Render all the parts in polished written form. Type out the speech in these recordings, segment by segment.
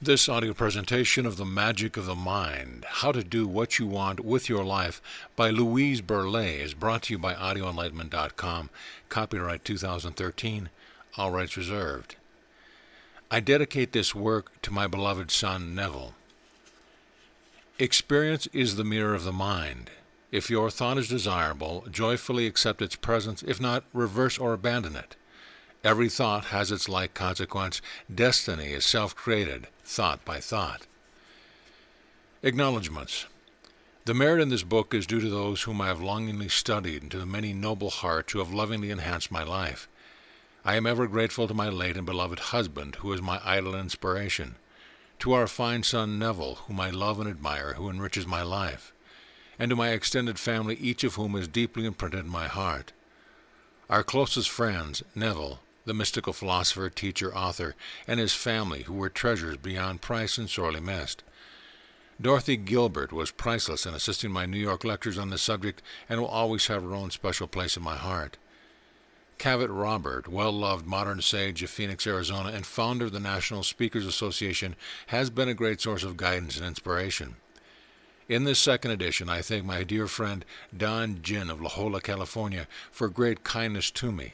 This audio presentation of The Magic of the Mind, How to Do What You Want with Your Life by Louise Berlay is brought to you by audioenlightenment.com. Copyright 2013, all rights reserved. I dedicate this work to my beloved son, Neville. Experience is the mirror of the mind. If your thought is desirable, joyfully accept its presence. If not, reverse or abandon it. Every thought has its like consequence. Destiny is self-created, thought by thought. Acknowledgements. The merit in this book is due to those whom I have longingly studied and to the many noble hearts who have lovingly enhanced my life. I am ever grateful to my late and beloved husband, who is my idol and inspiration, to our fine son Neville, whom I love and admire, who enriches my life, and to my extended family, each of whom is deeply imprinted in my heart. Our closest friends, Neville, the mystical philosopher, teacher, author, and his family, who were treasures beyond price and sorely missed. Dorothy Gilbert was priceless in assisting my New York lectures on this subject and will always have her own special place in my heart. Cavett Robert, well-loved modern sage of Phoenix, Arizona, and founder of the National Speakers Association, has been a great source of guidance and inspiration. In this second edition, I thank my dear friend Don Ginn of La Jolla, California, for great kindness to me,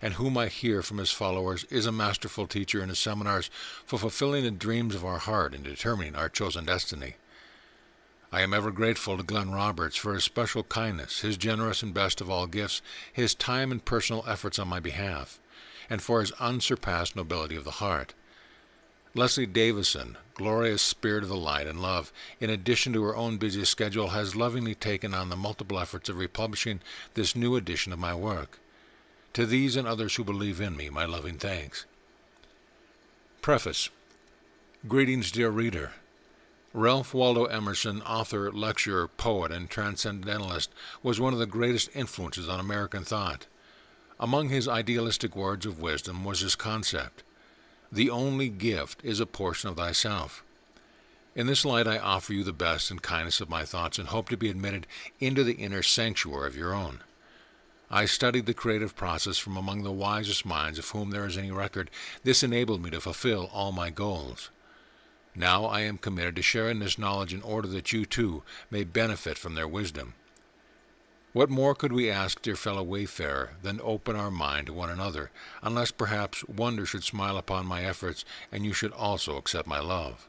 and whom I hear from his followers is a masterful teacher in his seminars for fulfilling the dreams of our heart and determining our chosen destiny. I am ever grateful to Glenn Roberts for his special kindness, his generous and best of all gifts, his time and personal efforts on my behalf, and for his unsurpassed nobility of the heart. Leslie Davison, glorious spirit of the light and love, in addition to her own busy schedule, has lovingly taken on the multiple efforts of republishing this new edition of my work. To these and others who believe in me, my loving thanks. Preface. Greetings, dear reader. Ralph Waldo Emerson, author, lecturer, poet, and transcendentalist, was one of the greatest influences on American thought. Among his idealistic words of wisdom was this concept: the only gift is a portion of thyself. In this light I offer you the best and kindest of my thoughts and hope to be admitted into the inner sanctuary of your own. I studied the creative process from among the wisest minds of whom there is any record. This enabled me to fulfill all my goals. Now I am committed to sharing this knowledge in order that you, too, may benefit from their wisdom. What more could we ask, dear fellow wayfarer, than open our mind to one another, unless perhaps wonder should smile upon my efforts and you should also accept my love?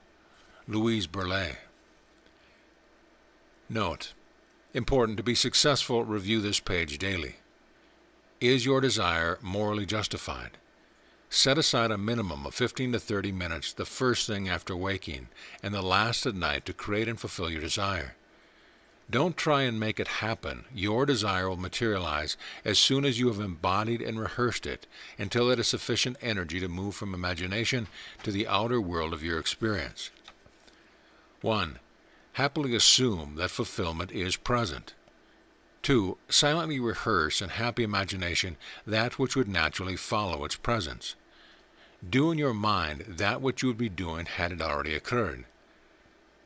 Louise Berlay. Note: important, to be successful, review this page daily. Is your desire morally justified? Set aside a minimum of 15 to 30 minutes the first thing after waking and the last at night to create and fulfill your desire. Don't try and make it happen. Your desire will materialize as soon as you have embodied and rehearsed it until it has sufficient energy to move from imagination to the outer world of your experience. 1. Happily assume that fulfillment is present. 2. Silently rehearse in happy imagination that which would naturally follow its presence. Do in your mind that which you would be doing had it already occurred.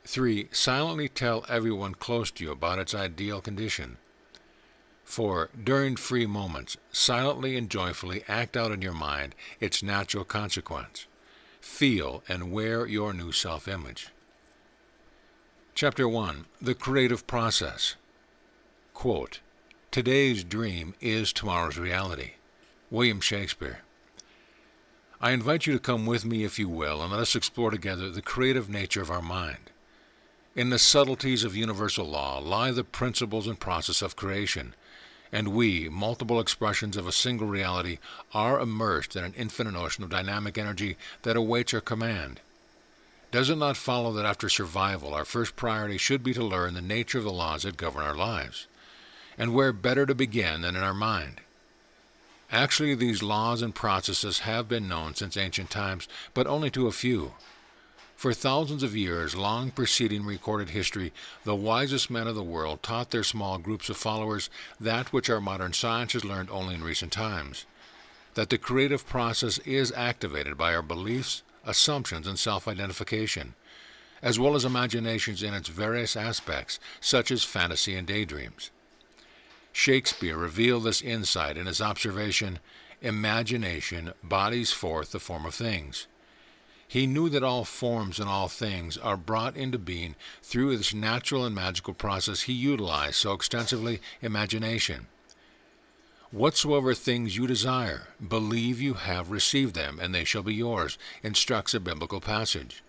3. Silently tell everyone close to you about its ideal condition. 4. During free moments, silently and joyfully act out in your mind its natural consequence. Feel and wear your new self-image. Chapter 1. The Creative Process. Quote, "Today's dream is tomorrow's reality." William Shakespeare. I invite you to come with me, if you will, and let us explore together the creative nature of our mind. In the subtleties of universal law lie the principles and process of creation, and we, multiple expressions of a single reality, are immersed in an infinite ocean of dynamic energy that awaits our command. Does it not follow that after survival, our first priority should be to learn the nature of the laws that govern our lives? And where better to begin than in our mind? Actually, these laws and processes have been known since ancient times, but only to a few. For thousands of years, long preceding recorded history, the wisest men of the world taught their small groups of followers that which our modern science has learned only in recent times: that the creative process is activated by our beliefs, assumptions, and self-identification, as well as imaginations in its various aspects, such as fantasy and daydreams. Shakespeare revealed this insight in his observation, "Imagination bodies forth the form of things." He knew that all forms and all things are brought into being through this natural and magical process he utilized so extensively, imagination. Whatsoever things you desire, believe you have received them, and they shall be yours, instructs a biblical passage.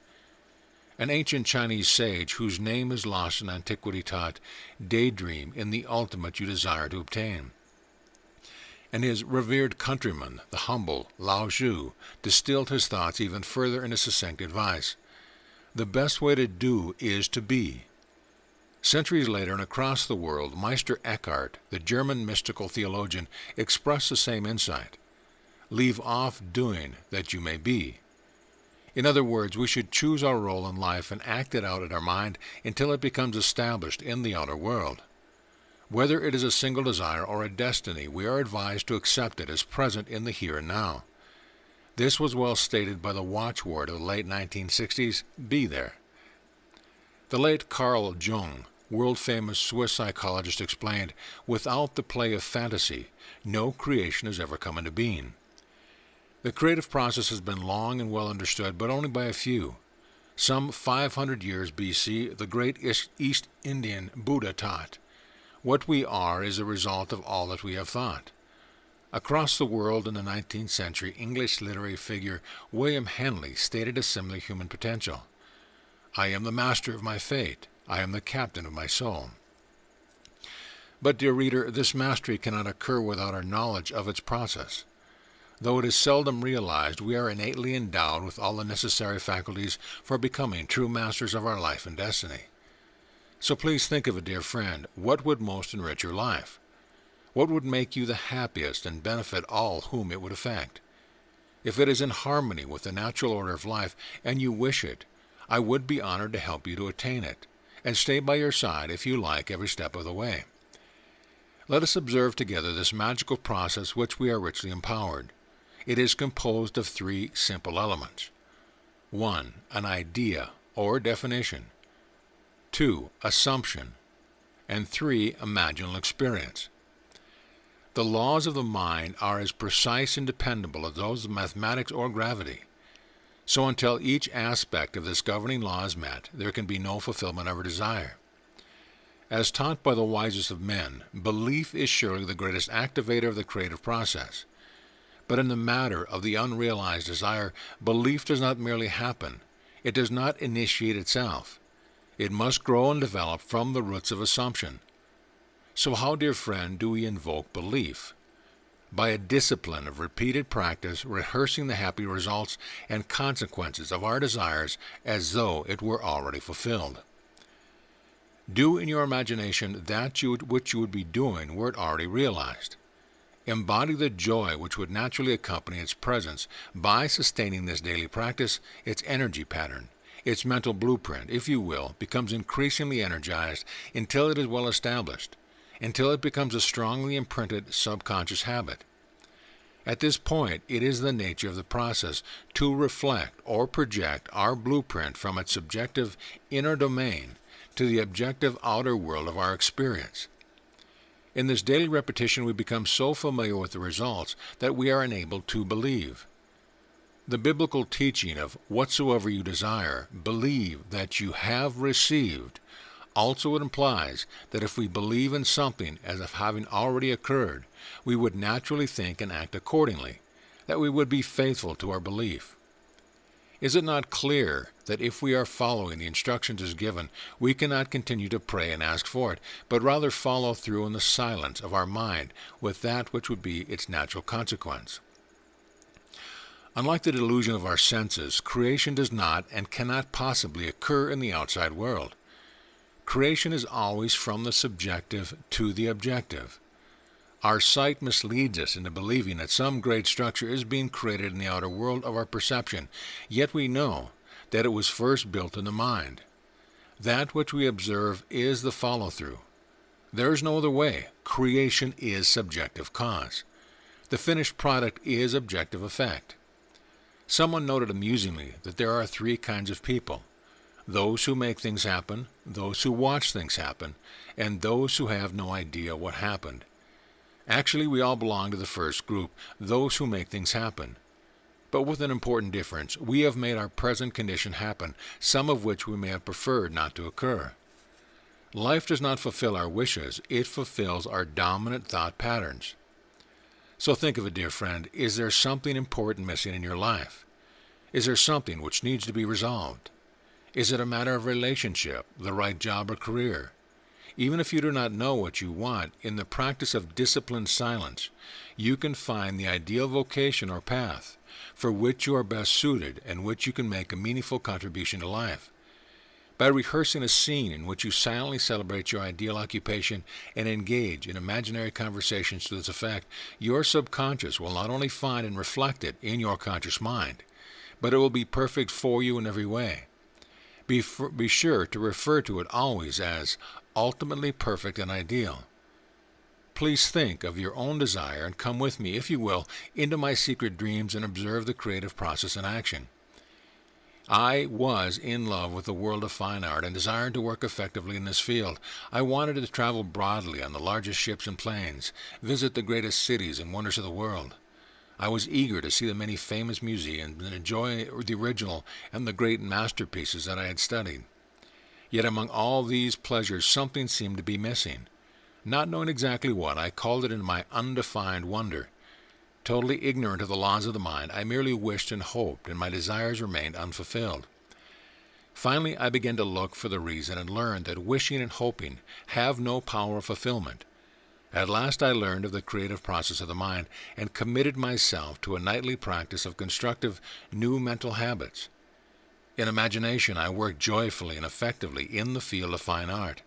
An ancient Chinese sage, whose name is lost in antiquity, taught, daydream in the ultimate you desire to obtain. And his revered countryman, the humble Lao Tzu, distilled his thoughts even further in a succinct advice. The best way to do is to be. Centuries later and across the world, Meister Eckhart, the German mystical theologian, expressed the same insight. Leave off doing that you may be. In other words, we should choose our role in life and act it out in our mind until it becomes established in the outer world. Whether it is a single desire or a destiny, we are advised to accept it as present in the here and now. This was well stated by the watchword of the late 1960s, be there. The late Carl Jung, world-famous Swiss psychologist, explained, without the play of fantasy, no creation has ever come into being. The creative process has been long and well understood, but only by a few. Some 500 years BC, the great East Indian Buddha taught, what we are is a result of all that we have thought. Across the world in the 19th century, English literary figure William Henley stated a similar human potential. I am the master of my fate. I am the captain of my soul. But, dear reader, this mastery cannot occur without our knowledge of its process. Though it is seldom realized, we are innately endowed with all the necessary faculties for becoming true masters of our life and destiny. So please think of it, dear friend. What would most enrich your life? What would make you the happiest and benefit all whom it would affect? If it is in harmony with the natural order of life, and you wish it, I would be honored to help you to attain it, and stay by your side, if you like, every step of the way. Let us observe together this magical process which we are richly empowered. It is composed of three simple elements. 1. An idea or definition. 2. Assumption. And 3. Imaginal experience. The laws of the mind are as precise and dependable as those of mathematics or gravity. So until each aspect of this governing law is met, there can be no fulfillment of our desire. As taught by the wisest of men, belief is surely the greatest activator of the creative process. But in the matter of the unrealized desire, belief does not merely happen. It does not initiate itself. It must grow and develop from the roots of assumption. So how, dear friend, do we invoke belief? By a discipline of repeated practice, rehearsing the happy results and consequences of our desires as though it were already fulfilled. Do in your imagination that which you would be doing were it already realized. Embody the joy which would naturally accompany its presence by sustaining this daily practice. Its energy pattern, its mental blueprint, if you will, becomes increasingly energized until it is well established, until it becomes a strongly imprinted subconscious habit. At this point, it is the nature of the process to reflect or project our blueprint from its subjective inner domain to the objective outer world of our experience. In this daily repetition, we become so familiar with the results that we are enabled to believe. The biblical teaching of whatsoever you desire, believe that you have received, also implies that if we believe in something as if having already occurred, we would naturally think and act accordingly, that we would be faithful to our belief. Is it not clear that if we are following the instructions as given, we cannot continue to pray and ask for it, but rather follow through in the silence of our mind with that which would be its natural consequence? Unlike the delusion of our senses, creation does not and cannot possibly occur in the outside world. Creation is always from the subjective to the objective. Our sight misleads us into believing that some great structure is being created in the outer world of our perception, yet we know that it was first built in the mind. That which we observe is the follow-through. There is no other way. Creation is subjective cause. The finished product is objective effect. Someone noted amusingly that there are three kinds of people: those who make things happen, those who watch things happen, and those who have no idea what happened. Actually, we all belong to the first group, those who make things happen. but with an important difference. We have made our present condition happen, some of which we may have preferred not to occur. Life does not fulfill our wishes, it fulfills our dominant thought patterns. So think of it, dear friend, is there something important missing in your life? Is there something which needs to be resolved? Is it a matter of relationship, the right job or career? Even if you do not know what you want, in the practice of disciplined silence, you can find the ideal vocation or path for which you are best suited and which you can make a meaningful contribution to life. By rehearsing a scene in which you silently celebrate your ideal occupation and engage in imaginary conversations to this effect, your subconscious will not only find and reflect it in your conscious mind, but it will be perfect for you in every way. Be sure to refer to it always as ultimately perfect and ideal. Please think of your own desire and come with me, if you will, into my secret dreams and observe the creative process in action. I was in love with the world of fine art and desired to work effectively in this field. I wanted to travel broadly on the largest ships and planes, visit the greatest cities and wonders of the world. I was eager to see the many famous museums and enjoy the original and the great masterpieces that I had studied. Yet among all these pleasures something seemed to be missing. Not knowing exactly what, I called it in my undefined wonder. Totally ignorant of the laws of the mind, I merely wished and hoped, and my desires remained unfulfilled. Finally, I began to look for the reason and learned that wishing and hoping have no power of fulfillment. At last I learned of the creative process of the mind and committed myself to a nightly practice of constructive new mental habits. In imagination, I worked joyfully and effectively in the field of fine art.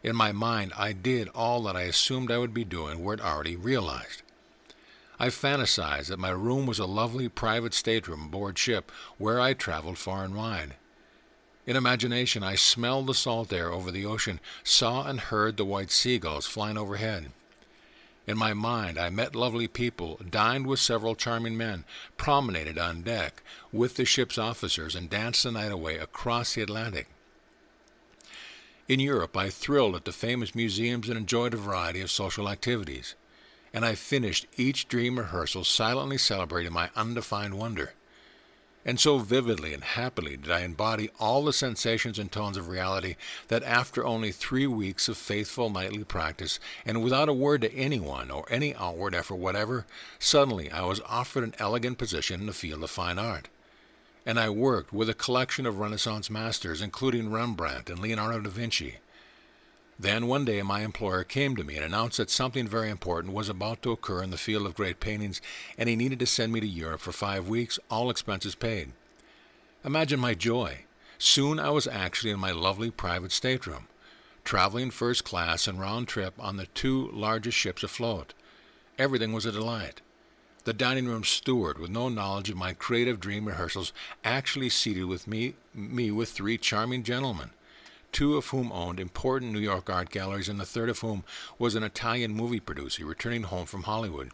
In my mind, I did all that I assumed I would be doing were it already realized. I fantasized that my room was a lovely private stateroom aboard ship where I traveled far and wide. In imagination, I smelled the salt air over the ocean, saw and heard the white seagulls flying overhead. In my mind, I met lovely people, dined with several charming men, promenaded on deck with the ship's officers, and danced the night away across the Atlantic. In Europe, I thrilled at the famous museums and enjoyed a variety of social activities. And I finished each dream rehearsal silently celebrating my undefined wonder. And so vividly and happily did I embody all the sensations and tones of reality that after only 3 weeks of faithful nightly practice, and without a word to anyone or any outward effort whatever, suddenly I was offered an elegant position in the field of fine art. And I worked with a collection of Renaissance masters, including Rembrandt and Leonardo da Vinci. Then one day my employer came to me and announced that something very important was about to occur in the field of great paintings, and he needed to send me to Europe for 5 weeks, all expenses paid. Imagine my joy. Soon I was actually in my lovely private stateroom, traveling first class and round trip on the 2 largest ships afloat. Everything was a delight. The dining room steward, with no knowledge of my creative dream rehearsals, actually seated with me with 3 charming gentlemen, 2 of whom owned important New York art galleries, and the third of whom was an Italian movie producer returning home from Hollywood.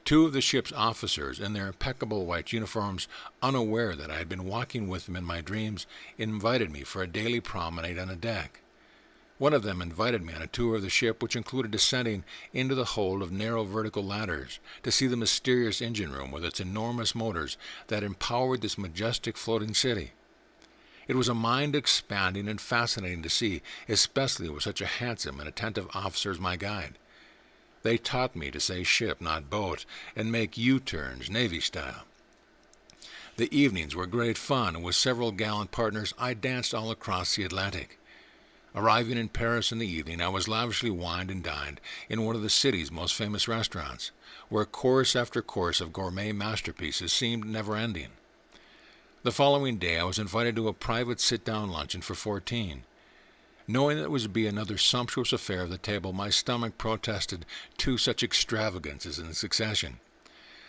2 of the ship's officers, in their impeccable white uniforms, unaware that I had been walking with them in my dreams, invited me for a daily promenade on the deck. One of them invited me on a tour of the ship, which included descending into the hold of narrow vertical ladders to see the mysterious engine room with its enormous motors that empowered this majestic floating city. It was a mind-expanding and fascinating to see, especially with such a handsome and attentive officer as my guide. They taught me to say ship, not boat, and make U-turns, Navy style. The evenings were great fun, and with several gallant partners, I danced all across the Atlantic. Arriving in Paris in the evening, I was lavishly wined and dined in one of the city's most famous restaurants, where course after course of gourmet masterpieces seemed never-ending. The following day I was invited to a private sit-down luncheon for 14. Knowing that it was to be another sumptuous affair of the table, my stomach protested 2 such extravagances in succession.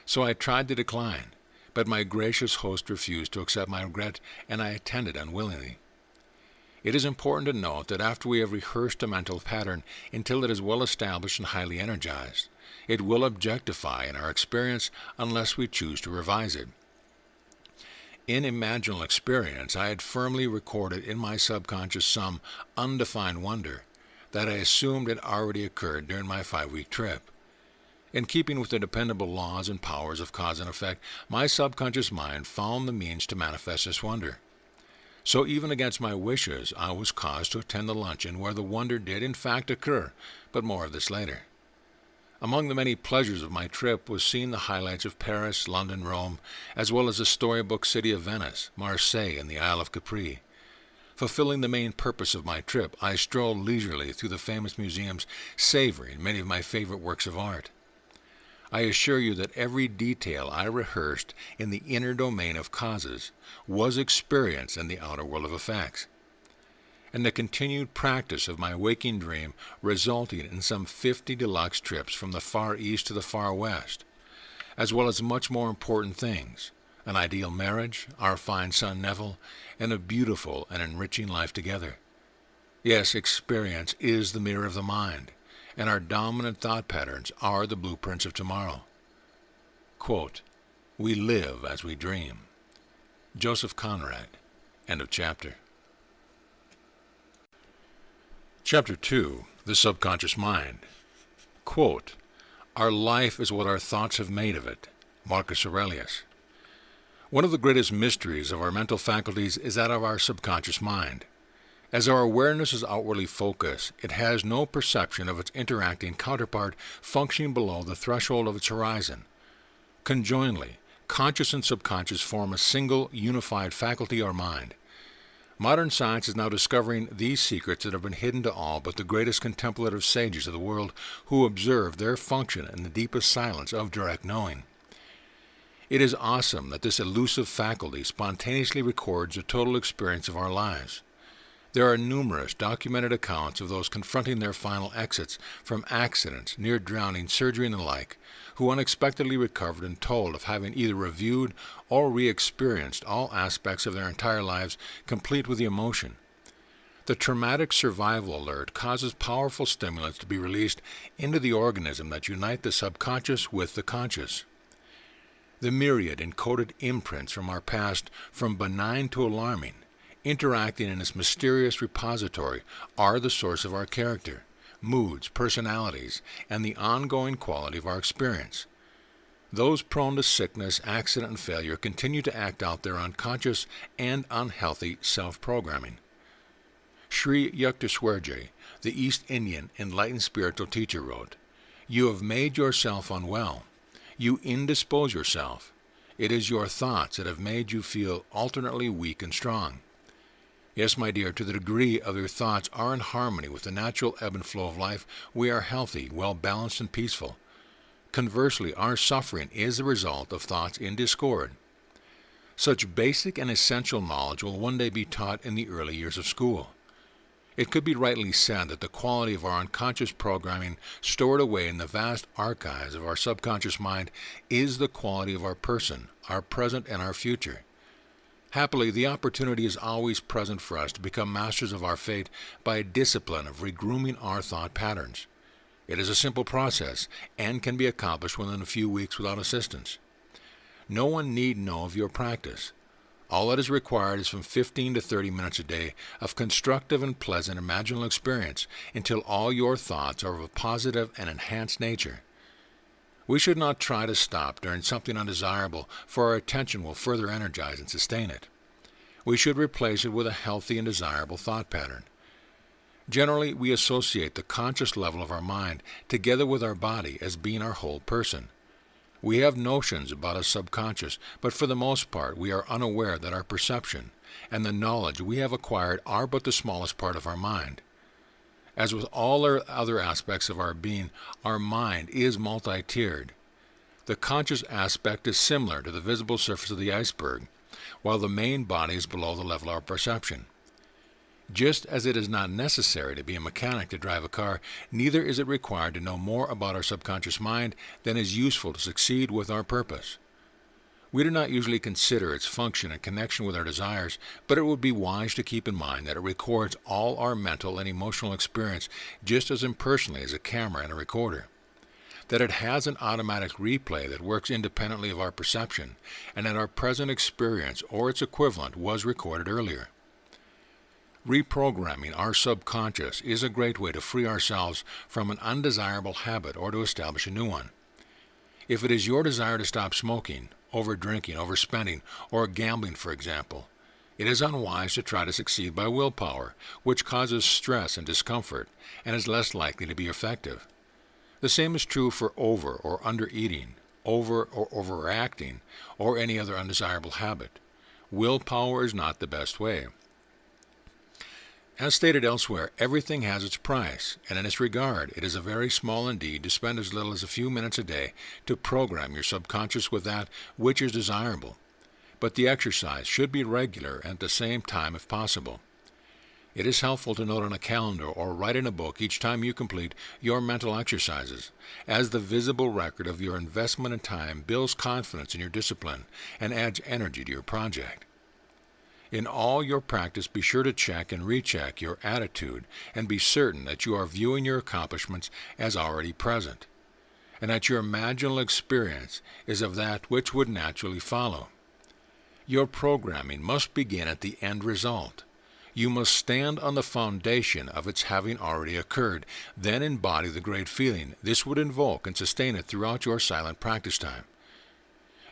So I tried to decline, but my gracious host refused to accept my regret, and I attended unwillingly. It is important to note that after we have rehearsed a mental pattern until it is well established and highly energized, it will objectify in our experience unless we choose to revise it. In imaginal experience, I had firmly recorded in my subconscious some undefined wonder that I assumed had already occurred during my 5-week trip. In keeping with the dependable laws and powers of cause and effect, my subconscious mind found the means to manifest this wonder. So even against my wishes, I was caused to attend the luncheon where the wonder did in fact occur, but more of this later. Among the many pleasures of my trip was seeing the highlights of Paris, London, Rome, as well as the storybook city of Venice, Marseille, and the Isle of Capri. Fulfilling the main purpose of my trip, I strolled leisurely through the famous museums, savoring many of my favorite works of art. I assure you that every detail I rehearsed in the inner domain of causes was experienced in the outer world of effects. And the continued practice of my waking dream resulted in some 50 deluxe trips from the Far East to the Far West, as well as much more important things, an ideal marriage, our fine son Neville, and a beautiful and enriching life together. Yes, experience is the mirror of the mind, and our dominant thought patterns are the blueprints of tomorrow. Quote, "We live as we dream." Joseph Conrad. End of chapter. Chapter 2. The Subconscious Mind. Quote, "Our life is what our thoughts have made of it." Marcus Aurelius. One of the greatest mysteries of our mental faculties is that of our subconscious mind. As our awareness is outwardly focused, it has no perception of its interacting counterpart functioning below the threshold of its horizon. Conjointly, conscious and subconscious form a single, unified faculty or mind. Modern science is now discovering these secrets that have been hidden to all but the greatest contemplative sages of the world who observe their function in the deepest silence of direct knowing. It is awesome that this elusive faculty spontaneously records the total experience of our lives. There are numerous documented accounts of those confronting their final exits from accidents, near drowning, surgery, and the like, who unexpectedly recovered and told of having either reviewed or re-experienced all aspects of their entire lives, complete with the emotion. The traumatic survival alert causes powerful stimulants to be released into the organism that unite the subconscious with the conscious. The myriad encoded imprints from our past, from benign to alarming, interacting in this mysterious repository, are the source of our character, moods, personalities, and the ongoing quality of our experience. Those prone to sickness, accident, and failure continue to act out their unconscious and unhealthy self-programming. Sri Yukteswarji, the East Indian enlightened spiritual teacher, wrote, "You have made yourself unwell. You indispose yourself. It is your thoughts that have made you feel alternately weak and strong. Yes, my dear, to the degree of your thoughts are in harmony with the natural ebb and flow of life, we are healthy, well-balanced, and peaceful. Conversely, our suffering is the result of thoughts in discord. Such basic and essential knowledge will one day be taught in the early years of school. It could be rightly said that the quality of our unconscious programming stored away in the vast archives of our subconscious mind is the quality of our person, our present, and our future. Happily, the opportunity is always present for us to become masters of our fate by a discipline of regrooming our thought patterns. It is a simple process and can be accomplished within a few weeks without assistance. No one need know of your practice. All that is required is from 15 to 30 minutes a day of constructive and pleasant imaginal experience until all your thoughts are of a positive and enhanced nature. We should not try to stop during something undesirable, for our attention will further energize and sustain it. We should replace it with a healthy and desirable thought pattern. Generally, we associate the conscious level of our mind together with our body as being our whole person. We have notions about a subconscious, but for the most part we are unaware that our perception and the knowledge we have acquired are but the smallest part of our mind. As with all our other aspects of our being, our mind is multi-tiered. The conscious aspect is similar to the visible surface of the iceberg, while the main body is below the level of our perception. Just as it is not necessary to be a mechanic to drive a car, neither is it required to know more about our subconscious mind than is useful to succeed with our purpose. We do not usually consider its function in connection with our desires, but it would be wise to keep in mind that it records all our mental and emotional experience just as impersonally as a camera and a recorder. That it has an automatic replay that works independently of our perception, and that our present experience or its equivalent was recorded earlier. Reprogramming our subconscious is a great way to free ourselves from an undesirable habit or to establish a new one. If it is your desire to stop smoking, over-drinking, overspending, or gambling, for example, it is unwise to try to succeed by willpower, which causes stress and discomfort and is less likely to be effective. The same is true for over or under-eating, over or overacting, or any other undesirable habit. Willpower is not the best way. As stated elsewhere, everything has its price, and in this regard, it is a very small indeed to spend as little as a few minutes a day to program your subconscious with that which is desirable. But the exercise should be regular and at the same time if possible. It is helpful to note on a calendar or write in a book each time you complete your mental exercises, as the visible record of your investment in time builds confidence in your discipline and adds energy to your project. In all your practice, be sure to check and recheck your attitude and be certain that you are viewing your accomplishments as already present, and that your imaginal experience is of that which would naturally follow. Your programming must begin at the end result. You must stand on the foundation of its having already occurred, then embody the great feeling this would invoke and sustain it throughout your silent practice time.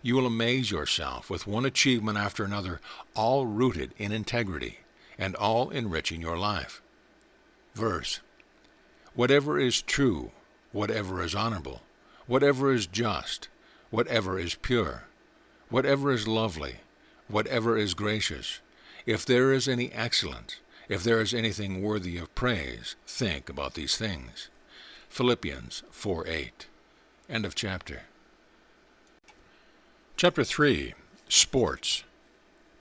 You will amaze yourself with one achievement after another, all rooted in integrity, and all enriching your life. Verse: whatever is true, whatever is honorable, whatever is just, whatever is pure, whatever is lovely, whatever is gracious, if there is any excellence, if there is anything worthy of praise, think about these things. Philippians 4:8. End of chapter. Chapter 3. Sports.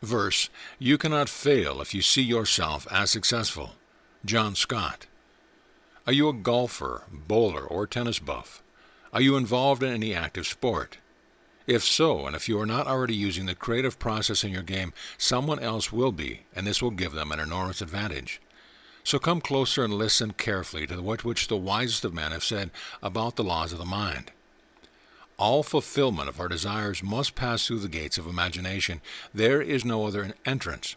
Verse: you cannot fail if you see yourself as successful. John Scott. Are you a golfer, bowler, or tennis buff? Are you involved in any active sport? If so, and if you are not already using the creative process in your game, someone else will be, and this will give them an enormous advantage. So come closer and listen carefully to which the wisest of men have said about the laws of the mind. All fulfillment of our desires must pass through the gates of imagination. There is no other entrance.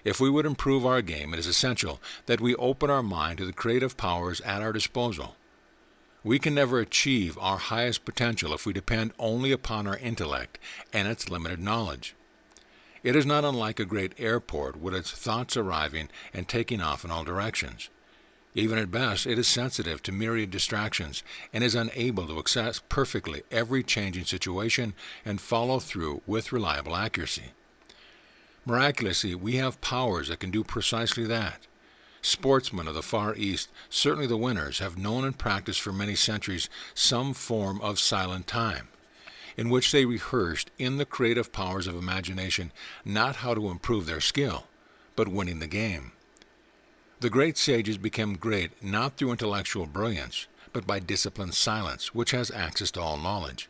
If we would improve our game, it is essential that we open our mind to the creative powers at our disposal. We can never achieve our highest potential if we depend only upon our intellect and its limited knowledge. It is not unlike a great airport with its thoughts arriving and taking off in all directions. Even at best, it is sensitive to myriad distractions and is unable to access perfectly every changing situation and follow through with reliable accuracy. Miraculously, we have powers that can do precisely that. Sportsmen of the Far East, certainly the winners, have known and practiced for many centuries some form of silent time, in which they rehearsed in the creative powers of imagination not how to improve their skill, but winning the game. The great sages became great not through intellectual brilliance, but by disciplined silence, which has access to all knowledge.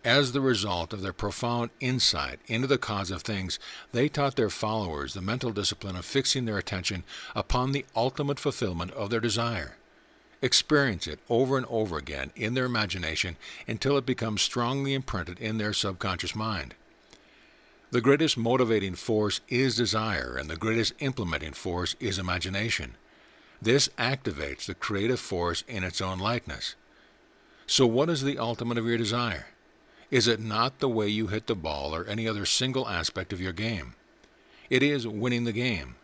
As the result of their profound insight into the cause of things, they taught their followers the mental discipline of fixing their attention upon the ultimate fulfillment of their desire. Experience it over and over again in their imagination until it becomes strongly imprinted in their subconscious mind. The greatest motivating force is desire, and the greatest implementing force is imagination. This activates the creative force in its own likeness. So what is the ultimate of your desire? Is it not the way you hit the ball or any other single aspect of your game? It is winning the game.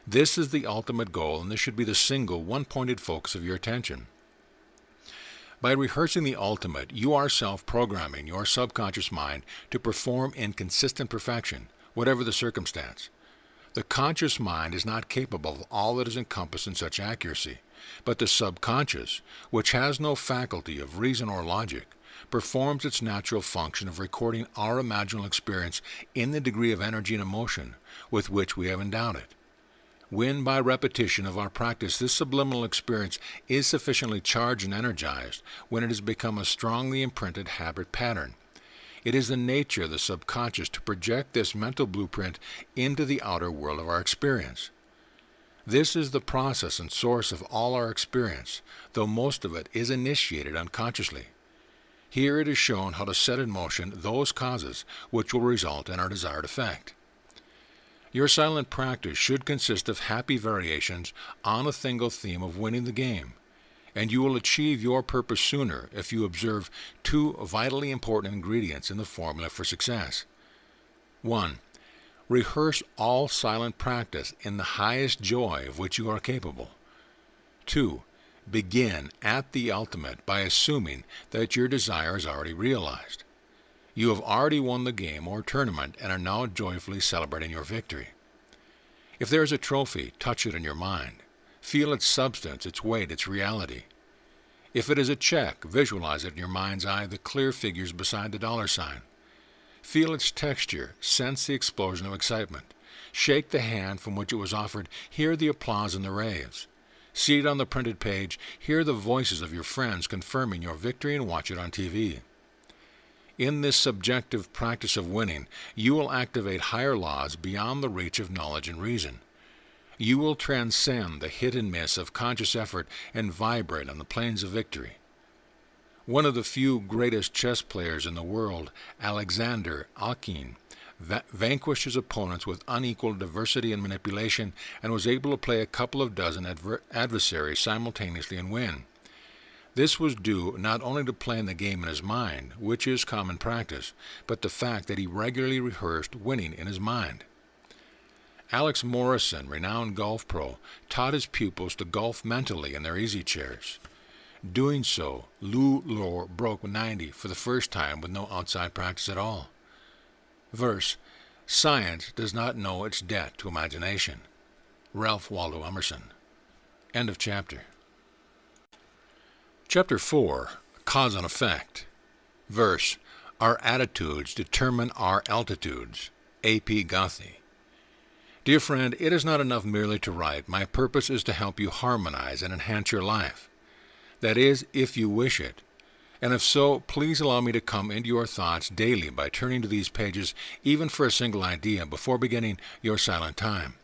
This is the ultimate goal, and this should be the single, one-pointed focus of your attention. By rehearsing the ultimate, you are self-programming your subconscious mind to perform in consistent perfection, whatever the circumstance. The conscious mind is not capable of all that is encompassed in such accuracy, but the subconscious, which has no faculty of reason or logic, performs its natural function of recording our imaginal experience in the degree of energy and emotion with which we have endowed it. When, by repetition of our practice, this subliminal experience is sufficiently charged and energized, when it has become a strongly imprinted habit pattern, it is the nature of the subconscious to project this mental blueprint into the outer world of our experience. This is the process and source of all our experience, though most of it is initiated unconsciously. Here it is shown how to set in motion those causes which will result in our desired effect. Your silent practice should consist of happy variations on a single theme of winning the game. and you will achieve your purpose sooner if you observe two vitally important ingredients in the formula for success. 1. Rehearse all silent practice in the highest joy of which you are capable. 2. Begin at the ultimate by assuming that your desire is already realized. You have already won the game or tournament and are now joyfully celebrating your victory. If there is a trophy, touch it in your mind. Feel its substance, its weight, its reality. If it is a check, visualize it in your mind's eye, the clear figures beside the dollar sign. Feel its texture, sense the explosion of excitement. Shake the hand from which it was offered, hear the applause and the raves. See it on the printed page, hear the voices of your friends confirming your victory, and watch it on TV. In this subjective practice of winning, you will activate higher laws beyond the reach of knowledge and reason. You will transcend the hit and miss of conscious effort and vibrate on the plains of victory. One of the few greatest chess players in the world, Alexander Alkin, vanquished his opponents with unequaled diversity and manipulation and was able to play a couple of dozen adversaries simultaneously and win. This was due not only to playing the game in his mind, which is common practice, but the fact that he regularly rehearsed winning in his mind. Alex Morrison, renowned golf pro, taught his pupils to golf mentally in their easy chairs. Doing so, Lou Lore broke 90 for the first time with no outside practice at all. Verse, science does not know its debt to imagination. Ralph Waldo Emerson. End of chapter. Chapter 4, Cause and Effect. Verse, our attitudes determine our altitudes. A.P. Gothy. Dear friend, it is not enough merely to write. My purpose is to help you harmonize and enhance your life. That is, if you wish it. And if so, please allow me to come into your thoughts daily by turning to these pages, even for a single idea, before beginning your silent time.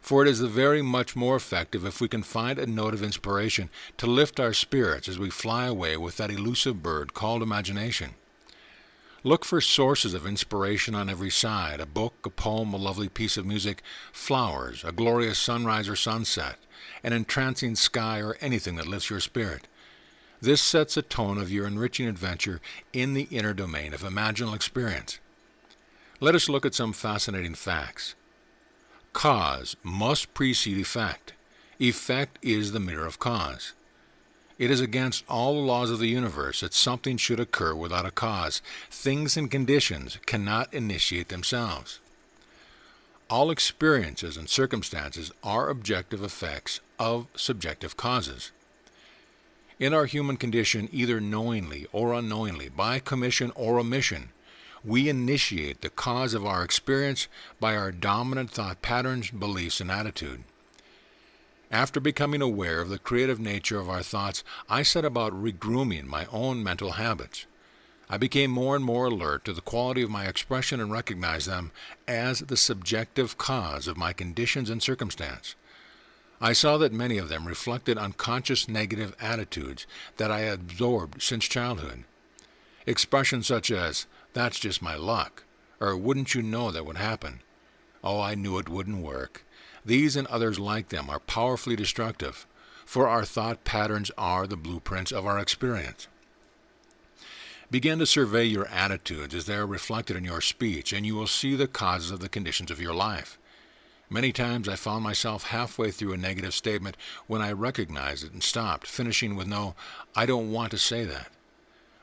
For it is very much more effective if we can find a note of inspiration to lift our spirits as we fly away with that elusive bird called imagination. Look for sources of inspiration on every side, a book, a poem, a lovely piece of music, flowers, a glorious sunrise or sunset, an entrancing sky, or anything that lifts your spirit. This sets a tone of your enriching adventure in the inner domain of imaginal experience. Let us look at some fascinating facts. Cause must precede effect. Effect is the mirror of cause. It is against all the laws of the universe that something should occur without a cause. Things and conditions cannot initiate themselves. All experiences and circumstances are objective effects of subjective causes. In our human condition, either knowingly or unknowingly, by commission or omission, we initiate the cause of our experience by our dominant thought patterns, beliefs, and attitude. After becoming aware of the creative nature of our thoughts, I set about regrooming my own mental habits. I became more and more alert to the quality of my expression and recognized them as the subjective cause of my conditions and circumstance. I saw that many of them reflected unconscious negative attitudes that I had absorbed since childhood. Expressions such as, "That's just my luck," or "Wouldn't you know that would happen?" "Oh, I knew it wouldn't work." These and others like them are powerfully destructive, for our thought patterns are the blueprints of our experience. Begin to survey your attitudes as they are reflected in your speech, and you will see the causes of the conditions of your life. Many times I found myself halfway through a negative statement when I recognized it and stopped, finishing with "No, I don't want to say that."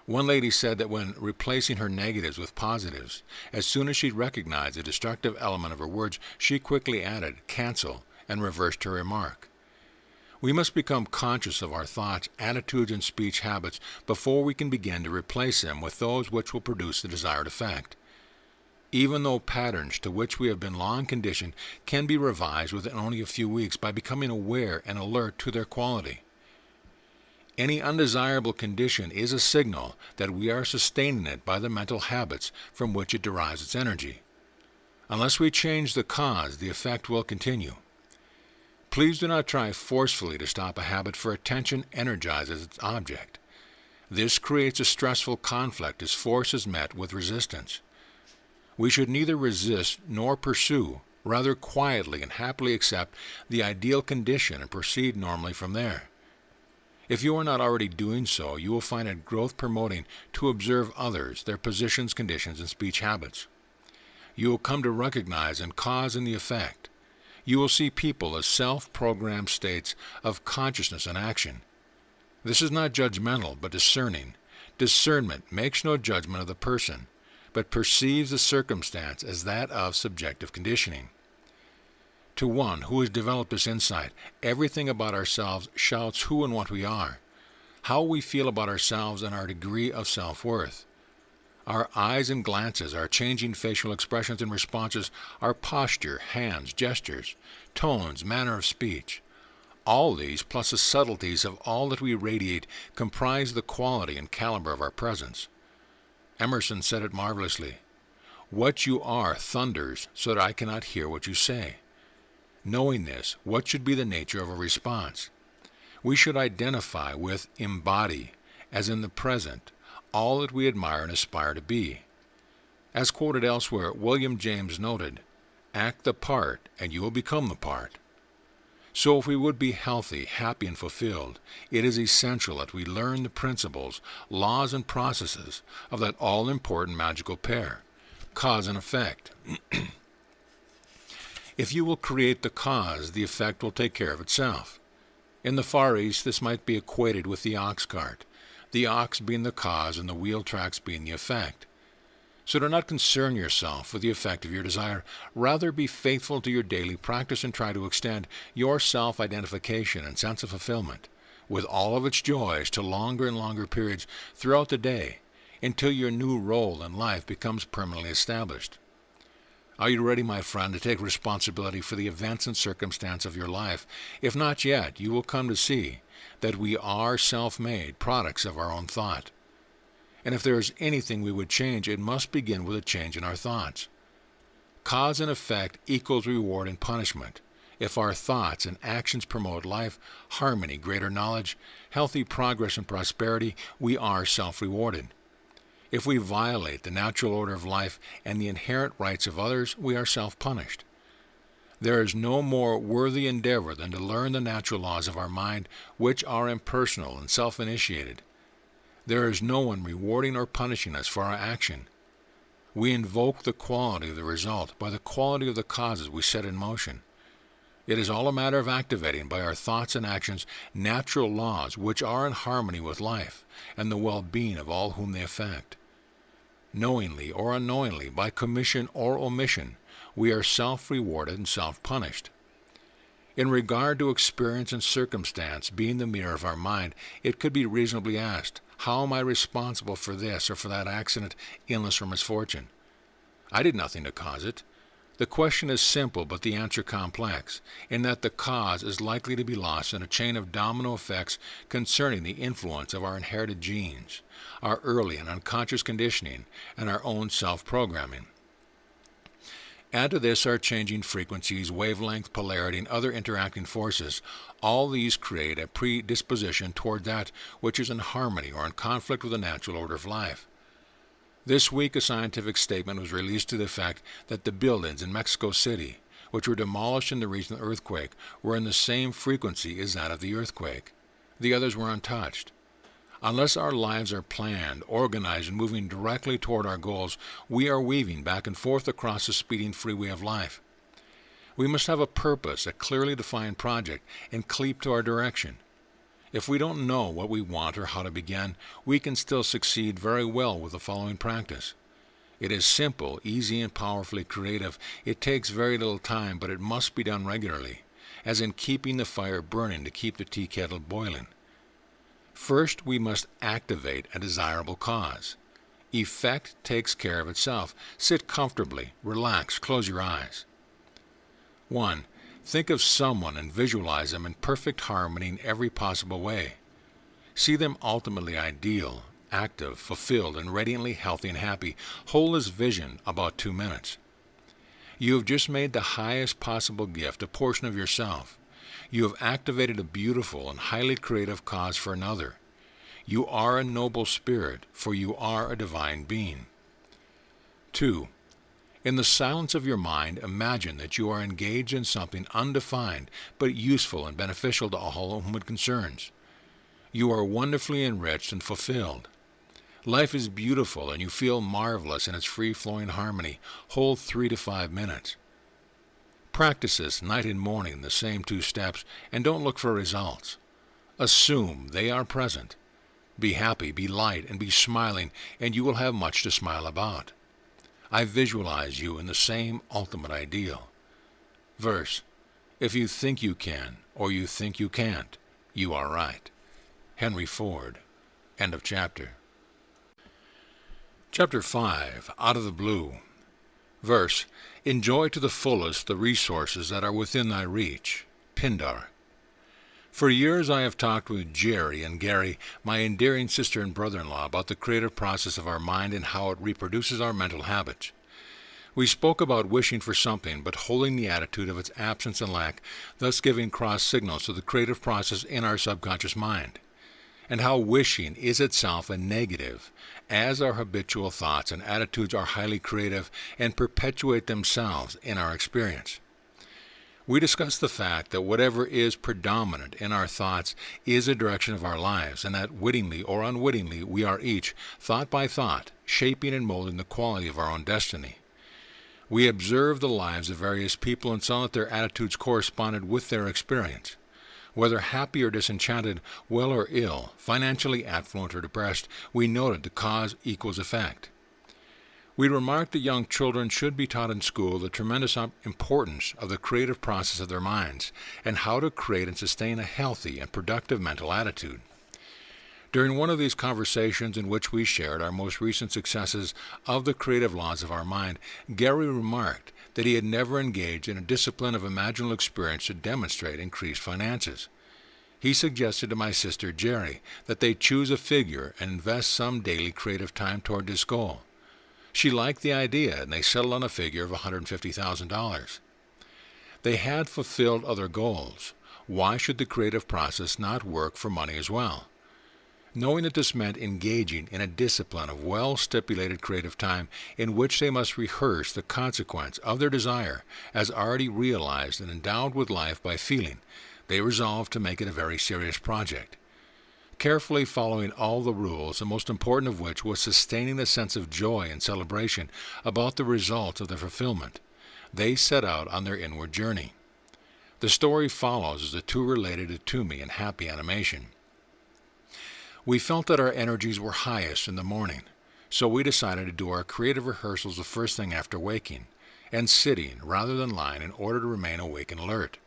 One lady said that when replacing her negatives with positives, as soon as she recognized the destructive element of her words, she quickly added, "cancel," and reversed her remark. We must become conscious of our thoughts, attitudes, and speech habits before we can begin to replace them with those which will produce the desired effect. Even though patterns to which we have been long conditioned can be revised within only a few weeks by becoming aware and alert to their quality. Any undesirable condition is a signal that we are sustaining it by the mental habits from which it derives its energy. Unless we change the cause, the effect will continue. Please do not try forcefully to stop a habit, for attention energizes its object. This creates a stressful conflict as force is met with resistance. We should neither resist nor pursue, rather quietly and happily accept the ideal condition and proceed normally from there. If you are not already doing so, you will find it growth-promoting to observe others, their positions, conditions, and speech habits. You will come to recognize and cause and the effect. You will see people as self-programmed states of consciousness and action. This is not judgmental, but discerning. Discernment makes no judgment of the person, but perceives the circumstance as that of subjective conditioning. To one who has developed this insight, everything about ourselves shouts who and what we are, how we feel about ourselves and our degree of self-worth. Our eyes and glances, our changing facial expressions and responses, our posture, hands, gestures, tones, manner of speech, all these, plus the subtleties of all that we radiate, comprise the quality and caliber of our presence. Emerson said it marvelously, "What you are thunders so that I cannot hear what you say." Knowing this, what should be the nature of a response? We should identify with embody, as in the present, all that we admire and aspire to be. As quoted elsewhere, William James noted, "Act the part, and you will become the part." So if we would be healthy, happy, and fulfilled, it is essential that we learn the principles, laws, and processes of that all-important magical pair, cause and effect. If you will create the cause, the effect will take care of itself. In the Far East, this might be equated with the ox cart, the ox being the cause and the wheel tracks being the effect. So do not concern yourself with the effect of your desire. Rather be faithful to your daily practice and try to extend your self-identification and sense of fulfillment, with all of its joys, to longer and longer periods throughout the day, until your new role in life becomes permanently established. Are you ready, my friend, to take responsibility for the events and circumstance of your life? If not yet, you will come to see that we are self-made products of our own thought. And if there is anything we would change, it must begin with a change in our thoughts. Cause and effect equals reward and punishment. If our thoughts and actions promote life, harmony, greater knowledge, healthy progress, and prosperity, we are self-rewarded. If we violate the natural order of life and the inherent rights of others, we are self-punished. There is no more worthy endeavor than to learn the natural laws of our mind, which are impersonal and self-initiated. There is no one rewarding or punishing us for our action. We invoke the quality of the result by the quality of the causes we set in motion. It is all a matter of activating by our thoughts and actions natural laws which are in harmony with life and the well-being of all whom they affect. Knowingly or unknowingly, by commission or omission, we are self-rewarded and self-punished. In regard to experience and circumstance being the mirror of our mind, it could be reasonably asked, how am I responsible for this or for that accident, illness, or misfortune? I did nothing to cause it. The question is simple, but the answer complex, in that the cause is likely to be lost in a chain of domino effects concerning the influence of our inherited genes, our early and unconscious conditioning, and our own self-programming. Add to this our changing frequencies, wavelength, polarity, and other interacting forces. All these create a predisposition toward that which is in harmony or in conflict with the natural order of life. This week, a scientific statement was released to the effect that the buildings in Mexico City, which were demolished in the recent earthquake, were in the same frequency as that of the earthquake. The others were untouched. Unless our lives are planned, organized, and moving directly toward our goals, we are weaving back and forth across the speeding freeway of life. We must have a purpose, a clearly defined project, and keep to our direction. If we don't know what we want or how to begin, we can still succeed very well with the following practice. It is simple, easy, and powerfully creative. It takes very little time, but it must be done regularly, as in keeping the fire burning to keep the tea kettle boiling. First, we must activate a desirable cause. Effect takes care of itself. Sit comfortably, relax, close your eyes. 1. Think of someone and visualize them in perfect harmony in every possible way. See them ultimately ideal, active, fulfilled, and radiantly healthy and happy. Hold this vision about 2 minutes. You have just made the highest possible gift, a portion of yourself. You have activated a beautiful and highly creative cause for another. You are a noble spirit, for you are a divine being. 2. In the silence of your mind, imagine that you are engaged in something undefined, but useful and beneficial to all whom it concerns. You are wonderfully enriched and fulfilled. Life is beautiful and you feel marvelous in its free-flowing harmony. Hold 3 to 5 minutes. Practice this night and morning, the same 2 steps, and don't look for results. Assume they are present. Be happy, be light, and be smiling, and you will have much to smile about. I visualize you in the same ultimate ideal. Verse: if you think you can, or you think you can't, you are right. Henry Ford. End of chapter. Chapter 5. Out of the Blue. Verse: enjoy to the fullest the resources that are within thy reach. Pindar. For years I have talked with Jerry and Gary, my endearing sister and brother-in-law, about the creative process of our mind and how it reproduces our mental habits. We spoke about wishing for something, but holding the attitude of its absence and lack, thus giving cross signals to the creative process in our subconscious mind, and how wishing is itself a negative, as our habitual thoughts and attitudes are highly creative and perpetuate themselves in our experience. We discussed the fact that whatever is predominant in our thoughts is a direction of our lives, and that wittingly or unwittingly we are each, thought by thought, shaping and molding the quality of our own destiny. We observed the lives of various people and saw that their attitudes corresponded with their experience. Whether happy or disenchanted, well or ill, financially affluent or depressed, we noted the cause equals effect. We remarked that young children should be taught in school the tremendous importance of the creative process of their minds and how to create and sustain a healthy and productive mental attitude. During one of these conversations in which we shared our most recent successes of the creative laws of our mind, Gary remarked that he had never engaged in a discipline of imaginal experience to demonstrate increased finances. He suggested to my sister Jerry that they choose a figure and invest some daily creative time toward this goal. She liked the idea, and they settled on a figure of $150,000. They had fulfilled other goals. Why should the creative process not work for money as well? Knowing that this meant engaging in a discipline of well-stipulated creative time in which they must rehearse the consequence of their desire as already realized and endowed with life by feeling, they resolved to make it a very serious project. Carefully following all the rules, the most important of which was sustaining a sense of joy and celebration about the results of their fulfillment, they set out on their inward journey. The story follows as the two related it to me in happy animation. We felt that our energies were highest in the morning, so we decided to do our creative rehearsals the first thing after waking, and sitting rather than lying in order to remain awake and alert.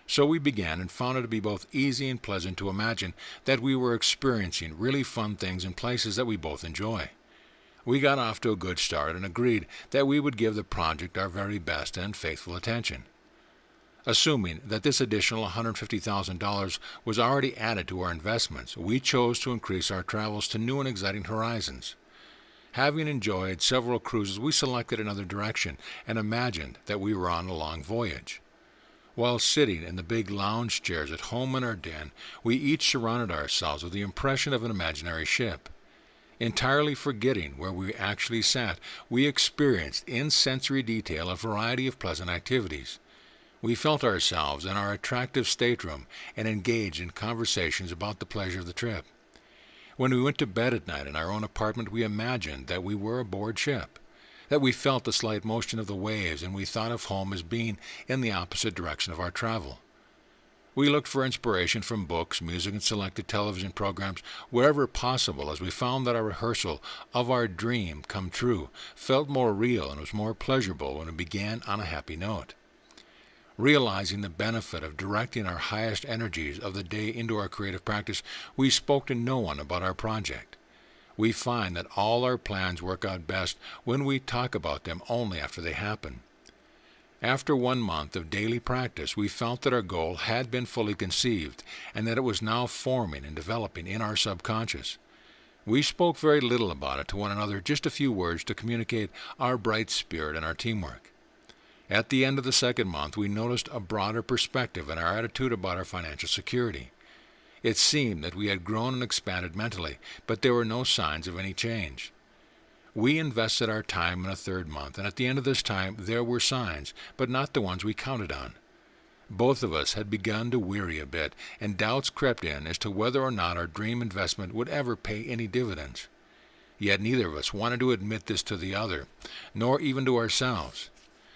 So we began and found it to be both easy and pleasant to imagine that we were experiencing really fun things in places that we both enjoy. We got off to a good start and agreed that we would give the project our very best and faithful attention. Assuming that this additional $150,000 was already added to our investments, we chose to increase our travels to new and exciting horizons. Having enjoyed several cruises, we selected another direction and imagined that we were on a long voyage. While sitting in the big lounge chairs at home in our den, we each surrounded ourselves with the impression of an imaginary ship. Entirely forgetting where we actually sat, we experienced in sensory detail a variety of pleasant activities. We felt ourselves in our attractive stateroom and engaged in conversations about the pleasure of the trip. When we went to bed at night in our own apartment, we imagined that we were aboard ship, that we felt the slight motion of the waves, and we thought of home as being in the opposite direction of our travel. We looked for inspiration from books, music, and selected television programs wherever possible, as we found that our rehearsal of our dream come true felt more real and was more pleasurable when it began on a happy note. Realizing the benefit of directing our highest energies of the day into our creative practice, we spoke to no one about our project. We find that all our plans work out best when we talk about them only after they happen. After 1 month of daily practice, we felt that our goal had been fully conceived and that it was now forming and developing in our subconscious. We spoke very little about it to one another, just a few words to communicate our bright spirit and our teamwork. At the end of the 2nd month, we noticed a broader perspective in our attitude about our financial security. It seemed that we had grown and expanded mentally, but there were no signs of any change. We invested our time in a 3rd month, and at the end of this time there were signs, but not the ones we counted on. Both of us had begun to weary a bit, and doubts crept in as to whether or not our dream investment would ever pay any dividends. Yet neither of us wanted to admit this to the other, nor even to ourselves.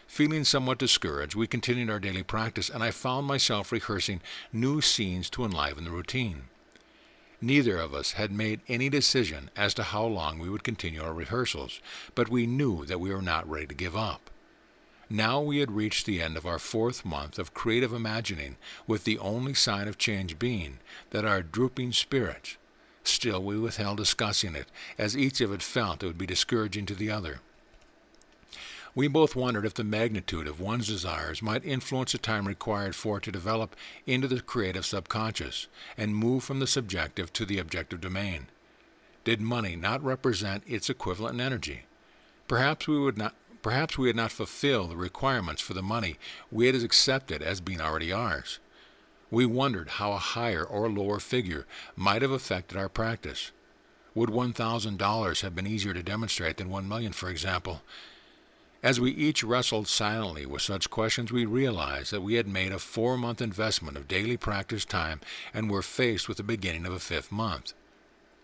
Feeling somewhat discouraged, we continued our daily practice, and I found myself rehearsing new scenes to enliven the routine. Neither of us had made any decision as to how long we would continue our rehearsals, but we knew that we were not ready to give up. Now we had reached the end of our 4th month of creative imagining, with the only sign of change being that our drooping spirits. Still we withheld discussing it, as each of it felt it would be discouraging to the other. We both wondered if the magnitude of one's desires might influence the time required for it to develop into the creative subconscious and move from the subjective to the objective domain. Did money not represent its equivalent in energy? Perhaps we had not fulfilled the requirements for the money we had accepted as being already ours. We wondered how a higher or lower figure might have affected our practice. Would $1,000 have been easier to demonstrate than $1 million, for example? As we each wrestled silently with such questions, we realized that we had made a 4-month investment of daily practice time and were faced with the beginning of a 5th month.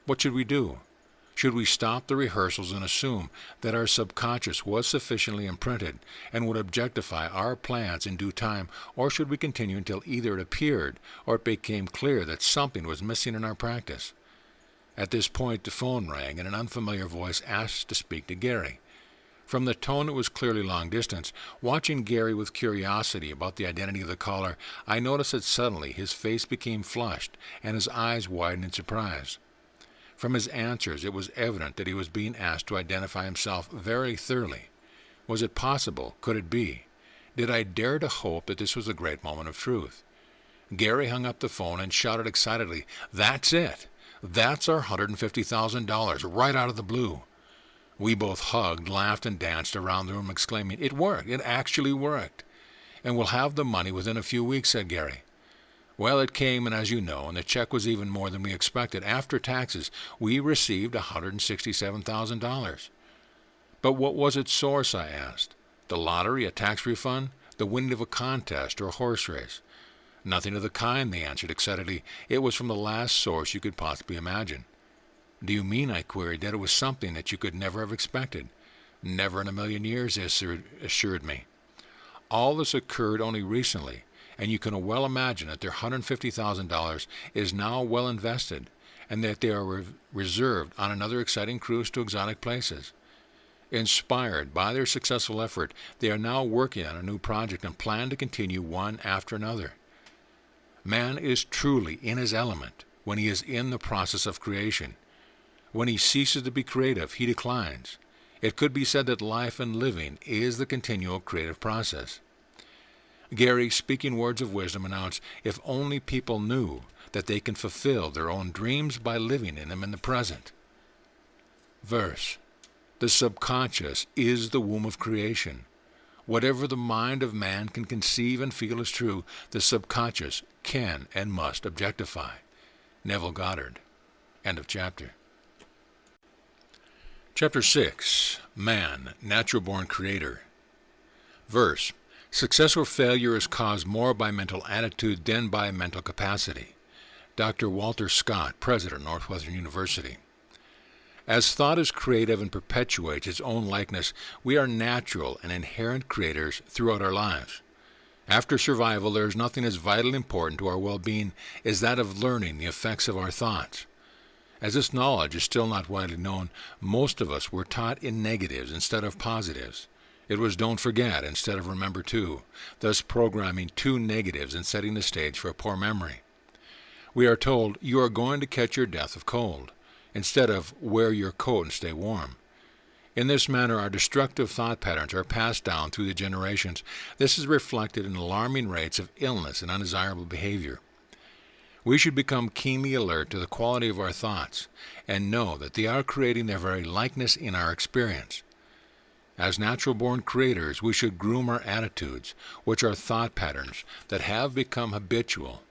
What should we do? Should we stop the rehearsals and assume that our subconscious was sufficiently imprinted and would objectify our plans in due time, or should we continue until either it appeared or it became clear that something was missing in our practice? At this point the phone rang and an unfamiliar voice asked to speak to Gary. From the tone, it was clearly long distance. Watching Gary with curiosity about the identity of the caller, I noticed that suddenly his face became flushed and his eyes widened in surprise. From his answers, it was evident that he was being asked to identify himself very thoroughly. Was it possible? Could it be? Did I dare to hope that this was a great moment of truth? Gary hung up the phone and shouted excitedly, "That's it! That's our $150,000, right out of the blue!" We both hugged, laughed, and danced around the room, exclaiming, "It worked! It actually worked!" "And we'll have the money within a few weeks," said Gary. Well, it came, and as you know, and the check was even more than we expected. After taxes, we received $167,000. But what was its source, I asked? The lottery, a tax refund, the winning of a contest or a horse race? Nothing of the kind, they answered excitedly. It was from the last source you could possibly imagine. Do you mean, I queried, that it was something that you could never have expected? Never in a million years, they assured me. All this occurred only recently, and you can well imagine that their $150,000 is now well invested, and that they are reserved on another exciting cruise to exotic places. Inspired by their successful effort, they are now working on a new project and plan to continue one after another. Man is truly in his element when he is in the process of creation. When he ceases to be creative, he declines. It could be said that life and living is the continual creative process. Gary, speaking words of wisdom, announced, "If only people knew that they can fulfill their own dreams by living in them in the present." Verse: the subconscious is the womb of creation. Whatever the mind of man can conceive and feel is true, the subconscious can and must objectify. Neville Goddard. End of chapter. Chapter 6. Man, Natural-Born Creator. Verse: success or failure is caused more by mental attitude than by mental capacity. Dr. Walter Scott, President, Northwestern University. As thought is creative and perpetuates its own likeness, we are natural and inherent creators throughout our lives. After survival, there is nothing as vitally important to our well-being as that of learning the effects of our thoughts. As this knowledge is still not widely known, most of us were taught in negatives instead of positives. It was "don't forget" instead of "remember to," thus programming two negatives and setting the stage for a poor memory. We are told, "You are going to catch your death of cold," instead of "wear your coat and stay warm." In this manner, our destructive thought patterns are passed down through the generations. This is reflected in alarming rates of illness and undesirable behavior. We should become keenly alert to the quality of our thoughts and know that they are creating their very likeness in our experience. As natural-born creators, we should groom our attitudes, which are thought patterns that have become habitual.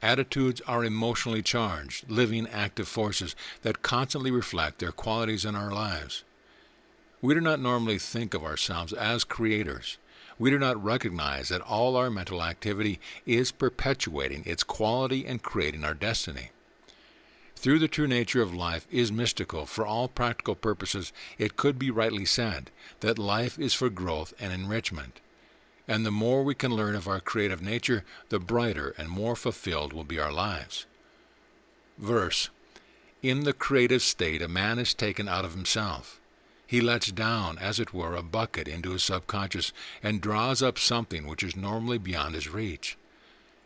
Attitudes are emotionally charged, living, active forces that constantly reflect their qualities in our lives. We do not normally think of ourselves as creators. We do not recognize that all our mental activity is perpetuating its quality and creating our destiny. Through the true nature of life is mystical, for all practical purposes, it could be rightly said that life is for growth and enrichment. And the more we can learn of our creative nature, the brighter and more fulfilled will be our lives. Verse: in the creative state, a man is taken out of himself. He lets down, as it were, a bucket into his subconscious and draws up something which is normally beyond his reach.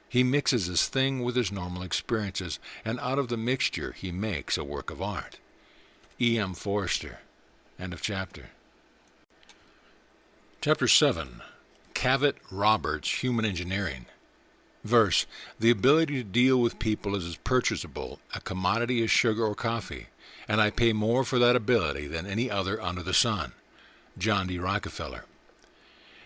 He mixes this thing with his normal experiences, and out of the mixture he makes a work of art. E. M. Forster. End of chapter. Chapter 7. Cavett Roberts' Human Engineering. Verse: the ability to deal with people is as purchasable a commodity as sugar or coffee, and I pay more for that ability than any other under the sun. John D. Rockefeller.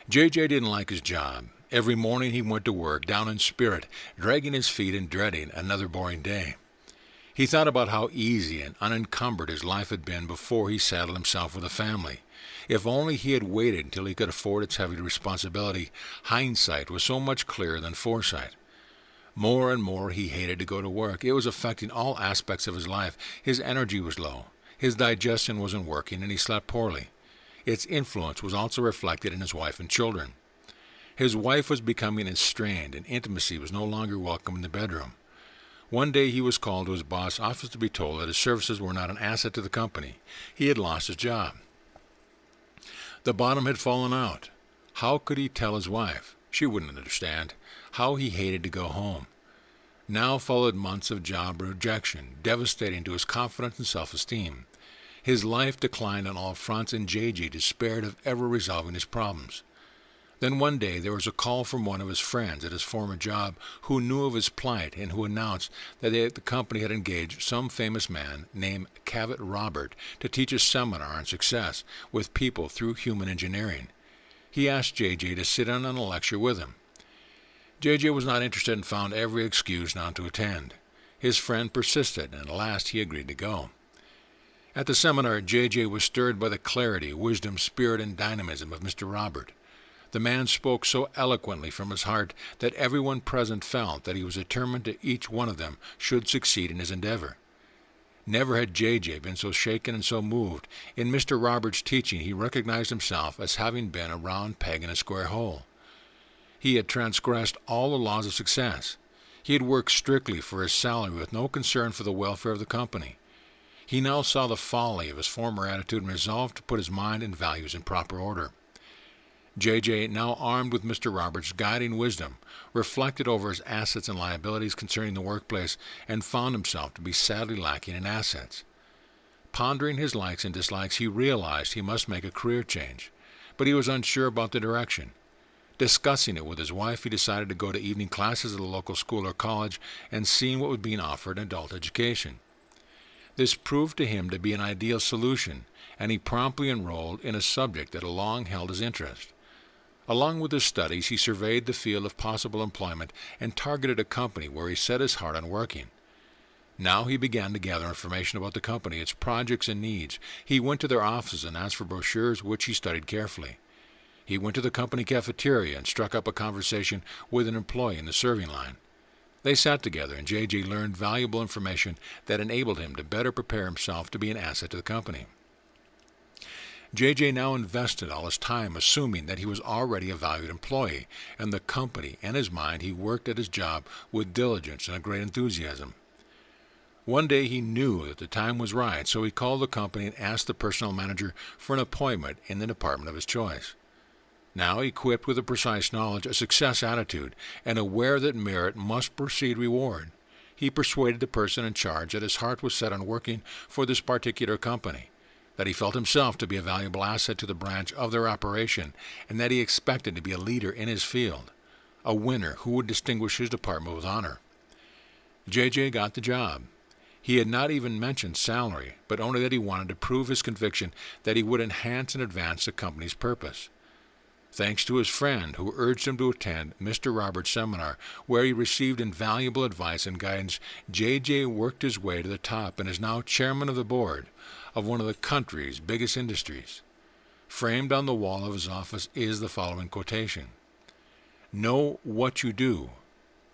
J.J. didn't like his job. Every morning he went to work, down in spirit, dragging his feet and dreading another boring day. He thought about how easy and unencumbered his life had been before he saddled himself with a family. If only he had waited until he could afford its heavy responsibility. Hindsight was so much clearer than foresight. More and more he hated to go to work. It was affecting all aspects of his life. His energy was low. His digestion wasn't working, and he slept poorly. Its influence was also reflected in his wife and children. His wife was becoming strained, and intimacy was no longer welcome in the bedroom. One day he was called to his boss' office to be told that his services were not an asset to the company. He had lost his job. The bottom had fallen out. How could he tell his wife? She wouldn't understand. How he hated to go home. Now followed months of job rejection, devastating to his confidence and self-esteem. His life declined on all fronts, and J.J. despaired of ever resolving his problems. Then one day there was a call from one of his friends at his former job who knew of his plight and who announced that the company had engaged some famous man named Cavett Robert to teach a seminar on success with people through human engineering. He asked J.J. to sit in on a lecture with him. J.J. was not interested and found every excuse not to attend. His friend persisted, and at last he agreed to go. At the seminar, J.J. was stirred by the clarity, wisdom, spirit, and dynamism of Mr. Robert. The man spoke so eloquently from his heart that everyone present felt that he was determined that each one of them should succeed in his endeavor. Never had J.J. been so shaken and so moved. In Mr. Robert's teaching he recognized himself as having been a round peg in a square hole. He had transgressed all the laws of success. He had worked strictly for his salary with no concern for the welfare of the company. He now saw the folly of his former attitude and resolved to put his mind and values in proper order. J.J., now armed with Mr. Robert's guiding wisdom, reflected over his assets and liabilities concerning the workplace and found himself to be sadly lacking in assets. Pondering his likes and dislikes, he realized he must make a career change, but he was unsure about the direction. Discussing it with his wife, he decided to go to evening classes at a local school or college and see what was being offered in adult education. This proved to him to be an ideal solution, and he promptly enrolled in a subject that had long held his interest. Along with his studies, he surveyed the field of possible employment and targeted a company where he set his heart on working. Now he began to gather information about the company, its projects and needs. He went to their offices and asked for brochures, which he studied carefully. He went to the company cafeteria and struck up a conversation with an employee in the serving line. They sat together, and J.J. learned valuable information that enabled him to better prepare himself to be an asset to the company. J.J. now invested all his time assuming that he was already a valued employee, and the company and his mind he worked at his job with diligence and a great enthusiasm. One day he knew that the time was right, so he called the company and asked the personnel manager for an appointment in the department of his choice. Now, equipped with a precise knowledge, a success attitude, and aware that merit must precede reward, he persuaded the person in charge that his heart was set on working for this particular company, that he felt himself to be a valuable asset to the branch of their operation, and that he expected to be a leader in his field, a winner who would distinguish his department with honor. J.J. got the job. He had not even mentioned salary, but only that he wanted to prove his conviction that he would enhance and advance the company's purpose. Thanks to his friend who urged him to attend Mr. Robert's seminar, where he received invaluable advice and guidance, J.J. worked his way to the top and is now chairman of the board of one of the country's biggest industries. Framed on the wall of his office is the following quotation: "Know what you do,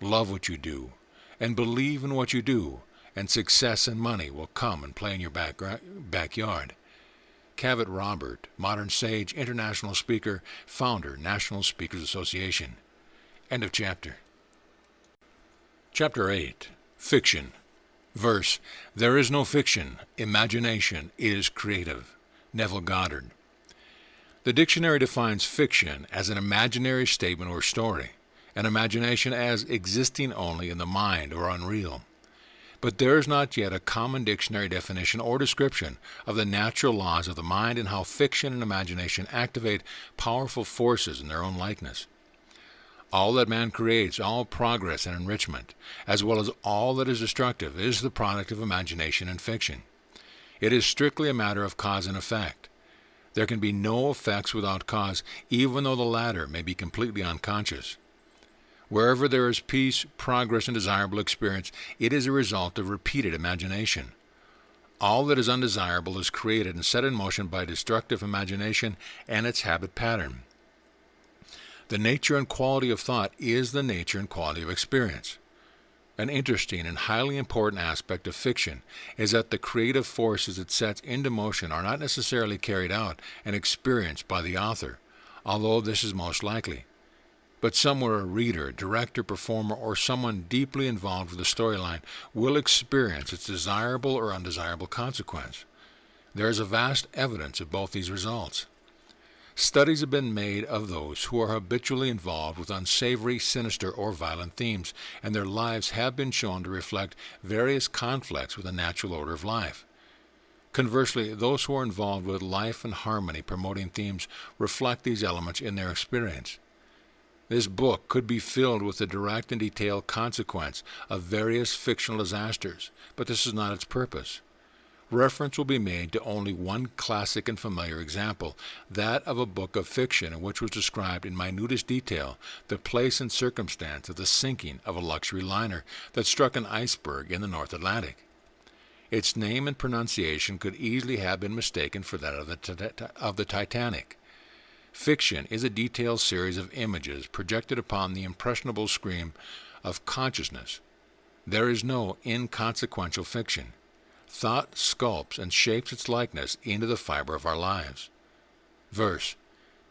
love what you do, and believe in what you do, and success and money will come and play in your backyard." Cavett Robert, modern sage, international speaker, founder, National Speakers Association. End of chapter. Chapter 8. Fiction. Verse: "There is no fiction. Imagination is creative." Neville Goddard. The dictionary defines fiction as an imaginary statement or story, and imagination as existing only in the mind or unreal. But there is not yet a common dictionary definition or description of the natural laws of the mind and how fiction and imagination activate powerful forces in their own likeness. All that man creates, all progress and enrichment, as well as all that is destructive, is the product of imagination and fiction. It is strictly a matter of cause and effect. There can be no effects without cause, even though the latter may be completely unconscious. Wherever there is peace, progress, and desirable experience, it is a result of repeated imagination. All that is undesirable is created and set in motion by destructive imagination and its habit pattern. The nature and quality of thought is the nature and quality of experience. An interesting and highly important aspect of fiction is that the creative forces it sets into motion are not necessarily carried out and experienced by the author, although this is most likely. But somewhere a reader, director, performer, or someone deeply involved with the storyline will experience its desirable or undesirable consequence. There is a vast evidence of both these results. Studies have been made of those who are habitually involved with unsavory, sinister, or violent themes, and their lives have been shown to reflect various conflicts with the natural order of life. Conversely, those who are involved with life and harmony promoting themes reflect these elements in their experience. This book could be filled with the direct and detailed consequence of various fictional disasters, but this is not its purpose. Reference will be made to only one classic and familiar example, that of a book of fiction in which was described in minutest detail the place and circumstance of the sinking of a luxury liner that struck an iceberg in the North Atlantic. Its name and pronunciation could easily have been mistaken for that of the Titanic. Fiction is a detailed series of images projected upon the impressionable screen of consciousness. There is no inconsequential fiction. Thought sculpts and shapes its likeness into the fiber of our lives. Verse: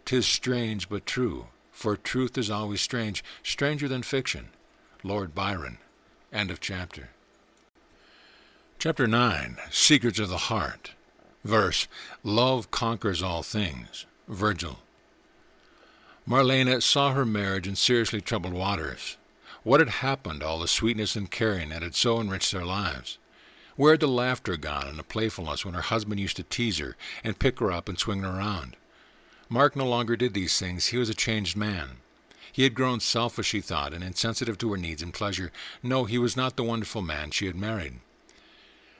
"'Tis strange but true, for truth is always strange, stranger than fiction." Lord Byron. End of chapter. Chapter 9. Secrets of the Heart. Verse: "Love conquers all things." Virgil. Marlene saw her marriage in seriously troubled waters. What had happened to all the sweetness and caring that had so enriched their lives? Where had the laughter gone and the playfulness when her husband used to tease her and pick her up and swing her around? Mark no longer did these things. He was a changed man. He had grown selfish, she thought, and insensitive to her needs and pleasure. No, he was not the wonderful man she had married.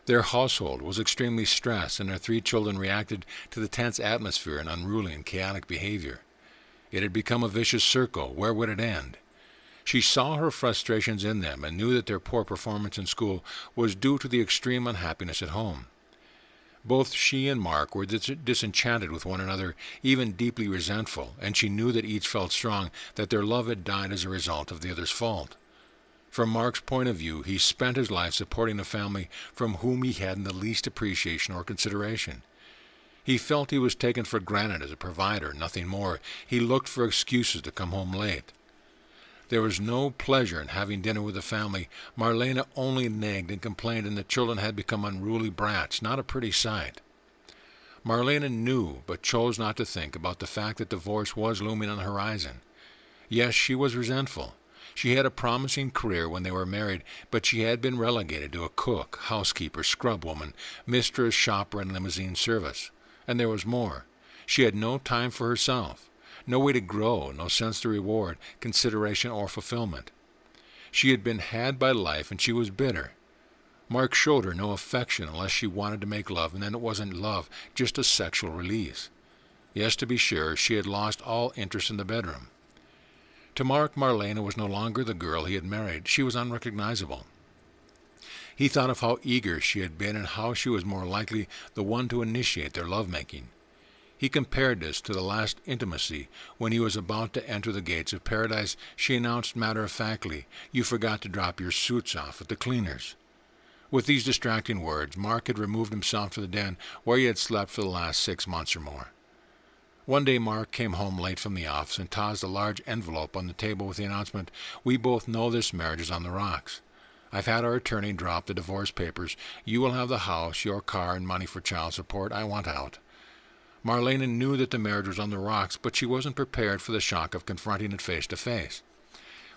Their household was extremely stressed, and their 3 children reacted to the tense atmosphere and unruly and chaotic behavior. It had become a vicious circle. Where would it end? She saw her frustrations in them and knew that their poor performance in school was due to the extreme unhappiness at home. Both she and Mark were disenchanted with one another, even deeply resentful, and she knew that each felt strong that their love had died as a result of the other's fault. From Mark's point of view, he spent his life supporting a family from whom he hadn't the least appreciation or consideration. He felt he was taken for granted as a provider, nothing more. He looked for excuses to come home late. There was no pleasure in having dinner with the family. Marlene only nagged and complained, and the children had become unruly brats, not a pretty sight. Marlene knew, but chose not to think about the fact that divorce was looming on the horizon. Yes, she was resentful. She had a promising career when they were married, but she had been relegated to a cook, housekeeper, scrub woman, mistress, shopper, and limousine service. And there was more. She had no time for herself, no way to grow, no sense to reward, consideration, or fulfillment. She had been had by life, and she was bitter. Mark showed her no affection unless she wanted to make love, and then it wasn't love, just a sexual release. Yes, to be sure, she had lost all interest in the bedroom. To Mark, Marlene was no longer the girl he had married. She was unrecognizable. He thought of how eager she had been and how she was more likely the one to initiate their lovemaking. He compared this to the last intimacy when he was about to enter the gates of paradise. She announced matter-of-factly, "You forgot to drop your suits off at the cleaners." With these distracting words, Mark had removed himself to the den where he had slept for the last 6 months or more. One day Mark came home late from the office and tossed a large envelope on the table with the announcement, "We both know this marriage is on the rocks. I've had our attorney drop the divorce papers. You will have the house, your car, and money for child support. I want out." Marlena knew that the marriage was on the rocks, but she wasn't prepared for the shock of confronting it face to face.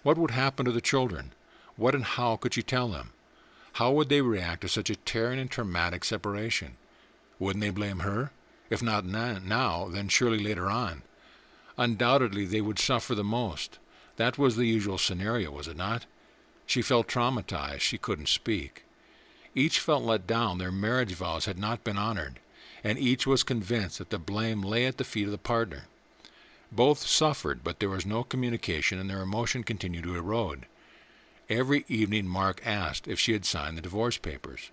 What would happen to the children? What and how could she tell them? How would they react to such a tearing and traumatic separation? Wouldn't they blame her? If not now, then surely later on. Undoubtedly they would suffer the most. That was the usual scenario, was it not? She felt traumatized. She couldn't speak. Each felt let down. Their marriage vows had not been honored, and each was convinced that the blame lay at the feet of the partner. Both suffered, but there was no communication, and their emotion continued to erode. Every evening Mark asked if she had signed the divorce papers.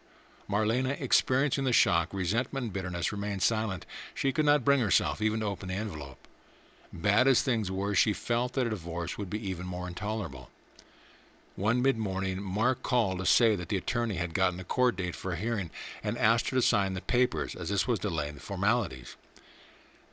Marlena, experiencing the shock, resentment, and bitterness, remained silent. She could not bring herself even to open the envelope. Bad as things were, she felt that a divorce would be even more intolerable. One mid-morning, Mark called to say that the attorney had gotten a court date for a hearing and asked her to sign the papers, as this was delaying the formalities.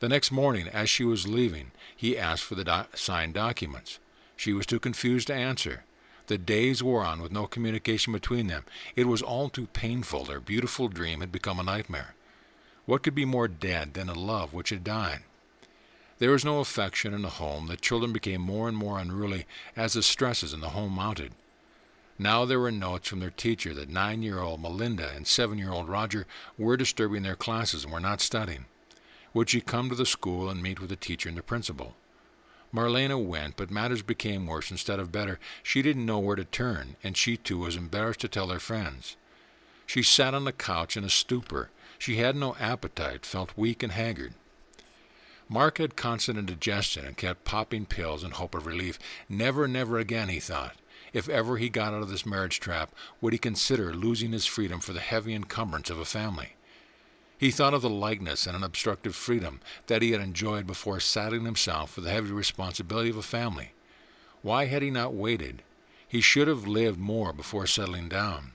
The next morning, as she was leaving, he asked for the signed documents. She was too confused to answer. The days wore on with no communication between them. It was all too painful. Their beautiful dream had become a nightmare. What could be more dead than a love which had died? There was no affection in the home. The children became more and more unruly as the stresses in the home mounted. Now there were notes from their teacher that 9-year-old Melinda and 7-year-old Roger were disturbing their classes and were not studying. Would she come to the school and meet with the teacher and the principal? Marlena went, but matters became worse instead of better. She didn't know where to turn, and she too was embarrassed to tell her friends. She sat on the couch in a stupor. She had no appetite, felt weak and haggard. Mark had constant indigestion and kept popping pills in hope of relief. Never, never again, he thought. If ever he got out of this marriage trap, would he consider losing his freedom for the heavy encumbrance of a family? He thought of the lightness and unobstructed freedom that he had enjoyed before saddling himself with the heavy responsibility of a family. Why had he not waited? He should have lived more before settling down.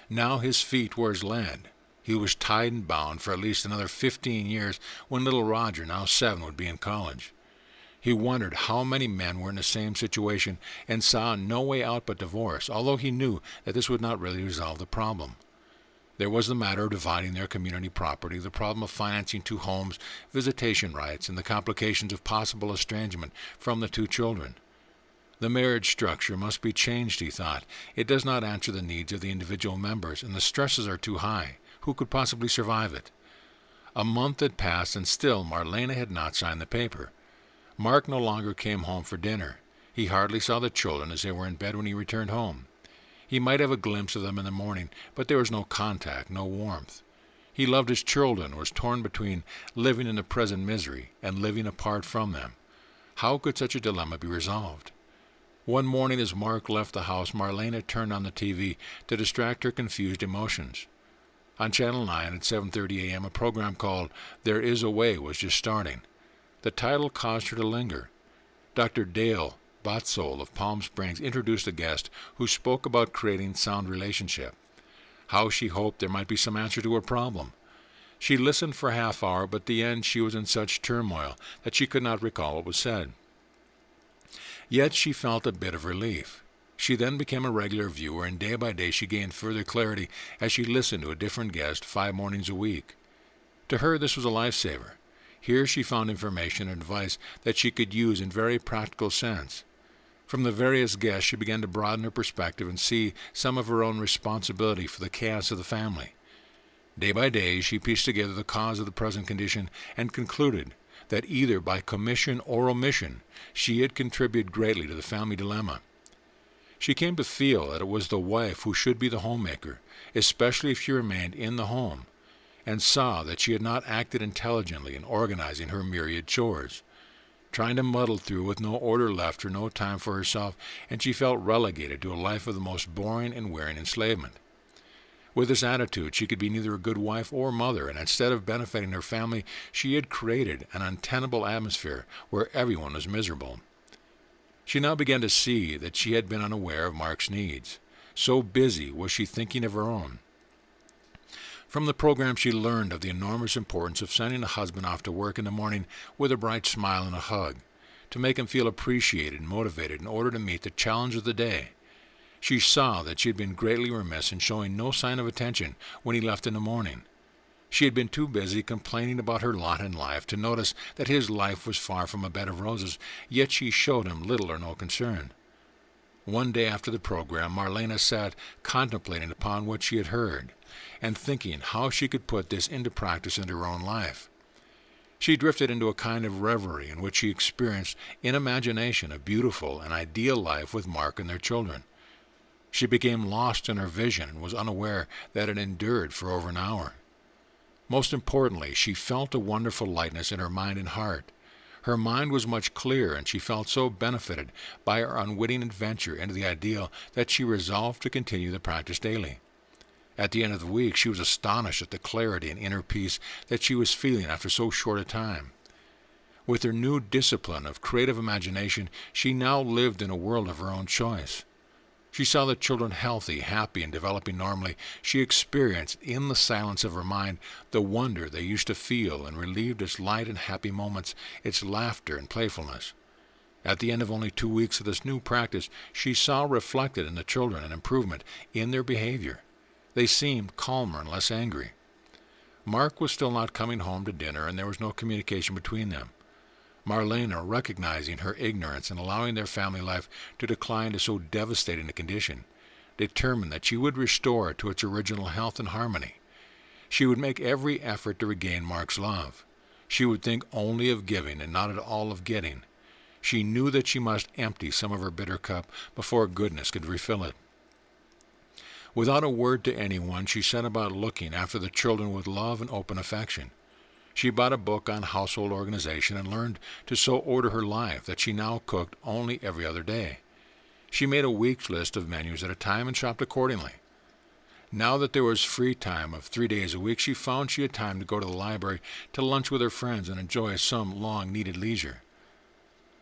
Now his feet were as lead. He was tied and bound for at least another 15 years when little Roger, now 7, would be in college. He wondered how many men were in the same situation and saw no way out but divorce, although he knew that this would not really resolve the problem. There was the matter of dividing their community property, the problem of financing 2 homes, visitation rights, and the complications of possible estrangement from the 2 children. The marriage structure must be changed, he thought. It does not answer the needs of the individual members, and the stresses are too high. Who could possibly survive it? A month had passed, and still Marlena had not signed the paper. Mark no longer came home for dinner. He hardly saw the children as they were in bed when he returned home. He might have a glimpse of them in the morning, but there was no contact, no warmth. He loved his children and was torn between living in the present misery and living apart from them. How could such a dilemma be resolved? One morning as Mark left the house, Marlena turned on the TV to distract her confused emotions. On Channel 9 at 7:30 a.m., a program called There Is a Way was just starting. The title caused her to linger. Dr. Dale Botzol of Palm Springs introduced a guest who spoke about creating sound relationship. How she hoped there might be some answer to her problem. She listened for a half hour, but at the end she was in such turmoil that she could not recall what was said. Yet she felt a bit of relief. She then became a regular viewer, and day by day she gained further clarity as she listened to a different guest 5 mornings a week. To her this was a lifesaver. Here she found information and advice that she could use in very practical sense. From the various guests she began to broaden her perspective and see some of her own responsibility for the chaos of the family. Day by day she pieced together the cause of the present condition and concluded that either by commission or omission she had contributed greatly to the family dilemma. She came to feel that it was the wife who should be the homemaker, especially if she remained in the home, and saw that she had not acted intelligently in organizing her myriad chores, trying to muddle through with no order left or no time for herself, and she felt relegated to a life of the most boring and wearing enslavement. With this attitude, she could be neither a good wife or mother, and instead of benefiting her family, she had created an untenable atmosphere where everyone was miserable. She now began to see that she had been unaware of Mark's needs. So busy was she thinking of her own. From the program, she learned of the enormous importance of sending a husband off to work in the morning with a bright smile and a hug, to make him feel appreciated and motivated in order to meet the challenge of the day. She saw that she had been greatly remiss in showing no sign of attention when he left in the morning. She had been too busy complaining about her lot in life to notice that his life was far from a bed of roses, yet she showed him little or no concern. One day after the program, Marlena sat contemplating upon what she had heard, and thinking how she could put this into practice in her own life. She drifted into a kind of reverie in which she experienced in imagination a beautiful and ideal life with Mark and their children. She became lost in her vision and was unaware that it endured for over an hour. Most importantly, she felt a wonderful lightness in her mind and heart. Her mind was much clearer, and she felt so benefited by her unwitting adventure into the ideal that she resolved to continue the practice daily. At the end of the week, she was astonished at the clarity and inner peace that she was feeling after so short a time. With her new discipline of creative imagination, she now lived in a world of her own choice. She saw the children healthy, happy, and developing normally. She experienced, in the silence of her mind, the wonder they used to feel and relieved its light and happy moments, its laughter and playfulness. At the end of only 2 weeks of this new practice, she saw reflected in the children an improvement in their behavior. They seemed calmer and less angry. Mark was still not coming home to dinner, and there was no communication between them. Marlena, recognizing her ignorance and allowing their family life to decline to so devastating a condition, determined that she would restore it to its original health and harmony. She would make every effort to regain Mark's love. She would think only of giving and not at all of getting. She knew that she must empty some of her bitter cup before goodness could refill it. Without a word to anyone, she set about looking after the children with love and open affection. She bought a book on household organization and learned to so order her life that she now cooked only every other day. She made a week's list of menus at a time and shopped accordingly. Now that there was free time of 3 days a week, she found she had time to go to the library, to lunch with her friends, and enjoy some long-needed leisure.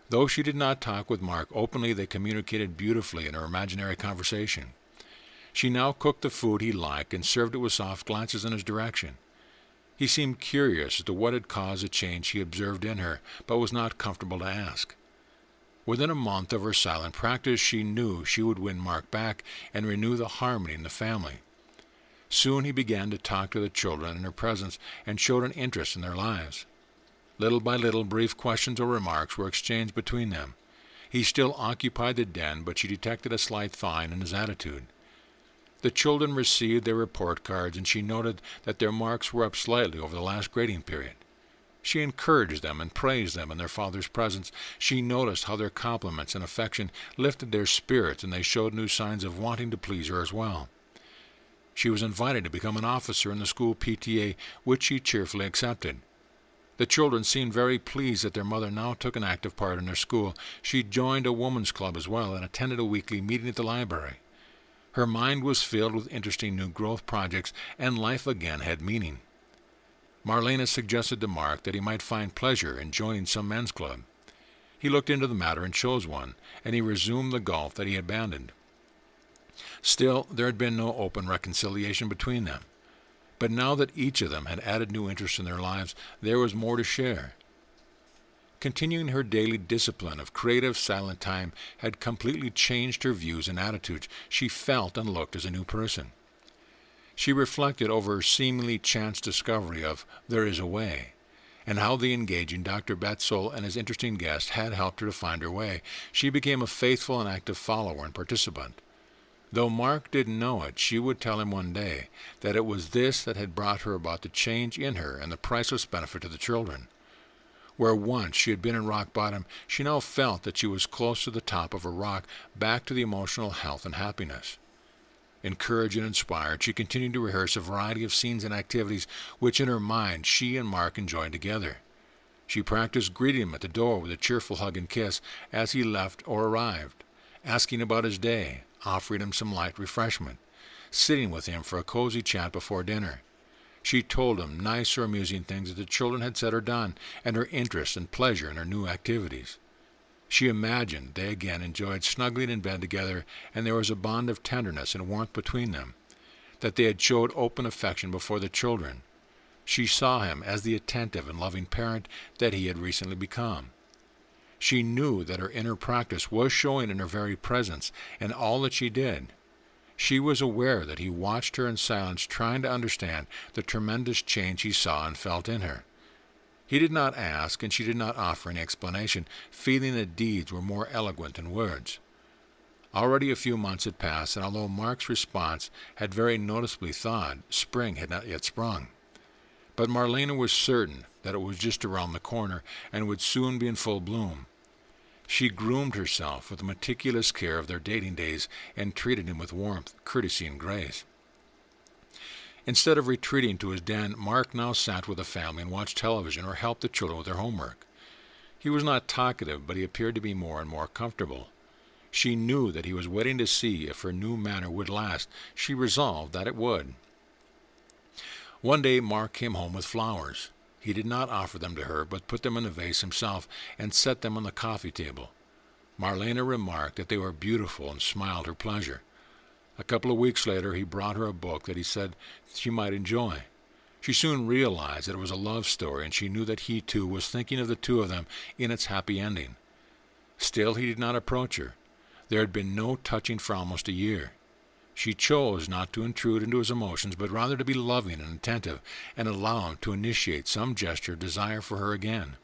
Though she did not talk with Mark openly, they communicated beautifully in her imaginary conversation. She now cooked the food he liked and served it with soft glances in his direction. He seemed curious as to what had caused the change he observed in her, but was not comfortable to ask. Within a month of her silent practice, she knew she would win Mark back and renew the harmony in the family. Soon he began to talk to the children in her presence and showed an interest in their lives. Little by little, brief questions or remarks were exchanged between them. He still occupied the den, but she detected a slight thaw in his attitude. The children received their report cards, and she noted that their marks were up slightly over the last grading period. She encouraged them and praised them in their father's presence. She noticed how their compliments and affection lifted their spirits, and they showed new signs of wanting to please her as well. She was invited to become an officer in the school PTA, which she cheerfully accepted. The children seemed very pleased that their mother now took an active part in their school. She joined a woman's club as well and attended a weekly meeting at the library. Her mind was filled with interesting new growth projects, and life again had meaning. Marlena suggested to Mark that he might find pleasure in joining some men's club. He looked into the matter and chose one, and he resumed the golf that he had abandoned. Still, there had been no open reconciliation between them. But now that each of them had added new interests in their lives, there was more to share. Continuing her daily discipline of creative, silent time had completely changed her views and attitudes. She felt and looked as a new person. She reflected over her seemingly chance discovery of There Is a Way, and how the engaging Dr. Betzel and his interesting guest had helped her to find her way. She became a faithful and active follower and participant. Though Mark didn't know it, she would tell him one day that it was this that had brought her about the change in her and the priceless benefit to the children. Where once she had been in rock bottom, she now felt that she was close to the top of a rock, back to the emotional health and happiness. Encouraged and inspired, she continued to rehearse a variety of scenes and activities which in her mind she and Mark enjoyed together. She practiced greeting him at the door with a cheerful hug and kiss as he left or arrived, asking about his day, offering him some light refreshment, sitting with him for a cozy chat before dinner. She told him nice or amusing things that the children had said or done, and her interest and pleasure in her new activities. She imagined they again enjoyed snuggling in bed together, and there was a bond of tenderness and warmth between them, that they had showed open affection before the children. She saw him as the attentive and loving parent that he had recently become. She knew that her inner practice was showing in her very presence and all that she did. She was aware that he watched her in silence, trying to understand the tremendous change he saw and felt in her. He did not ask, and she did not offer any explanation, feeling that deeds were more eloquent than words. Already a few months had passed, and although Mark's response had very noticeably thawed, spring had not yet sprung. But Marlena was certain that it was just around the corner and would soon be in full bloom. She groomed herself with the meticulous care of their dating days and treated him with warmth, courtesy, and grace. Instead of retreating to his den, Mark now sat with the family and watched television or helped the children with their homework. He was not talkative, but he appeared to be more and more comfortable. She knew that he was waiting to see if her new manner would last. She resolved that it would. One day Mark came home with flowers. He did not offer them to her, but put them in a vase himself and set them on the coffee table. Marlena remarked that they were beautiful and smiled her pleasure. A couple of weeks later he brought her a book that he said she might enjoy. She soon realized that it was a love story, and she knew that he too was thinking of the two of them in its happy ending. Still he did not approach her. There had been no touching for almost a year. She chose not to intrude into his emotions, but rather to be loving and attentive, and allow him to initiate some gesture of desire for her again.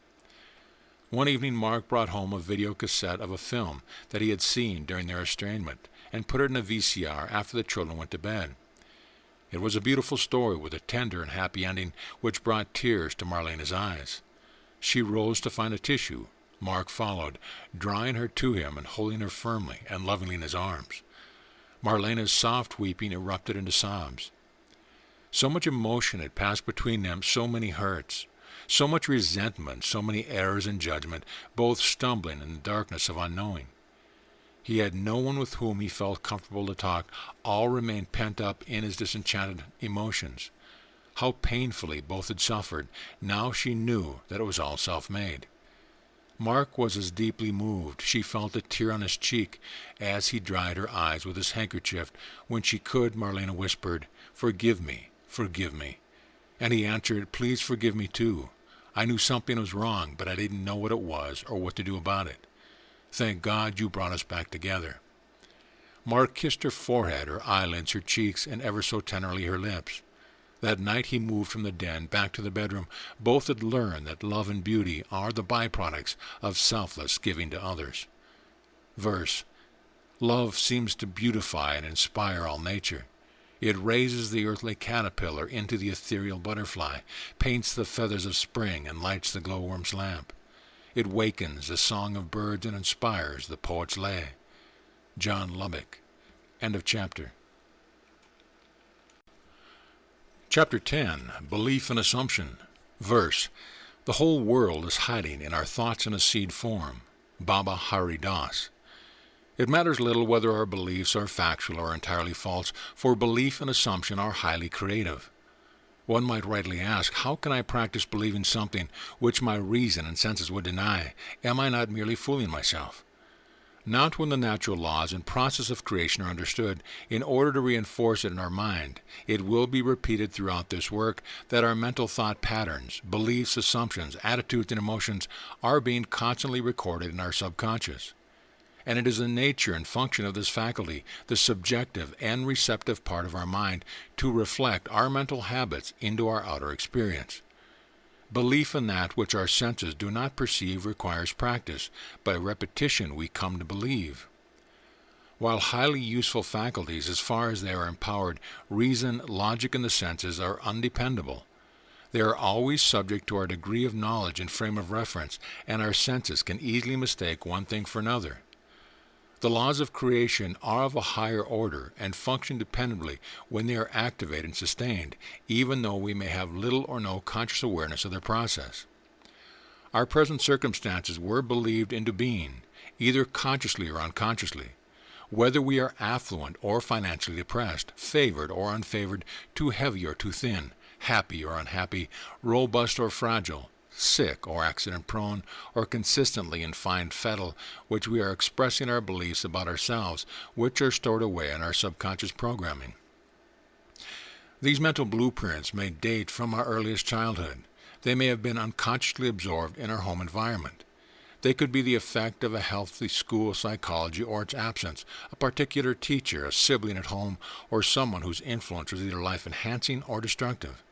One evening Mark brought home a video cassette of a film that he had seen during their estrangement, and put it in a VCR after the children went to bed. It was a beautiful story with a tender and happy ending which brought tears to Marlena's eyes. She rose to find a tissue. Mark followed, drawing her to him and holding her firmly and lovingly in his arms. Marlena's soft weeping erupted into sobs. So much emotion had passed between them, so many hurts, so much resentment, so many errors in judgment, both stumbling in the darkness of unknowing. He had no one with whom he felt comfortable to talk. All remained pent up in his disenchanted emotions. How painfully both had suffered. Now she knew that it was all self-made. Mark was as deeply moved. She felt a tear on his cheek as he dried her eyes with his handkerchief. When she could, Marlena whispered, "Forgive me, forgive me." And he answered, "Please forgive me too. I knew something was wrong, but I didn't know what it was or what to do about it. Thank God you brought us back together." Mark kissed her forehead, her eyelids, her cheeks, and ever so tenderly her lips. That night he moved from the den back to the bedroom. Both had learned that love and beauty are the byproducts of selfless giving to others. Verse: love seems to beautify and inspire all nature. It raises the earthly caterpillar into the ethereal butterfly, paints the feathers of spring, and lights the glowworm's lamp. It wakens the song of birds and inspires the poet's lay. John Lubbock. End of chapter. Chapter 10. Belief and Assumption. Verse: the whole world is hiding in our thoughts in a seed form. Baba Hari Das. It matters little whether our beliefs are factual or entirely false, for belief and assumption are highly creative. One might rightly ask, how can I practice believing something which my reason and senses would deny? Am I not merely fooling myself? Not when the natural laws and process of creation are understood. In order to reinforce it in our mind, it will be repeated throughout this work that our mental thought patterns, beliefs, assumptions, attitudes, and emotions are being constantly recorded in our subconscious. And it is the nature and function of this faculty, the subjective and receptive part of our mind, to reflect our mental habits into our outer experience. Belief in that which our senses do not perceive requires practice. By repetition we come to believe. While highly useful faculties, as far as they are empowered, reason, logic, and the senses are undependable. They are always subject to our degree of knowledge and frame of reference, and our senses can easily mistake one thing for another. The laws of creation are of a higher order and function dependably when they are activated and sustained, even though we may have little or no conscious awareness of their process. Our present circumstances were believed into being, either consciously or unconsciously. Whether we are affluent or financially depressed, favored or unfavored, too heavy or too thin, happy or unhappy, robust or fragile, sick or accident-prone, or consistently in fine fettle, which we are expressing our beliefs about ourselves, which are stored away in our subconscious programming. These mental blueprints may date from our earliest childhood. They may have been unconsciously absorbed in our home environment. They could be the effect of a healthy school psychology or its absence, a particular teacher, a sibling at home, or someone whose influence was either life-enhancing or destructive.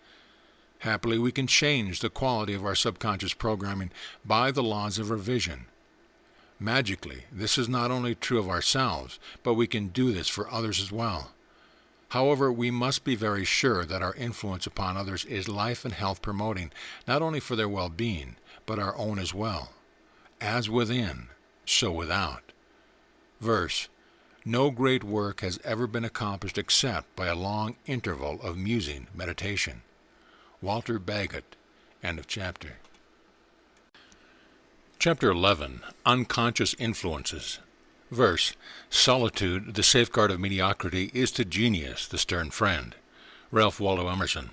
Happily, we can change the quality of our subconscious programming by the laws of revision. Magically, this is not only true of ourselves, but we can do this for others as well. However, we must be very sure that our influence upon others is life and health promoting, not only for their well-being, but our own as well. As within, so without. Verse, no great work has ever been accomplished except by a long interval of musing meditation. Walter Bagot, end of chapter. Chapter 11, Unconscious Influences. Verse, solitude, the safeguard of mediocrity, is to genius the stern friend. Ralph Waldo Emerson.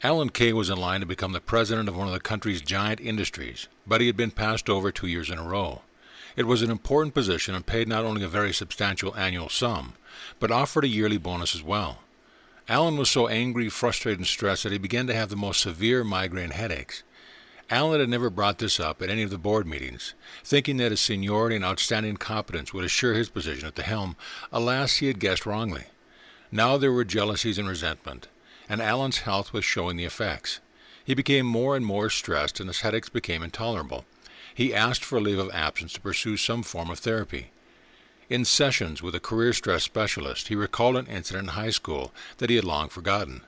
Alan Kay was in line to become the president of one of the country's giant industries, but he had been passed over 2 years in a row. It was an important position and paid not only a very substantial annual sum, but offered a yearly bonus as well. Alan was so angry, frustrated, and stressed that he began to have the most severe migraine headaches. Alan had never brought this up at any of the board meetings, thinking that his seniority and outstanding competence would assure his position at the helm. Alas, he had guessed wrongly. Now there were jealousies and resentment, and Alan's health was showing the effects. He became more and more stressed, and his headaches became intolerable. He asked for a leave of absence to pursue some form of therapy. In sessions with a career stress specialist, he recalled an incident in high school that he had long forgotten.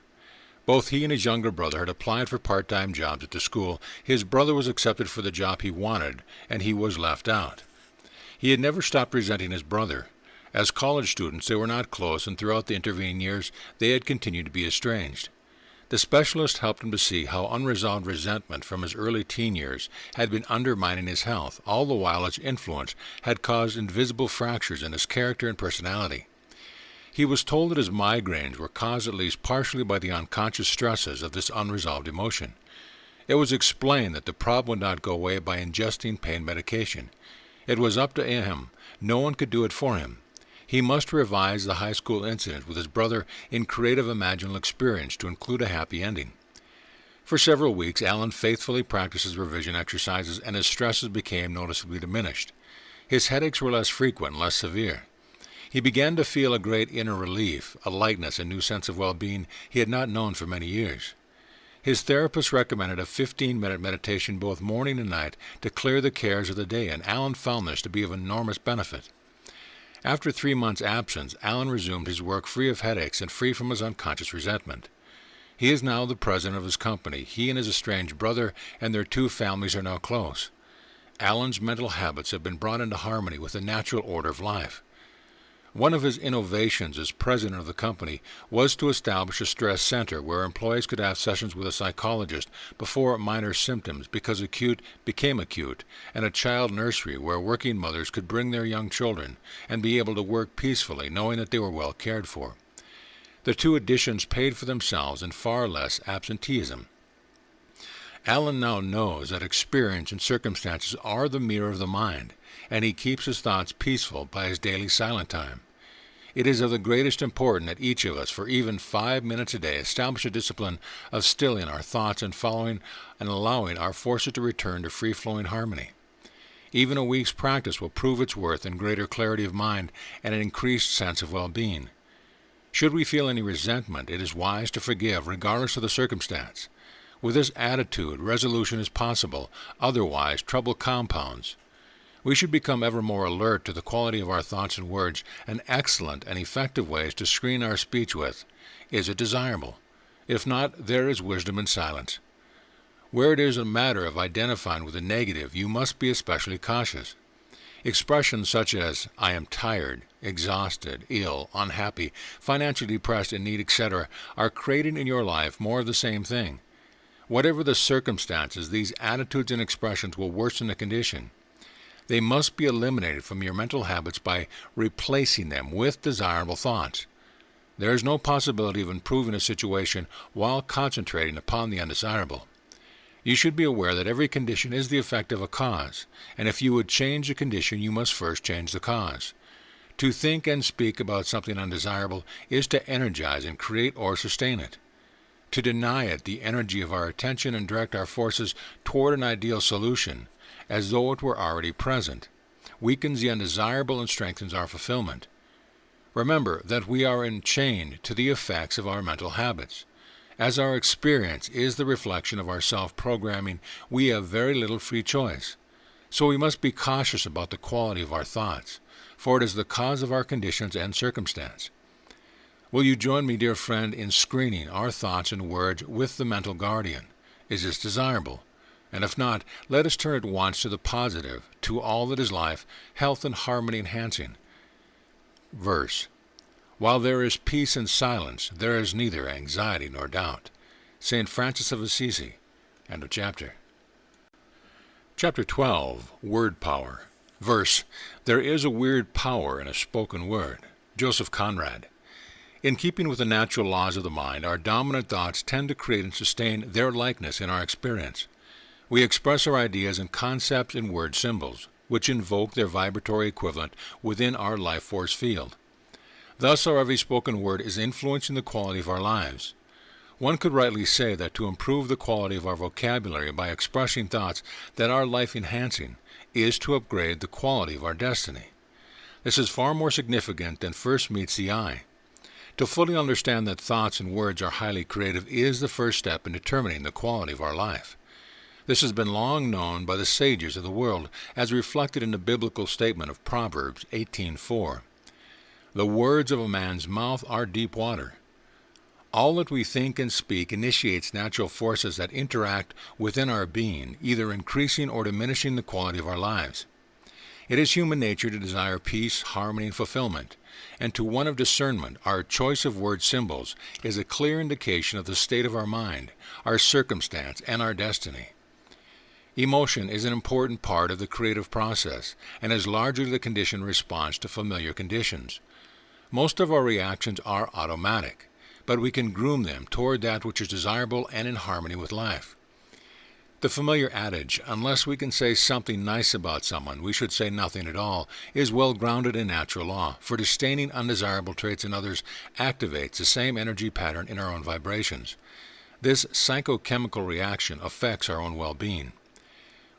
Both he and his younger brother had applied for part-time jobs at the school. His brother was accepted for the job he wanted, and he was left out. He had never stopped resenting his brother. As college students, they were not close, and throughout the intervening years, they had continued to be estranged. The specialist helped him to see how unresolved resentment from his early teen years had been undermining his health, all the while its influence had caused invisible fractures in his character and personality. He was told that his migraines were caused at least partially by the unconscious stresses of this unresolved emotion. It was explained that the problem would not go away by ingesting pain medication. It was up to him. No one could do it for him. He must revise the high school incident with his brother in creative imaginal experience to include a happy ending. For several weeks, Alan faithfully practiced his revision exercises, and his stresses became noticeably diminished. His headaches were less frequent and less severe. He began to feel a great inner relief, a lightness and new sense of well-being he had not known for many years. His therapist recommended a 15-minute meditation both morning and night to clear the cares of the day, and Alan found this to be of enormous benefit. After 3 months' absence, Alan resumed his work free of headaches and free from his unconscious resentment. He is now the president of his company. He and his estranged brother and their 2 families are now close. Alan's mental habits have been brought into harmony with the natural order of life. One of his innovations as president of the company was to establish a stress center where employees could have sessions with a psychologist before minor symptoms became acute, and a child nursery where working mothers could bring their young children and be able to work peacefully, knowing that they were well cared for. The 2 additions paid for themselves and far less absenteeism. Alan now knows that experience and circumstances are the mirror of the mind, and he keeps his thoughts peaceful by his daily silent time. It is of the greatest importance that each of us, for even 5 minutes a day, establish a discipline of stilling our thoughts and following and allowing our forces to return to free-flowing harmony. Even a week's practice will prove its worth in greater clarity of mind and an increased sense of well-being. Should we feel any resentment, it is wise to forgive, regardless of the circumstance. With this attitude, resolution is possible. Otherwise, trouble compounds. We should become ever more alert to the quality of our thoughts and words, and excellent and effective ways to screen our speech with. Is it desirable? If not, there is wisdom in silence. Where it is a matter of identifying with the negative, you must be especially cautious. Expressions such as, I am tired, exhausted, ill, unhappy, financially depressed, in need, etc., are creating in your life more of the same thing. Whatever the circumstances, these attitudes and expressions will worsen the condition. They must be eliminated from your mental habits by replacing them with desirable thoughts. There is no possibility of improving a situation while concentrating upon the undesirable. You should be aware that every condition is the effect of a cause, and if you would change a condition, you must first change the cause. To think and speak about something undesirable is to energize and create or sustain it. To deny it the energy of our attention and direct our forces toward an ideal solution, as though it were already present, weakens the undesirable and strengthens our fulfillment. Remember that we are enchained to the effects of our mental habits. As our experience is the reflection of our self-programming, we have very little free choice. So we must be cautious about the quality of our thoughts, for it is the cause of our conditions and circumstance. Will you join me, dear friend, in screening our thoughts and words with the mental guardian? Is this desirable? And if not, let us turn at once to the positive, to all that is life, health and harmony enhancing. Verse: While there is peace and silence, there is neither anxiety nor doubt. St. Francis of Assisi. End of chapter. Chapter 12. Word Power. Verse: There is a weird power in a spoken word. Joseph Conrad. In keeping with the natural laws of the mind, our dominant thoughts tend to create and sustain their likeness in our experience. We express our ideas and concepts in word symbols, which invoke their vibratory equivalent within our life force field. Thus, our every spoken word is influencing the quality of our lives. One could rightly say that to improve the quality of our vocabulary by expressing thoughts that are life-enhancing is to upgrade the quality of our destiny. This is far more significant than first meets the eye. To fully understand that thoughts and words are highly creative is the first step in determining the quality of our life. This has been long known by the sages of the world, as reflected in the biblical statement of Proverbs 18:4. The words of a man's mouth are deep water. All that we think and speak initiates natural forces that interact within our being, either increasing or diminishing the quality of our lives. It is human nature to desire peace, harmony, and fulfillment, and to one of discernment, our choice of word symbols is a clear indication of the state of our mind, our circumstance, and our destiny. Emotion is an important part of the creative process, and is largely the conditioned response to familiar conditions. Most of our reactions are automatic, but we can groom them toward that which is desirable and in harmony with life. The familiar adage, unless we can say something nice about someone, we should say nothing at all, is well grounded in natural law, for disdaining undesirable traits in others activates the same energy pattern in our own vibrations. This psychochemical reaction affects our own well-being.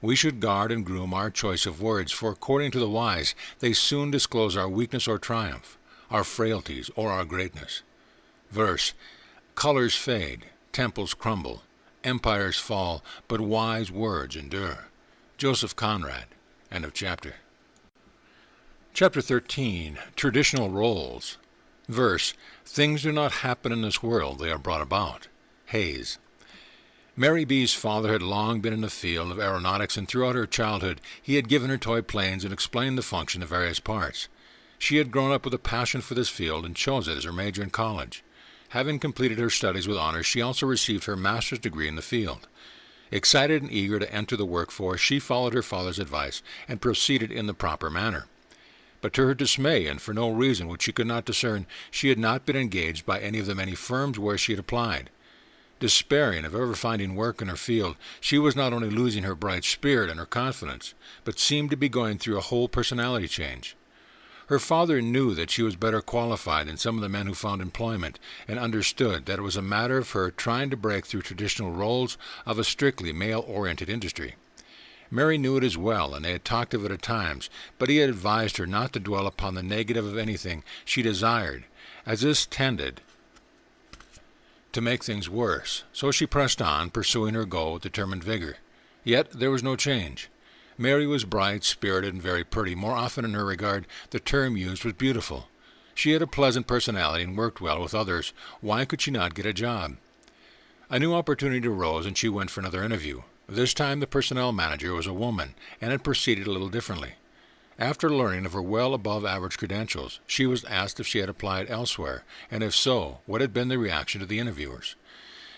We should guard and groom our choice of words, for according to the wise, they soon disclose our weakness or triumph, our frailties or our greatness. Verse: Colors fade, temples crumble, empires fall, but wise words endure. Joseph Conrad. End of chapter. Chapter 13. Traditional Roles. Verse: Things do not happen in this world, they are brought about. Hayes. Mary B.'s father had long been in the field of aeronautics, and throughout her childhood he had given her toy planes and explained the function of various parts. She had grown up with a passion for this field and chose it as her major in college. Having completed her studies with honors, she also received her master's degree in the field. Excited and eager to enter the workforce, she followed her father's advice and proceeded in the proper manner. But to her dismay, and for no reason which she could not discern, she had not been engaged by any of the many firms where she had applied. Despairing of ever finding work in her field, she was not only losing her bright spirit and her confidence, but seemed to be going through a whole personality change. Her father knew that she was better qualified than some of the men who found employment, and understood that it was a matter of her trying to break through traditional roles of a strictly male-oriented industry. Mary knew it as well, and they had talked of it at times, but he had advised her not to dwell upon the negative of anything she desired, as this tended to make things worse. So she pressed on, pursuing her goal with determined vigor. Yet there was no change. Mary was bright, spirited, and very pretty. More often in her regard, the term used was beautiful. She had a pleasant personality and worked well with others. Why could she not get a job? A new opportunity arose, and she went for another interview. This time the personnel manager was a woman, and it proceeded a little differently. After learning of her well above average credentials, she was asked if she had applied elsewhere, and if so, what had been the reaction of the interviewers.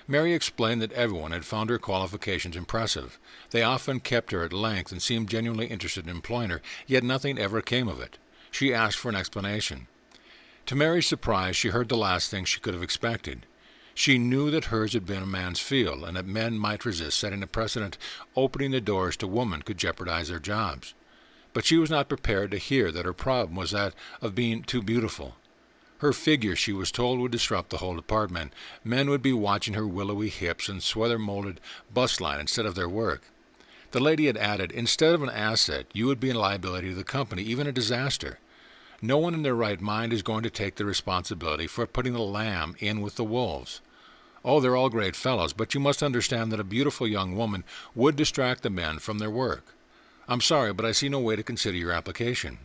Mary explained that everyone had found her qualifications impressive. They often kept her at length and seemed genuinely interested in employing her, yet nothing ever came of it. She asked for an explanation. To Mary's surprise, she heard the last thing she could have expected. She knew that hers had been a man's field, and that men might resist setting a precedent opening the doors to women could jeopardize their jobs. But she was not prepared to hear that her problem was that of being too beautiful. Her figure, she was told, would disrupt the whole department. Men would be watching her willowy hips and sweater-molded bust line instead of their work. The lady had added, instead of an asset, you would be a liability to the company, even a disaster. No one in their right mind is going to take the responsibility for putting the lamb in with the wolves. Oh, they're all great fellows, but you must understand that a beautiful young woman would distract the men from their work. I'm sorry, but I see no way to consider your application.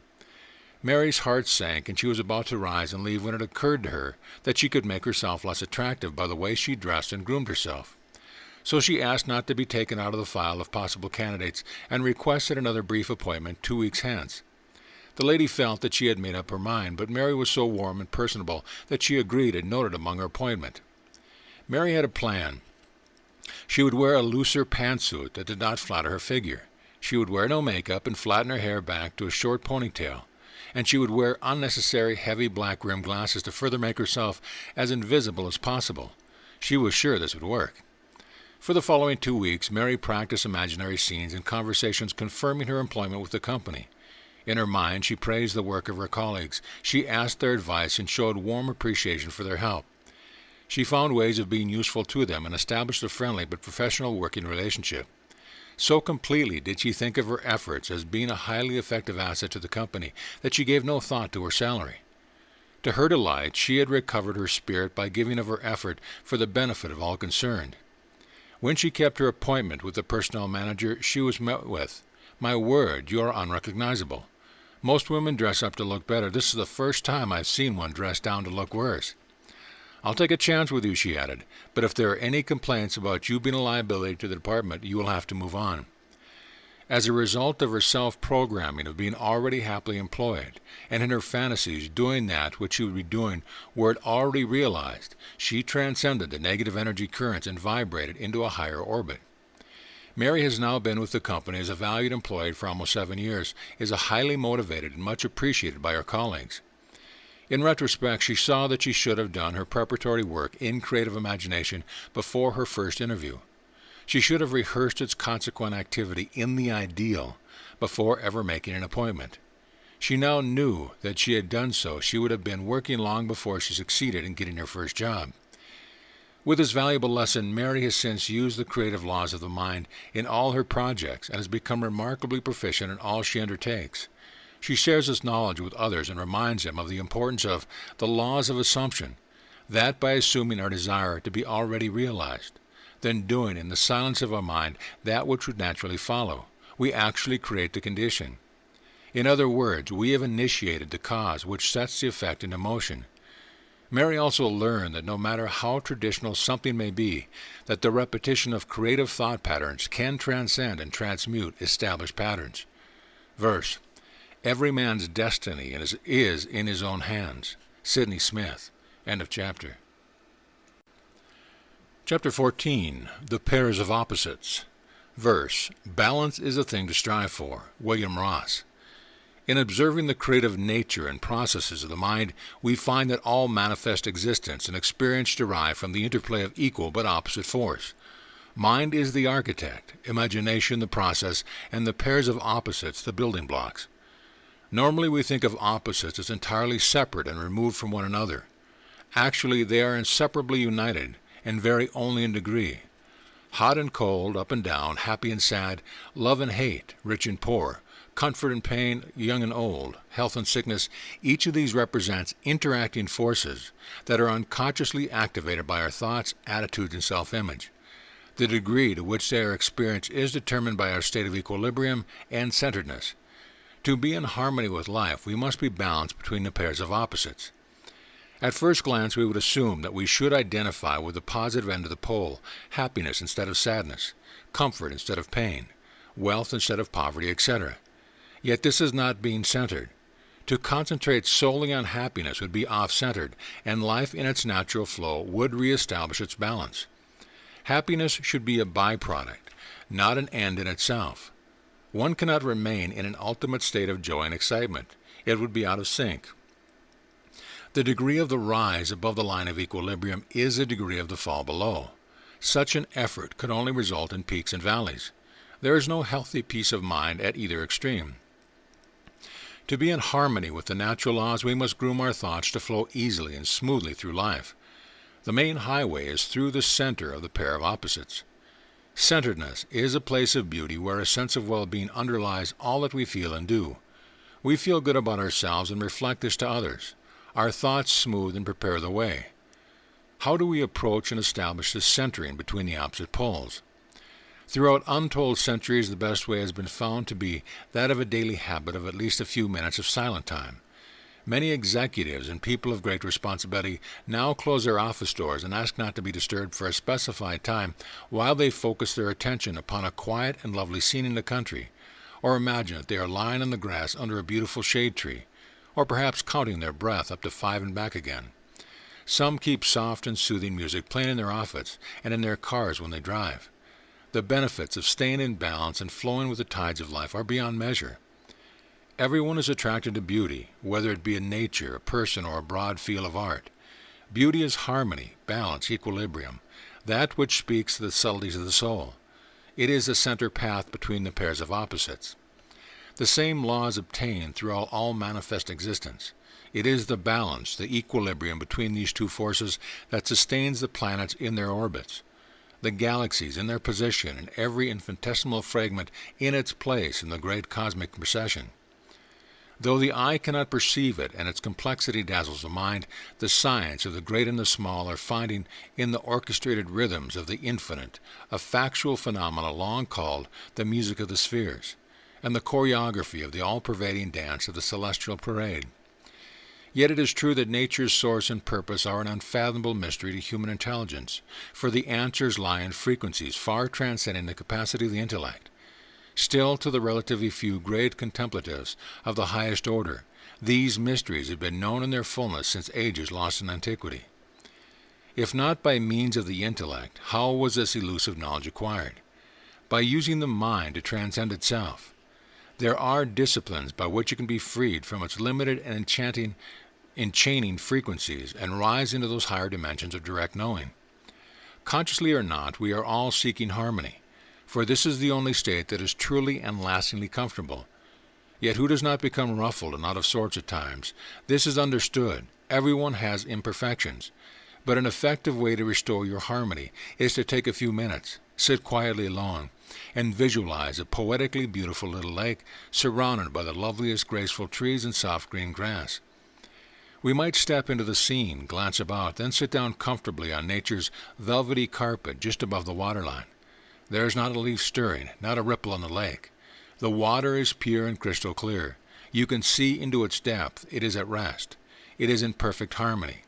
Mary's heart sank, and she was about to rise and leave when it occurred to her that she could make herself less attractive by the way she dressed and groomed herself. So she asked not to be taken out of the file of possible candidates and requested another brief appointment 2 weeks hence. The lady felt that she had made up her mind, but Mary was so warm and personable that she agreed and noted among her appointment. Mary had a plan. She would wear a looser pantsuit that did not flatter her figure. She would wear no makeup and flatten her hair back to a short ponytail. And she would wear unnecessary heavy black-rimmed glasses to further make herself as invisible as possible. She was sure this would work. For the following 2 weeks, Mary practiced imaginary scenes and conversations confirming her employment with the company. In her mind, she praised the work of her colleagues. She asked their advice and showed warm appreciation for their help. She found ways of being useful to them and established a friendly but professional working relationship. So completely did she think of her efforts as being a highly effective asset to the company that she gave no thought to her salary. To her delight, she had recovered her spirit by giving of her effort for the benefit of all concerned. When she kept her appointment with the personnel manager, she was met with, "My word, you are unrecognizable. Most women dress up to look better. This is the first time I've seen one dress down to look worse." "I'll take a chance with you," she added, "but if there are any complaints about you being a liability to the department, you will have to move on." As a result of her self-programming of being already happily employed, and in her fantasies doing that which she would be doing were it already realized, she transcended the negative energy currents and vibrated into a higher orbit. Mary has now been with the company as a valued employee for almost 7 years, is a highly motivated and much appreciated by her colleagues. In retrospect, she saw that she should have done her preparatory work in creative imagination before her first interview. She should have rehearsed its consequent activity in the ideal before ever making an appointment. She now knew that she had done so, she would have been working long before she succeeded in getting her first job. With this valuable lesson, Mary has since used the creative laws of the mind in all her projects and has become remarkably proficient in all she undertakes. She shares this knowledge with others and reminds them of the importance of the laws of assumption, that by assuming our desire to be already realized, then doing in the silence of our mind that which would naturally follow, we actually create the condition. In other words, we have initiated the cause which sets the effect into motion. Mary also learned that no matter how traditional something may be, that the repetition of creative thought patterns can transcend and transmute established patterns. Verse: "Every man's destiny is in his own hands." Sidney Smith. End of chapter. Chapter 14. The Pairs of Opposites. Verse: "Balance is a thing to strive for." William Ross. In observing the creative nature and processes of the mind, we find that all manifest existence and experience derive from the interplay of equal but opposite force. Mind is the architect, imagination the process, and the pairs of opposites the building blocks. Normally we think of opposites as entirely separate and removed from one another. Actually, they are inseparably united, and vary only in degree. Hot and cold, up and down, happy and sad, love and hate, rich and poor, comfort and pain, young and old, health and sickness, each of these represents interacting forces that are unconsciously activated by our thoughts, attitudes, and self-image. The degree to which they are experienced is determined by our state of equilibrium and centeredness. To be in harmony with life, we must be balanced between the pairs of opposites. At first glance, we would assume that we should identify with the positive end of the pole, happiness instead of sadness, comfort instead of pain, wealth instead of poverty, etc. Yet this is not being centered. To concentrate solely on happiness would be off-centered, and life in its natural flow would reestablish its balance. Happiness should be a byproduct, not an end in itself. One cannot remain in an ultimate state of joy and excitement. It would be out of sync. The degree of the rise above the line of equilibrium is a degree of the fall below. Such an effort could only result in peaks and valleys. There is no healthy peace of mind at either extreme. To be in harmony with the natural laws, we must groom our thoughts to flow easily and smoothly through life. The main highway is through the center of the pair of opposites. Centeredness is a place of beauty where a sense of well-being underlies all that we feel and do. We feel good about ourselves and reflect this to others. Our thoughts smooth and prepare the way. How do we approach and establish this centering between the opposite poles? Throughout untold centuries, the best way has been found to be that of a daily habit of at least a few minutes of silent time. Many executives and people of great responsibility now close their office doors and ask not to be disturbed for a specified time while they focus their attention upon a quiet and lovely scene in the country, or imagine that they are lying on the grass under a beautiful shade tree, or perhaps counting their breath up to 5 and back again. Some keep soft and soothing music playing in their office and in their cars when they drive. The benefits of staying in balance and flowing with the tides of life are beyond measure. Everyone is attracted to beauty, whether it be in nature, a person, or a broad field of art. Beauty is harmony, balance, equilibrium, that which speaks to the subtleties of the soul. It is the center path between the pairs of opposites. The same laws obtain throughout all manifest existence. It is the balance, the equilibrium between these two forces that sustains the planets in their orbits, the galaxies in their position, and every infinitesimal fragment in its place in the great cosmic procession. Though the eye cannot perceive it and its complexity dazzles the mind, the science of the great and the small are finding in the orchestrated rhythms of the infinite a factual phenomena long called the music of the spheres, and the choreography of the all-pervading dance of the celestial parade. Yet it is true that nature's source and purpose are an unfathomable mystery to human intelligence, for the answers lie in frequencies far transcending the capacity of the intellect. Still, to the relatively few great contemplatives of the highest order, these mysteries have been known in their fullness since ages lost in antiquity. If not by means of the intellect, how was this elusive knowledge acquired? By using the mind to transcend itself. There are disciplines by which it can be freed from its limited and enchaining frequencies and rise into those higher dimensions of direct knowing. Consciously or not, we are all seeking harmony, for this is the only state that is truly and lastingly comfortable. Yet who does not become ruffled and out of sorts at times? This is understood. Everyone has imperfections. But an effective way to restore your harmony is to take a few minutes, sit quietly alone, and visualize a poetically beautiful little lake surrounded by the loveliest graceful trees and soft green grass. We might step into the scene, glance about, then sit down comfortably on nature's velvety carpet just above the waterline. There is not a leaf stirring, not a ripple on the lake. The water is pure and crystal clear. You can see into its depth. It is at rest. It is in perfect harmony.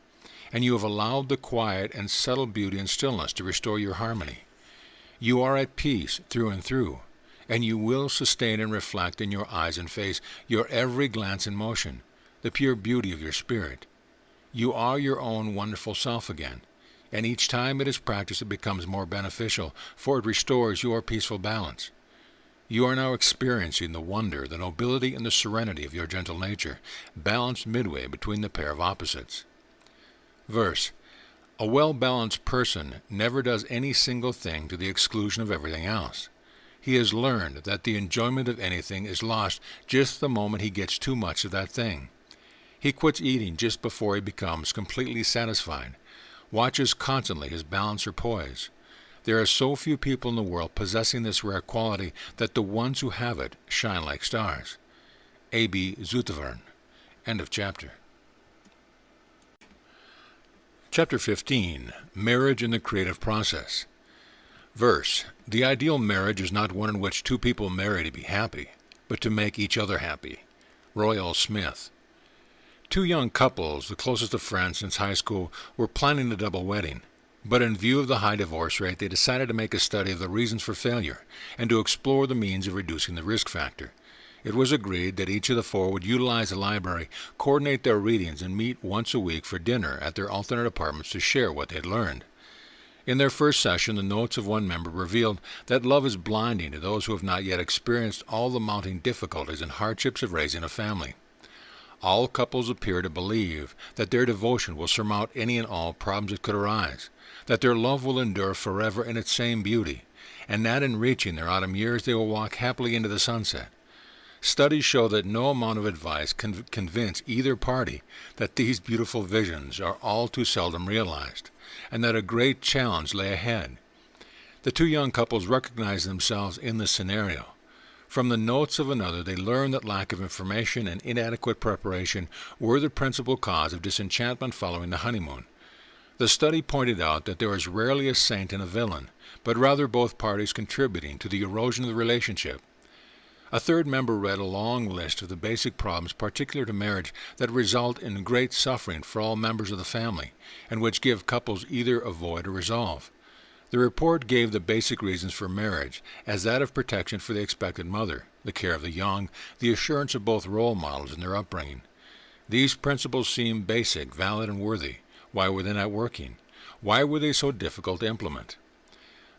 And you have allowed the quiet and subtle beauty and stillness to restore your harmony. You are at peace through and through, and you will sustain and reflect in your eyes and face, your every glance and motion, the pure beauty of your spirit. You are your own wonderful self again, and each time it is practiced it becomes more beneficial, for it restores your peaceful balance. You are now experiencing the wonder, the nobility, and the serenity of your gentle nature, balanced midway between the pair of opposites. Verse: a well-balanced person never does any single thing to the exclusion of everything else. He has learned that the enjoyment of anything is lost just the moment he gets too much of that thing. He quits eating just before he becomes completely satisfied, watches constantly his balance or poise. There are so few people in the world possessing this rare quality that the ones who have it shine like stars. A.B. Zoutevern. End of chapter. Chapter 15. Marriage and the Creative Process. Verse: the ideal marriage is not one in which two people marry to be happy, but to make each other happy. Roy L. Smith. Two young couples, the closest of friends since high school, were planning a double wedding. But in view of the high divorce rate, they decided to make a study of the reasons for failure and to explore the means of reducing the risk factor. It was agreed that each of the four would utilize a library, coordinate their readings, and meet once a week for dinner at their alternate apartments to share what they had learned. In their first session, the notes of one member revealed that love is blinding to those who have not yet experienced all the mounting difficulties and hardships of raising a family. All couples appear to believe that their devotion will surmount any and all problems that could arise, that their love will endure forever in its same beauty, and that in reaching their autumn years they will walk happily into the sunset. Studies show that no amount of advice can convince either party that these beautiful visions are all too seldom realized, and that a great challenge lay ahead. The two young couples recognize themselves in this scenario. From the notes of another, they learn that lack of information and inadequate preparation were the principal cause of disenchantment following the honeymoon. The study pointed out that there is rarely a saint and a villain, but rather both parties contributing to the erosion of the relationship. A third member read a long list of the basic problems particular to marriage that result in great suffering for all members of the family, and which give couples either avoid or resolve. The report gave the basic reasons for marriage as that of protection for the expected mother, the care of the young, the assurance of both role models in their upbringing. These principles seem basic, valid, and worthy. Why were they not working? Why were they so difficult to implement?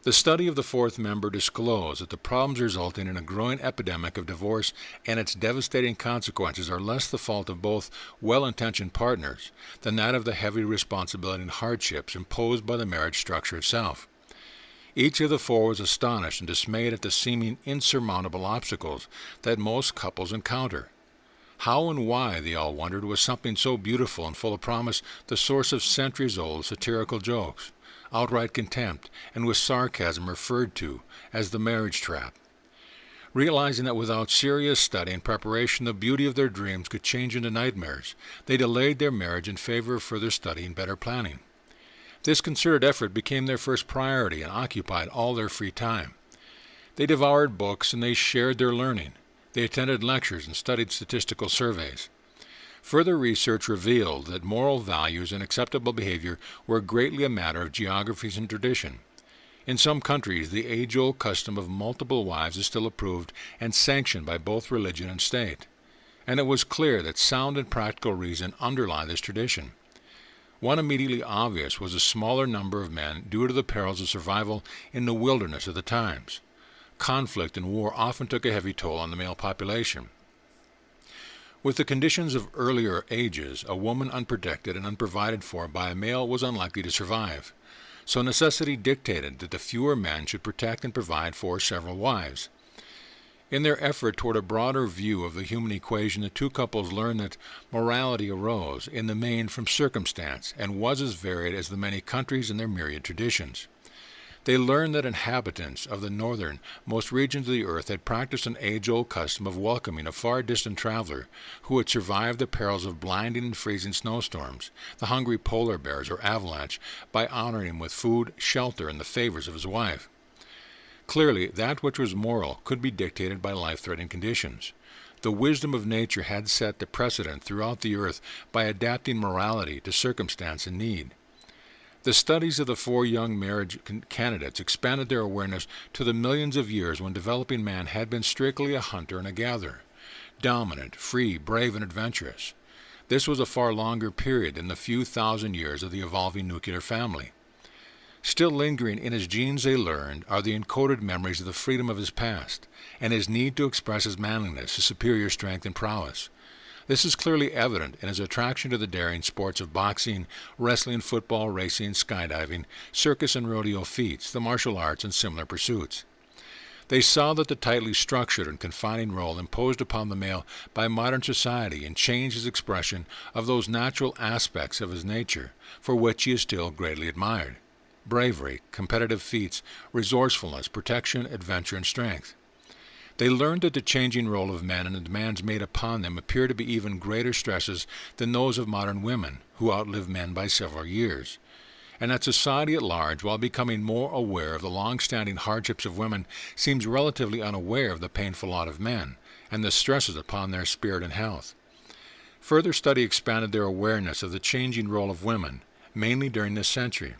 The study of the fourth member disclosed that the problems resulting in a growing epidemic of divorce and its devastating consequences are less the fault of both well-intentioned partners than that of the heavy responsibility and hardships imposed by the marriage structure itself. Each of the four was astonished and dismayed at the seeming insurmountable obstacles that most couples encounter. How and why, they all wondered, was something so beautiful and full of promise the source of centuries-old satirical jokes, outright contempt, and with sarcasm referred to as the marriage trap. Realizing that without serious study and preparation the beauty of their dreams could change into nightmares, they delayed their marriage in favor of further study and better planning. This concerted effort became their first priority and occupied all their free time. They devoured books and they shared their learning. They attended lectures and studied statistical surveys. Further research revealed that moral values and acceptable behavior were greatly a matter of geographies and tradition. In some countries, the age-old custom of multiple wives is still approved and sanctioned by both religion and state. And it was clear that sound and practical reason underlie this tradition. One immediately obvious was a smaller number of men due to the perils of survival in the wilderness of the times. Conflict and war often took a heavy toll on the male population. With the conditions of earlier ages, a woman unprotected and unprovided for by a male was unlikely to survive. So necessity dictated that the fewer men should protect and provide for several wives. In their effort toward a broader view of the human equation, the two couples learned that morality arose, in the main, from circumstance, and was as varied as the many countries and their myriad traditions. They learned that inhabitants of the northernmost regions of the earth had practiced an age-old custom of welcoming a far-distant traveler who had survived the perils of blinding and freezing snowstorms, the hungry polar bears or avalanche, by honoring him with food, shelter, and the favors of his wife. Clearly, that which was moral could be dictated by life-threatening conditions. The wisdom of nature had set the precedent throughout the earth by adapting morality to circumstance and need. The studies of the four young marriage candidates expanded their awareness to the millions of years when developing man had been strictly a hunter and a gatherer, dominant, free, brave, and adventurous. This was a far longer period than the few thousand years of the evolving nuclear family. Still lingering in his genes, they learned, are the encoded memories of the freedom of his past, and his need to express his manliness, his superior strength and prowess. This is clearly evident in his attraction to the daring sports of boxing, wrestling, football, racing, skydiving, circus and rodeo feats, the martial arts, and similar pursuits. They saw that the tightly structured and confining role imposed upon the male by modern society and changed his expression of those natural aspects of his nature for which he is still greatly admired: bravery, competitive feats, resourcefulness, protection, adventure, and strength. They learned that the changing role of men and the demands made upon them appear to be even greater stresses than those of modern women, who outlive men by several years, and that society at large, while becoming more aware of the long-standing hardships of women, seems relatively unaware of the painful lot of men and the stresses upon their spirit and health. Further study expanded their awareness of the changing role of women, mainly during this century,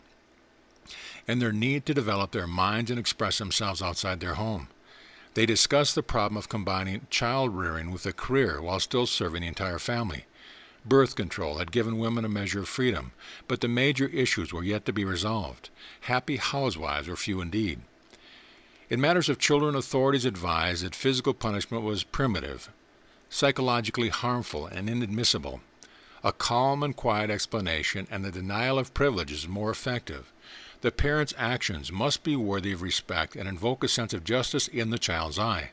and their need to develop their minds and express themselves outside their home. They discussed the problem of combining child-rearing with a career while still serving the entire family, Birth control had given women a measure of freedom, but the major issues were yet to be resolved. Happy housewives were few indeed. In matters of children, authorities advised that physical punishment was primitive, psychologically harmful, and inadmissible. A calm and quiet explanation and the denial of privileges is more effective. The parent's actions must be worthy of respect and invoke a sense of justice in the child's eye.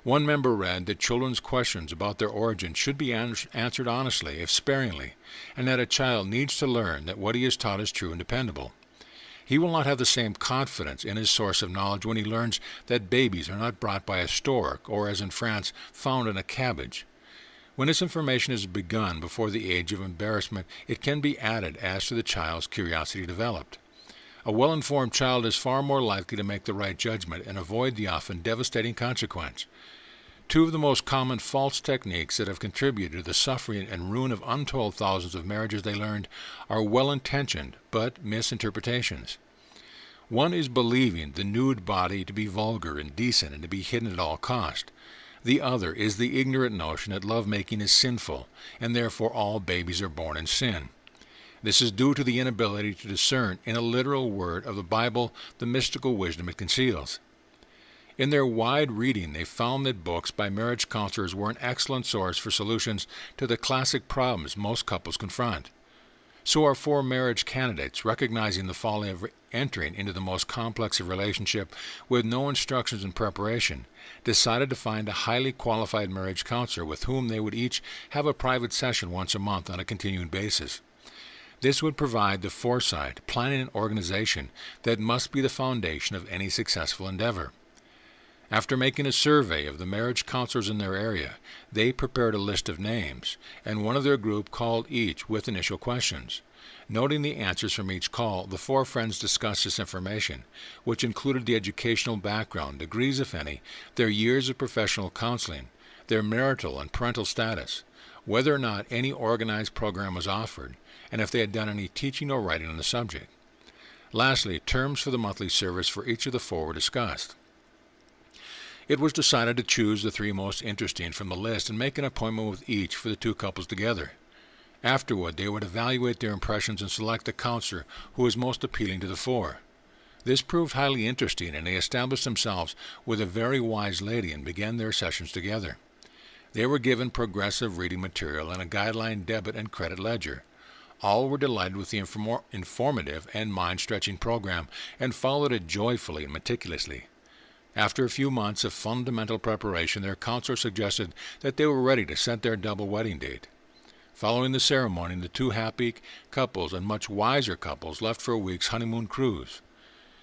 One member read that children's questions about their origin should be answered honestly, if sparingly, and that a child needs to learn that what he is taught is true and dependable. He will not have the same confidence in his source of knowledge when he learns that babies are not brought by a stork or, as in France, found in a cabbage. When this information is begun before the age of embarrassment, it can be added as to the child's curiosity developed. A well-informed child is far more likely to make the right judgment and avoid the often devastating consequence. Two of the most common false techniques that have contributed to the suffering and ruin of untold thousands of marriages they learned are well-intentioned but misinterpretations. One is believing the nude body to be vulgar, indecent, and to be hidden at all cost. The other is the ignorant notion that lovemaking is sinful, and therefore all babies are born in sin. This is due to the inability to discern in a literal word of the Bible the mystical wisdom it conceals. In their wide reading, they found that books by marriage counselors were an excellent source for solutions to the classic problems most couples confront. So our four marriage candidates, recognizing the folly of entering into the most complex of relationship with no instructions and preparation, decided to find a highly qualified marriage counselor with whom they would each have a private session once a month on a continuing basis. This would provide the foresight, planning, and organization that must be the foundation of any successful endeavor. After making a survey of the marriage counselors in their area, they prepared a list of names, and one of their group called each with initial questions. Noting the answers from each call, the four friends discussed this information, which included the educational background, degrees if any, their years of professional counseling, their marital and parental status, whether or not any organized program was offered, and if they had done any teaching or writing on the subject. Lastly, terms for the monthly service for each of the four were discussed. It was decided to choose the three most interesting from the list and make an appointment with each for the two couples together. Afterward, they would evaluate their impressions and select the counselor who was most appealing to the four. This proved highly interesting, and they established themselves with a very wise lady and began their sessions together. They were given progressive reading material and a guideline debit and credit ledger. All were delighted with the informative and mind-stretching program and followed it joyfully and meticulously. After a few months of fundamental preparation, their counselor suggested that they were ready to set their double wedding date. Following the ceremony, the two happy couples and much wiser couples left for a week's honeymoon cruise.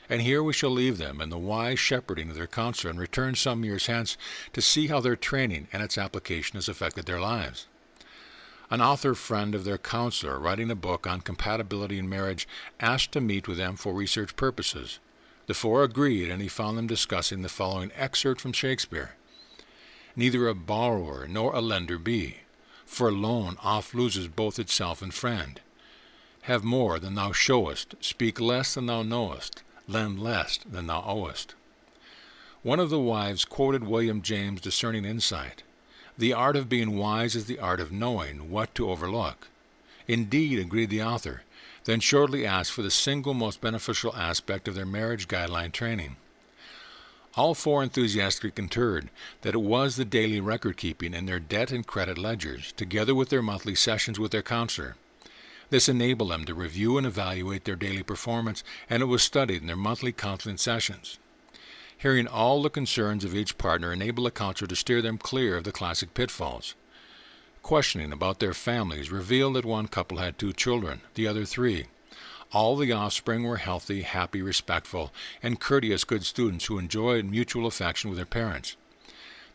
And here we shall leave them in the wise shepherding of their counselor and return some years hence to see how their training and its application has affected their lives. An author friend of their counselor, writing a book on compatibility in marriage, asked to meet with them for research purposes. The four agreed, and he found them discussing the following excerpt from Shakespeare. Neither a borrower nor a lender be, for a loan oft loses both itself and friend. Have more than thou showest, speak less than thou knowest, lend less than thou owest. One of the wives quoted William James' discerning insight. The art of being wise is the art of knowing what to overlook. Indeed, agreed the author, then shortly asked for the single most beneficial aspect of their marriage guideline training. All four enthusiastically concurred that it was the daily record-keeping in their debt and credit ledgers, together with their monthly sessions with their counselor. This enabled them to review and evaluate their daily performance, and it was studied in their monthly counseling sessions. Hearing all the concerns of each partner enabled the counselor to steer them clear of the classic pitfalls. Questioning about their families revealed that one couple had 2 children, the other 3. All the offspring were healthy, happy, respectful, and courteous good students who enjoyed mutual affection with their parents.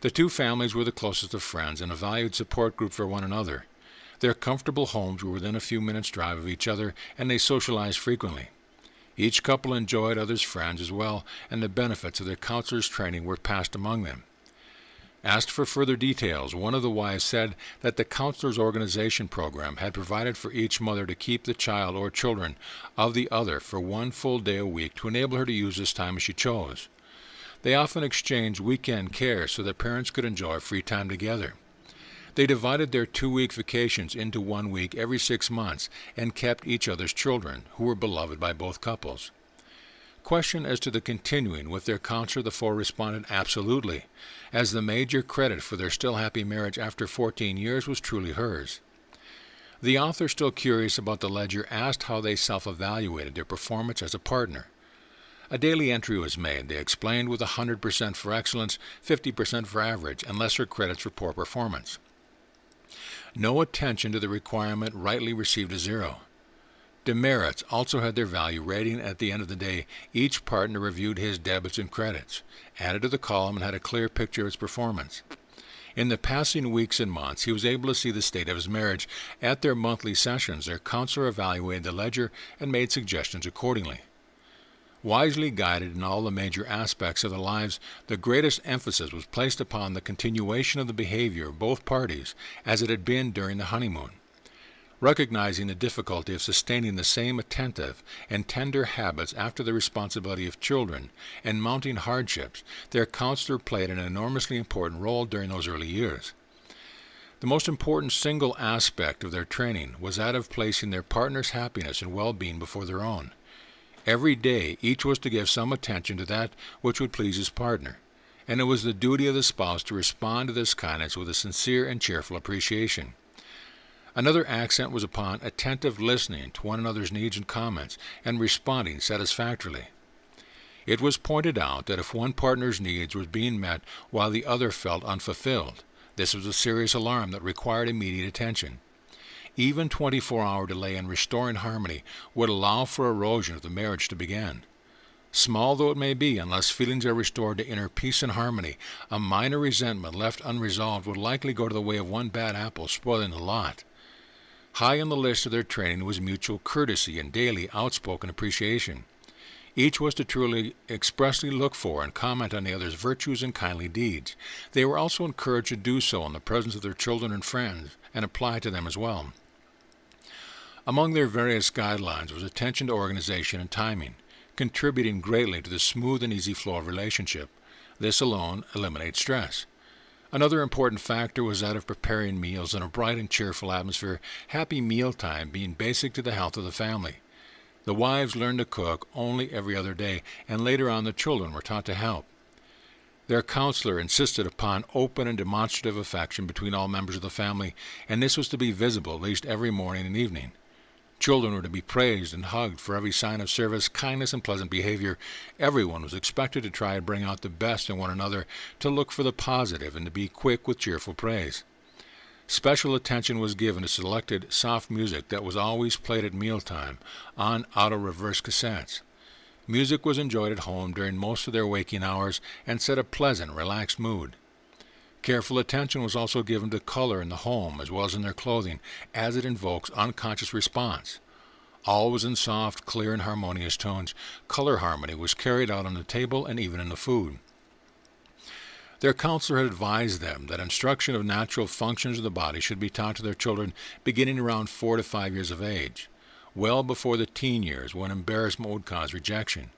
The 2 families were the closest of friends and a valued support group for one another. Their comfortable homes were within a few minutes' drive of each other, and they socialized frequently. Each couple enjoyed others' friends as well, and the benefits of their counselor's training were passed among them. Asked for further details, one of the wives said that the counselor's organization program had provided for each mother to keep the child or children of the other for 1 full day a week to enable her to use this time as she chose. They often exchanged weekend care so that parents could enjoy free time together. They divided their 2-week vacations into 1 week every 6 months and kept each other's children, who were beloved by both couples. Question as to the continuing with their counselor, the four responded absolutely, as the major credit for their still happy marriage after 14 years was truly hers. The author, still curious about the ledger, asked how they self-evaluated their performance as a partner. A daily entry was made, they explained, with 100% for excellence, 50% for average, and lesser credits for poor performance. No attention to the requirement rightly received a 0. Demerits also had their value rating. At the end of the day, each partner reviewed his debits and credits, added to the column, and had a clear picture of his performance. In the passing weeks and months, he was able to see the state of his marriage. At their monthly sessions, their counselor evaluated the ledger and made suggestions accordingly. Wisely guided in all the major aspects of their lives, the greatest emphasis was placed upon the continuation of the behavior of both parties as it had been during the honeymoon. Recognizing the difficulty of sustaining the same attentive and tender habits after the responsibility of children and mounting hardships, their counselor played an enormously important role during those early years. The most important single aspect of their training was that of placing their partner's happiness and well-being before their own. Every day, each was to give some attention to that which would please his partner, and it was the duty of the spouse to respond to this kindness with a sincere and cheerful appreciation. Another accent was upon attentive listening to one another's needs and comments, and responding satisfactorily. It was pointed out that if one partner's needs were being met while the other felt unfulfilled, this was a serious alarm that required immediate attention. Even 24-hour delay in restoring harmony would allow for erosion of the marriage to begin. Small though it may be, unless feelings are restored to inner peace and harmony, a minor resentment left unresolved would likely go to the way of one bad apple spoiling the lot. High on the list of their training was mutual courtesy and daily outspoken appreciation. Each was to truly expressly look for and comment on the other's virtues and kindly deeds. They were also encouraged to do so in the presence of their children and friends, and apply to them as well. Among their various guidelines was attention to organization and timing, contributing greatly to the smooth and easy flow of relationship. This alone eliminates stress. Another important factor was that of preparing meals in a bright and cheerful atmosphere, happy mealtime being basic to the health of the family. The wives learned to cook only every other day, and later on the children were taught to help. Their counselor insisted upon open and demonstrative affection between all members of the family, and this was to be visible at least every morning and evening. Children were to be praised and hugged for every sign of service, kindness, and pleasant behavior. Everyone was expected to try and bring out the best in one another, to look for the positive, and to be quick with cheerful praise. Special attention was given to selected soft music that was always played at mealtime on auto-reverse cassettes. Music was enjoyed at home during most of their waking hours and set a pleasant, relaxed mood. Careful attention was also given to color in the home as well as in their clothing, as it invokes unconscious response. All was in soft, clear, and harmonious tones. Color harmony was carried out on the table and even in the food. Their counselor had advised them that instruction of natural functions of the body should be taught to their children beginning around 4 to 5 years of age, well before the teen years when embarrassment would cause rejection.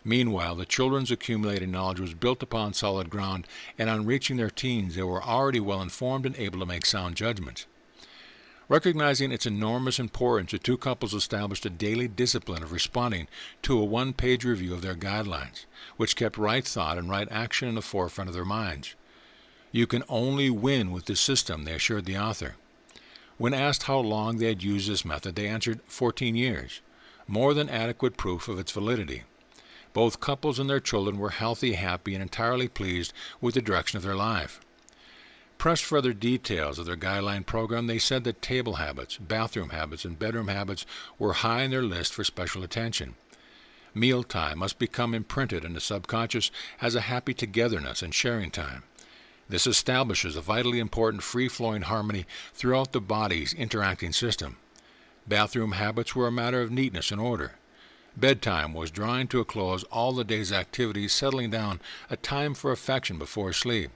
Meanwhile, the children's accumulated knowledge was built upon solid ground, and on reaching their teens they were already well informed and able to make sound judgments. Recognizing its enormous importance, the two couples established a daily discipline of responding to a one-page review of their guidelines, which kept right thought and right action in the forefront of their minds. You can only win with this system, they assured the author. When asked how long they had used this method, they answered 14 years, more than adequate proof of its validity. Both couples and their children were healthy, happy, and entirely pleased with the direction of their life. Pressed for other details of their guideline program, they said that table habits, bathroom habits, and bedroom habits were high on their list for special attention. Mealtime must become imprinted in the subconscious as a happy togetherness and sharing time. This establishes a vitally important free-flowing harmony throughout the body's interacting system. Bathroom habits were a matter of neatness and order. Bedtime was drawing to a close, all the day's activities settling down, a time for affection before sleep.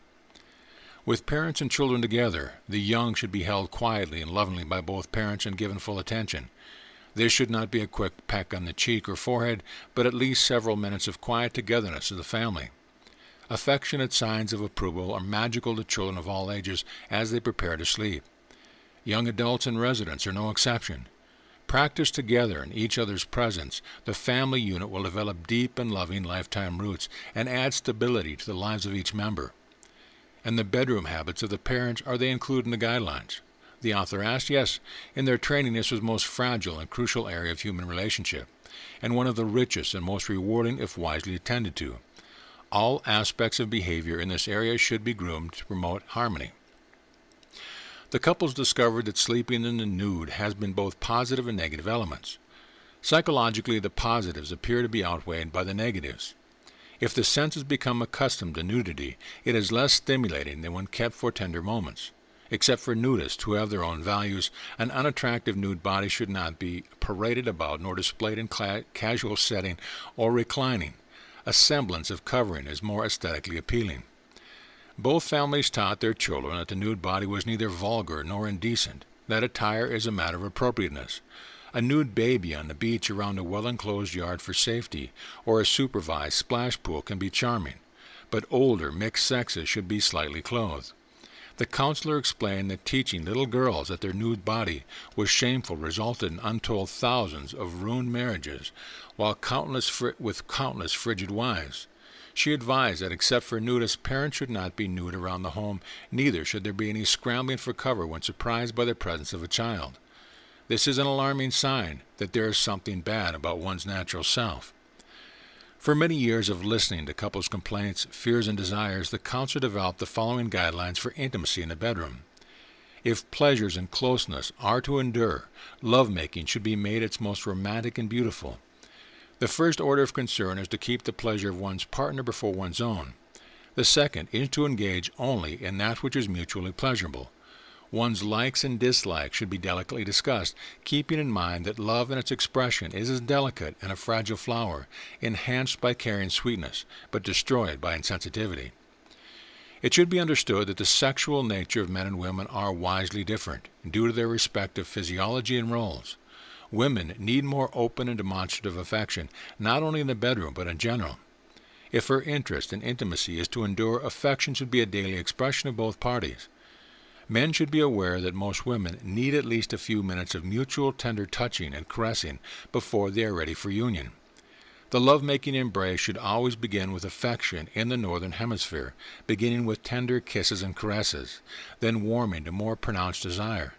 With parents and children together, the young should be held quietly and lovingly by both parents and given full attention. This should not be a quick peck on the cheek or forehead, but at least several minutes of quiet togetherness as a family. Affectionate signs of approval are magical to children of all ages as they prepare to sleep. Young adults and residents are no exception. Practiced together in each other's presence, the family unit will develop deep and loving lifetime roots and add stability to the lives of each member. And the bedroom habits of the parents, are they included in the guidelines? The author asked. Yes, in their training this was the most fragile and crucial area of human relationship, and one of the richest and most rewarding if wisely attended to. All aspects of behavior in this area should be groomed to promote harmony. The couples discovered that sleeping in the nude has been both positive and negative elements. Psychologically, the positives appear to be outweighed by the negatives. If the senses become accustomed to nudity, it is less stimulating than when kept for tender moments. Except for nudists who have their own values, an unattractive nude body should not be paraded about nor displayed in casual setting or reclining. A semblance of covering is more aesthetically appealing. Both families taught their children that the nude body was neither vulgar nor indecent, that attire is a matter of appropriateness. A nude baby on the beach around a well-enclosed yard for safety, or a supervised splash pool can be charming, but older mixed sexes should be slightly clothed. The counselor explained that teaching little girls that their nude body was shameful resulted in untold thousands of ruined marriages, with countless frigid wives. She advised that except for nudists, parents should not be nude around the home, neither should there be any scrambling for cover when surprised by the presence of a child. This is an alarming sign that there is something bad about one's natural self. For many years of listening to couples' complaints, fears, and desires, the counselor developed the following guidelines for intimacy in the bedroom. If pleasures and closeness are to endure, lovemaking should be made its most romantic and beautiful. The first order of concern is to keep the pleasure of one's partner before one's own. The second is to engage only in that which is mutually pleasurable. One's likes and dislikes should be delicately discussed, keeping in mind that love in its expression is as delicate and a fragile flower, enhanced by carrying sweetness, but destroyed by insensitivity. It should be understood that the sexual nature of men and women are wisely different, due to their respective physiology and roles. Women need more open and demonstrative affection, not only in the bedroom, but in general. If her interest in intimacy is to endure, affection should be a daily expression of both parties. Men should be aware that most women need at least a few minutes of mutual tender touching and caressing before they are ready for union. The love-making embrace should always begin with affection in the northern hemisphere, beginning with tender kisses and caresses, then warming to more pronounced desire.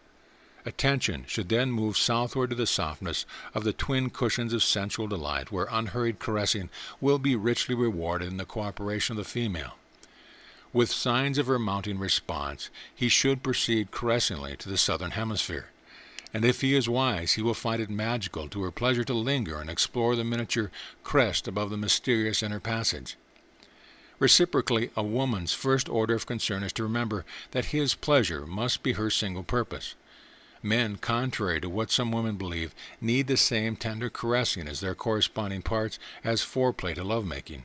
Attention should then move southward to the softness of the twin cushions of sensual delight, where unhurried caressing will be richly rewarded in the cooperation of the female. With signs of her mounting response, he should proceed caressingly to the southern hemisphere. And if he is wise, he will find it magical to her pleasure to linger and explore the miniature crest above the mysterious inner passage. Reciprocally, a woman's first order of concern is to remember that his pleasure must be her single purpose. Men, contrary to what some women believe, need the same tender caressing as their corresponding parts as foreplay to lovemaking.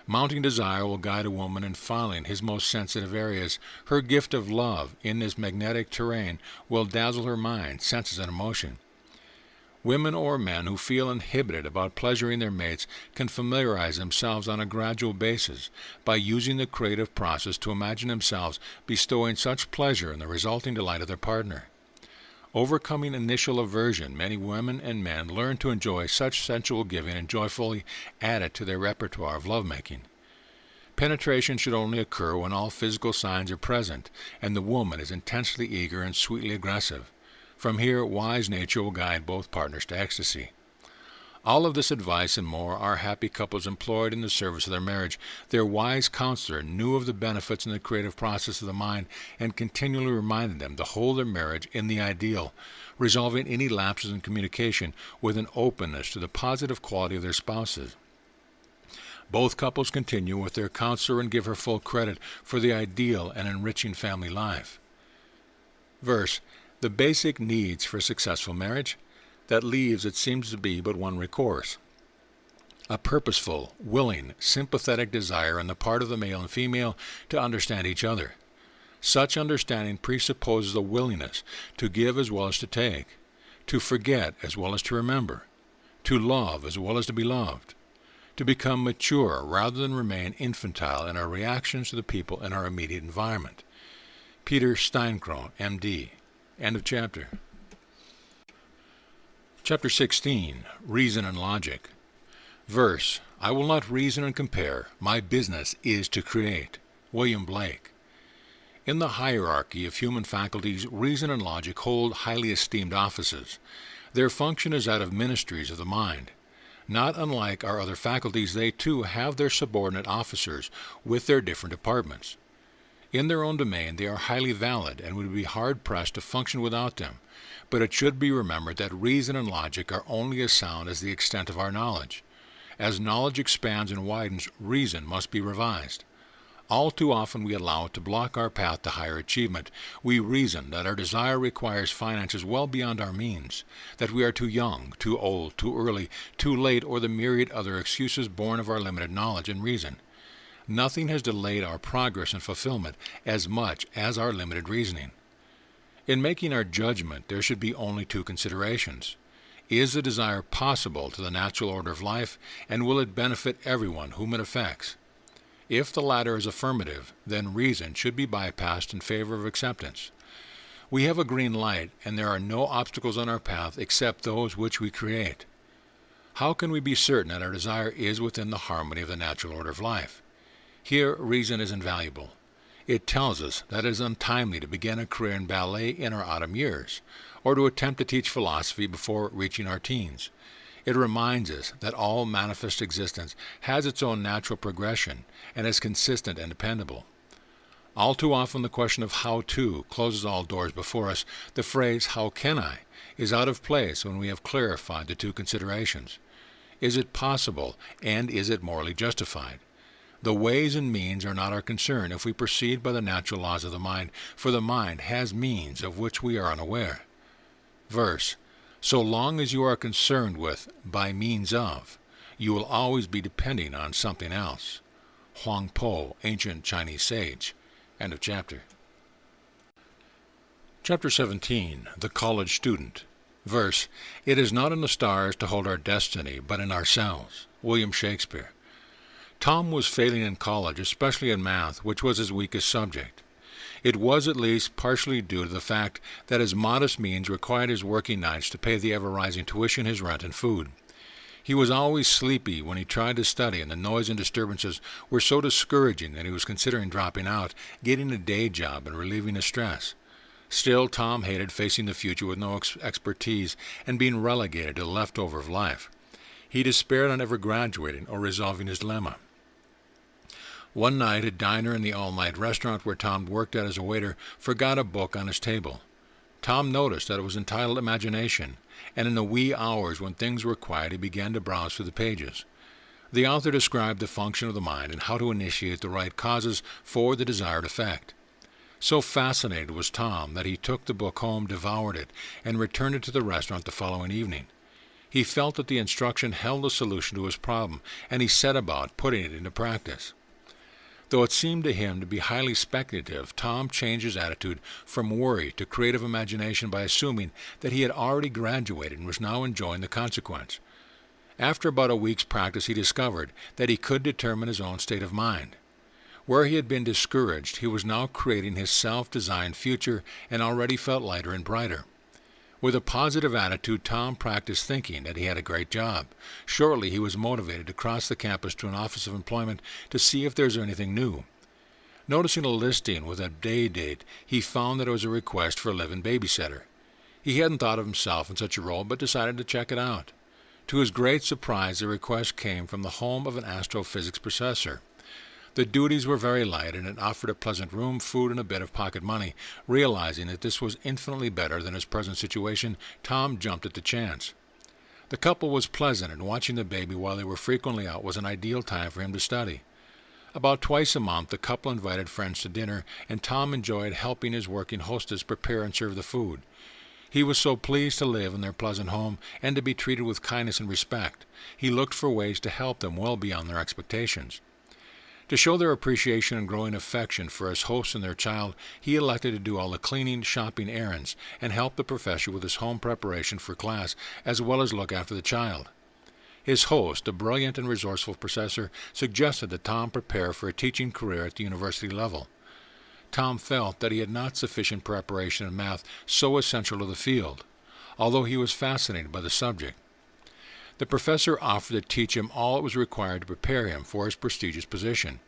Mounting desire will guide a woman in following his most sensitive areas. Her gift of love in this magnetic terrain will dazzle her mind, senses, and emotion. Women or men who feel inhibited about pleasuring their mates can familiarize themselves on a gradual basis by using the creative process to imagine themselves bestowing such pleasure in the resulting delight of their partner. Overcoming initial aversion, many women and men learn to enjoy such sensual giving and joyfully add it to their repertoire of lovemaking. Penetration should only occur when all physical signs are present and the woman is intensely eager and sweetly aggressive. From here, wise nature will guide both partners to ecstasy. All of this advice and more our happy couples employed in the service of their marriage. Their wise counselor knew of the benefits in the creative process of the mind and continually reminded them to hold their marriage in the ideal, resolving any lapses in communication with an openness to the positive quality of their spouses. Both couples continue with their counselor and give her full credit for the ideal and enriching family life. Verse, the basic needs for a successful marriage. That leaves, it seems to be, but one recourse. A purposeful, willing, sympathetic desire on the part of the male and female to understand each other. Such understanding presupposes a willingness to give as well as to take, to forget as well as to remember, to love as well as to be loved, to become mature rather than remain infantile in our reactions to the people in our immediate environment. Peter Steinkron, M.D. End of chapter. Chapter 16, Reason and Logic. Verse, I will not reason and compare. My business is to create. William Blake. In the hierarchy of human faculties, reason and logic hold highly esteemed offices. Their function is that of ministries of the mind. Not unlike our other faculties, they too have their subordinate officers with their different departments. In their own domain, they are highly valid and would be hard-pressed to function without them, but it should be remembered that reason and logic are only as sound as the extent of our knowledge. As knowledge expands and widens, reason must be revised. All too often we allow it to block our path to higher achievement. We reason that our desire requires finances well beyond our means, that we are too young, too old, too early, too late, or the myriad other excuses born of our limited knowledge and reason. Nothing has delayed our progress and fulfillment as much as our limited reasoning. In making our judgment, there should be only two considerations. Is the desire possible to the natural order of life, and will it benefit everyone whom it affects? If the latter is affirmative, then reason should be bypassed in favor of acceptance. We have a green light, and there are no obstacles on our path except those which we create. How can we be certain that our desire is within the harmony of the natural order of life? Here, reason is invaluable. It tells us that it is untimely to begin a career in ballet in our autumn years, or to attempt to teach philosophy before reaching our teens. It reminds us that all manifest existence has its own natural progression and is consistent and dependable. All too often the question of how to closes all doors before us. The phrase, how can I, is out of place when we have clarified the two considerations. Is it possible, and is it morally justified? The ways and means are not our concern if we proceed by the natural laws of the mind, for the mind has means of which we are unaware. Verse, so long as you are concerned with by means of, you will always be depending on something else. Huang Po, Ancient Chinese Sage. End of chapter. Chapter 17, The College Student. Verse, it is not in the stars to hold our destiny, but in ourselves. William Shakespeare. Tom was failing in college, especially in math, which was his weakest subject. It was at least partially due to the fact that his modest means required his working nights to pay the ever-rising tuition, his rent, and food. He was always sleepy when he tried to study, and the noise and disturbances were so discouraging that he was considering dropping out, getting a day job, and relieving his stress. Still, Tom hated facing the future with no expertise and being relegated to the leftover of life. He despaired on ever graduating or resolving his dilemma. One night, a diner in the all-night restaurant where Tom worked as a waiter forgot a book on his table. Tom noticed that it was entitled Imagination, and in the wee hours when things were quiet, he began to browse through the pages. The author described the function of the mind and how to initiate the right causes for the desired effect. So fascinated was Tom that he took the book home, devoured it, and returned it to the restaurant the following evening. He felt that the instruction held a solution to his problem, and he set about putting it into practice. Though it seemed to him to be highly speculative, Tom changed his attitude from worry to creative imagination by assuming that he had already graduated and was now enjoying the consequence. After about a week's practice, he discovered that he could determine his own state of mind. Where he had been discouraged, he was now creating his self-designed future and already felt lighter and brighter. With a positive attitude, Tom practiced thinking that he had a great job. Shortly, he was motivated to cross the campus to an office of employment to see if there was anything new. Noticing a listing with a day date, he found that it was a request for a live-in babysitter. He hadn't thought of himself in such a role, but decided to check it out. To his great surprise, the request came from the home of an astrophysics professor. The duties were very light, and it offered a pleasant room, food, and a bit of pocket money. Realizing that this was infinitely better than his present situation, Tom jumped at the chance. The couple was pleasant, and watching the baby while they were frequently out was an ideal time for him to study. About twice a month, the couple invited friends to dinner, and Tom enjoyed helping his working hostess prepare and serve the food. He was so pleased to live in their pleasant home and to be treated with kindness and respect. He looked for ways to help them well beyond their expectations. To show their appreciation and growing affection for his host and their child, he elected to do all the cleaning, shopping, errands, and help the professor with his home preparation for class, as well as look after the child. His host, a brilliant and resourceful professor, suggested that Tom prepare for a teaching career at the university level. Tom felt that he had not sufficient preparation in math so essential to the field, although he was fascinated by the subject. The professor offered to teach him all it was required to prepare him for his prestigious position.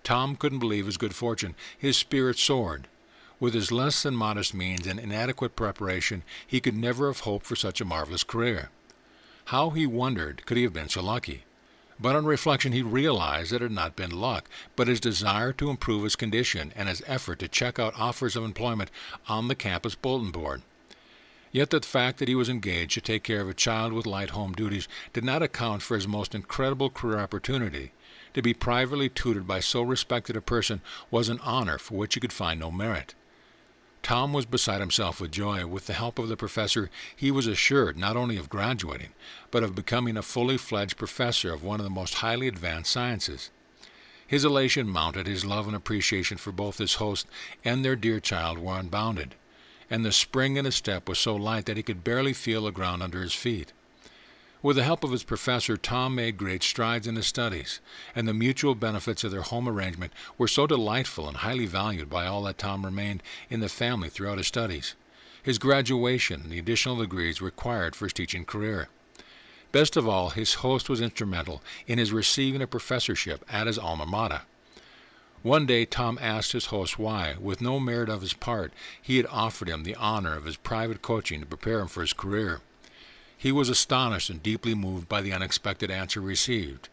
Tom couldn't believe his good fortune. His spirit soared. With his less than modest means and inadequate preparation, he could never have hoped for such a marvelous career. How, he wondered, could he have been so lucky? But on reflection he realized that it had not been luck, but his desire to improve his condition and his effort to check out offers of employment on the campus bulletin board. Yet the fact that he was engaged to take care of a child with light home duties did not account for his most incredible career opportunity. To be privately tutored by so respected a person was an honor for which he could find no merit. Tom was beside himself with joy. With the help of the professor, he was assured not only of graduating, but of becoming a fully fledged professor of one of the most highly advanced sciences. His elation mounted, his love and appreciation for both his host and their dear child were unbounded, and the spring in his step was so light that he could barely feel the ground under his feet. With the help of his professor, Tom made great strides in his studies, and the mutual benefits of their home arrangement were so delightful and highly valued by all that Tom remained in the family throughout his studies, his graduation, and the additional degrees required for his teaching career. Best of all, his host was instrumental in his receiving a professorship at his alma mater. One day Tom asked his host why, with no merit of his part, he had offered him the honor of his private coaching to prepare him for his career. He was astonished and deeply moved by the unexpected answer received.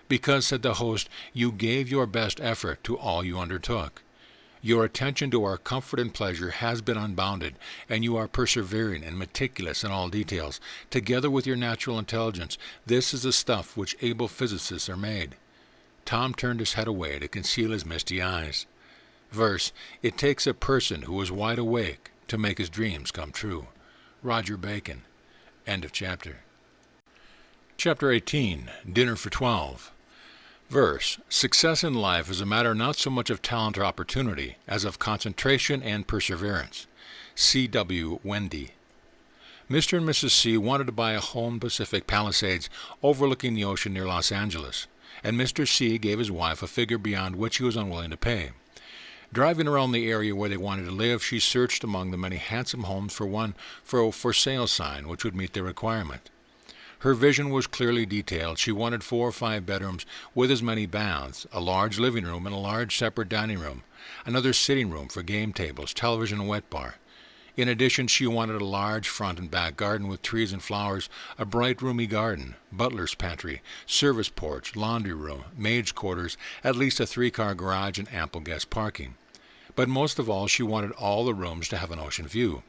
Because, said the host, you gave your best effort to all you undertook. Your attention to our comfort and pleasure has been unbounded, and you are persevering and meticulous in all details. Together with your natural intelligence, this is the stuff which able physicists are made. Tom turned his head away to conceal his misty eyes. Verse, it takes a person who is wide awake to make his dreams come true. Roger Bacon. End of chapter. Chapter 18. Dinner for 12. Verse, success in life is a matter not so much of talent or opportunity as of concentration and perseverance. C.W. Wendy. Mr. and Mrs. C wanted to buy a home in Pacific Palisades overlooking the ocean near Los Angeles, and Mr. C gave his wife a figure beyond which he was unwilling to pay. Driving around the area where they wanted to live, she searched among the many handsome homes for one for a for sale sign which would meet their requirement. Her vision was clearly detailed. She wanted 4 or 5 bedrooms with as many baths, a large living room and a large separate dining room, another sitting room for game tables, television and wet bar. In addition, she wanted a large front and back garden with trees and flowers, a bright roomy garden, butler's pantry, service porch, laundry room, maid's quarters, at least a 3-car garage and ample guest parking. But most of all, she wanted all the rooms to have an ocean view.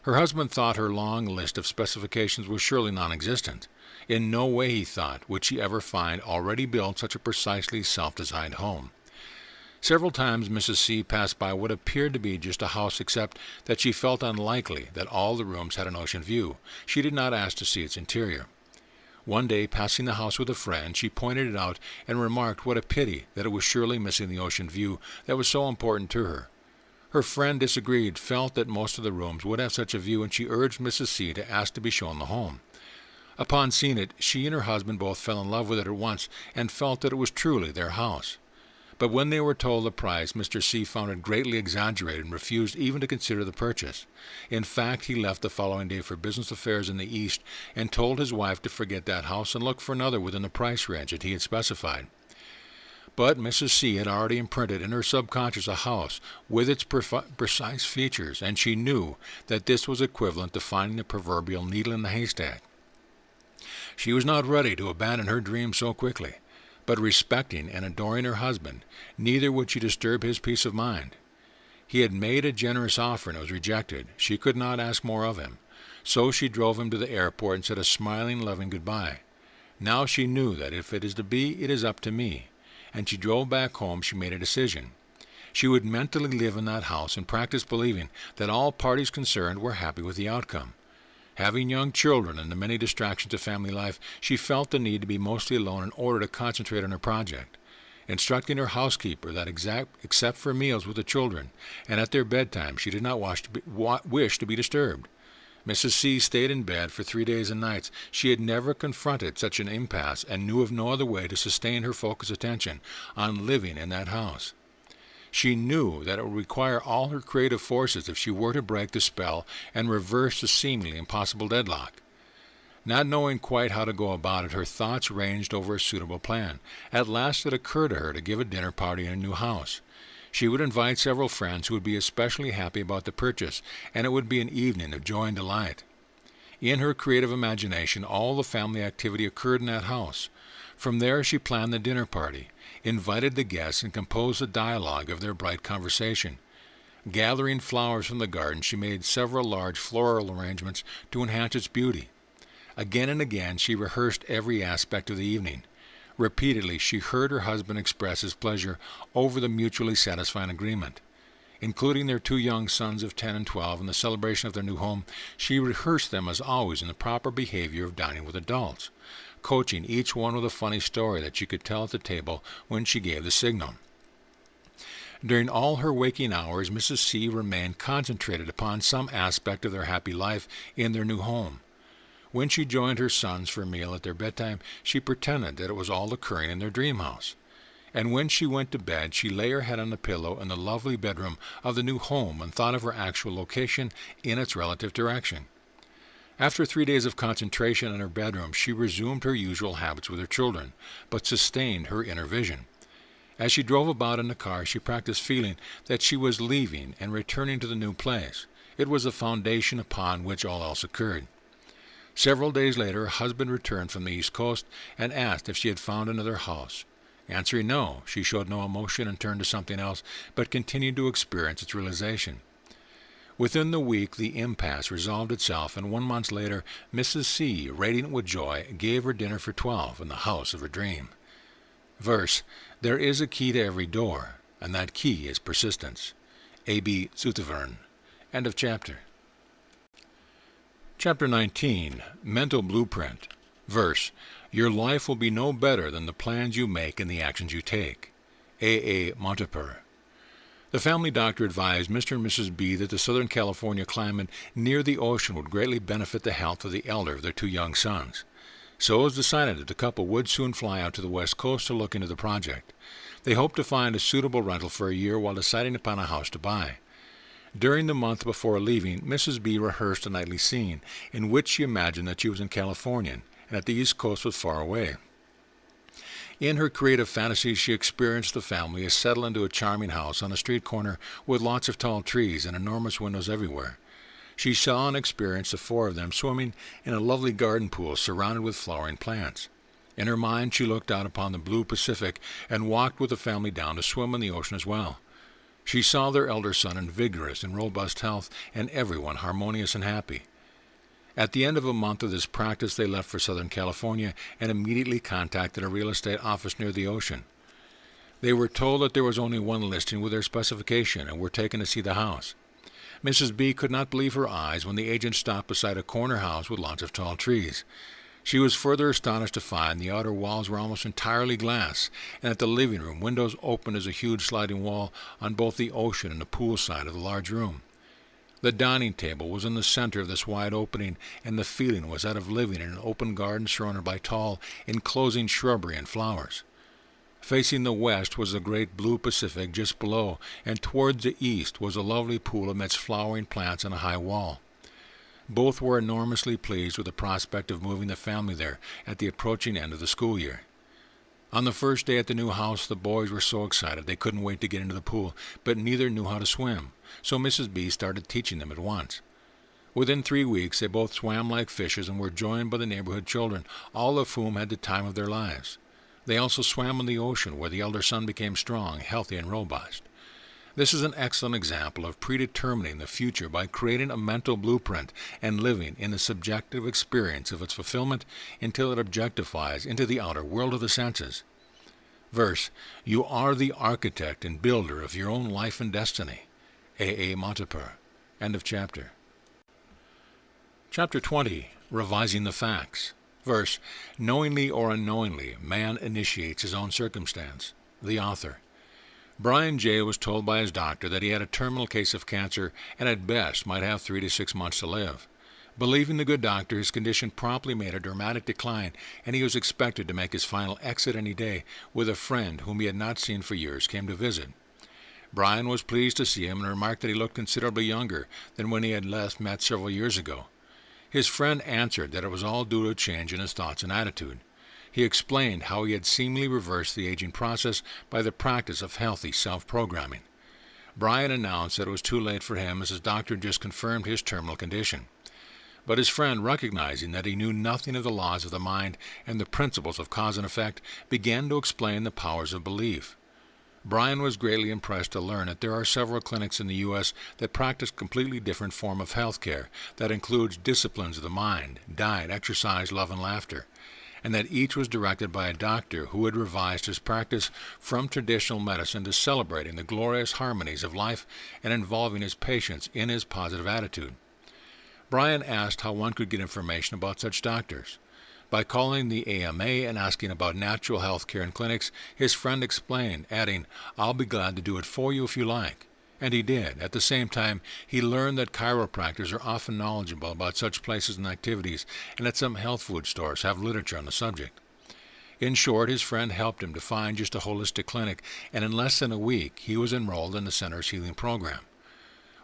Her husband thought her long list of specifications was surely non-existent. In no way, he thought, would she ever find already built such a precisely self-designed home. Several times Mrs. C passed by what appeared to be just a house, except that she felt unlikely that all the rooms had an ocean view. She did not ask to see its interior. One day, passing the house with a friend, she pointed it out and remarked what a pity that it was surely missing the ocean view that was so important to her. Her friend disagreed, felt that most of the rooms would have such a view, and she urged Mrs. C to ask to be shown the home. Upon seeing it, she and her husband both fell in love with it at once and felt that it was truly their house. But when they were told the price, Mr. C found it greatly exaggerated and refused even to consider the purchase. In fact, he left the following day for business affairs in the East and told his wife to forget that house and look for another within the price range that he had specified. But Mrs. C had already imprinted in her subconscious a house with its precise features, and she knew that this was equivalent to finding the proverbial needle in the haystack. She was not ready to abandon her dream so quickly. But respecting and adoring her husband, neither would she disturb his peace of mind. He had made a generous offer and it was rejected. She could not ask more of him. So she drove him to the airport and said a smiling, loving goodbye. Now she knew that if it is to be, it is up to me. And she drove back home. She made a decision. She would mentally live in that house and practice believing that all parties concerned were happy with the outcome. Having young children and the many distractions of family life, she felt the need to be mostly alone in order to concentrate on her project. Instructing her housekeeper that except for meals with the children and at their bedtime, she did not wish to be disturbed. Mrs. C stayed in bed for 3 days and nights. She had never confronted such an impasse and knew of no other way to sustain her focused attention on living in that house. She knew that it would require all her creative forces if she were to break the spell and reverse the seemingly impossible deadlock. Not knowing quite how to go about it, her thoughts ranged over a suitable plan. At last it occurred to her to give a dinner party in a new house. She would invite several friends who would be especially happy about the purchase, and it would be an evening of joy and delight. In her creative imagination, all the family activity occurred in that house. From there she planned the dinner party, invited the guests, and composed the dialogue of their bright conversation. Gathering flowers from the garden, she made several large floral arrangements to enhance its beauty. Again and again she rehearsed every aspect of the evening. Repeatedly she heard her husband express his pleasure over the mutually satisfying agreement. Including their 2 young sons of 10 and 12 in the celebration of their new home, she rehearsed them as always in the proper behavior of dining with adults, coaching each one with a funny story that she could tell at the table when she gave the signal. During all her waking hours, Mrs. C remained concentrated upon some aspect of their happy life in their new home. When she joined her sons for a meal at their bedtime, she pretended that it was all occurring in their dream house. And when she went to bed, she lay her head on the pillow in the lovely bedroom of the new home and thought of her actual location in its relative direction. After 3 days of concentration in her bedroom, she resumed her usual habits with her children, but sustained her inner vision. As she drove about in the car, she practiced feeling that she was leaving and returning to the new place. It was the foundation upon which all else occurred. Several days later, her husband returned from the East Coast and asked if she had found another house. Answering no, she showed no emotion and turned to something else, but continued to experience its realization. Within the week, the impasse resolved itself, and 1 month later, Mrs. C, radiant with joy, gave her dinner for 12 in the house of her dream. Verse, there is a key to every door, and that key is persistence. A.B. Zoutevern. End of chapter. Chapter 19, Mental Blueprint. Verse, your life will be no better than the plans you make and the actions you take. A.A. Monteper. The family doctor advised Mr. and Mrs. B that the Southern California climate near the ocean would greatly benefit the health of the elder of their 2 young sons. So it was decided that the couple would soon fly out to the West Coast to look into the project. They hoped to find a suitable rental for a year while deciding upon a house to buy. During the month before leaving, Mrs. B rehearsed a nightly scene in which she imagined that she was in California and that the East Coast was far away. In her creative fantasies, she experienced the family as settle into a charming house on a street corner with lots of tall trees and enormous windows everywhere. She saw and experienced the 4 of them swimming in a lovely garden pool surrounded with flowering plants. In her mind, she looked out upon the blue Pacific and walked with the family down to swim in the ocean as well. She saw their elder son in vigorous and robust health, and everyone harmonious and happy. At the end of a month of this practice, they left for Southern California and immediately contacted a real estate office near the ocean. They were told that there was only one listing with their specification and were taken to see the house. Mrs. B could not believe her eyes when the agent stopped beside a corner house with lots of tall trees. She was further astonished to find the outer walls were almost entirely glass, and that the living room windows opened as a huge sliding wall on both the ocean and the pool side of the large room. The dining table was in the center of this wide opening, and the feeling was that of living in an open garden surrounded by tall, enclosing shrubbery and flowers. Facing the west was the great blue Pacific just below, and towards the east was a lovely pool amidst flowering plants and a high wall. Both were enormously pleased with the prospect of moving the family there at the approaching end of the school year. On the first day at the new house, the boys were so excited they couldn't wait to get into the pool, but neither knew how to swim, so Mrs. B started teaching them at once. Within 3 weeks, they both swam like fishes and were joined by the neighborhood children, all of whom had the time of their lives. They also swam in the ocean, where the elder son became strong, healthy, and robust. This is an excellent example of predetermining the future by creating a mental blueprint and living in the subjective experience of its fulfillment until it objectifies into the outer world of the senses. Verse, you are the architect and builder of your own life and destiny. A.A. Monteper. End of chapter. Chapter 20. Revising the Facts. Verse, knowingly or unknowingly, man initiates his own circumstance. The author. Brian J. was told by his doctor that he had a terminal case of cancer and at best might have 3 to 6 months to live. Believing the good doctor, his condition promptly made a dramatic decline, and he was expected to make his final exit any day with a friend whom he had not seen for years came to visit. Brian was pleased to see him and remarked that he looked considerably younger than when he had last met several years ago. His friend answered that it was all due to a change in his thoughts and attitude. He explained how he had seemingly reversed the aging process by the practice of healthy self-programming. Brian announced that it was too late for him as his doctor just confirmed his terminal condition. But his friend, recognizing that he knew nothing of the laws of the mind and the principles of cause and effect, began to explain the powers of belief. Brian was greatly impressed to learn that there are several clinics in the U.S. that practice a completely different form of health care that includes disciplines of the mind, diet, exercise, love, and laughter, and that each was directed by a doctor who had revised his practice from traditional medicine to celebrating the glorious harmonies of life and involving his patients in his positive attitude. Brian asked how one could get information about such doctors. By calling the AMA and asking about natural health care in clinics, his friend explained, adding, "I'll be glad to do it for you if you like." And he did. At the same time, he learned that chiropractors are often knowledgeable about such places and activities, and that some health food stores have literature on the subject. In short, his friend helped him to find just a holistic clinic, and in less than a week, he was enrolled in the center's healing program.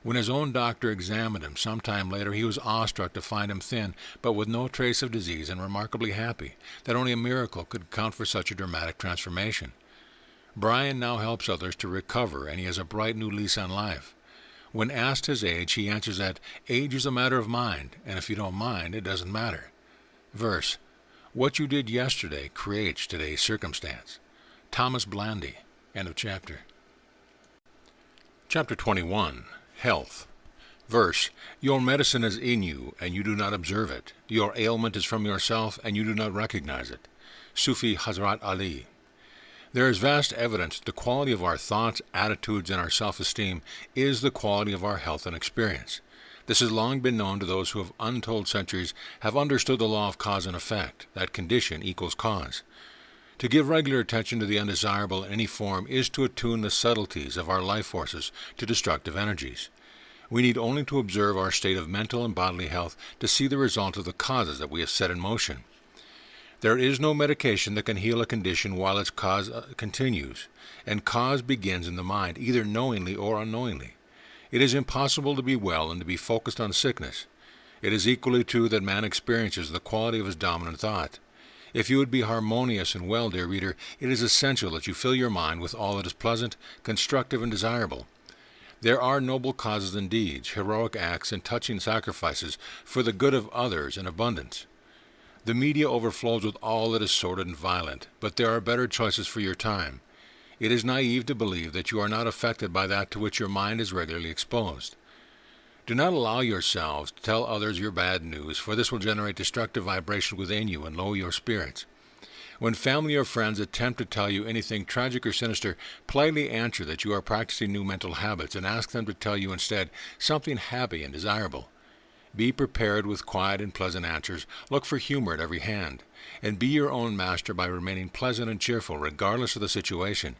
When his own doctor examined him some time later, he was awestruck to find him thin, but with no trace of disease, and remarkably happy that only a miracle could account for such a dramatic transformation. Brian now helps others to recover, and he has a bright new lease on life. When asked his age, he answers that age is a matter of mind, and if you don't mind, it doesn't matter. Verse: "What you did yesterday creates today's circumstance." Thomas Blandy. End of chapter. Chapter 21. Health. Verse: "Your medicine is in you, and you do not observe it. Your ailment is from yourself, and you do not recognize it." Sufi Hazrat Ali. There is vast evidence that the quality of our thoughts, attitudes, and our self-esteem is the quality of our health and experience. This has long been known to those who have untold centuries have understood the law of cause and effect, that condition equals cause. To give regular attention to the undesirable in any form is to attune the subtleties of our life forces to destructive energies. We need only to observe our state of mental and bodily health to see the result of the causes that we have set in motion. There is no medication that can heal a condition while its cause continues, and cause begins in the mind, either knowingly or unknowingly. It is impossible to be well and to be focused on sickness. It is equally true that man experiences the quality of his dominant thought. If you would be harmonious and well, dear reader, it is essential that you fill your mind with all that is pleasant, constructive, and desirable. There are noble causes and deeds, heroic acts, and touching sacrifices for the good of others in abundance. The media overflows with all that is sordid and violent, but there are better choices for your time. It is naive to believe that you are not affected by that to which your mind is regularly exposed. Do not allow yourselves to tell others your bad news, for this will generate destructive vibration within you and lower your spirits. When family or friends attempt to tell you anything tragic or sinister, politely answer that you are practicing new mental habits and ask them to tell you instead something happy and desirable. Be prepared with quiet and pleasant answers, look for humor at every hand, and be your own master by remaining pleasant and cheerful regardless of the situation.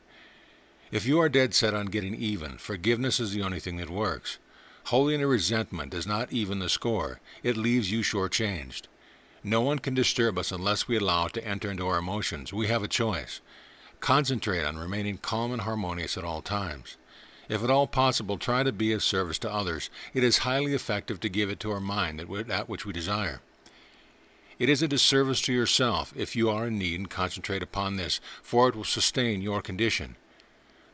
If you are dead set on getting even, forgiveness is the only thing that works. Holding a resentment does not even the score. It leaves you shortchanged. No one can disturb us unless we allow it to enter into our emotions. We have a choice. Concentrate on remaining calm and harmonious at all times. If at all possible, try to be of service to others. It is highly effective to give it to our mind that which we desire. It is a disservice to yourself if you are in need and concentrate upon this, for it will sustain your condition.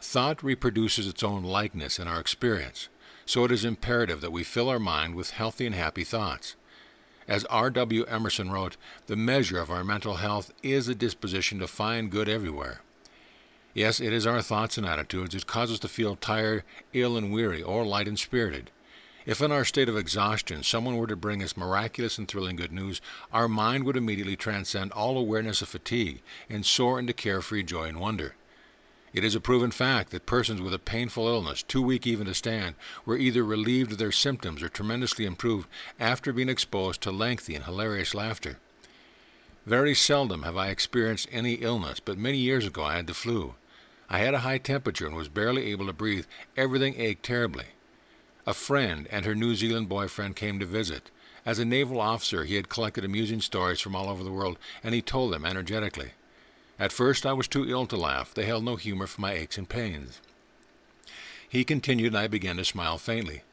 Thought reproduces its own likeness in our experience. So it is imperative that we fill our mind with healthy and happy thoughts. As R.W. Emerson wrote, the measure of our mental health is a disposition to find good everywhere. Yes, it is our thoughts and attitudes that cause us to feel tired, ill and weary, or light and spirited. If in our state of exhaustion someone were to bring us miraculous and thrilling good news, our mind would immediately transcend all awareness of fatigue and soar into carefree joy and wonder. It is a proven fact that persons with a painful illness, too weak even to stand, were either relieved of their symptoms or tremendously improved after being exposed to lengthy and hilarious laughter. Very seldom have I experienced any illness, but many years ago I had the flu. I had a high temperature and was barely able to breathe. Everything ached terribly. A friend and her New Zealand boyfriend came to visit. As a naval officer, he had collected amusing stories from all over the world, and he told them energetically. At first I was too ill to laugh. They held no humor for my aches and pains. He continued, and I began to smile faintly.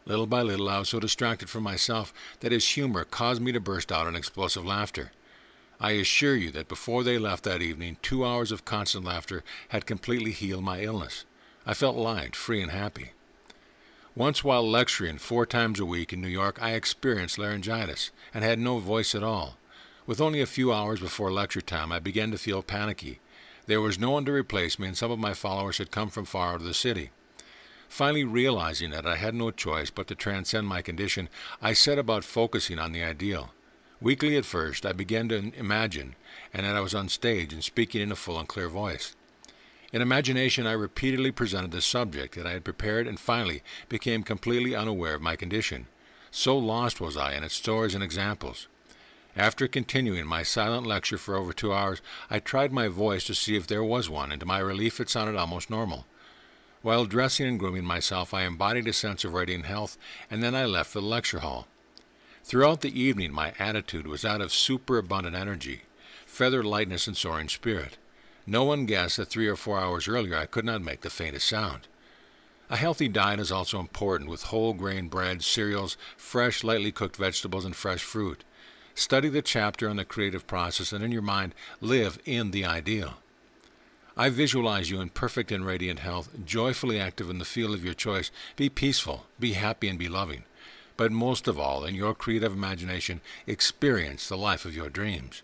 Little by little I was so distracted from myself that his humor caused me to burst out in explosive laughter. I assure you that before they left that evening, 2 hours of constant laughter had completely healed my illness. I felt light, free, and happy. Once while lecturing 4 times a week in New York, I experienced laryngitis and had no voice at all. With only a few hours before lecture time, I began to feel panicky. There was no one to replace me, and some of my followers had come from far out of the city. Finally realizing that I had no choice but to transcend my condition, I set about focusing on the ideal. Weakly at first, I began to imagine, and that I was on stage and speaking in a full and clear voice. In imagination, I repeatedly presented the subject that I had prepared and finally became completely unaware of my condition. So lost was I in its stories and examples. After continuing my silent lecture for over 2 hours, I tried my voice to see if there was one, and to my relief it sounded almost normal. While dressing and grooming myself, I embodied a sense of radiant health, and then I left for the lecture hall. Throughout the evening, my attitude was that of superabundant energy, feather lightness, and soaring spirit. No one guessed that 3 or 4 hours earlier I could not make the faintest sound. A healthy diet is also important, with whole grain bread, cereals, fresh, lightly cooked vegetables, and fresh fruit. Study the chapter on the creative process, and in your mind, live in the ideal. I visualize you in perfect and radiant health, joyfully active in the field of your choice. Be peaceful, be happy, and be loving. But most of all, in your creative imagination, experience the life of your dreams.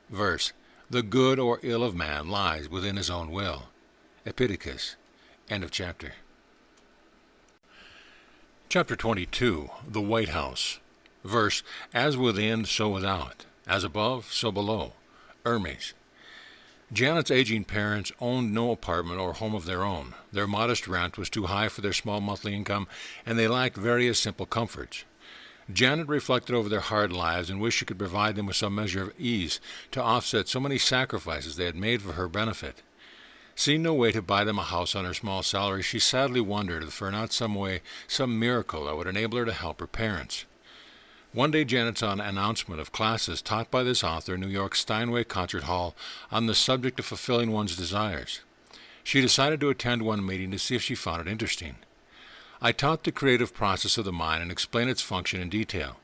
Verse: the good or ill of man lies within his own will. Epictetus. End of chapter. Chapter 22. The White House. Verse: as within, so without. As above, so below. Hermes. Janet's aging parents owned no apartment or home of their own. Their modest rent was too high for their small monthly income, and they lacked various simple comforts. Janet reflected over their hard lives and wished she could provide them with some measure of ease to offset so many sacrifices they had made for her benefit. Seeing no way to buy them a house on her small salary, she sadly wondered if there were not some way, some miracle that would enable her to help her parents. One day Janet saw an announcement of classes taught by this author in New York's Steinway Concert Hall on the subject of fulfilling one's desires. She decided to attend one meeting to see if she found it interesting. I taught the creative process of the mind and explained its function in detail.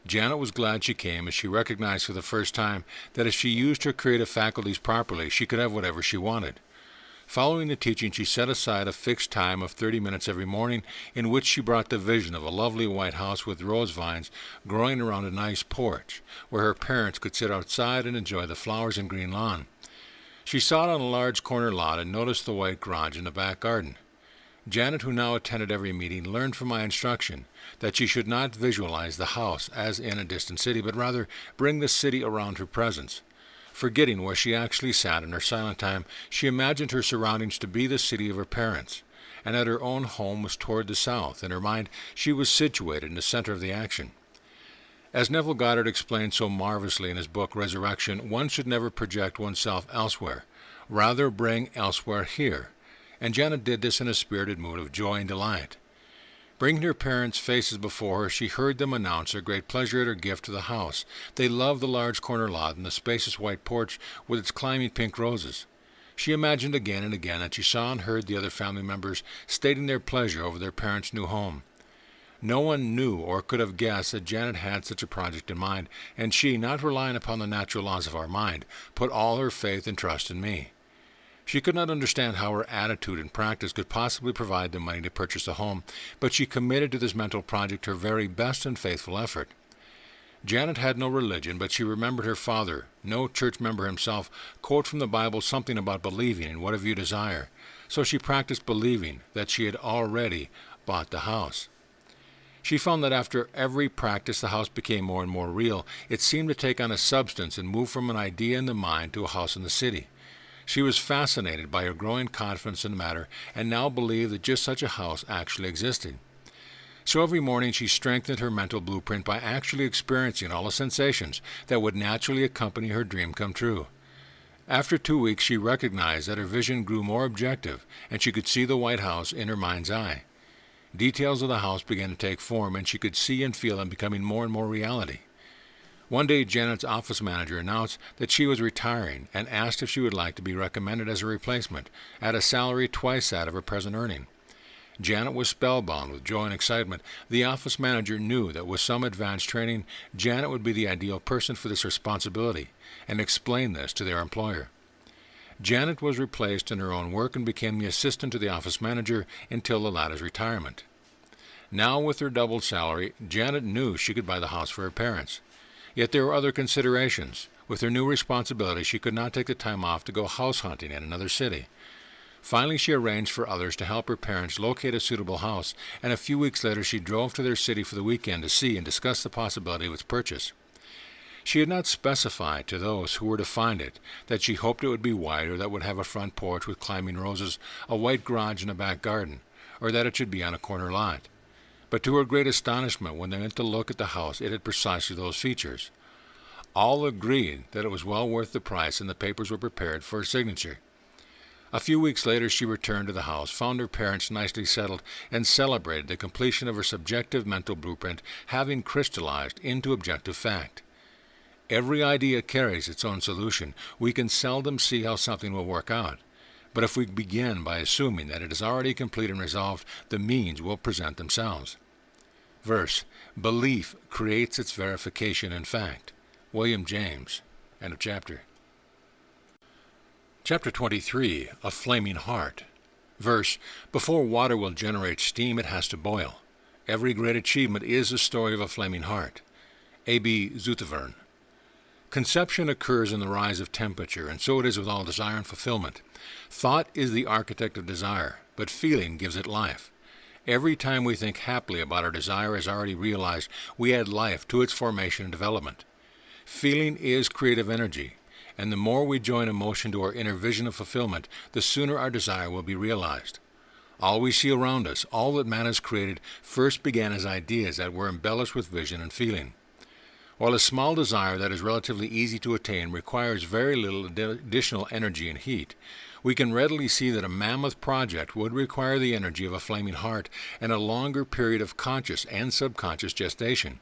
Janet was glad she came, as she recognized for the first time that if she used her creative faculties properly, she could have whatever she wanted. Following the teaching, she set aside a fixed time of 30 minutes every morning in which she brought the vision of a lovely white house with rose vines growing around a nice porch, where her parents could sit outside and enjoy the flowers and green lawn. She saw it on a large corner lot and noticed the white garage in the back garden. Janet, who now attended every meeting, learned from my instruction that she should not visualize the house as in a distant city, but rather bring the city around her presence. Forgetting where she actually sat in her silent time, she imagined her surroundings to be the city of her parents, and that her own home was toward the south. In her mind, she was situated in the center of the action. As Neville Goddard explained so marvelously in his book Resurrection, one should never project oneself elsewhere, rather bring elsewhere here, and Janet did this in a spirited mood of joy and delight. Bringing her parents' faces before her, she heard them announce their great pleasure at her gift to the house. They loved the large corner lot and the spacious white porch with its climbing pink roses. She imagined again and again that she saw and heard the other family members stating their pleasure over their parents' new home. No one knew or could have guessed that Janet had such a project in mind, and she, not relying upon the natural laws of our mind, put all her faith and trust in me. She could not understand how her attitude and practice could possibly provide the money to purchase a home, but she committed to this mental project her very best and faithful effort. Janet had no religion, but she remembered her father, no church member himself, quote from the Bible something about believing in whatever you desire. So she practiced believing that she had already bought the house. She found that after every practice the house became more and more real. It seemed to take on a substance and move from an idea in the mind to a house in the city. She was fascinated by her growing confidence in the matter, and now believed that just such a house actually existed. So every morning she strengthened her mental blueprint by actually experiencing all the sensations that would naturally accompany her dream come true. After 2 weeks she recognized that her vision grew more objective, and she could see the White House in her mind's eye. Details of the house began to take form, and she could see and feel them becoming more and more reality. One day, Janet's office manager announced that she was retiring and asked if she would like to be recommended as a replacement at a salary twice that of her present earning. Janet was spellbound with joy and excitement. The office manager knew that with some advanced training, Janet would be the ideal person for this responsibility, and explained this to their employer. Janet was replaced in her own work and became the assistant to the office manager until the latter's retirement. Now, with her doubled salary, Janet knew she could buy the house for her parents. Yet there were other considerations. With her new responsibility, she could not take the time off to go house hunting in another city. Finally, she arranged for others to help her parents locate a suitable house, and a few weeks later she drove to their city for the weekend to see and discuss the possibility of its purchase. She had not specified to those who were to find it that she hoped it would be wide, or that it would have a front porch with climbing roses, a white garage, and a back garden, or that it should be on a corner lot. But to her great astonishment, when they went to look at the house, it had precisely those features. All agreed that it was well worth the price, and the papers were prepared for her signature. A few weeks later she returned to the house, found her parents nicely settled, and celebrated the completion of her subjective mental blueprint having crystallized into objective fact. Every idea carries its own solution. We can seldom see how something will work out. But if we begin by assuming that it is already complete and resolved, the means will present themselves. Verse, belief creates its verification in fact. William James. End of chapter. Chapter 23, A Flaming Heart. Verse, before water will generate steam, it has to boil. Every great achievement is a story of a flaming heart. A.B. Zuthevern. Conception occurs in the rise of temperature, and so it is with all desire and fulfillment. Thought is the architect of desire, but feeling gives it life. Every time we think happily about our desire as already realized, we add life to its formation and development. Feeling is creative energy, and the more we join emotion to our inner vision of fulfillment, the sooner our desire will be realized. All we see around us, all that man has created, first began as ideas that were embellished with vision and feeling. While a small desire that is relatively easy to attain requires very little additional energy and heat, we can readily see that a mammoth project would require the energy of a flaming heart and a longer period of conscious and subconscious gestation.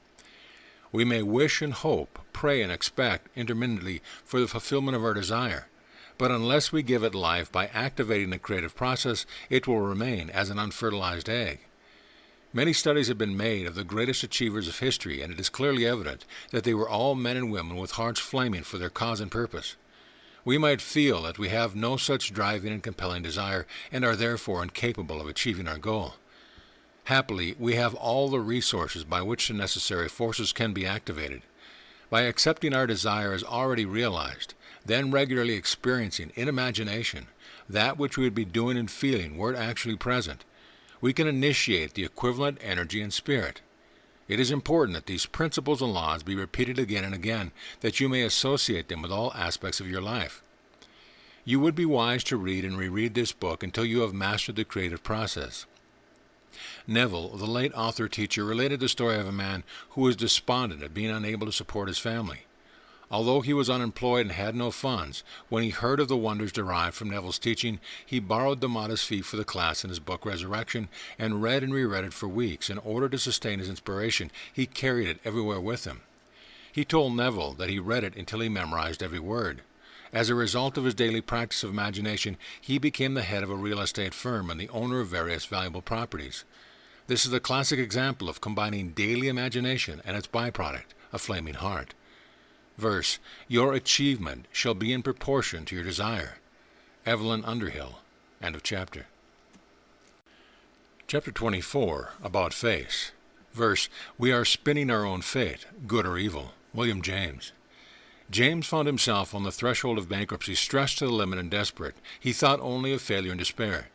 We may wish and hope, pray and expect intermittently for the fulfillment of our desire, but unless we give it life by activating the creative process, it will remain as an unfertilized egg. Many studies have been made of the greatest achievers of history, and it is clearly evident that they were all men and women with hearts flaming for their cause and purpose. We might feel that we have no such driving and compelling desire, and are therefore incapable of achieving our goal. Happily, we have all the resources by which the necessary forces can be activated. By accepting our desire as already realized, then regularly experiencing in imagination that which we would be doing and feeling were it actually present, we can initiate the equivalent energy and spirit. It is important that these principles and laws be repeated again and again, that you may associate them with all aspects of your life. You would be wise to read and reread this book until you have mastered the creative process. Neville, the late author-teacher, related the story of a man who was despondent at being unable to support his family. Although he was unemployed and had no funds, when he heard of the wonders derived from Neville's teaching, he borrowed the modest fee for the class in his book Resurrection, and read and reread it for weeks. In order to sustain his inspiration, he carried it everywhere with him. He told Neville that he read it until he memorized every word. As a result of his daily practice of imagination, he became the head of a real estate firm and the owner of various valuable properties. This is a classic example of combining daily imagination and its byproduct, a flaming heart. Verse, your achievement shall be in proportion to your desire. Evelyn Underhill. End of chapter. Chapter 24, About Face. Verse, we are spinning our own fate, good or evil. William James. James found himself on the threshold of bankruptcy, stressed to the limit and desperate. He thought only of failure and despair.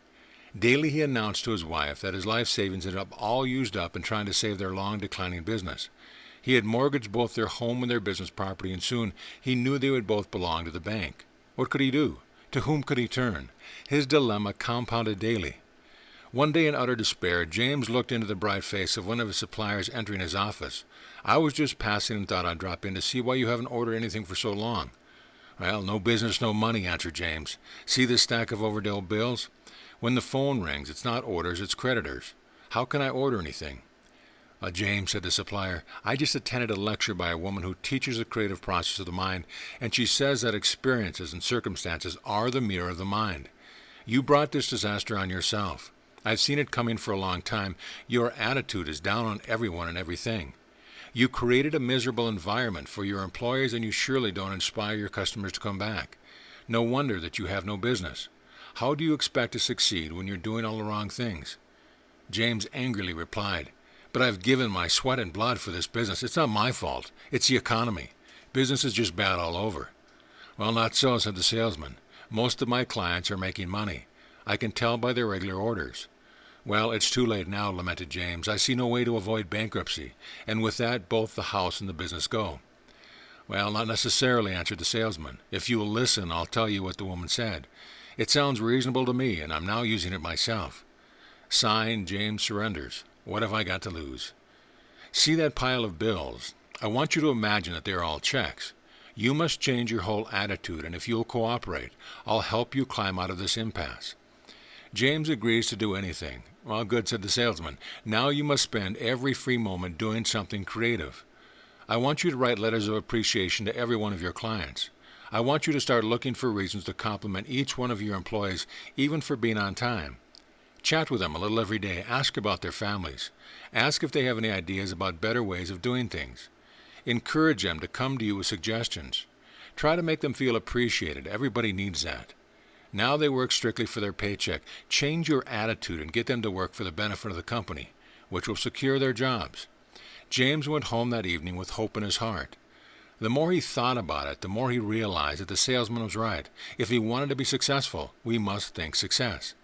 Daily he announced to his wife that his life savings had all used up in trying to save their long-declining business. He had mortgaged both their home and their business property, and soon he knew they would both belong to the bank. What could he do? To whom could he turn? His dilemma compounded daily. One day in utter despair, James looked into the bright face of one of his suppliers entering his office. I was just passing and thought I'd drop in to see why you haven't ordered anything for so long. Well, no business, no money, answered James. See this stack of overdue bills? When the phone rings, it's not orders, it's creditors. How can I order anything? James, said the supplier, I just attended a lecture by a woman who teaches the creative process of the mind, and she says that experiences and circumstances are the mirror of the mind. You brought this disaster on yourself. I've seen it coming for a long time. Your attitude is down on everyone and everything. You created a miserable environment for your employees, and you surely don't inspire your customers to come back. No wonder that you have no business. How do you expect to succeed when you're doing all the wrong things? James angrily replied, But I've given my sweat and blood for this business. It's not my fault. It's the economy. Business is just bad all over. Well, not so, said the salesman. Most of my clients are making money. I can tell by their regular orders. Well, it's too late now, lamented James. I see no way to avoid bankruptcy, and with that both the house and the business go. Well, not necessarily, answered the salesman. If you will listen, I'll tell you what the woman said. It sounds reasonable to me, and I'm now using it myself. Signed, James Surrenders. What have I got to lose? See that pile of bills? I want you to imagine that they're all checks. You must change your whole attitude, and if you'll cooperate, I'll help you climb out of this impasse. James agrees to do anything. Well, good, said the salesman. Now you must spend every free moment doing something creative. I want you to write letters of appreciation to every one of your clients. I want you to start looking for reasons to compliment each one of your employees, even for being on time. Chat with them a little every day. Ask about their families. Ask if they have any ideas about better ways of doing things. Encourage them to come to you with suggestions. Try to make them feel appreciated. Everybody needs that. Now they work strictly for their paycheck. Change your attitude and get them to work for the benefit of the company, which will secure their jobs. James went home that evening with hope in his heart. The more he thought about it, the more he realized that the salesman was right. If he wanted to be successful, we must think success.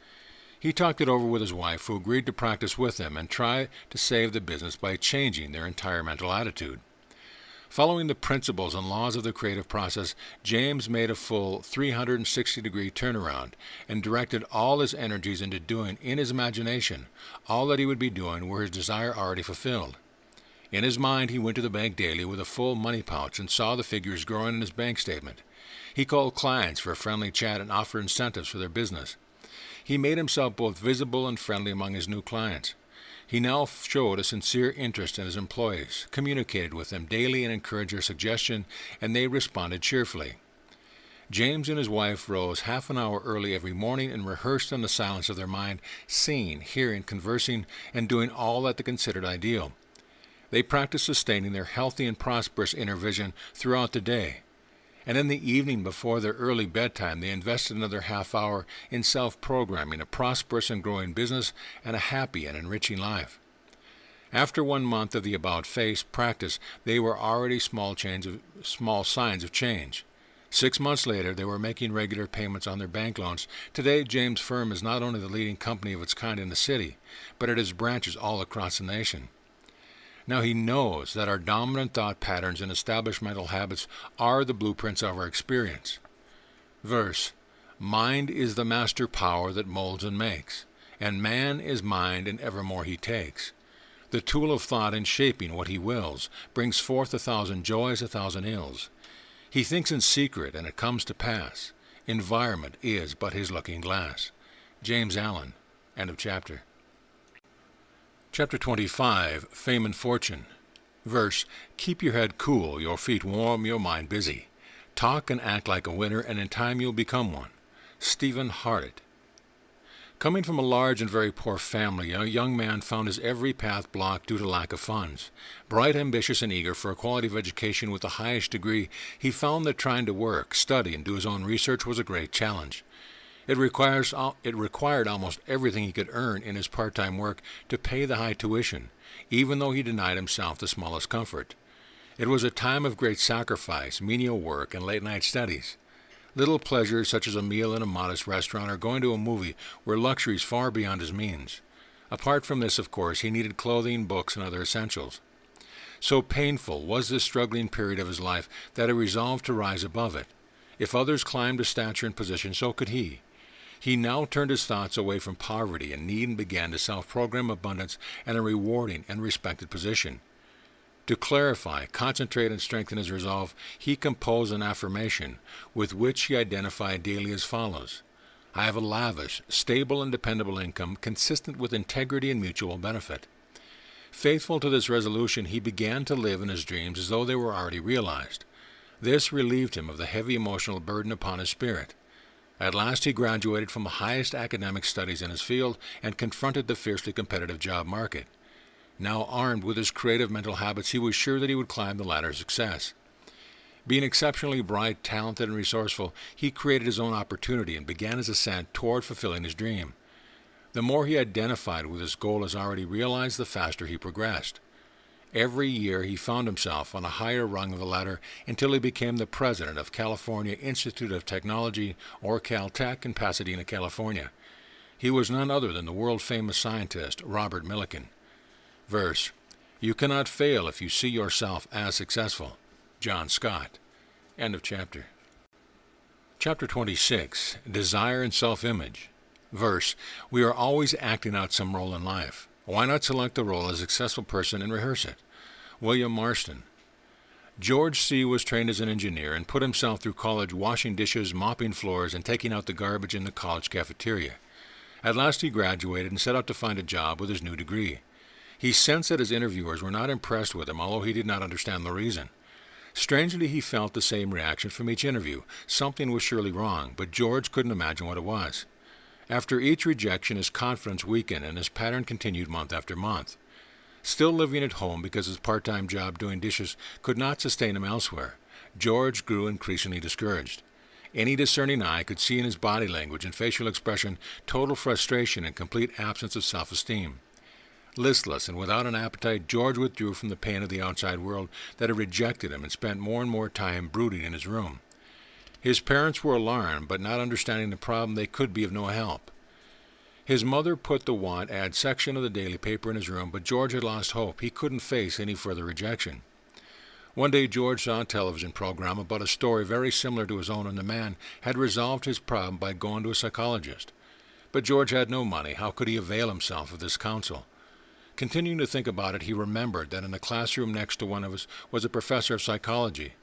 He talked it over with his wife, who agreed to practice with him and try to save the business by changing their entire mental attitude. Following the principles and laws of the creative process, James made a full 360-degree turnaround and directed all his energies into doing, in his imagination, all that he would be doing were his desire already fulfilled. In his mind, he went to the bank daily with a full money pouch and saw the figures growing in his bank statement. He called clients for a friendly chat and offered incentives for their business. He made himself both visible and friendly among his new clients. He now showed a sincere interest in his employees, communicated with them daily and encouraged their suggestion, and they responded cheerfully. James and his wife rose half an hour early every morning and rehearsed in the silence of their mind, seeing, hearing, conversing, and doing all that they considered ideal. They practiced sustaining their healthy and prosperous inner vision throughout the day. And in the evening before their early bedtime, they invested another half hour in self-programming, a prosperous and growing business, and a happy and enriching life. After 1 month of the about-face practice, they were already small signs of change. 6 months later, they were making regular payments on their bank loans. Today, James' firm is not only the leading company of its kind in the city, but it has branches all across the nation. Now he knows that our dominant thought patterns and established mental habits are the blueprints of our experience. Verse, mind is the master power that molds and makes, and man is mind and evermore he takes. The tool of thought in shaping what he wills brings forth 1,000 joys, 1,000 ills. He thinks in secret and it comes to pass. Environment is but his looking glass. James Allen, end of chapter. Chapter 25, Fame and Fortune. Verse, keep your head cool, your feet warm, your mind busy. Talk and act like a winner, and in time you'll become one. Stephen Hardit. Coming from a large and very poor family, a young man found his every path blocked due to lack of funds. Bright, ambitious, and eager for a quality of education with the highest degree, he found that trying to work, study, and do his own research was a great challenge. It required almost everything he could earn in his part-time work to pay the high tuition, even though he denied himself the smallest comfort. It was a time of great sacrifice, menial work, and late-night studies. Little pleasures such as a meal in a modest restaurant or going to a movie were luxuries far beyond his means. Apart from this, of course, he needed clothing, books, and other essentials. So painful was this struggling period of his life that he resolved to rise above it. If others climbed to stature and position, so could he. He now turned his thoughts away from poverty and need and began to self-program abundance and a rewarding and respected position. To clarify, concentrate, and strengthen his resolve, he composed an affirmation with which he identified daily as follows. I have a lavish, stable, and dependable income consistent with integrity and mutual benefit. Faithful to this resolution, he began to live in his dreams as though they were already realized. This relieved him of the heavy emotional burden upon his spirit. At last he graduated from the highest academic studies in his field and confronted the fiercely competitive job market. Now armed with his creative mental habits, he was sure that he would climb the ladder of success. Being exceptionally bright, talented, and resourceful, he created his own opportunity and began his ascent toward fulfilling his dream. The more he identified with his goal as already realized, the faster he progressed. Every year he found himself on a higher rung of the ladder until he became the president of California Institute of Technology, or Caltech, in Pasadena, California. He was none other than the world-famous scientist Robert Millikan. Verse, "You cannot fail if you see yourself as successful." John Scott. End of chapter. Chapter 26. Desire and Self-Image. Verse, "We are always acting out some role in life. Why not select the role as a successful person and rehearse it?" William Marston. George C. was trained as an engineer and put himself through college washing dishes, mopping floors, and taking out the garbage in the college cafeteria. At last he graduated and set out to find a job with his new degree. He sensed that his interviewers were not impressed with him, although he did not understand the reason. Strangely, he felt the same reaction from each interview. Something was surely wrong, but George couldn't imagine what it was. After each rejection, his confidence weakened, and his pattern continued month after month. Still living at home because his part-time job doing dishes could not sustain him elsewhere, George grew increasingly discouraged. Any discerning eye could see in his body language and facial expression total frustration and complete absence of self-esteem. Listless and without an appetite, George withdrew from the pain of the outside world that had rejected him and spent more and more time brooding in his room. His parents were alarmed, but not understanding the problem, they could be of no help. His mother put the want ad section of the daily paper in his room, but George had lost hope. He couldn't face any further rejection. One day George saw a television program about a story very similar to his own, and the man had resolved his problem by going to a psychologist. But George had no money. How could he avail himself of this counsel? Continuing to think about it, he remembered that in the classroom next to one of us was a professor of psychology.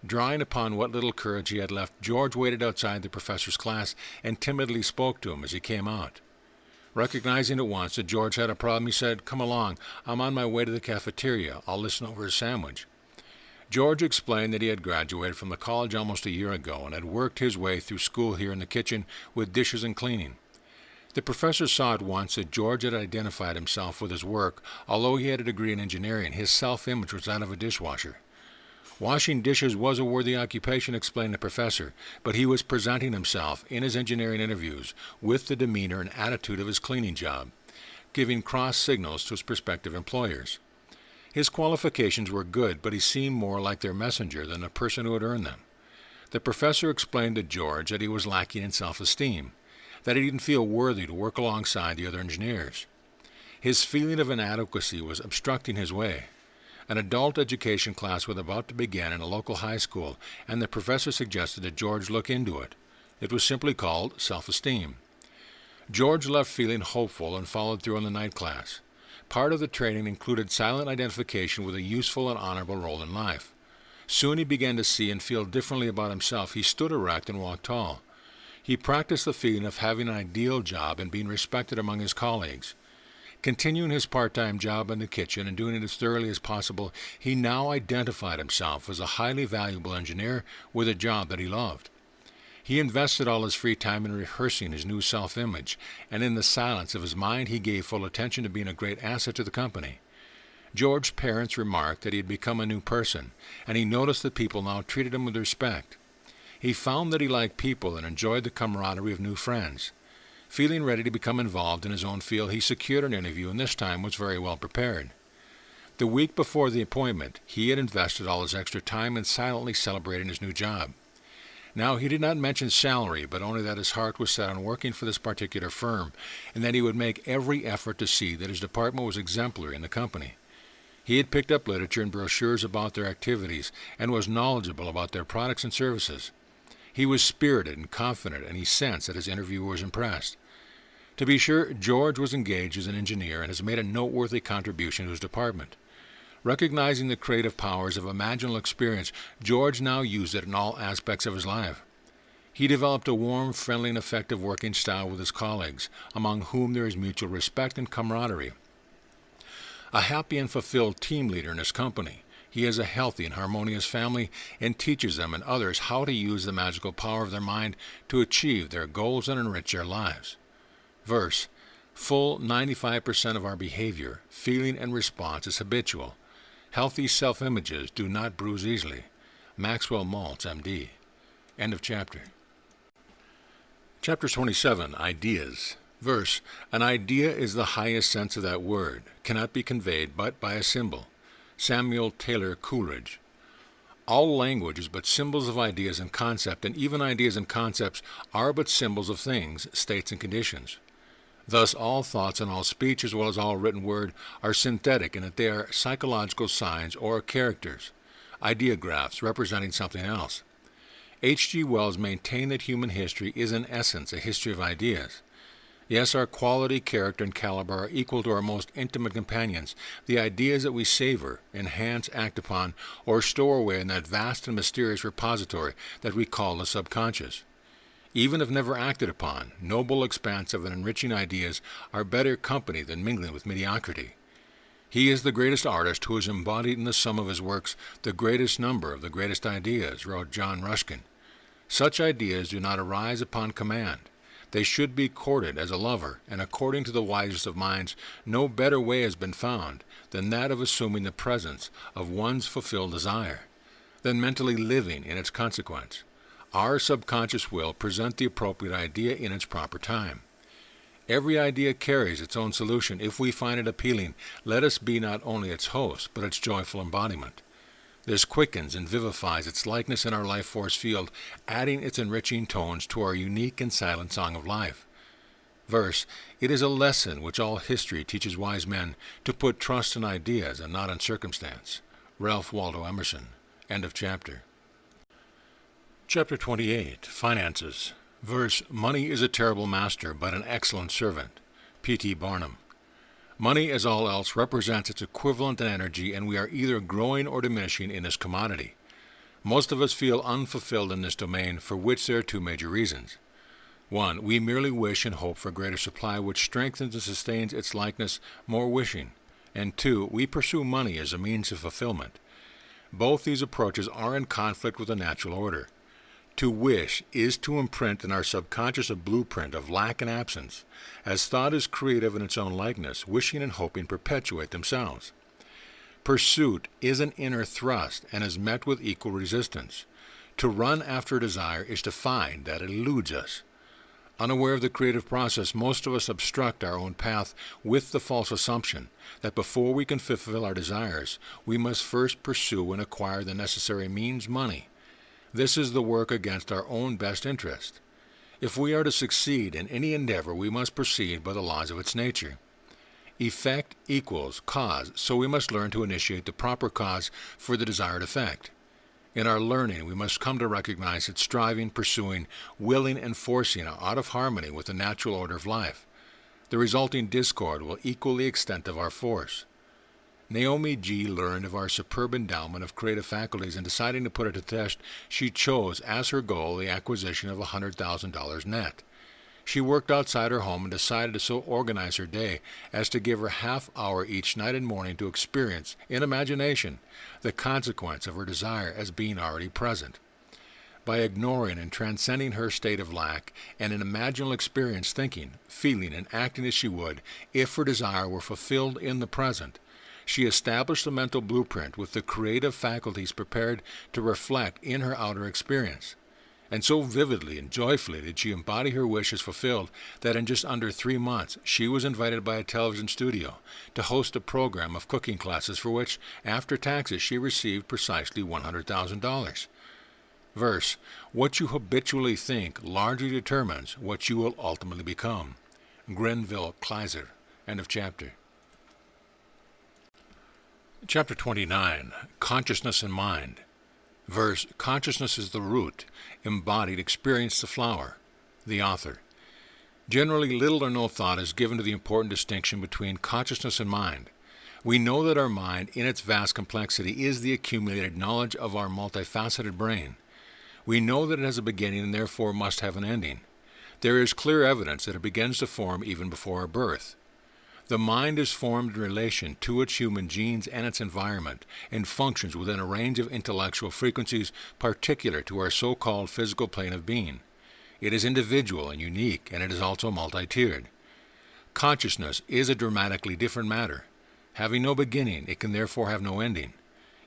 Drawing upon what little courage he had left, George waited outside the professor's class and timidly spoke to him as he came out. Recognizing at once that George had a problem, he said, "Come along, I'm on my way to the cafeteria. I'll listen over a sandwich." George explained that he had graduated from the college almost a year ago and had worked his way through school here in the kitchen with dishes and cleaning. The professor saw at once that George had identified himself with his work. Although he had a degree in engineering, his self-image was that of a dishwasher. Washing dishes was a worthy occupation, explained the professor, but he was presenting himself in his engineering interviews with the demeanor and attitude of his cleaning job, giving cross signals to his prospective employers. His qualifications were good, but he seemed more like their messenger than the person who had earned them. The professor explained to George that he was lacking in self-esteem, that he didn't feel worthy to work alongside the other engineers. His feeling of inadequacy was obstructing his way. An adult education class was about to begin in a local high school, and the professor suggested that George look into it. It was simply called self-esteem. George left feeling hopeful and followed through on the night class. Part of the training included silent identification with a useful and honorable role in life. Soon he began to see and feel differently about himself. He stood erect and walked tall. He practiced the feeling of having an ideal job and being respected among his colleagues. Continuing his part-time job in the kitchen and doing it as thoroughly as possible, he now identified himself as a highly valuable engineer with a job that he loved. He invested all his free time in rehearsing his new self-image, and in the silence of his mind he gave full attention to being a great asset to the company. George's parents remarked that he had become a new person, and he noticed that people now treated him with respect. He found that he liked people and enjoyed the camaraderie of new friends. Feeling ready to become involved in his own field, he secured an interview and this time was very well prepared. The week before the appointment, he had invested all his extra time in silently celebrating his new job. Now, he did not mention salary, but only that his heart was set on working for this particular firm, and that he would make every effort to see that his department was exemplary in the company. He had picked up literature and brochures about their activities and was knowledgeable about their products and services. He was spirited and confident, and he sensed that his interviewer was impressed. To be sure, George was engaged as an engineer and has made a noteworthy contribution to his department. Recognizing the creative powers of imaginal experience, George now used it in all aspects of his life. He developed a warm, friendly, and effective working style with his colleagues, among whom there is mutual respect and camaraderie. A happy and fulfilled team leader in his company, he has a healthy and harmonious family and teaches them and others how to use the magical power of their mind to achieve their goals and enrich their lives. Verse: full 95% of our behavior, feeling, and response is habitual. Healthy self-images do not bruise easily. Maxwell Maltz, M.D. End of chapter. Chapter 27, Ideas. Verse: an idea is the highest sense of that word, cannot be conveyed but by a symbol. Samuel Taylor Coleridge. All language is but symbols of ideas and concept, and even ideas and concepts are but symbols of things, states, and conditions. Thus all thoughts and all speech, as well as all written word, are synthetic in that they are psychological signs or characters, ideographs representing something else. H.G. Wells maintained that human history is in essence a history of ideas. Yes, our quality, character, and caliber are equal to our most intimate companions, the ideas that we savor, enhance, act upon, or store away in that vast and mysterious repository that we call the subconscious. Even if never acted upon, noble, expansive, and enriching ideas are better company than mingling with mediocrity. He is the greatest artist who has embodied in the sum of his works the greatest number of the greatest ideas, wrote John Ruskin. Such ideas do not arise upon command. They should be courted as a lover, and according to the wisest of minds, no better way has been found than that of assuming the presence of one's fulfilled desire, than mentally living in its consequence. Our subconscious will present the appropriate idea in its proper time. Every idea carries its own solution. If we find it appealing, let us be not only its host, but its joyful embodiment. This quickens and vivifies its likeness in our life force field, adding its enriching tones to our unique and silent song of life. Verse: it is a lesson which all history teaches wise men to put trust in ideas and not in circumstance. Ralph Waldo Emerson. End of chapter. Chapter 28, Finances. Verse: money is a terrible master, but an excellent servant. P.T. Barnum. Money, as all else, represents its equivalent in energy, and we are either growing or diminishing in this commodity. Most of us feel unfulfilled in this domain, for which there are two major reasons. 1. We merely wish and hope for greater supply, which strengthens and sustains its likeness, more wishing. And 2. We pursue money as a means of fulfillment. Both these approaches are in conflict with the natural order. To wish is to imprint in our subconscious a blueprint of lack and absence. As thought is creative in its own likeness, wishing and hoping perpetuate themselves. Pursuit is an inner thrust and is met with equal resistance. To run after a desire is to find that it eludes us. Unaware of the creative process, most of us obstruct our own path with the false assumption that before we can fulfill our desires, we must first pursue and acquire the necessary means, money. This is the work against our own best interest. If we are to succeed in any endeavor, we must proceed by the laws of its nature. Effect equals cause, so we must learn to initiate the proper cause for the desired effect. In our learning, we must come to recognize that striving, pursuing, willing, and forcing are out of harmony with the natural order of life. The resulting discord will equal the extent of our force. Naomi G. learned of our superb endowment of creative faculties, and deciding to put it to test, she chose as her goal the acquisition of $100,000 net. She worked outside her home and decided to so organize her day as to give her half-hour each night and morning to experience, in imagination, the consequence of her desire as being already present. By ignoring and transcending her state of lack, and in imaginal experience thinking, feeling, and acting as she would, if her desire were fulfilled in the present, she established a mental blueprint with the creative faculties prepared to reflect in her outer experience. And so vividly and joyfully did she embody her wish as fulfilled that in just under 3 months she was invited by a television studio to host a program of cooking classes for which, after taxes, she received precisely $100,000. Verse: what you habitually think largely determines what you will ultimately become. Grenville Kleiser. End of chapter. Chapter 29, Consciousness and Mind. Verse: consciousness is the root, embodied experience the flower. The author. Generally, little or no thought is given to the important distinction between consciousness and mind. We know that our mind, in its vast complexity, is the accumulated knowledge of our multifaceted brain. We know that it has a beginning and therefore must have an ending. There is clear evidence that it begins to form even before our birth. The mind is formed in relation to its human genes and its environment, and functions within a range of intellectual frequencies particular to our so-called physical plane of being. It is individual and unique, and it is also multi-tiered. Consciousness is a dramatically different matter. Having no beginning, it can therefore have no ending.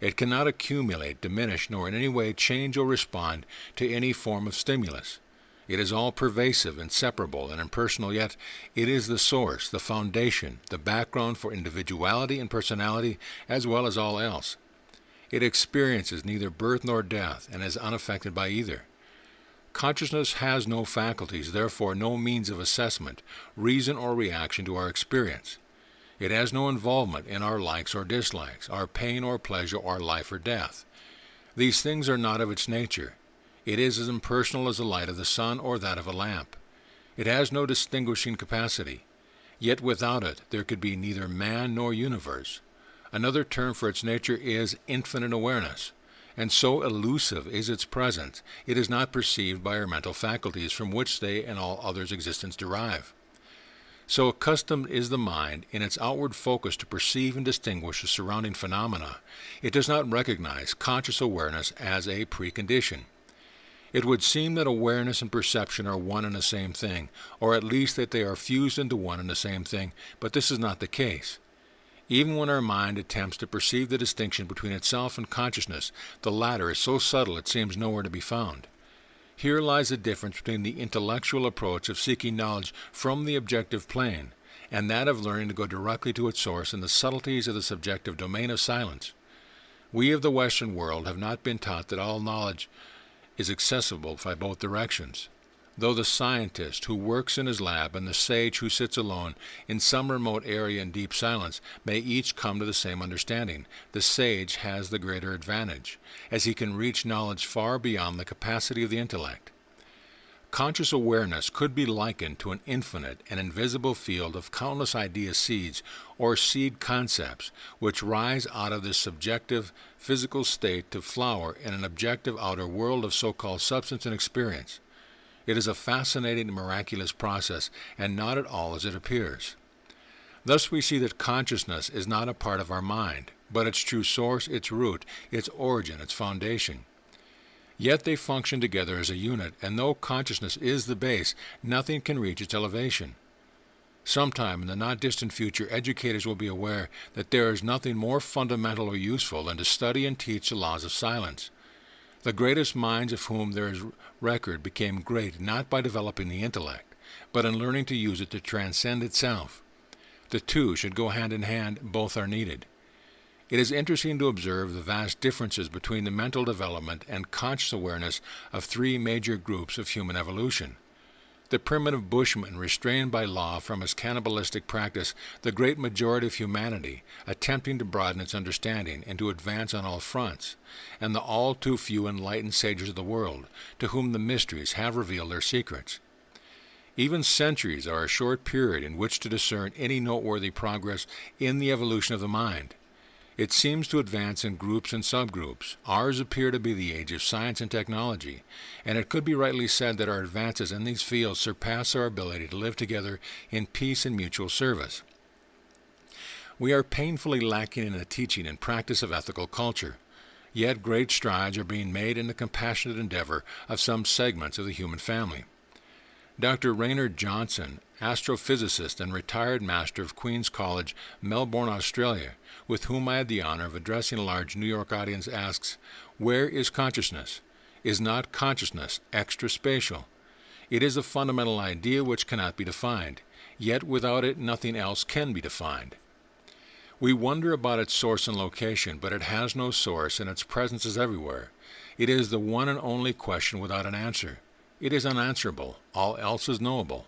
It cannot accumulate, diminish, nor in any way change or respond to any form of stimulus. It is all-pervasive, inseparable, and impersonal, yet it is the source, the foundation, the background for individuality and personality, as well as all else. It experiences neither birth nor death, and is unaffected by either. Consciousness has no faculties, therefore no means of assessment, reason, or reaction to our experience. It has no involvement in our likes or dislikes, our pain or pleasure, our life or death. These things are not of its nature. It is as impersonal as the light of the sun or that of a lamp. It has no distinguishing capacity. Yet without it there could be neither man nor universe. Another term for its nature is infinite awareness, and so elusive is its presence, it is not perceived by our mental faculties from which they and all others' existence derive. So accustomed is the mind in its outward focus to perceive and distinguish the surrounding phenomena, it does not recognize conscious awareness as a precondition. It would seem that awareness and perception are one and the same thing, or at least that they are fused into one and the same thing, but this is not the case. Even when our mind attempts to perceive the distinction between itself and consciousness, the latter is so subtle it seems nowhere to be found. Here lies the difference between the intellectual approach of seeking knowledge from the objective plane, and that of learning to go directly to its source in the subtleties of the subjective domain of silence. We of the Western world have not been taught that all knowledge is accessible by both directions. Though the scientist who works in his lab and the sage who sits alone in some remote area in deep silence may each come to the same understanding, the sage has the greater advantage, as he can reach knowledge far beyond the capacity of the intellect. Conscious awareness could be likened to an infinite and invisible field of countless idea seeds or seed concepts which rise out of this subjective physical state to flower in an objective outer world of so-called substance and experience. It is a fascinating and miraculous process, and not at all as it appears. Thus we see that consciousness is not a part of our mind, but its true source, its root, its origin, its foundation. Yet they function together as a unit, and though consciousness is the base, nothing can reach its elevation. Sometime in the not-distant future, educators will be aware that there is nothing more fundamental or useful than to study and teach the laws of silence. The greatest minds of whom there is record became great not by developing the intellect, but in learning to use it to transcend itself. The two should go hand in hand, both are needed. It is interesting to observe the vast differences between the mental development and conscious awareness of three major groups of human evolution. The primitive bushman, restrained by law from his cannibalistic practice, the great majority of humanity, attempting to broaden its understanding and to advance on all fronts, and the all too few enlightened sages of the world, to whom the mysteries have revealed their secrets. Even centuries are a short period in which to discern any noteworthy progress in the evolution of the mind. It seems to advance in groups and subgroups. Ours appear to be the age of science and technology, and it could be rightly said that our advances in these fields surpass our ability to live together in peace and mutual service. We are painfully lacking in the teaching and practice of ethical culture, yet great strides are being made in the compassionate endeavor of some segments of the human family. Dr. Raynard Johnson, astrophysicist and retired master of Queen's College, Melbourne, Australia, with whom I had the honor of addressing a large New York audience, asks, "Where is consciousness? Is not consciousness extraspatial? It is a fundamental idea which cannot be defined, yet without it nothing else can be defined. We wonder about its source and location, but it has no source and its presence is everywhere. It is the one and only question without an answer. It is unanswerable. All else is knowable.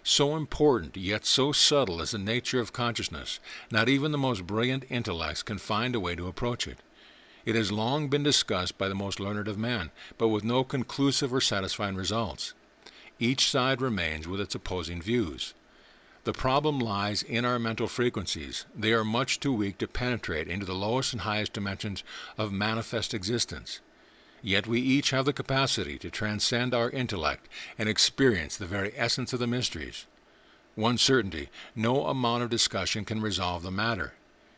So important, yet so subtle is the nature of consciousness, not even the most brilliant intellects can find a way to approach it. It has long been discussed by the most learned of men, but with no conclusive or satisfying results. Each side remains with its opposing views. The problem lies in our mental frequencies. They are much too weak to penetrate into the lowest and highest dimensions of manifest existence. Yet we each have the capacity to transcend our intellect and experience the very essence of the mysteries. One certainty, no amount of discussion can resolve the matter.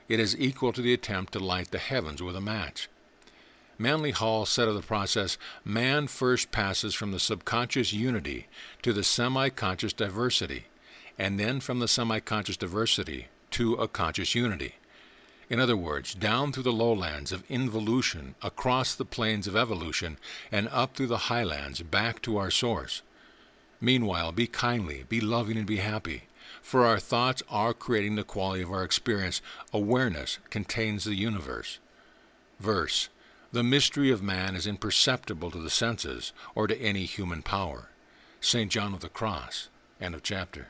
It is equal to the attempt to light the heavens with a match. Manly Hall said of the process, man first passes from the subconscious unity to the semi-conscious diversity, and then from the semi-conscious diversity to a conscious unity. In other words, down through the lowlands of involution, across the plains of evolution, and up through the highlands back to our source. Meanwhile, be kindly, be loving, and be happy, for our thoughts are creating the quality of our experience. Awareness contains the universe. Verse: the mystery of man is imperceptible to the senses or to any human power. St. John of the Cross. End of chapter.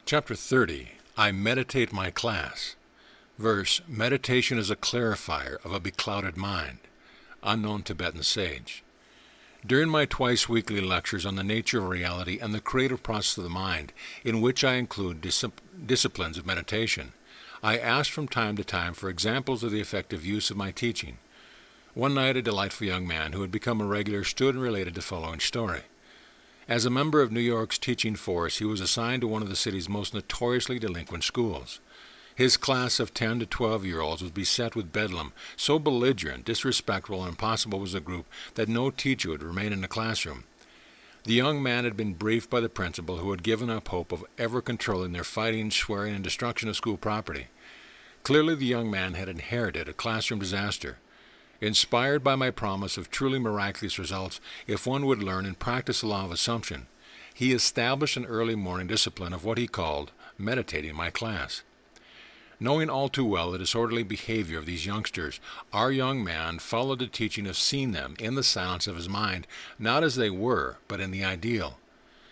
Chapter 30. I meditate my class. Verse: meditation is a clarifier of a beclouded mind. Unknown Tibetan sage. During my twice-weekly lectures on the nature of reality and the creative process of the mind, in which I include disciplines of meditation, I asked from time to time for examples of the effective use of my teaching. One night a delightful young man who had become a regular stood and related the following story. As a member of New York's teaching force, he was assigned to one of the city's most notoriously delinquent schools. His class of 10 to 12-year-olds was beset with bedlam. So belligerent, disrespectful, and impossible was the group that no teacher would remain in the classroom. The young man had been briefed by the principal, who had given up hope of ever controlling their fighting, swearing, and destruction of school property. Clearly the young man had inherited a classroom disaster. Inspired by my promise of truly miraculous results if one would learn and practice the law of assumption, he established an early morning discipline of what he called meditating my class. Knowing all too well the disorderly behavior of these youngsters, our young man followed the teaching of seeing them in the silence of his mind, not as they were, but in the ideal.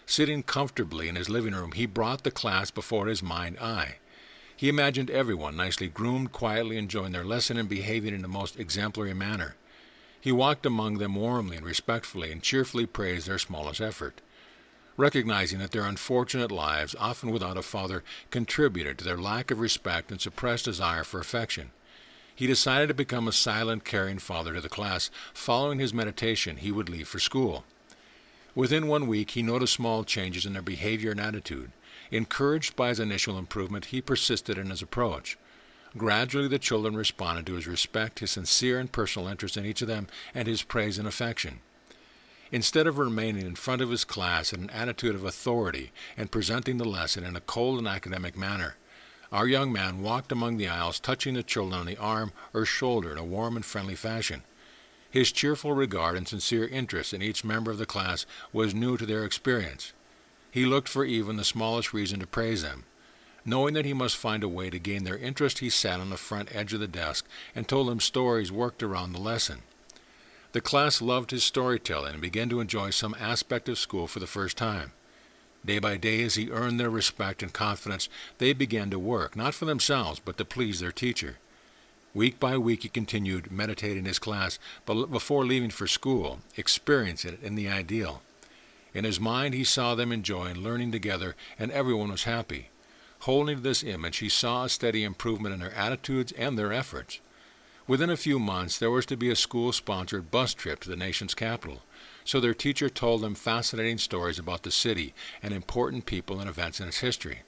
Sitting comfortably in his living room, he brought the class before his mind's eye. He imagined everyone nicely groomed, quietly enjoying their lesson and behaving in the most exemplary manner. He walked among them warmly and respectfully and cheerfully praised their smallest effort. Recognizing that their unfortunate lives, often without a father, contributed to their lack of respect and suppressed desire for affection, he decided to become a silent, caring father to the class. Following his meditation, he would leave for school. Within 1 week, he noticed small changes in their behavior and attitude. Encouraged by his initial improvement, he persisted in his approach. Gradually, the children responded to his respect, his sincere and personal interest in each of them, and his praise and affection. Instead of remaining in front of his class in an attitude of authority and presenting the lesson in a cold and academic manner, our young man walked among the aisles, touching the children on the arm or shoulder in a warm and friendly fashion. His cheerful regard and sincere interest in each member of the class was new to their experience. He looked for even the smallest reason to praise them. Knowing that he must find a way to gain their interest, he sat on the front edge of the desk and told them stories worked around the lesson. The class loved his storytelling and began to enjoy some aspect of school for the first time. Day by day, as he earned their respect and confidence, they began to work, not for themselves, but to please their teacher. Week by week he continued meditating his class, but before leaving for school, experiencing it in the ideal. In his mind he saw them enjoying learning together, and everyone was happy. Holding to this image, he saw a steady improvement in their attitudes and their efforts. Within a few months, there was to be a school-sponsored bus trip to the nation's capital, so their teacher told them fascinating stories about the city and important people and events in its history.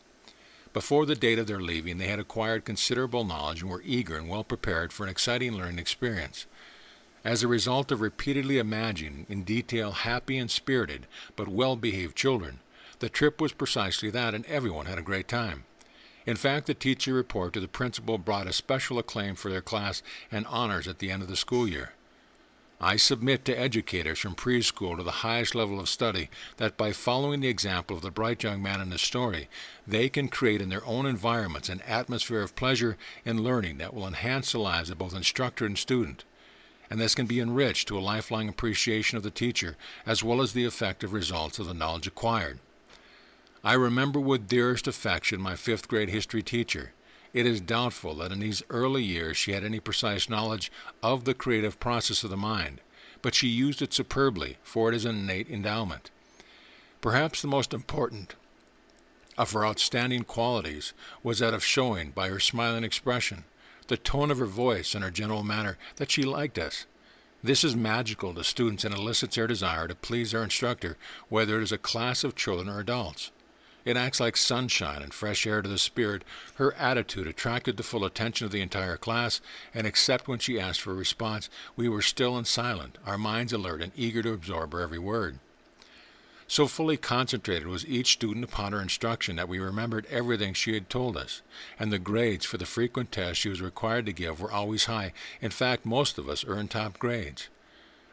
Before the date of their leaving, they had acquired considerable knowledge and were eager and well prepared for an exciting learning experience. As a result of repeatedly imagining in detail happy and spirited but well-behaved children, the trip was precisely that, and everyone had a great time. In fact, the teacher report to the principal brought a special acclaim for their class and honors at the end of the school year. I submit to educators from preschool to the highest level of study that by following the example of the bright young man in this story, they can create in their own environments an atmosphere of pleasure and learning that will enhance the lives of both instructor and student. And this can be enriched to a lifelong appreciation of the teacher as well as the effective results of the knowledge acquired. I remember with dearest affection my 5th grade history teacher. It is doubtful that in these early years she had any precise knowledge of the creative process of the mind, but she used it superbly, for it is an innate endowment. Perhaps the most important of her outstanding qualities was that of showing, by her smiling expression, the tone of her voice, and her general manner, that she liked us. This is magical to students and elicits their desire to please their instructor, whether it is a class of children or adults. It acts like sunshine and fresh air to the spirit. Her attitude attracted the full attention of the entire class, and except when she asked for a response, we were still and silent, our minds alert and eager to absorb her every word. So fully concentrated was each student upon her instruction that we remembered everything she had told us, and the grades for the frequent tests she was required to give were always high. In fact, most of us earned top grades.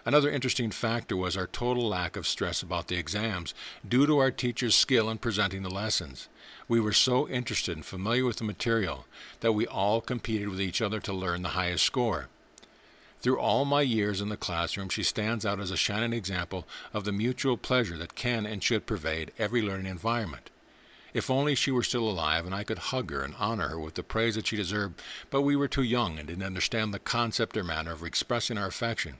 Another interesting factor was our total lack of stress about the exams due to our teachers' skill in presenting the lessons. We were so interested and familiar with the material that we all competed with each other to learn the highest score. Through all my years in the classroom, she stands out as a shining example of the mutual pleasure that can and should pervade every learning environment. If only she were still alive and I could hug her and honor her with the praise that she deserved, but we were too young and didn't understand the concept or manner of expressing our affection.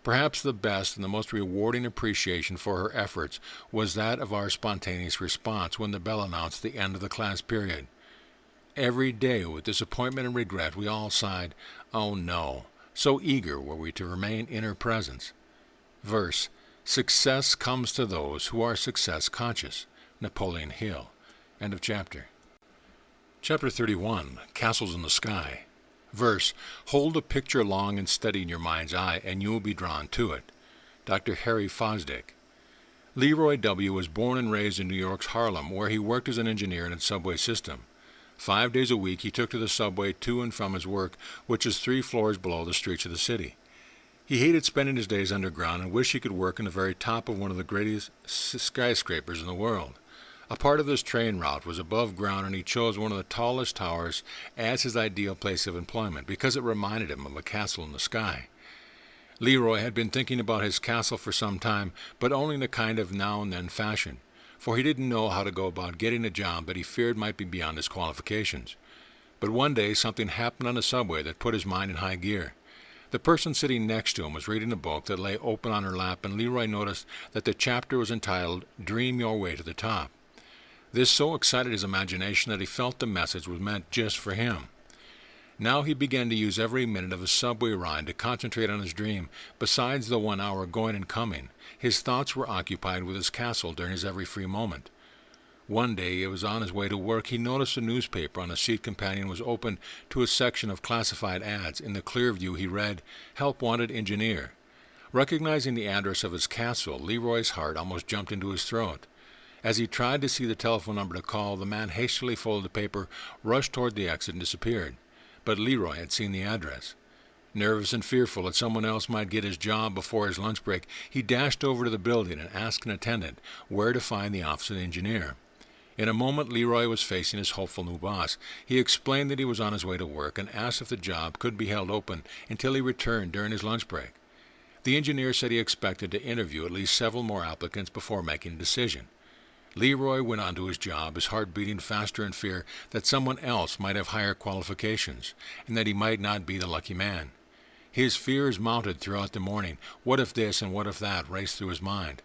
Perhaps the best and the most rewarding appreciation for her efforts was that of our spontaneous response when the bell announced the end of the class period. Every day, with disappointment and regret, we all sighed, "Oh no," so eager were we to remain in her presence. Verse, "Success comes to those who are success conscious." Napoleon Hill. End of chapter. Chapter 31, Castles in the Sky. Verse, "Hold a picture long and steady in your mind's eye, and you will be drawn to it." Dr. Harry Fosdick. Leroy W. was born and raised in New York's Harlem, where he worked as an engineer in its subway system. 5 days a week he took to the subway to and from his work, which is 3 floors below the streets of the city. He hated spending his days underground and wished he could work in the very top of one of the greatest skyscrapers in the world. A part of this train route was above ground, and he chose one of the tallest towers as his ideal place of employment because it reminded him of a castle in the sky. Leroy had been thinking about his castle for some time, but only in a kind of now-and-then fashion, for he didn't know how to go about getting a job that he feared might be beyond his qualifications. But one day something happened on the subway that put his mind in high gear. The person sitting next to him was reading a book that lay open on her lap, and Leroy noticed that the chapter was entitled "Dream Your Way to the Top." This so excited his imagination that he felt the message was meant just for him. Now he began to use every minute of his subway ride to concentrate on his dream. Besides the 1 hour going and coming, his thoughts were occupied with his castle during his every free moment. One day he was on his way to work. He noticed a newspaper on a seat companion was open to a section of classified ads. In the clear view he read, "Help Wanted Engineer." Recognizing the address of his castle, Leroy's heart almost jumped into his throat. As he tried to see the telephone number to call, the man hastily folded the paper, rushed toward the exit, and disappeared. But Leroy had seen the address. Nervous and fearful that someone else might get his job before his lunch break, he dashed over to the building and asked an attendant where to find the office of the engineer. In a moment, Leroy was facing his hopeful new boss. He explained that he was on his way to work and asked if the job could be held open until he returned during his lunch break. The engineer said he expected to interview at least several more applicants before making a decision. Leroy went on to his job, his heart beating faster in fear that someone else might have higher qualifications, and that he might not be the lucky man. His fears mounted throughout the morning. What if this and what if that raced through his mind.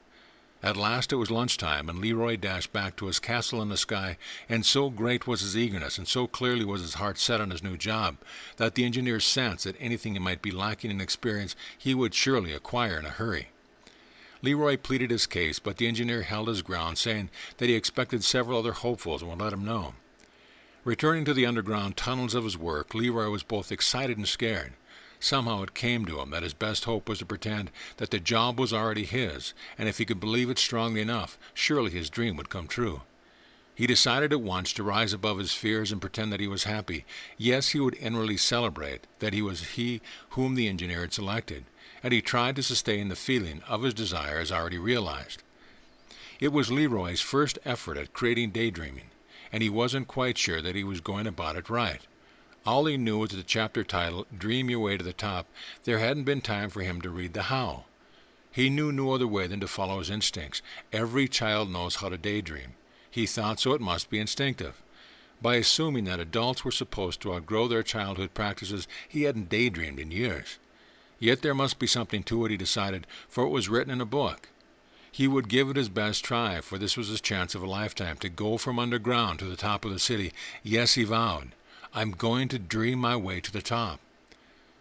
At last it was lunchtime, and Leroy dashed back to his castle in the sky, and so great was his eagerness, and so clearly was his heart set on his new job, that the engineer sensed that anything he might be lacking in experience he would surely acquire in a hurry. Leroy pleaded his case, but the engineer held his ground, saying that he expected several other hopefuls and would let him know. Returning to the underground tunnels of his work, Leroy was both excited and scared. Somehow it came to him that his best hope was to pretend that the job was already his, and if he could believe it strongly enough, surely his dream would come true. He decided at once to rise above his fears and pretend that he was happy. Yes, he would inwardly celebrate that he was he whom the engineer had selected, and he tried to sustain the feeling of his desire as already realized. It was Leroy's first effort at creating daydreaming, and he wasn't quite sure that he was going about it right. All he knew was the chapter title, "Dream Your Way to the Top." There hadn't been time for him to read the how. He knew no other way than to follow his instincts. Every child knows how to daydream. He thought so it must be instinctive. By assuming that adults were supposed to outgrow their childhood practices, he hadn't daydreamed in years. Yet there must be something to it, he decided, for it was written in a book. He would give it his best try, for this was his chance of a lifetime, to go from underground to the top of the city. Yes, he vowed, "I'm going to dream my way to the top."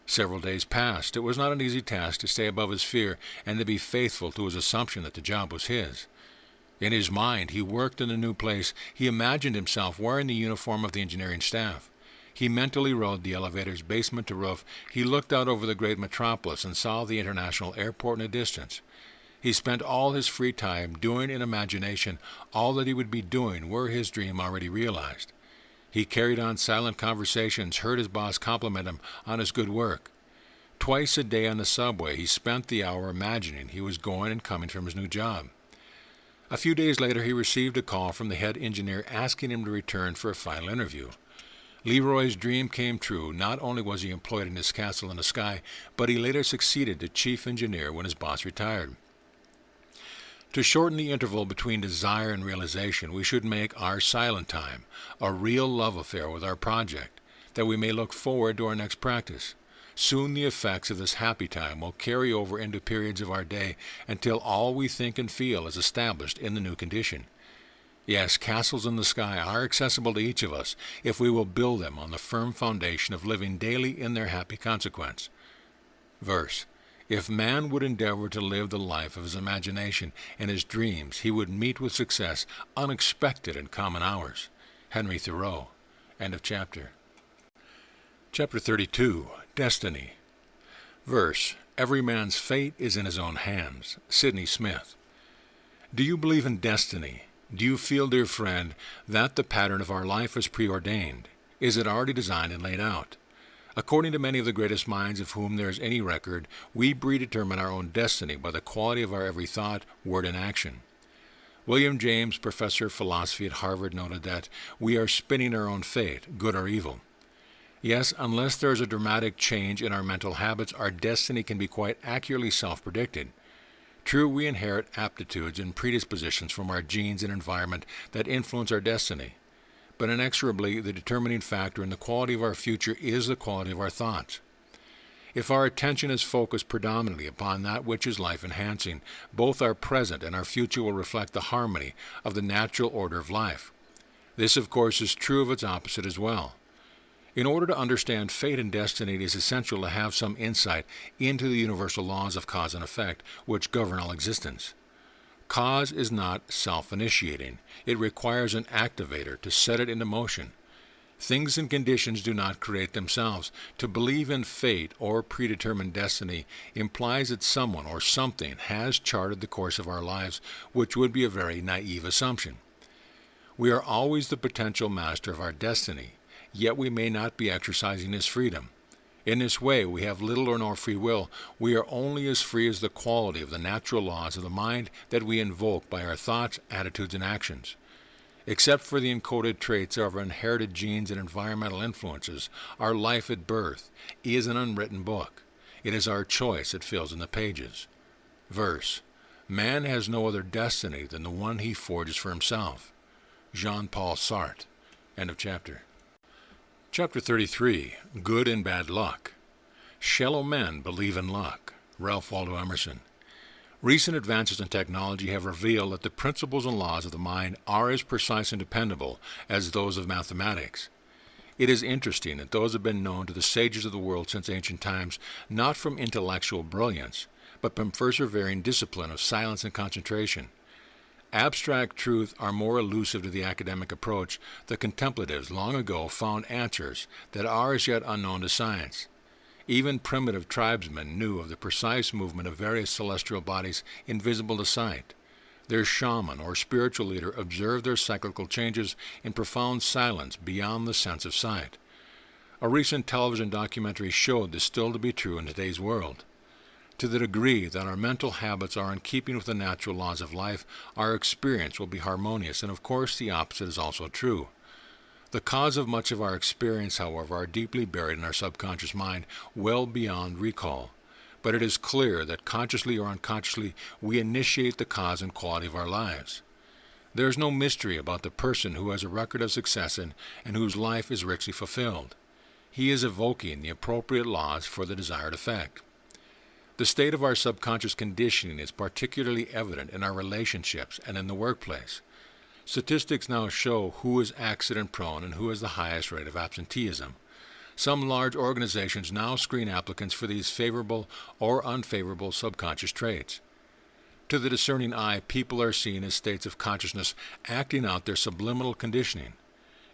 Several days passed. It was not an easy task to stay above his fear and to be faithful to his assumption that the job was his. In his mind, he worked in the new place. He imagined himself wearing the uniform of the engineering staff. He mentally rode the elevator's basement to roof. He looked out over the great metropolis and saw the international airport in the distance. He spent all his free time doing in imagination all that he would be doing were his dream already realized. He carried on silent conversations, heard his boss compliment him on his good work. Twice a day on the subway, he spent the hour imagining he was going and coming from his new job. A few days later, he received a call from the head engineer asking him to return for a final interview. Leroy's dream came true. Not only was he employed in his castle in the sky, but he later succeeded to chief engineer when his boss retired. To shorten the interval between desire and realization, we should make our silent time a real love affair with our project, that we may look forward to our next practice. Soon the effects of this happy time will carry over into periods of our day until all we think and feel is established in the new condition. Yes, castles in the sky are accessible to each of us if we will build them on the firm foundation of living daily in their happy consequence. Verse: if man would endeavor to live the life of his imagination and his dreams, he would meet with success unexpected in common hours. Henry Thoreau. End of chapter. Chapter 32. Destiny. Verse: every man's fate is in his own hands. Sidney Smith. Do you believe in destiny? Do you feel, dear friend, that the pattern of our life is preordained? Is it already designed and laid out? According to many of the greatest minds of whom there is any record, we predetermine our own destiny by the quality of our every thought, word, and action. William James, professor of philosophy at Harvard, noted that we are spinning our own fate, good or evil. Yes, unless there is a dramatic change in our mental habits, our destiny can be quite accurately self-predicted. True, we inherit aptitudes and predispositions from our genes and environment that influence our destiny. But inexorably, the determining factor in the quality of our future is the quality of our thoughts. If our attention is focused predominantly upon that which is life-enhancing, both our present and our future will reflect the harmony of the natural order of life. This, of course, is true of its opposite as well. In order to understand fate and destiny, it is essential to have some insight into the universal laws of cause and effect which govern all existence. Cause is not self-initiating. It requires an activator to set it into motion. Things and conditions do not create themselves. To believe in fate or predetermined destiny implies that someone or something has charted the course of our lives, which would be a very naive assumption. We are always the potential master of our destiny, yet we may not be exercising this freedom. In this way, we have little or no free will. We are only as free as the quality of the natural laws of the mind that we invoke by our thoughts, attitudes, and actions. Except for the encoded traits of our inherited genes and environmental influences, our life at birth is an unwritten book. It is our choice that fills in the pages. Verse: man has no other destiny than the one he forges for himself. Jean-Paul Sartre. End of chapter. Chapter 33. Good and Bad Luck. Shallow men believe in luck. Ralph Waldo Emerson. Recent advances in technology have revealed that the principles and laws of the mind are as precise and dependable as those of mathematics. It is interesting that those have been known to the sages of the world since ancient times, not from intellectual brilliance, but from persevering discipline of silence and concentration. Abstract truths are more elusive to the academic approach. The contemplatives long ago found answers that are as yet unknown to science. Even primitive tribesmen knew of the precise movement of various celestial bodies invisible to sight. Their shaman or spiritual leader observed their cyclical changes in profound silence beyond the sense of sight. A recent television documentary showed this still to be true in today's world. To the degree that our mental habits are in keeping with the natural laws of life, our experience will be harmonious, and of course the opposite is also true. The cause of much of our experience, however, are deeply buried in our subconscious mind, well beyond recall. But it is clear that consciously or unconsciously we initiate the cause and quality of our lives. There is no mystery about the person who has a record of success and whose life is richly fulfilled. He is evoking the appropriate laws for the desired effect. The state of our subconscious conditioning is particularly evident in our relationships and in the workplace. Statistics now show who is accident-prone and who has the highest rate of absenteeism. Some large organizations now screen applicants for these favorable or unfavorable subconscious traits. To the discerning eye, people are seen as states of consciousness acting out their subliminal conditioning.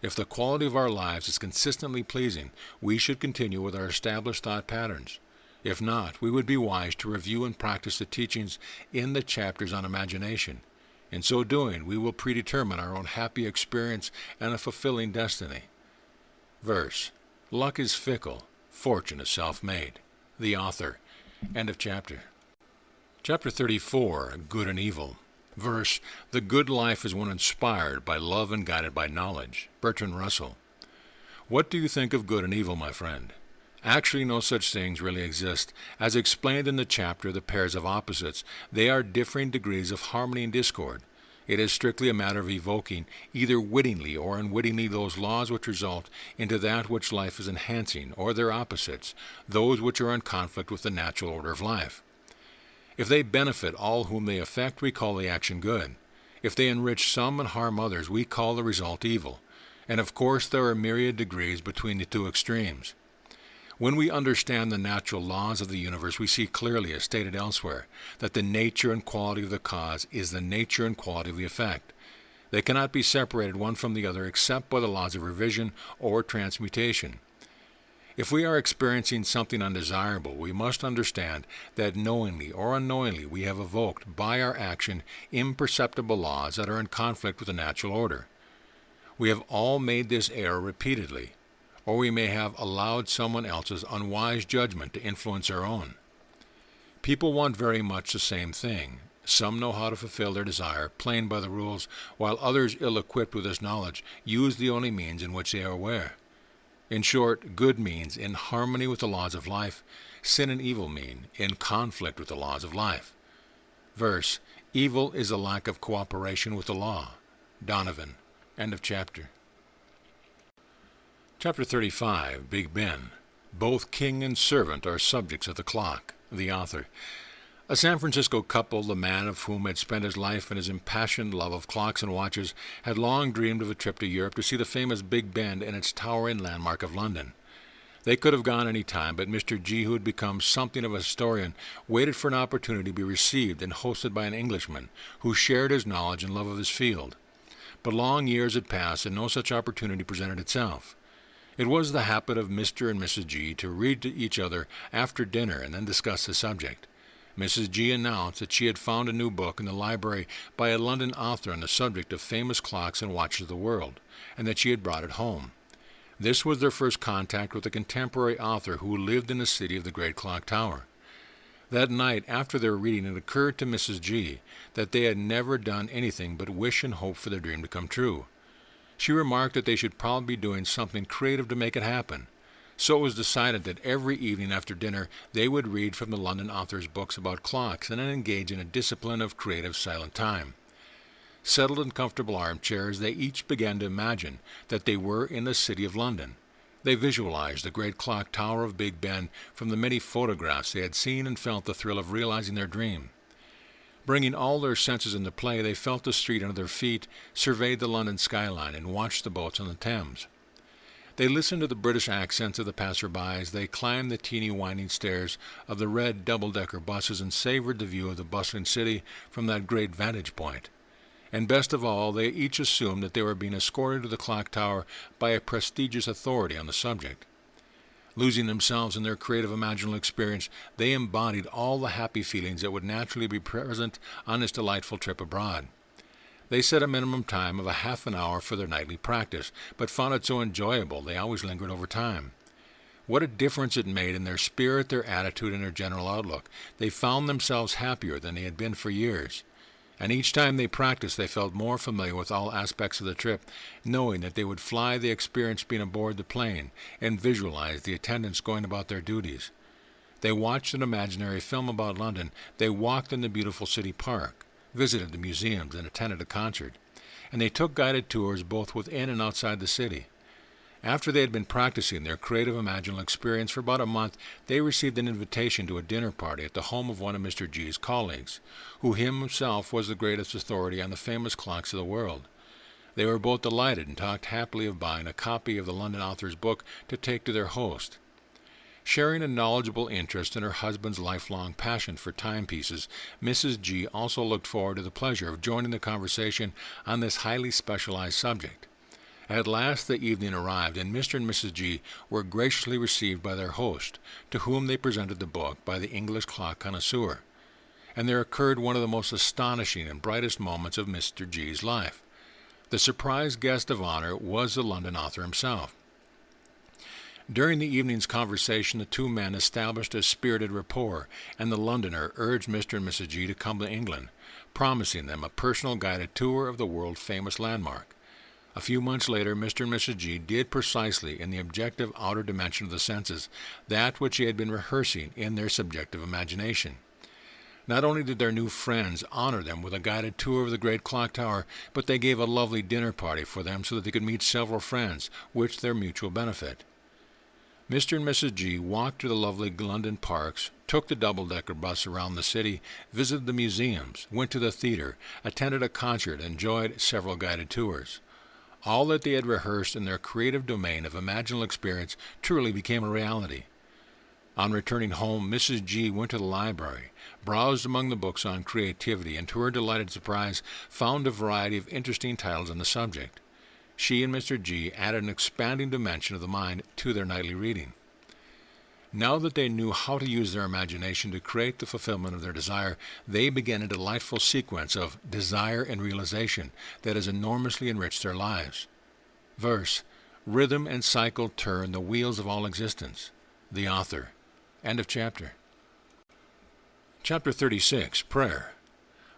If the quality of our lives is consistently pleasing, we should continue with our established thought patterns. If not, we would be wise to review and practice the teachings in the chapters on imagination. In so doing, we will predetermine our own happy experience and a fulfilling destiny. Verse: Luck is fickle, fortune is self-made. The author. End of chapter. Chapter 34, Good and Evil. Verse: The good life is one inspired by love and guided by knowledge. Bertrand Russell. What do you think of good and evil, my friend? Actually, no such things really exist. As explained in the chapter, The Pairs of Opposites, they are differing degrees of harmony and discord. It is strictly a matter of evoking, either wittingly or unwittingly, those laws which result into that which life is enhancing, or their opposites, those which are in conflict with the natural order of life. If they benefit all whom they affect, we call the action good. If they enrich some and harm others, we call the result evil. And of course there are myriad degrees between the two extremes. When we understand the natural laws of the universe, we see clearly, as stated elsewhere, that the nature and quality of the cause is the nature and quality of the effect. They cannot be separated one from the other except by the laws of revision or transmutation. If we are experiencing something undesirable, we must understand that knowingly or unknowingly we have evoked by our action imperceptible laws that are in conflict with the natural order. We have all made this error repeatedly, or we may have allowed someone else's unwise judgment to influence our own. People want very much the same thing. Some know how to fulfill their desire, playing by the rules, while others, ill-equipped with this knowledge, use the only means in which they are aware. In short, good means in harmony with the laws of life. Sin and evil mean in conflict with the laws of life. Verse: Evil is a lack of cooperation with the law. Donovan. End of chapter. Chapter 35, Big Ben. Both king and servant are subjects of the clock. The author. A San Francisco couple, the man of whom had spent his life in his impassioned love of clocks and watches, had long dreamed of a trip to Europe to see the famous Big Ben and its towering landmark of London. They could have gone any time, but Mr. G, who had become something of a historian, waited for an opportunity to be received and hosted by an Englishman who shared his knowledge and love of his field. But long years had passed, and no such opportunity presented itself. It was the habit of Mr. and Mrs. G to read to each other after dinner and then discuss the subject. Mrs. G announced that she had found a new book in the library by a London author on the subject of famous clocks and watches of the world, and that she had brought it home. This was their first contact with a contemporary author who lived in the city of the Great Clock Tower. That night, after their reading, it occurred to Mrs. G that they had never done anything but wish and hope for their dream to come true. She remarked that they should probably be doing something creative to make it happen. So it was decided that every evening after dinner they would read from the London author's books about clocks and then engage in a discipline of creative silent time. Settled in comfortable armchairs, they each began to imagine that they were in the city of London. They visualized the great clock tower of Big Ben from the many photographs they had seen and felt the thrill of realizing their dream. Bringing all their senses into play, they felt the street under their feet, surveyed the London skyline, and watched the boats on the Thames. They listened to the British accents of the passer-bys, they climbed the teeny winding stairs of the red double-decker buses and savored the view of the bustling city from that great vantage point. And best of all, they each assumed that they were being escorted to the clock tower by a prestigious authority on the subject. Losing themselves in their creative imaginal experience, they embodied all the happy feelings that would naturally be present on this delightful trip abroad. They set a minimum time of a half an hour for their nightly practice, but found it so enjoyable they always lingered over time. What a difference it made in their spirit, their attitude, and their general outlook. They found themselves happier than they had been for years. And each time they practiced, they felt more familiar with all aspects of the trip, knowing that they would fly the experience being aboard the plane and visualize the attendants going about their duties. They watched an imaginary film about London. They walked in the beautiful city park, visited the museums, and attended a concert, and they took guided tours both within and outside the city. After they had been practicing their creative imaginal experience for about a month, they received an invitation to a dinner party at the home of one of Mr. G's colleagues, who himself was the greatest authority on the famous clocks of the world. They were both delighted and talked happily of buying a copy of the London author's book to take to their host. Sharing a knowledgeable interest in her husband's lifelong passion for timepieces, Mrs. G also looked forward to the pleasure of joining the conversation on this highly specialized subject. At last the evening arrived, and Mr. and Mrs. G were graciously received by their host, to whom they presented the book by the English clock connoisseur. And there occurred one of the most astonishing and brightest moments of Mr. G's life. The surprised guest of honor was the London author himself. During the evening's conversation, the two men established a spirited rapport, and the Londoner urged Mr. and Mrs. G to come to England, promising them a personal guided tour of the world-famous landmark. A few months later, Mr. and Mrs. G did precisely in the objective outer dimension of the senses that which they had been rehearsing in their subjective imagination. Not only did their new friends honor them with a guided tour of the great clock tower, but they gave a lovely dinner party for them so that they could meet several friends, which to their mutual benefit. Mr. and Mrs. G walked to the lovely London parks, took the double-decker bus around the city, visited the museums, went to the theater, attended a concert, and enjoyed several guided tours. All that they had rehearsed in their creative domain of imaginal experience truly became a reality. On returning home, Mrs. G went to the library, browsed among the books on creativity, and to her delighted surprise found a variety of interesting titles on the subject. She and Mr. G added an expanding dimension of the mind to their nightly reading. Now that they knew how to use their imagination to create the fulfillment of their desire, they began a delightful sequence of desire and realization that has enormously enriched their lives. Verse, rhythm and cycle turn the wheels of all existence. The author. End of chapter. Chapter 36, Prayer.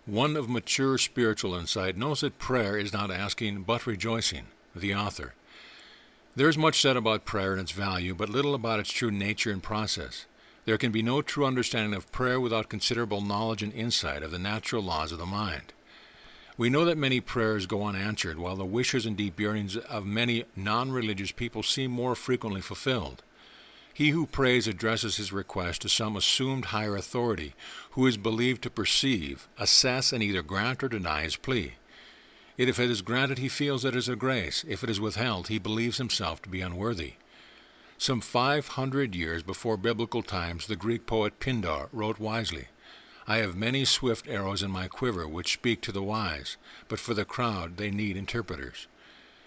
One of mature spiritual insight knows that prayer is not asking but rejoicing. The author. There is much said about prayer and its value, but little about its true nature and process. There can be no true understanding of prayer without considerable knowledge and insight of the natural laws of the mind. We know that many prayers go unanswered, while the wishes and deep yearnings of many non-religious people seem more frequently fulfilled. He who prays addresses his request to some assumed higher authority, who is believed to perceive, assess, and either grant or deny his plea. If it is granted, he feels that it is a grace. If it is withheld, he believes himself to be unworthy. Some 500 years before biblical times, the Greek poet Pindar wrote wisely, I have many swift arrows in my quiver which speak to the wise, but for the crowd they need interpreters.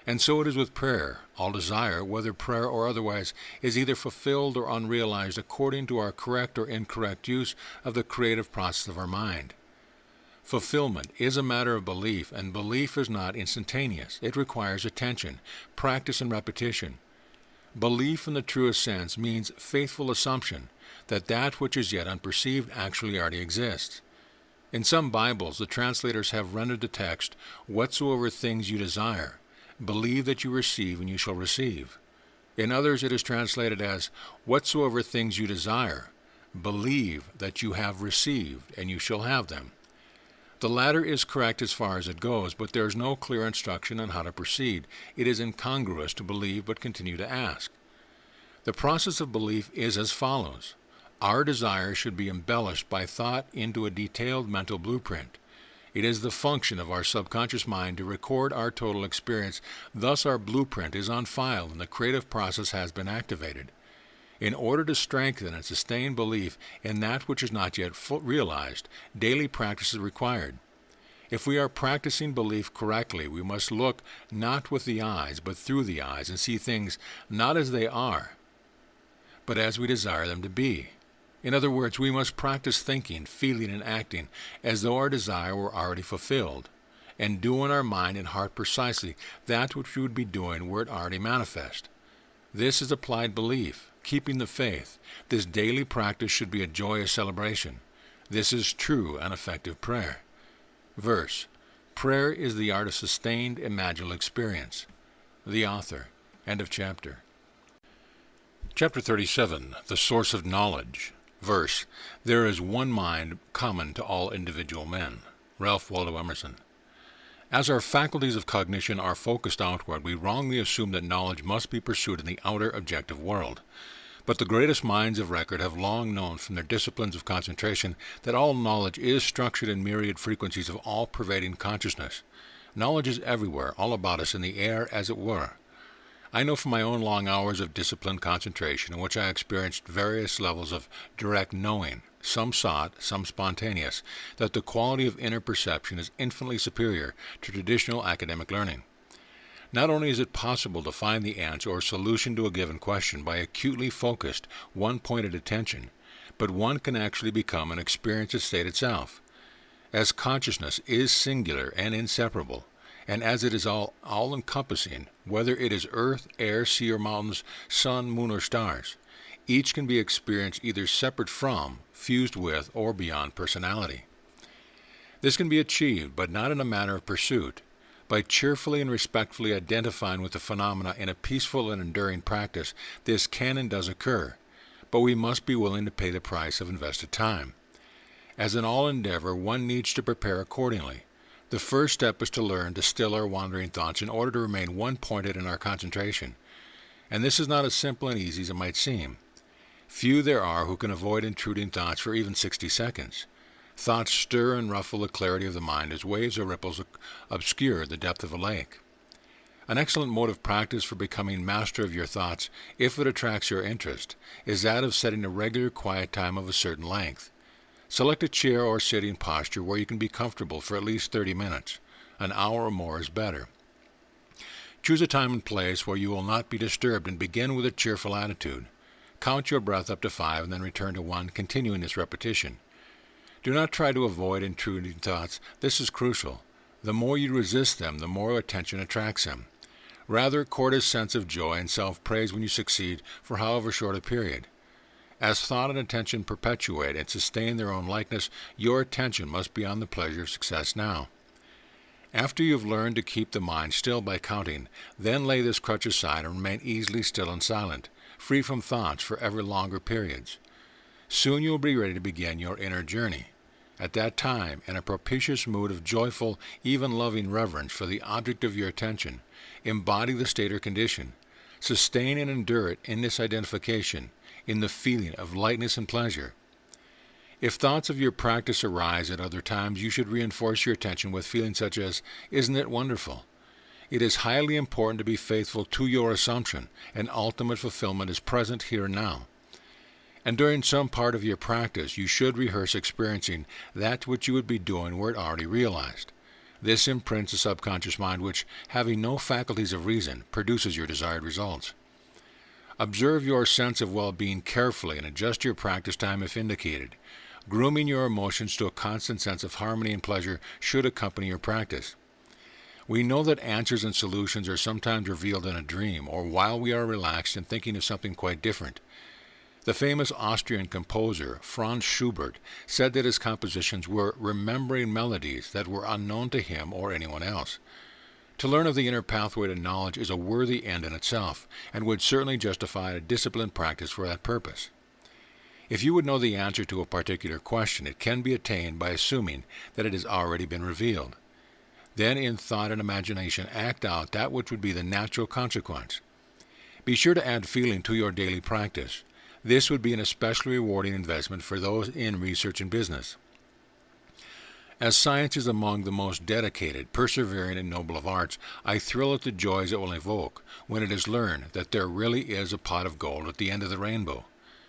And so it is with prayer. All desire, whether prayer or otherwise, is either fulfilled or unrealized according to our correct or incorrect use of the creative process of our mind. Fulfillment is a matter of belief, and belief is not instantaneous. It requires attention, practice, and repetition. Belief in the truest sense means faithful assumption that that which is yet unperceived actually already exists. In some Bibles, the translators have rendered the text, whatsoever things you desire, believe that you receive and you shall receive. In others, it is translated as, whatsoever things you desire, believe that you have received and you shall have them. The latter is correct as far as it goes, but there is no clear instruction on how to proceed. It is incongruous to believe but continue to ask. The process of belief is as follows. Our desire should be embellished by thought into a detailed mental blueprint. It is the function of our subconscious mind to record our total experience. Thus our blueprint is on file and the creative process has been activated. In order to strengthen and sustain belief in that which is not yet realized, daily practice is required. If we are practicing belief correctly, we must look not with the eyes, but through the eyes, and see things not as they are, but as we desire them to be. In other words, we must practice thinking, feeling, and acting as though our desire were already fulfilled, and do in our mind and heart precisely that which we would be doing were it already manifest. This is applied belief, keeping the faith. This daily practice should be a joyous celebration. This is true and effective prayer. Verse. Prayer is the art of sustained imaginal experience. The author. End of chapter. Chapter 37. The source of knowledge. Verse. There is one mind common to all individual men. Ralph Waldo Emerson. As our faculties of cognition are focused outward, we wrongly assume that knowledge must be pursued in the outer objective world. But the greatest minds of record have long known from their disciplines of concentration that all knowledge is structured in myriad frequencies of all-pervading consciousness. Knowledge is everywhere, all about us, in the air, as it were. I know from my own long hours of disciplined concentration, in which I experienced various levels of direct knowing, some sought, some spontaneous, that the quality of inner perception is infinitely superior to traditional academic learning. Not only is it possible to find the answer or solution to a given question by acutely focused, one-pointed attention, but one can actually become an experienced state itself. As consciousness is singular and inseparable, and as it is all-encompassing, whether it is earth, air, sea or mountains, sun, moon or stars, each can be experienced either separate from, fused with, or beyond personality. This can be achieved, but not in a manner of pursuit, by cheerfully and respectfully identifying with the phenomena in a peaceful and enduring practice. This can and does occur, but we must be willing to pay the price of invested time. As in all endeavor, one needs to prepare accordingly. The first step is to learn to still our wandering thoughts in order to remain one-pointed in our concentration. And this is not as simple and easy as it might seem. Few there are who can avoid intruding thoughts for even 60 seconds. Thoughts stir and ruffle the clarity of the mind as waves or ripples obscure the depth of a lake. An excellent mode of practice for becoming master of your thoughts, if it attracts your interest, is that of setting a regular quiet time of a certain length. Select a chair or sitting posture where you can be comfortable for at least 30 minutes. An hour or more is better. Choose a time and place where you will not be disturbed and begin with a cheerful attitude. Count your breath up to 5 and then return to 1, continuing this repetition. Do not try to avoid intruding thoughts. This is crucial. The more you resist them, the more attention attracts them. Rather, court a sense of joy and self-praise when you succeed for however short a period. As thought and attention perpetuate and sustain their own likeness, your attention must be on the pleasure of success now. After you have learned to keep the mind still by counting, then lay this crutch aside and remain easily still and silent, free from thoughts for ever longer periods. Soon you will be ready to begin your inner journey. At that time, in a propitious mood of joyful, even loving reverence for the object of your attention, embody the state or condition. Sustain and endure it in this identification, in the feeling of lightness and pleasure. If thoughts of your practice arise at other times, you should reinforce your attention with feelings such as, "Isn't it wonderful?" It is highly important to be faithful to your assumption, and ultimate fulfillment is present here and now. And during some part of your practice, you should rehearse experiencing that which you would be doing were it already realized. This imprints the subconscious mind which, having no faculties of reason, produces your desired results. Observe your sense of well-being carefully and adjust your practice time if indicated. Grooming your emotions to a constant sense of harmony and pleasure should accompany your practice. We know that answers and solutions are sometimes revealed in a dream or while we are relaxed and thinking of something quite different. The famous Austrian composer Franz Schubert said that his compositions were remembering melodies that were unknown to him or anyone else. To learn of the inner pathway to knowledge is a worthy end in itself, and would certainly justify a disciplined practice for that purpose. If you would know the answer to a particular question, it can be attained by assuming that it has already been revealed. Then in thought and imagination act out that which would be the natural consequence. Be sure to add feeling to your daily practice. This would be an especially rewarding investment for those in research and business. As science is among the most dedicated, persevering, and noble of arts, I thrill at the joys it will evoke when it is learned that there really is a pot of gold at the end of the rainbow,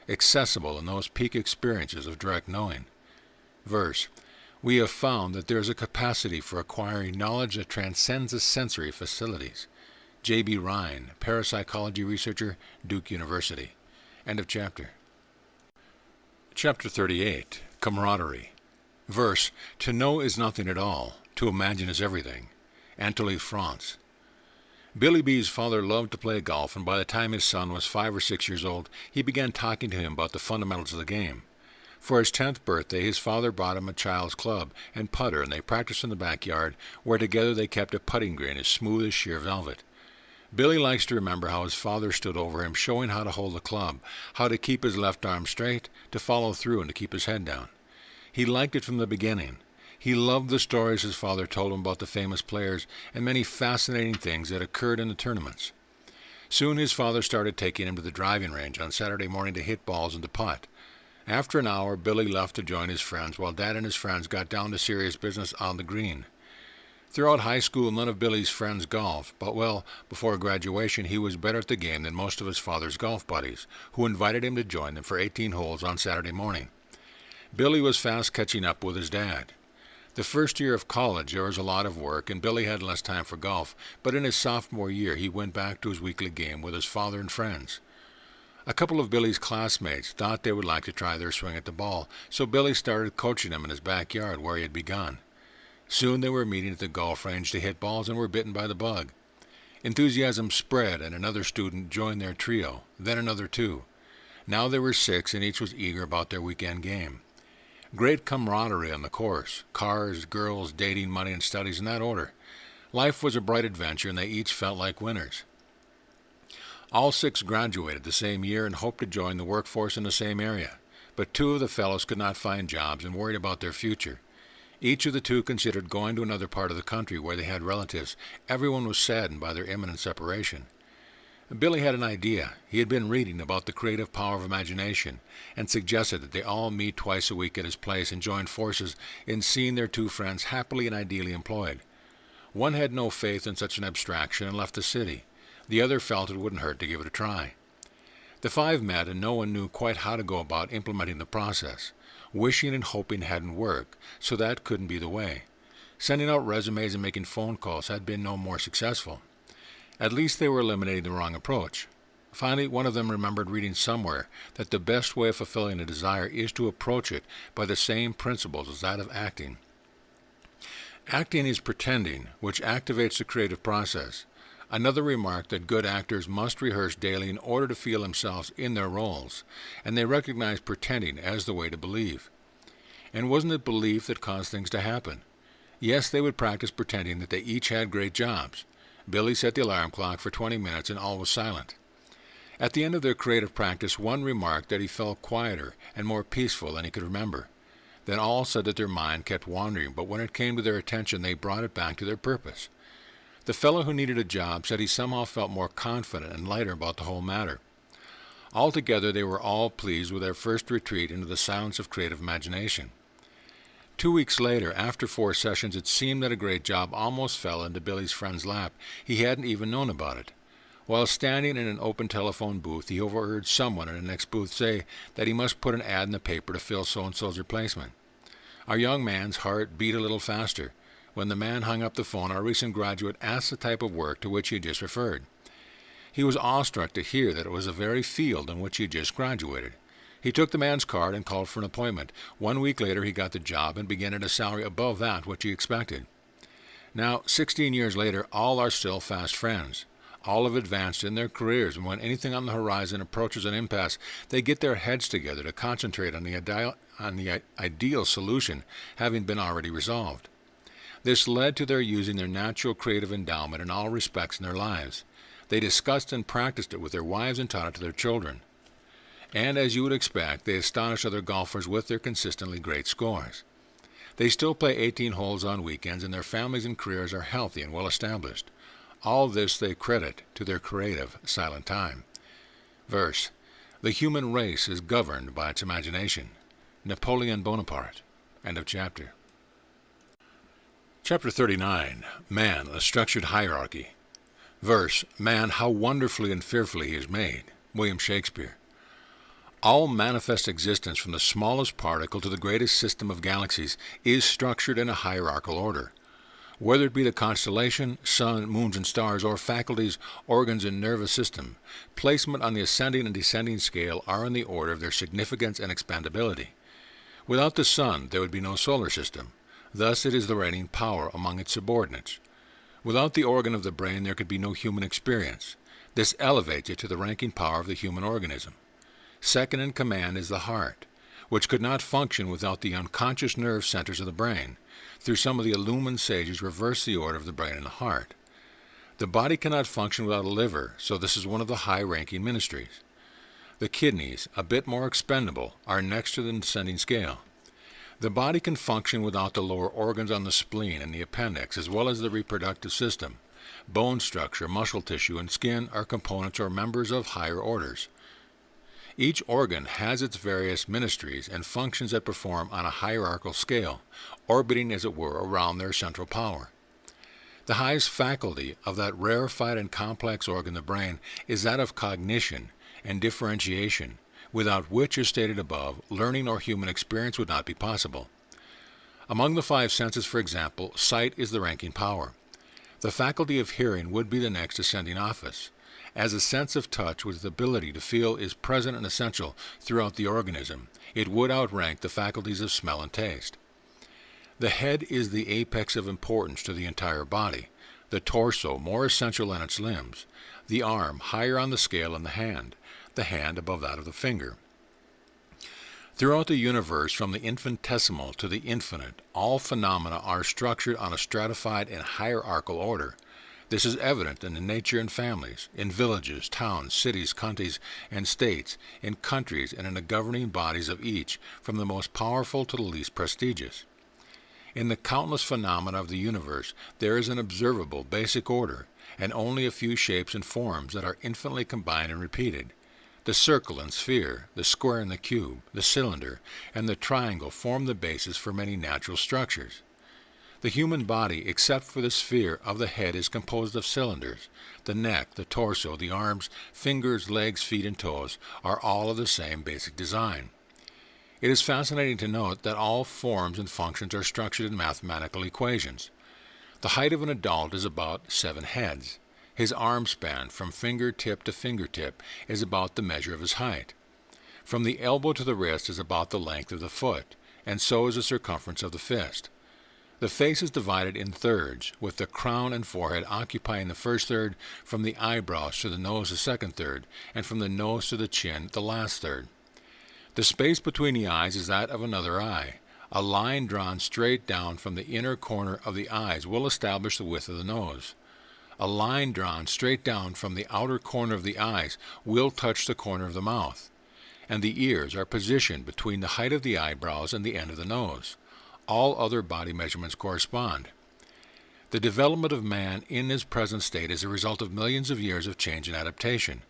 accessible in those peak experiences of direct knowing. Verse: we have found that there is a capacity for acquiring knowledge that transcends the sensory facilities. J.B. Ryan, parapsychology researcher, Duke University. End of chapter. Chapter 38. Camaraderie. Verse: to know is nothing at all, to imagine is everything. Anatole France. Billy B's father loved to play golf, and by the time his son was 5 or 6 years old, he began talking to him about the fundamentals of the game. For his 10th birthday, his father brought him a child's club and putter, and they practiced in the backyard, where together they kept a putting green as smooth as sheer velvet. Billy likes to remember how his father stood over him, showing how to hold the club, how to keep his left arm straight, to follow through, and to keep his head down. He liked it from the beginning. He loved the stories his father told him about the famous players and many fascinating things that occurred in the tournaments. Soon his father started taking him to the driving range on Saturday morning to hit balls and to putt. After an hour, Billy left to join his friends, while Dad and his friends got down to serious business on the green. Throughout high school, none of Billy's friends golfed, but before graduation, he was better at the game than most of his father's golf buddies, who invited him to join them for 18 holes on Saturday morning. Billy was fast catching up with his dad. The first year of college, there was a lot of work, and Billy had less time for golf, but in his sophomore year, he went back to his weekly game with his father and friends. A couple of Billy's classmates thought they would like to try their swing at the ball, so Billy started coaching them in his backyard where he had begun. Soon they were meeting at the golf range to hit balls and were bitten by the bug. Enthusiasm spread, and another student joined their trio, then another 2. Now there were 6, and each was eager about their weekend game. Great camaraderie on the course, cars, girls, dating, money, and studies in that order. Life was a bright adventure, and they each felt like winners. All 6 graduated the same year and hoped to join the workforce in the same area, but 2 of the fellows could not find jobs and worried about their future. Each of the 2 considered going to another part of the country where they had relatives. Everyone was saddened by their imminent separation. Billy had an idea. He had been reading about the creative power of imagination and suggested that they all meet twice a week at his place and join forces in seeing their 2 friends happily and ideally employed. One had no faith in such an abstraction and left the city. The other felt it wouldn't hurt to give it a try. The 5 met, and no one knew quite how to go about implementing the process. Wishing and hoping hadn't worked, so that couldn't be the way. Sending out resumes and making phone calls had been no more successful. At least they were eliminating the wrong approach. Finally, one of them remembered reading somewhere that the best way of fulfilling a desire is to approach it by the same principles as that of acting. Acting is pretending, which activates the creative process. Another remarked that good actors must rehearse daily in order to feel themselves in their roles, and they recognized pretending as the way to believe. And wasn't it belief that caused things to happen? Yes, they would practice pretending that they each had great jobs. Billy set the alarm clock for 20 minutes and all was silent. At the end of their creative practice, one remarked that he felt quieter and more peaceful than he could remember. Then all said that their mind kept wandering, but when it came to their attention, they brought it back to their purpose. The fellow who needed a job said he somehow felt more confident and lighter about the whole matter. Altogether, they were all pleased with their first retreat into the silence of creative imagination. 2 weeks later, after 4 sessions, it seemed that a great job almost fell into Billy's friend's lap. He hadn't even known about it. While standing in an open telephone booth, he overheard someone in the next booth say that he must put an ad in the paper to fill so-and-so's replacement. Our young man's heart beat a little faster. When the man hung up the phone, our recent graduate asked the type of work to which he had just referred. He was awestruck to hear that it was the very field in which he had just graduated. He took the man's card and called for an appointment. 1 week later, he got the job and began at a salary above that which he expected. Now, 16 years later, all are still fast friends. All have advanced in their careers, and when anything on the horizon approaches an impasse, they get their heads together to concentrate on the ideal solution, having been already resolved. This led to their using their natural creative endowment in all respects in their lives. They discussed and practiced it with their wives and taught it to their children. And as you would expect, they astonished other golfers with their consistently great scores. They still play 18 holes on weekends, and their families and careers are healthy and well established. All this they credit to their creative silent time. Verse: the human race is governed by its imagination. Napoleon Bonaparte. End of chapter. Chapter 39. Man, a structured hierarchy. Verse: man, how wonderfully and fearfully he is made. William Shakespeare. All manifest existence, from the smallest particle to the greatest system of galaxies, is structured in a hierarchical order. Whether it be the constellation, sun, moons, and stars, or faculties, organs, and nervous system, placement on the ascending and descending scale are in the order of their significance and expandability. Without the sun, there would be no solar system. Thus it is the reigning power among its subordinates. Without the organ of the brain, there could be no human experience. This elevates it to the ranking power of the human organism. Second in command is the heart, which could not function without the unconscious nerve centers of the brain. Through some of the illumined sages, reverse the order of the brain and the heart. The body cannot function without a liver, so this is one of the high-ranking ministries. The kidneys, a bit more expendable, are next to the descending scale. The body can function without the lower organs on the spleen and the appendix, as well as the reproductive system. Bone structure, muscle tissue, and skin are components or members of higher orders. Each organ has its various ministries and functions that perform on a hierarchical scale, orbiting as it were around their central power. The highest faculty of that rarefied and complex organ, the brain, is that of cognition and differentiation, without which, as stated above, learning or human experience would not be possible. Among the five senses, for example, sight is the ranking power. The faculty of hearing would be the next ascending office. As a sense of touch with the ability to feel is present and essential throughout the organism, it would outrank the faculties of smell and taste. The head is the apex of importance to the entire body, the torso more essential than its limbs, the arm higher on the scale than the hand above that of the finger. Throughout the universe, from the infinitesimal to the infinite, all phenomena are structured on a stratified and hierarchical order. This is evident in nature and families, in villages, towns, cities, counties, and states, in countries, and in the governing bodies of each, from the most powerful to the least prestigious. In the countless phenomena of the universe, there is an observable basic order, and only a few shapes and forms that are infinitely combined and repeated. The circle and sphere, the square and the cube, the cylinder, and the triangle form the basis for many natural structures. The human body, except for the sphere of the head, is composed of cylinders. The neck, the torso, the arms, fingers, legs, feet, and toes are all of the same basic design. It is fascinating to note that all forms and functions are structured in mathematical equations. The height of an adult is about 7 heads. His arm span, from fingertip to fingertip, is about the measure of his height. From the elbow to the wrist is about the length of the foot, and so is the circumference of the fist. The face is divided in thirds, with the crown and forehead occupying the first third, from the eyebrows to the nose the second third, and from the nose to the chin the last third. The space between the eyes is that of another eye. A line drawn straight down from the inner corner of the eyes will establish the width of the nose. A line drawn straight down from the outer corner of the eyes will touch the corner of the mouth. And the ears are positioned between the height of the eyebrows and the end of the nose. All other body measurements correspond. The development of man in his present state is a result of millions of years of change and adaptation.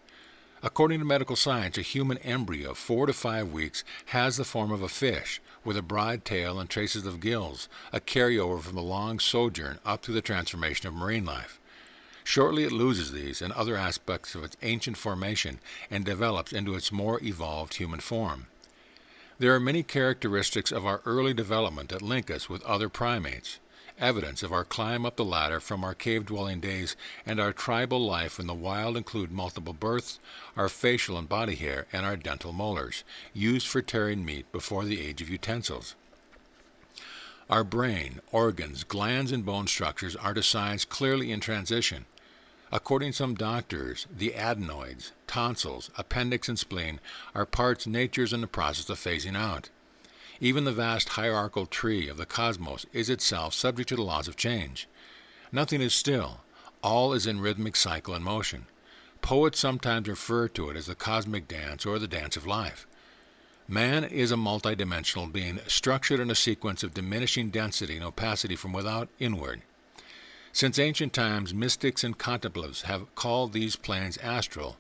According to medical science, a human embryo of 4 to 5 weeks has the form of a fish, with a broad tail and traces of gills, a carryover from the long sojourn up to the transformation of marine life. Shortly it loses these and other aspects of its ancient formation and develops into its more evolved human form. There are many characteristics of our early development that link us with other primates, evidence of our climb up the ladder from our cave-dwelling days, and our tribal life in the wild include multiple births, our facial and body hair, and our dental molars, used for tearing meat before the age of utensils. Our brain, organs, glands, and bone structures are to science clearly in transition. According to some doctors, the adenoids, tonsils, appendix, and spleen are parts nature is in the process of phasing out. Even the vast hierarchical tree of the cosmos is itself subject to the laws of change. Nothing is still. All is in rhythmic cycle and motion. Poets sometimes refer to it as the cosmic dance or the dance of life. Man is a multidimensional being, structured in a sequence of diminishing density and opacity from without inward. Since ancient times, mystics and contemplatives have called these planes astral,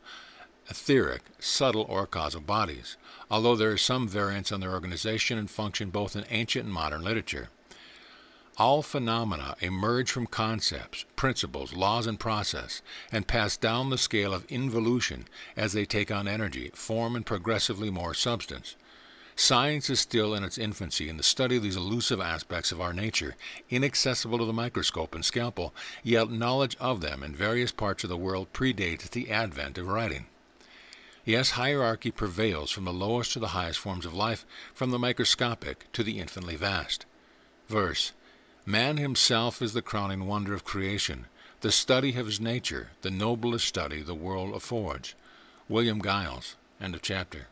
etheric, subtle, or causal bodies, although there is some variance on their organization and function both in ancient and modern literature. All phenomena emerge from concepts, principles, laws, and process, and pass down the scale of involution as they take on energy, form, and progressively more substance. Science is still in its infancy in the study of these elusive aspects of our nature, inaccessible to the microscope and scalpel, yet knowledge of them in various parts of the world predates the advent of writing. Yes, hierarchy prevails from the lowest to the highest forms of life, from the microscopic to the infinitely vast. Verse: Man himself is the crowning wonder of creation, the study of his nature, the noblest study the world affords. William Giles. End of chapter.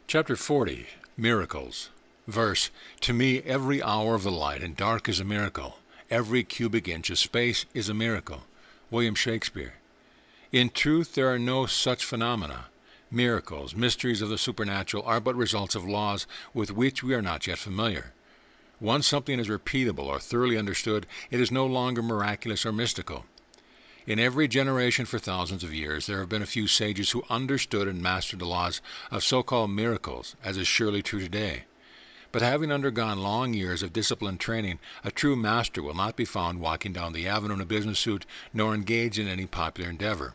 Chapter 40. Miracles. Verse: To me every hour of the light and dark is a miracle. Every cubic inch of space is a miracle. William Shakespeare. In truth, there are no such phenomena. Miracles, mysteries of the supernatural, are but results of laws with which we are not yet familiar. Once something is repeatable or thoroughly understood, it is no longer miraculous or mystical. In every generation for thousands of years, there have been a few sages who understood and mastered the laws of so-called miracles, as is surely true today. But having undergone long years of disciplined training, a true master will not be found walking down the avenue in a business suit, nor engaged in any popular endeavor.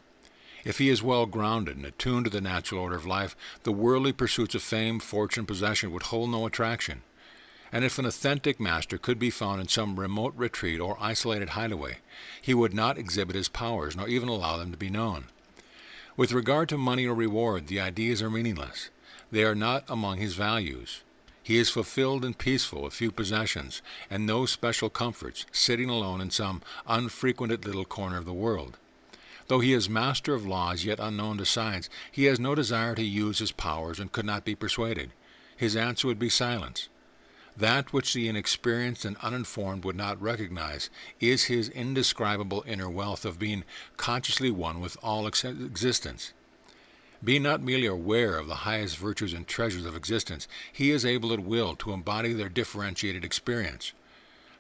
If he is well grounded and attuned to the natural order of life, the worldly pursuits of fame, fortune, possession would hold no attraction. And if an authentic master could be found in some remote retreat or isolated hideaway, he would not exhibit his powers, nor even allow them to be known. With regard to money or reward, the ideas are meaningless. They are not among his values. He is fulfilled and peaceful with few possessions and no special comforts, sitting alone in some unfrequented little corner of the world. Though he is master of laws yet unknown to science, he has no desire to use his powers and could not be persuaded. His answer would be silence. That which the inexperienced and uninformed would not recognize is his indescribable inner wealth of being consciously one with all existence. Being not merely aware of the highest virtues and treasures of existence, he is able at will to embody their differentiated experience.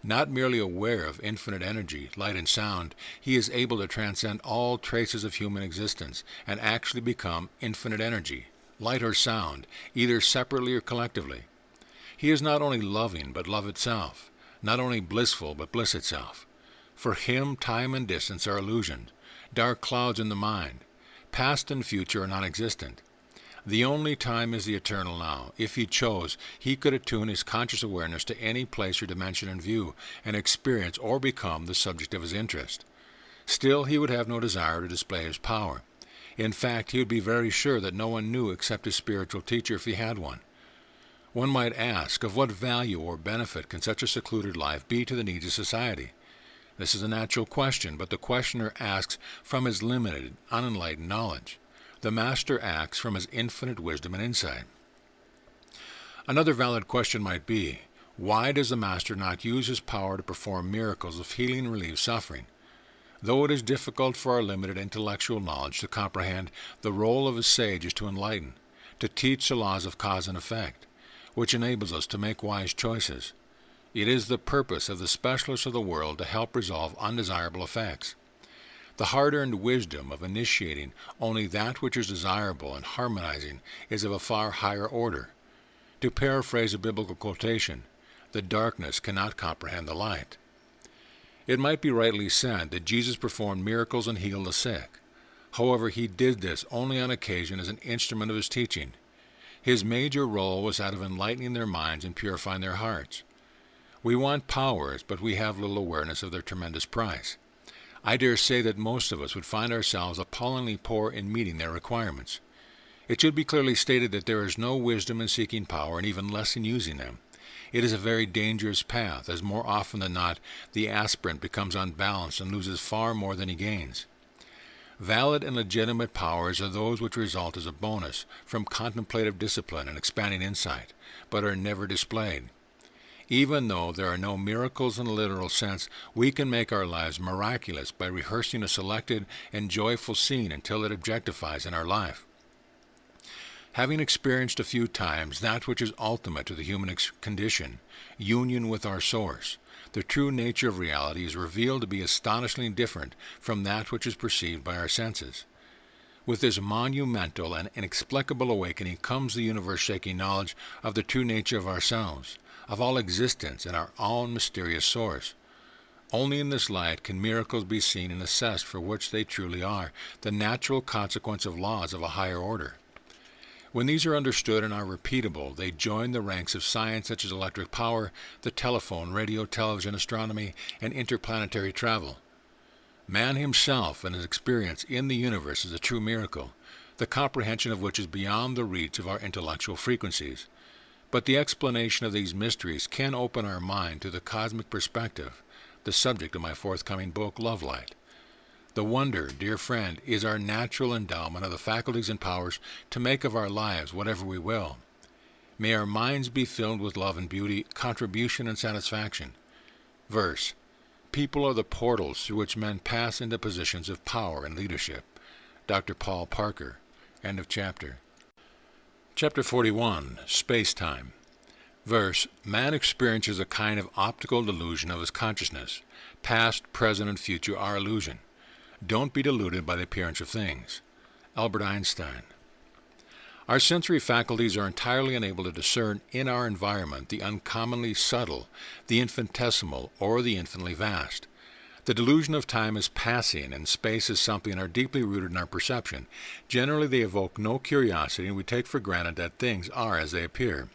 Not merely aware of infinite energy, light and sound, he is able to transcend all traces of human existence and actually become infinite energy, light or sound, either separately or collectively. He is not only loving, but love itself, not only blissful, but bliss itself. For him, time and distance are illusions, dark clouds in the mind. Past and future are non-existent. The only time is the eternal now. If he chose, he could attune his conscious awareness to any place or dimension in view, and experience or become the subject of his interest. Still, he would have no desire to display his power. In fact, he would be very sure that no one knew except his spiritual teacher if he had one. One might ask, of what value or benefit can such a secluded life be to the needs of society? This is a natural question, but the questioner asks from his limited, unenlightened knowledge. The master acts from his infinite wisdom and insight. Another valid question might be, why does the master not use his power to perform miracles of healing and relieve suffering? Though it is difficult for our limited intellectual knowledge to comprehend, the role of a sage is to enlighten, to teach the laws of cause and effect, which enables us to make wise choices. It is the purpose of the specialists of the world to help resolve undesirable effects. The hard-earned wisdom of initiating only that which is desirable and harmonizing is of a far higher order. To paraphrase a biblical quotation, the darkness cannot comprehend the light. It might be rightly said that Jesus performed miracles and healed the sick. However, he did this only on occasion as an instrument of his teaching. His major role was that of enlightening their minds and purifying their hearts. We want powers, but we have little awareness of their tremendous price. I dare say that most of us would find ourselves appallingly poor in meeting their requirements. It should be clearly stated that there is no wisdom in seeking power and even less in using them. It is a very dangerous path, as more often than not the aspirant becomes unbalanced and loses far more than he gains. Valid and legitimate powers are those which result as a bonus from contemplative discipline and expanding insight, but are never displayed. Even though there are no miracles in a literal sense, we can make our lives miraculous by rehearsing a selected and joyful scene until it objectifies in our life. Having experienced a few times that which is ultimate to the human condition, union with our source, the true nature of reality is revealed to be astonishingly different from that which is perceived by our senses. With this monumental and inexplicable awakening comes the universe-shaking knowledge of the true nature of ourselves, of all existence and our own mysterious source. Only in this light can miracles be seen and assessed for which they truly are, the natural consequence of laws of a higher order. When these are understood and are repeatable, they join the ranks of science such as electric power, the telephone, radio, television, astronomy, and interplanetary travel. Man himself and his experience in the universe is a true miracle, the comprehension of which is beyond the reach of our intellectual frequencies. But the explanation of these mysteries can open our mind to the cosmic perspective, the subject of my forthcoming book, Love Light. The wonder, dear friend, is our natural endowment of the faculties and powers to make of our lives whatever we will. May our minds be filled with love and beauty, contribution and satisfaction. Verse: people are the portals through which men pass into positions of power and leadership. Dr. Paul Parker. End of chapter. Chapter 41, Space-Time. Verse: man experiences a kind of optical delusion of his consciousness. Past, present, and future are illusion. Don't be deluded by the appearance of things. Albert Einstein. Our sensory faculties are entirely unable to discern in our environment the uncommonly subtle, the infinitesimal, or the infinitely vast. The delusion of time is passing, and space is something that are deeply rooted in our perception. Generally, they evoke no curiosity, and we take for granted that things are as they appear.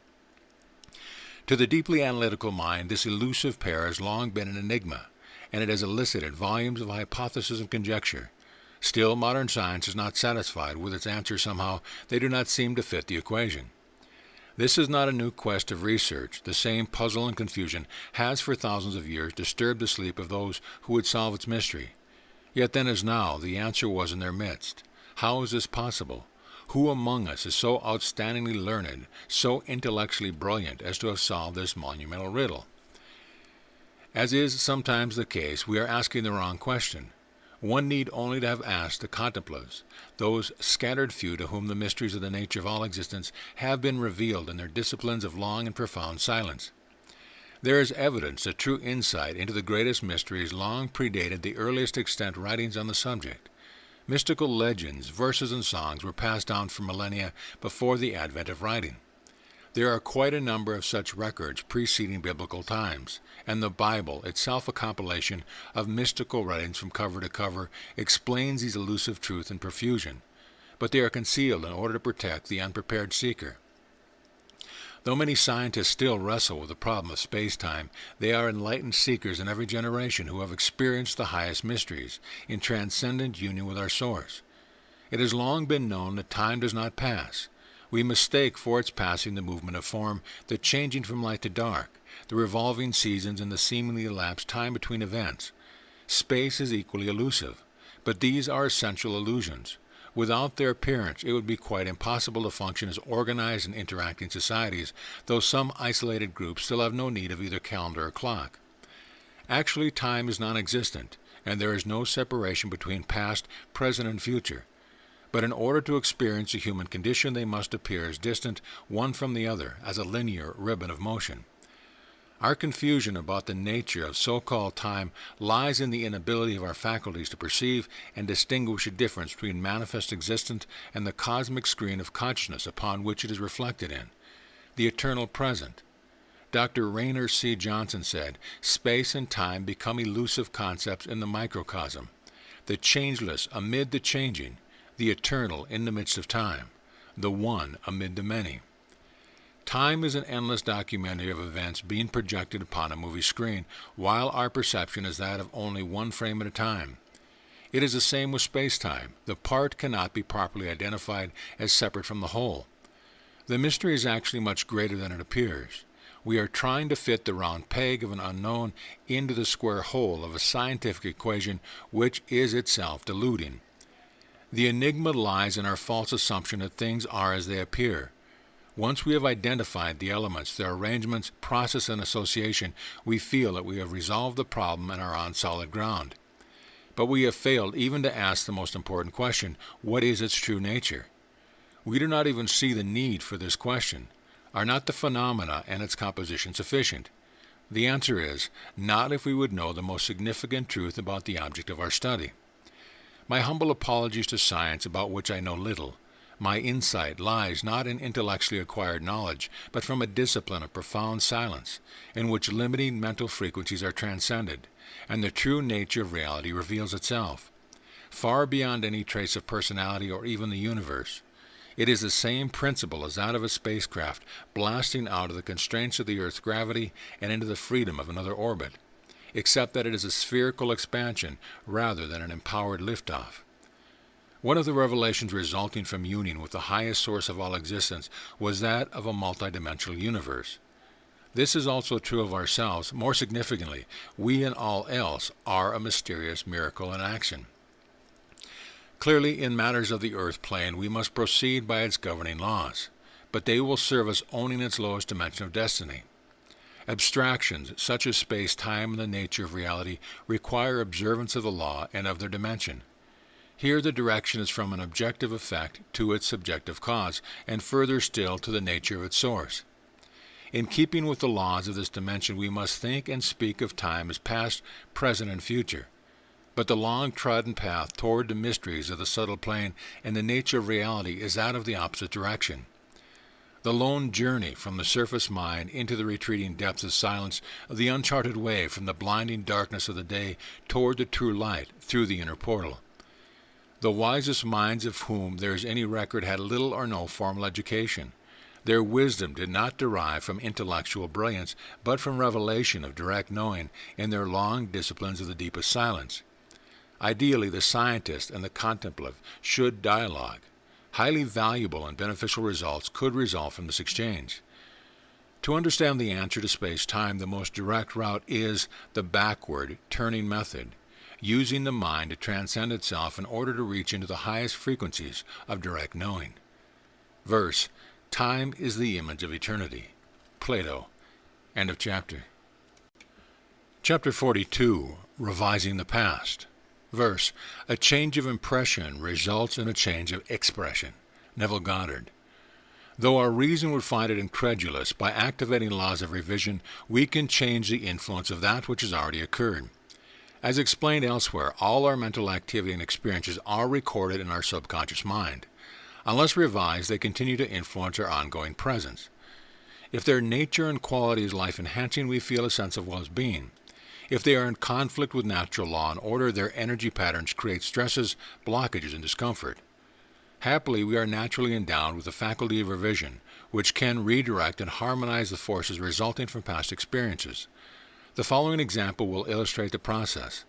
To the deeply analytical mind, this elusive pair has long been an enigma, and it has elicited volumes of hypothesis and conjecture. Still, modern science is not satisfied with its answers. Somehow they do not seem to fit the equation. This is not a new quest of research. The same puzzle and confusion has for thousands of years disturbed the sleep of those who would solve its mystery. Yet then as now, the answer was in their midst. How is this possible? Who among us is so outstandingly learned, so intellectually brilliant as to have solved this monumental riddle? As is sometimes the case, we are asking the wrong question. One need only to have asked the contemplatives, those scattered few to whom the mysteries of the nature of all existence have been revealed in their disciplines of long and profound silence. There is evidence that true insight into the greatest mysteries long predated the earliest extant writings on the subject. Mystical legends, verses, and songs were passed down for millennia before the advent of writing. There are quite a number of such records preceding biblical times, and the Bible, itself a compilation of mystical writings from cover to cover, explains these elusive truths in profusion, but they are concealed in order to protect the unprepared seeker. Though many scientists still wrestle with the problem of space-time, they are enlightened seekers in every generation who have experienced the highest mysteries in transcendent union with our source. It has long been known that time does not pass. We mistake for its passing the movement of form, the changing from light to dark, the revolving seasons, and the seemingly elapsed time between events. Space is equally elusive, but these are essential illusions. Without their appearance, it would be quite impossible to function as organized and interacting societies, though some isolated groups still have no need of either calendar or clock. Actually, time is non-existent, and there is no separation between past, present, and future. But in order to experience the human condition, they must appear as distant one from the other as a linear ribbon of motion. Our confusion about the nature of so-called time lies in the inability of our faculties to perceive and distinguish a difference between manifest existence and the cosmic screen of consciousness upon which it is reflected in, the eternal present. Dr. Rainer C. Johnson said, "Space and time become elusive concepts in the microcosm, the changeless amid the changing, the eternal in the midst of time, the one amid the many." Time is an endless documentary of events being projected upon a movie screen, while our perception is that of only one frame at a time. It is the same with space-time. The part cannot be properly identified as separate from the whole. The mystery is actually much greater than it appears. We are trying to fit the round peg of an unknown into the square hole of a scientific equation which is itself deluding. The enigma lies in our false assumption that things are as they appear. Once we have identified the elements, their arrangements, process, and association, we feel that we have resolved the problem and are on solid ground. But we have failed even to ask the most important question: what is its true nature? We do not even see the need for this question. Are not the phenomena and its composition sufficient? The answer is, not if we would know the most significant truth about the object of our study. My humble apologies to science, about which I know little. My insight lies not in intellectually acquired knowledge, but from a discipline of profound silence, in which limiting mental frequencies are transcended, and the true nature of reality reveals itself, far beyond any trace of personality or even the universe. It is the same principle as that of a spacecraft blasting out of the constraints of the Earth's gravity and into the freedom of another orbit, except that it is a spherical expansion rather than an empowered liftoff. One of the revelations resulting from union with the highest source of all existence was that of a multidimensional universe. This is also true of ourselves. More significantly, we and all else are a mysterious miracle in action. Clearly, in matters of the earth plane, we must proceed by its governing laws, but they will serve us only in its lowest dimension of destiny. Abstractions, such as space, time, and the nature of reality, require observance of the law and of their dimension. Here the direction is from an objective effect to its subjective cause, and further still to the nature of its source. In keeping with the laws of this dimension, we must think and speak of time as past, present, and future. But the long-trodden path toward the mysteries of the subtle plane and the nature of reality is that of the opposite direction. The lone journey from the surface mind into the retreating depths of silence, of the uncharted way from the blinding darkness of the day toward the true light through the inner portal. The wisest minds of whom there is any record had little or no formal education. Their wisdom did not derive from intellectual brilliance, but from revelation of direct knowing in their long disciplines of the deepest silence. Ideally, the scientist and the contemplative should dialogue. Highly valuable and beneficial results could result from this exchange. To understand the answer to space-time, the most direct route is the backward turning method, using the mind to transcend itself in order to reach into the highest frequencies of direct knowing. Verse: time is the image of eternity. Plato. End of chapter. Chapter 42. Revising the past. Verse: a change of impression results in a change of expression. Neville Goddard. Though our reason would find it incredulous, by activating laws of revision, we can change the influence of that which has already occurred. As explained elsewhere, all our mental activity and experiences are recorded in our subconscious mind. Unless revised, they continue to influence our ongoing presence. If their nature and quality is life-enhancing, we feel a sense of well-being. If they are in conflict with natural law and order, their energy patterns create stresses, blockages, and discomfort. Happily, we are naturally endowed with the faculty of revision, which can redirect and harmonize the forces resulting from past experiences. The following example will illustrate the process.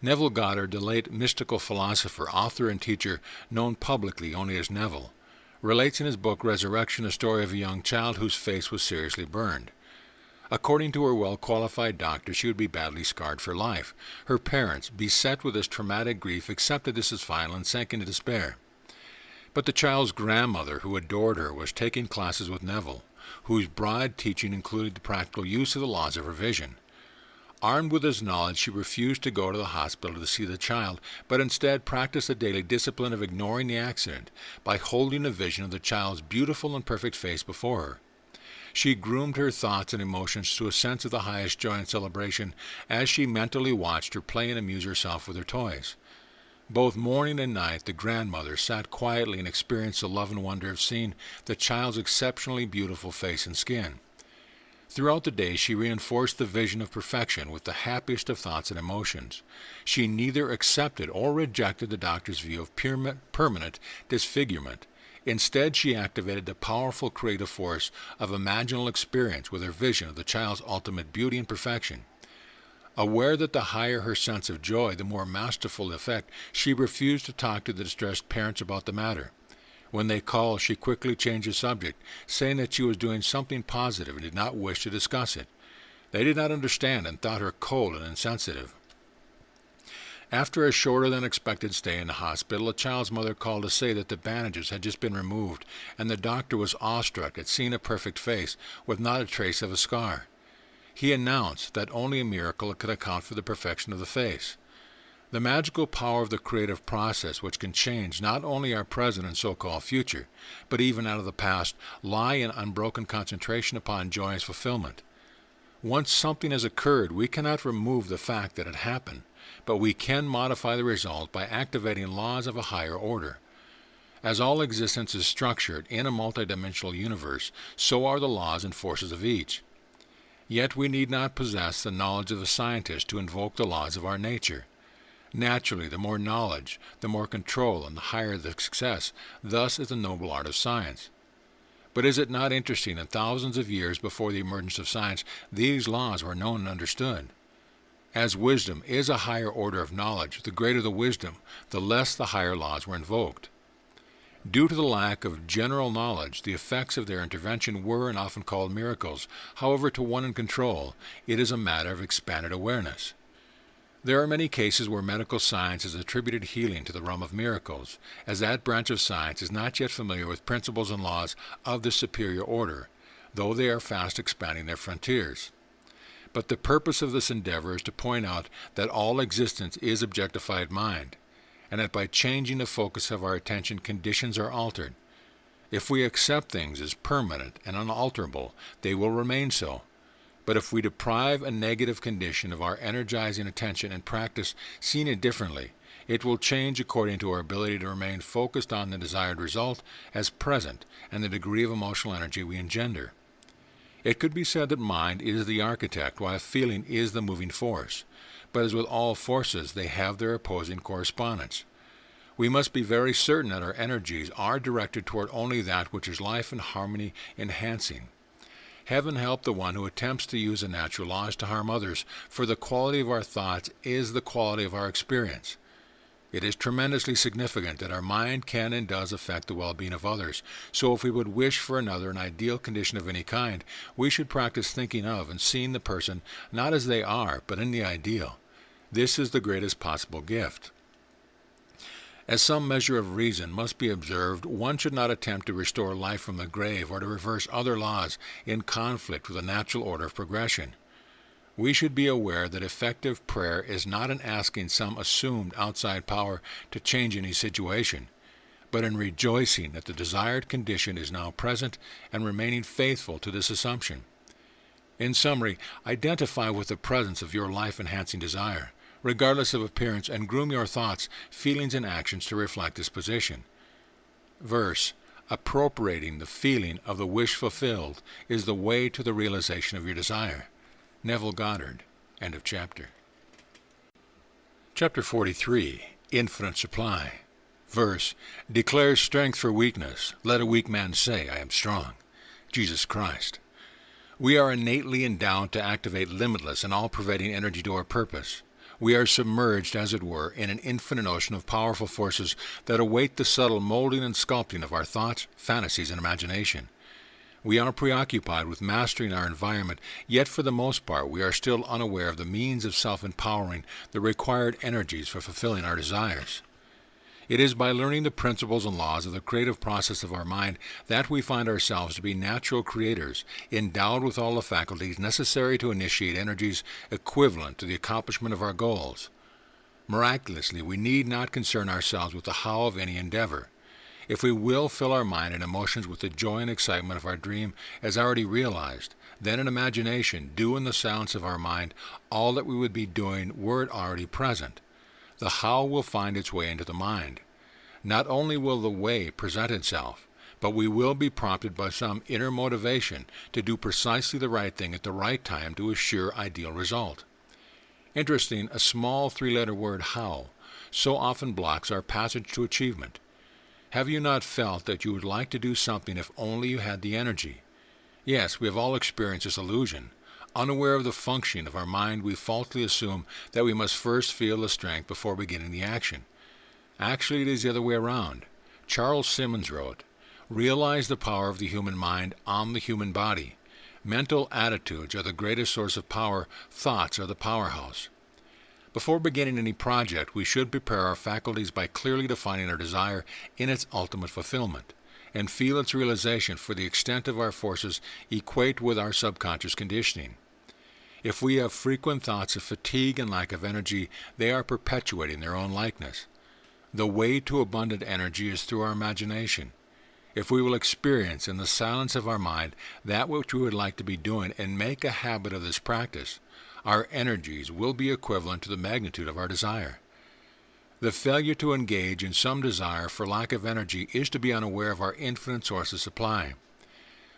Neville Goddard, the late mystical philosopher, author, and teacher known publicly only as Neville, relates in his book Resurrection the story of a young child whose face was seriously burned. According to her well-qualified doctor, she would be badly scarred for life. Her parents, beset with this traumatic grief, accepted this as final and sank into despair. But the child's grandmother, who adored her, was taking classes with Neville, whose broad teaching included the practical use of the laws of revision. Armed with this knowledge, she refused to go to the hospital to see the child, but instead practiced the daily discipline of ignoring the accident by holding a vision of the child's beautiful and perfect face before her. She groomed her thoughts and emotions to a sense of the highest joy and celebration as she mentally watched her play and amuse herself with her toys. Both morning and night, the grandmother sat quietly and experienced the love and wonder of seeing the child's exceptionally beautiful face and skin. Throughout the day, she reinforced the vision of perfection with the happiest of thoughts and emotions. She neither accepted or rejected the doctor's view of permanent disfigurement. Instead, she activated the powerful creative force of imaginal experience with her vision of the child's ultimate beauty and perfection. Aware that the higher her sense of joy, the more masterful the effect, she refused to talk to the distressed parents about the matter. When they called, she quickly changed the subject, saying that she was doing something positive and did not wish to discuss it. They did not understand and thought her cold and insensitive. After a shorter than expected stay in the hospital, the child's mother called to say that the bandages had just been removed, and the doctor was awestruck at seeing a perfect face with not a trace of a scar. He announced that only a miracle could account for the perfection of the face. The magical power of the creative process, which can change not only our present and so-called future, but even out of the past, lie in unbroken concentration upon joyous fulfillment. Once something has occurred, we cannot remove the fact that it happened, but we can modify the result by activating laws of a higher order. As all existence is structured in a multidimensional universe, so are the laws and forces of each. Yet we need not possess the knowledge of a scientist to invoke the laws of our nature. Naturally, the more knowledge, the more control, and the higher the success. Thus is the noble art of science. But is it not interesting that thousands of years before the emergence of science, these laws were known and understood? As wisdom is a higher order of knowledge, the greater the wisdom, the less the higher laws were invoked. Due to the lack of general knowledge, the effects of their intervention were and often called miracles. However, to one in control, it is a matter of expanded awareness. There are many cases where medical science has attributed healing to the realm of miracles, as that branch of science is not yet familiar with principles and laws of the superior order, though they are fast expanding their frontiers. But the purpose of this endeavor is to point out that all existence is objectified mind, and that by changing the focus of our attention, conditions are altered. If we accept things as permanent and unalterable, they will remain so. But if we deprive a negative condition of our energizing attention and practice seeing it differently, it will change according to our ability to remain focused on the desired result as present and the degree of emotional energy we engender. It could be said that mind is the architect, while feeling is the moving force. But as with all forces, they have their opposing correspondence. We must be very certain that our energies are directed toward only that which is life and harmony enhancing. Heaven help the one who attempts to use the natural laws to harm others, for the quality of our thoughts is the quality of our experience. It is tremendously significant that our mind can and does affect the well-being of others, so if we would wish for another an ideal condition of any kind, we should practice thinking of and seeing the person not as they are, but in the ideal. This is the greatest possible gift. As some measure of reason must be observed, one should not attempt to restore life from the grave or to reverse other laws in conflict with the natural order of progression. We should be aware that effective prayer is not in asking some assumed outside power to change any situation, but in rejoicing that the desired condition is now present and remaining faithful to this assumption. In summary, identify with the presence of your life-enhancing desire, regardless of appearance, and groom your thoughts, feelings, and actions to reflect this position. Verse: appropriating the feeling of the wish fulfilled is the way to the realization of your desire. Neville Goddard. End of chapter. Chapter 43. Infinite Supply. Verse: declares strength for weakness. Let a weak man say, I am strong. Jesus Christ. We are innately endowed to activate limitless and all-pervading energy to our purpose. We are submerged, as it were, in an infinite ocean of powerful forces that await the subtle molding and sculpting of our thoughts, fantasies, and imagination. We are preoccupied with mastering our environment, yet for the most part we are still unaware of the means of self-empowering the required energies for fulfilling our desires. It is by learning the principles and laws of the creative process of our mind that we find ourselves to be natural creators, endowed with all the faculties necessary to initiate energies equivalent to the accomplishment of our goals. Miraculously, we need not concern ourselves with the how of any endeavor. If we will fill our mind and emotions with the joy and excitement of our dream as already realized, then in imagination do in the silence of our mind all that we would be doing were it already present. The how will find its way into the mind. Not only will the way present itself, but we will be prompted by some inner motivation to do precisely the right thing at the right time to assure ideal result. Interesting, a small three-letter word, how, so often blocks our passage to achievement. Have you not felt that you would like to do something if only you had the energy? Yes, we have all experienced this illusion. Unaware of the functioning of our mind, we falsely assume that we must first feel the strength before beginning the action. Actually, it is the other way around. Charles Simmons wrote, "Realize the power of the human mind on the human body. Mental attitudes are the greatest source of power. Thoughts are the powerhouse." Before beginning any project, we should prepare our faculties by clearly defining our desire in its ultimate fulfillment, and feel its realization, for the extent of our forces equate with our subconscious conditioning. If we have frequent thoughts of fatigue and lack of energy, they are perpetuating their own likeness. The way to abundant energy is through our imagination. If we will experience in the silence of our mind that which we would like to be doing and make a habit of this practice, our energies will be equivalent to the magnitude of our desire. The failure to engage in some desire for lack of energy is to be unaware of our infinite source of supply.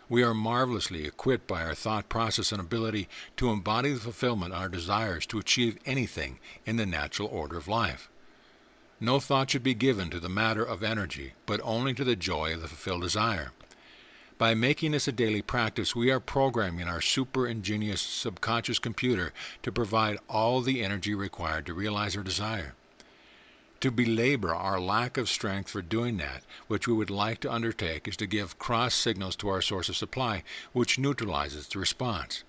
We are marvelously equipped by our thought process and ability to embody the fulfillment of our desires to achieve anything in the natural order of life. No thought should be given to the matter of energy, but only to the joy of the fulfilled desire. By making this a daily practice, we are programming our super-ingenious subconscious computer to provide all the energy required to realize our desire. To belabor our lack of strength for doing that which we would like to undertake is to give cross signals to our source of supply, which neutralizes the response.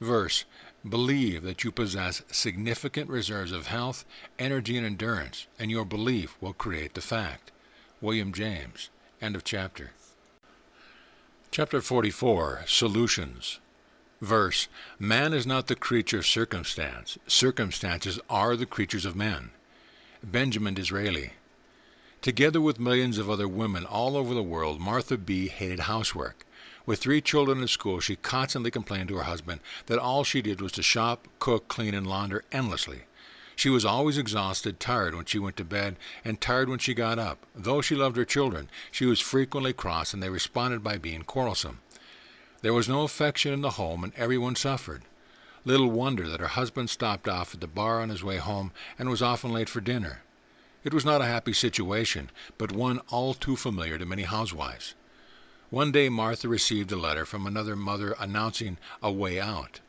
Verse: believe that you possess significant reserves of health, energy, and endurance, and your belief will create the fact. William James. End of chapter. Chapter 44. Solutions. Verse: man is not the creature of circumstance. Circumstances are the creatures of men. Benjamin Disraeli. Together with millions of other women all over the world, Martha B. hated housework. With 3 children in school, she constantly complained to her husband that all she did was to shop, cook, clean, and launder endlessly. She was always exhausted, tired when she went to bed, and tired when she got up. Though she loved her children, she was frequently cross, and they responded by being quarrelsome. There was no affection in the home, and everyone suffered. Little wonder that her husband stopped off at the bar on his way home and was often late for dinner. It was not a happy situation, but one all too familiar to many housewives. One day Martha received a letter from another mother announcing a way out.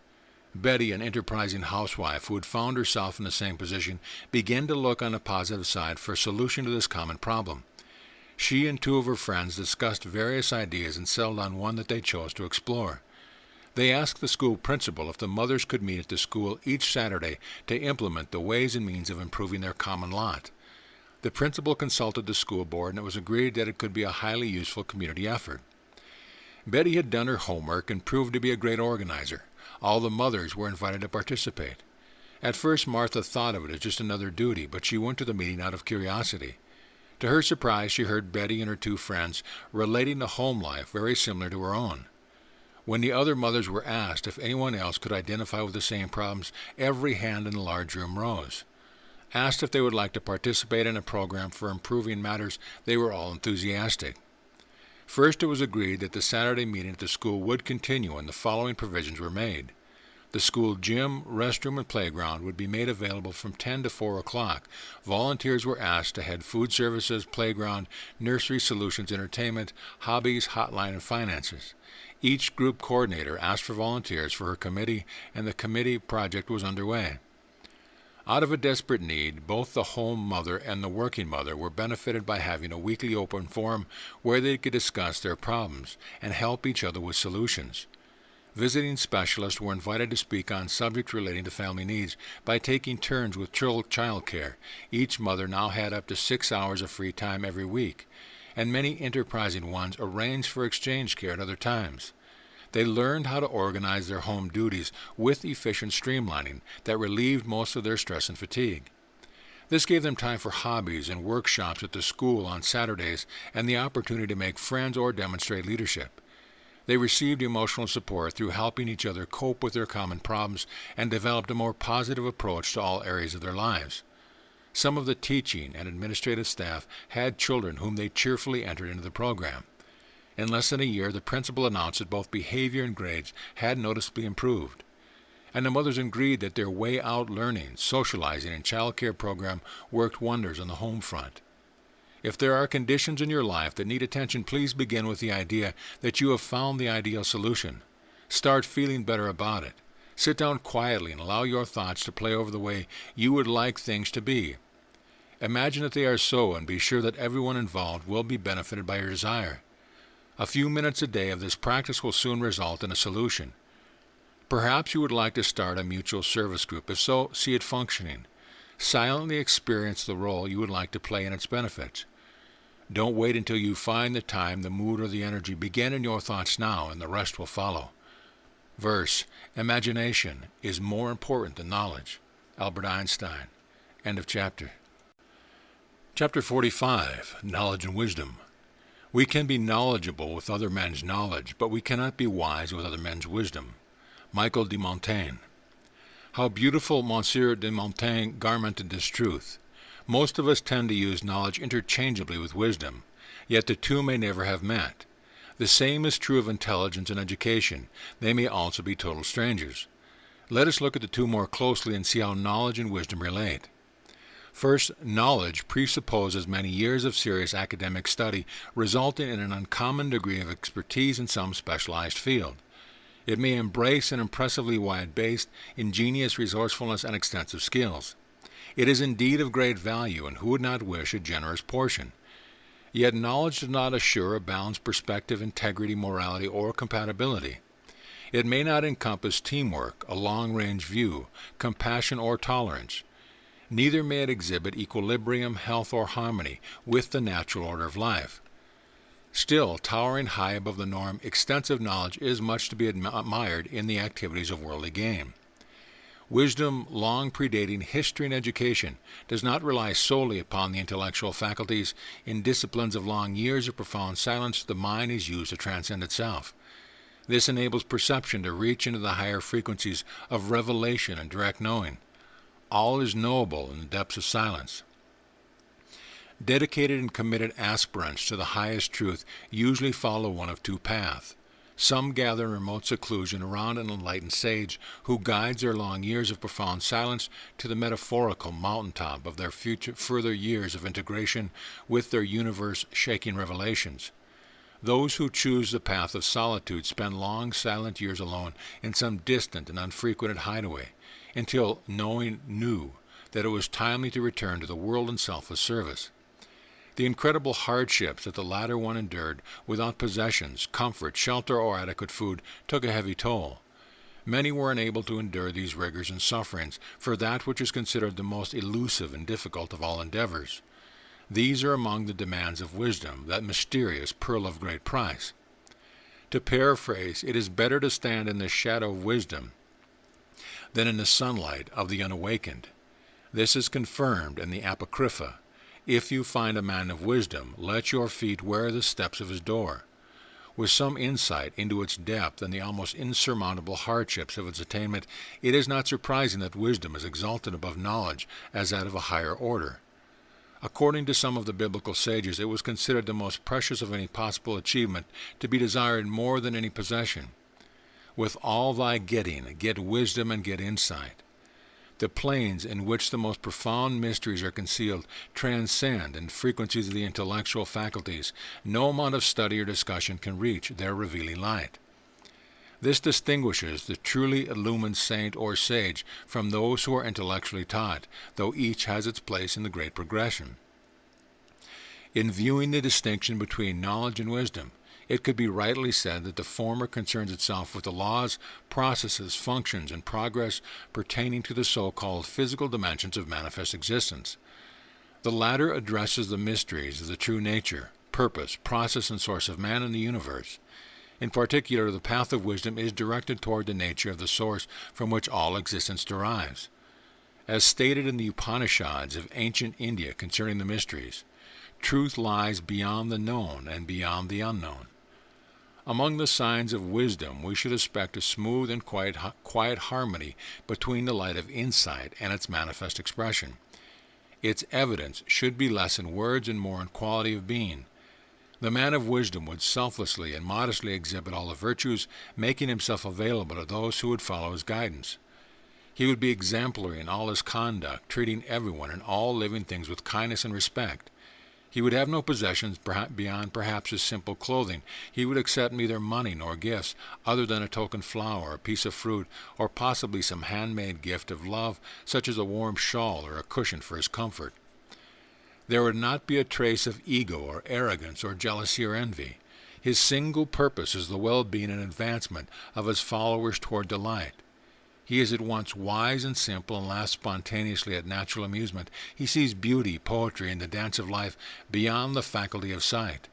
Betty, an enterprising housewife who had found herself in the same position, began to look on the positive side for a solution to this common problem. She and 2 of her friends discussed various ideas and settled on one that they chose to explore. They asked the school principal if the mothers could meet at the school each Saturday to implement the ways and means of improving their common lot. The principal consulted the school board, and it was agreed that it could be a highly useful community effort. Betty had done her homework and proved to be a great organizer. All the mothers were invited to participate. At first, Martha thought of it as just another duty, but she went to the meeting out of curiosity. To her surprise, she heard Betty and her 2 friends relating a home life very similar to her own. When the other mothers were asked if anyone else could identify with the same problems, every hand in the large room rose. Asked if they would like to participate in a program for improving matters, they were all enthusiastic. First, it was agreed that the Saturday meeting at the school would continue, and the following provisions were made. The school gym, restroom, and playground would be made available from 10 to 4 o'clock. Volunteers were asked to head food services, playground, nursery solutions, entertainment, hobbies, hotline, and finances. Each group coordinator asked for volunteers for her committee, and the committee project was underway. Out of a desperate need, both the home mother and the working mother were benefited by having a weekly open forum where they could discuss their problems and help each other with solutions. Visiting specialists were invited to speak on subjects relating to family needs by taking turns with child care. Each mother now had up to 6 hours of free time every week, and many enterprising ones arranged for exchange care at other times. They learned how to organize their home duties with efficient streamlining that relieved most of their stress and fatigue. This gave them time for hobbies and workshops at the school on Saturdays and the opportunity to make friends or demonstrate leadership. They received emotional support through helping each other cope with their common problems and developed a more positive approach to all areas of their lives. Some of the teaching and administrative staff had children whom they cheerfully entered into the program. In less than a year, the principal announced that both behavior and grades had noticeably improved. And the mothers agreed that their way out learning, socializing, and child care program worked wonders on the home front. If there are conditions in your life that need attention, please begin with the idea that you have found the ideal solution. Start feeling better about it. Sit down quietly and allow your thoughts to play over the way you would like things to be. Imagine that they are so, and be sure that everyone involved will be benefited by your desire. A few minutes a day of this practice will soon result in a solution. Perhaps you would like to start a mutual service group. If so, see it functioning. Silently experience the role you would like to play in its benefits. Don't wait until you find the time, the mood, or the energy. Begin in your thoughts now, and the rest will follow. Verse, imagination is more important than knowledge. Albert Einstein. End of chapter. Chapter 45, Knowledge and Wisdom. We can be knowledgeable with other men's knowledge, but we cannot be wise with other men's wisdom. Michael de Montaigne. How beautiful Monsieur de Montaigne garmented this truth. Most of us tend to use knowledge interchangeably with wisdom, yet the two may never have met. The same is true of intelligence and education. They may also be total strangers. Let us look at the two more closely and see how knowledge and wisdom relate. First, knowledge presupposes many years of serious academic study, resulting in an uncommon degree of expertise in some specialized field. It may embrace an impressively wide-based, ingenious resourcefulness and extensive skills. It is indeed of great value, and who would not wish a generous portion? Yet knowledge does not assure a balanced perspective, integrity, morality, or compatibility. It may not encompass teamwork, a long-range view, compassion, or tolerance. Neither may it exhibit equilibrium, health, or harmony with the natural order of life. Still, towering high above the norm, extensive knowledge is much to be admired in the activities of worldly gain. Wisdom, long predating history and education, does not rely solely upon the intellectual faculties. In disciplines of long years of profound silence, the mind is used to transcend itself. This enables perception to reach into the higher frequencies of revelation and direct knowing. All is knowable in the depths of silence. Dedicated and committed aspirants to the highest truth usually follow one of two paths. Some gather in remote seclusion around an enlightened sage who guides their long years of profound silence to the metaphorical mountaintop of their further years of integration with their universe-shaking revelations. Those who choose the path of solitude spend long silent years alone in some distant and unfrequented hideaway, until knowing knew that it was timely to return to the world in selfless service. The incredible hardships that the latter one endured without possessions, comfort, shelter, or adequate food took a heavy toll. Many were unable to endure these rigors and sufferings for that which is considered the most elusive and difficult of all endeavors. These are among the demands of wisdom, that mysterious pearl of great price. To paraphrase, it is better to stand in the shadow of wisdom than in the sunlight of the unawakened. This is confirmed in the Apocrypha. If you find a man of wisdom, let your feet wear the steps of his door. With some insight into its depth and the almost insurmountable hardships of its attainment, it is not surprising that wisdom is exalted above knowledge as that of a higher order. According to some of the biblical sages, it was considered the most precious of any possible achievement, to be desired more than any possession. With all thy getting, get wisdom and get insight. The planes in which the most profound mysteries are concealed transcend in frequencies of the intellectual faculties. No amount of study or discussion can reach their revealing light. This distinguishes the truly illumined saint or sage from those who are intellectually taught, though each has its place in the great progression. In viewing the distinction between knowledge and wisdom, it could be rightly said that the former concerns itself with the laws, processes, functions, and progress pertaining to the so-called physical dimensions of manifest existence. The latter addresses the mysteries of the true nature, purpose, process, and source of man and the universe. In particular, the path of wisdom is directed toward the nature of the source from which all existence derives. As stated in the Upanishads of ancient India concerning the mysteries, truth lies beyond the known and beyond the unknown. Among the signs of wisdom, we should expect a smooth and quiet harmony between the light of insight and its manifest expression. Its evidence should be less in words and more in quality of being. The man of wisdom would selflessly and modestly exhibit all the virtues, making himself available to those who would follow his guidance. He would be exemplary in all his conduct, treating everyone and all living things with kindness and respect. He would have no possessions beyond perhaps his simple clothing. He would accept neither money nor gifts, other than a token flower, a piece of fruit, or possibly some handmade gift of love, such as a warm shawl or a cushion for his comfort. There would not be a trace of ego or arrogance or jealousy or envy. His single purpose is the well-being and advancement of his followers toward delight. He is at once wise and simple and laughs spontaneously at natural amusement. He sees beauty, poetry, and the dance of life beyond the faculty of sight.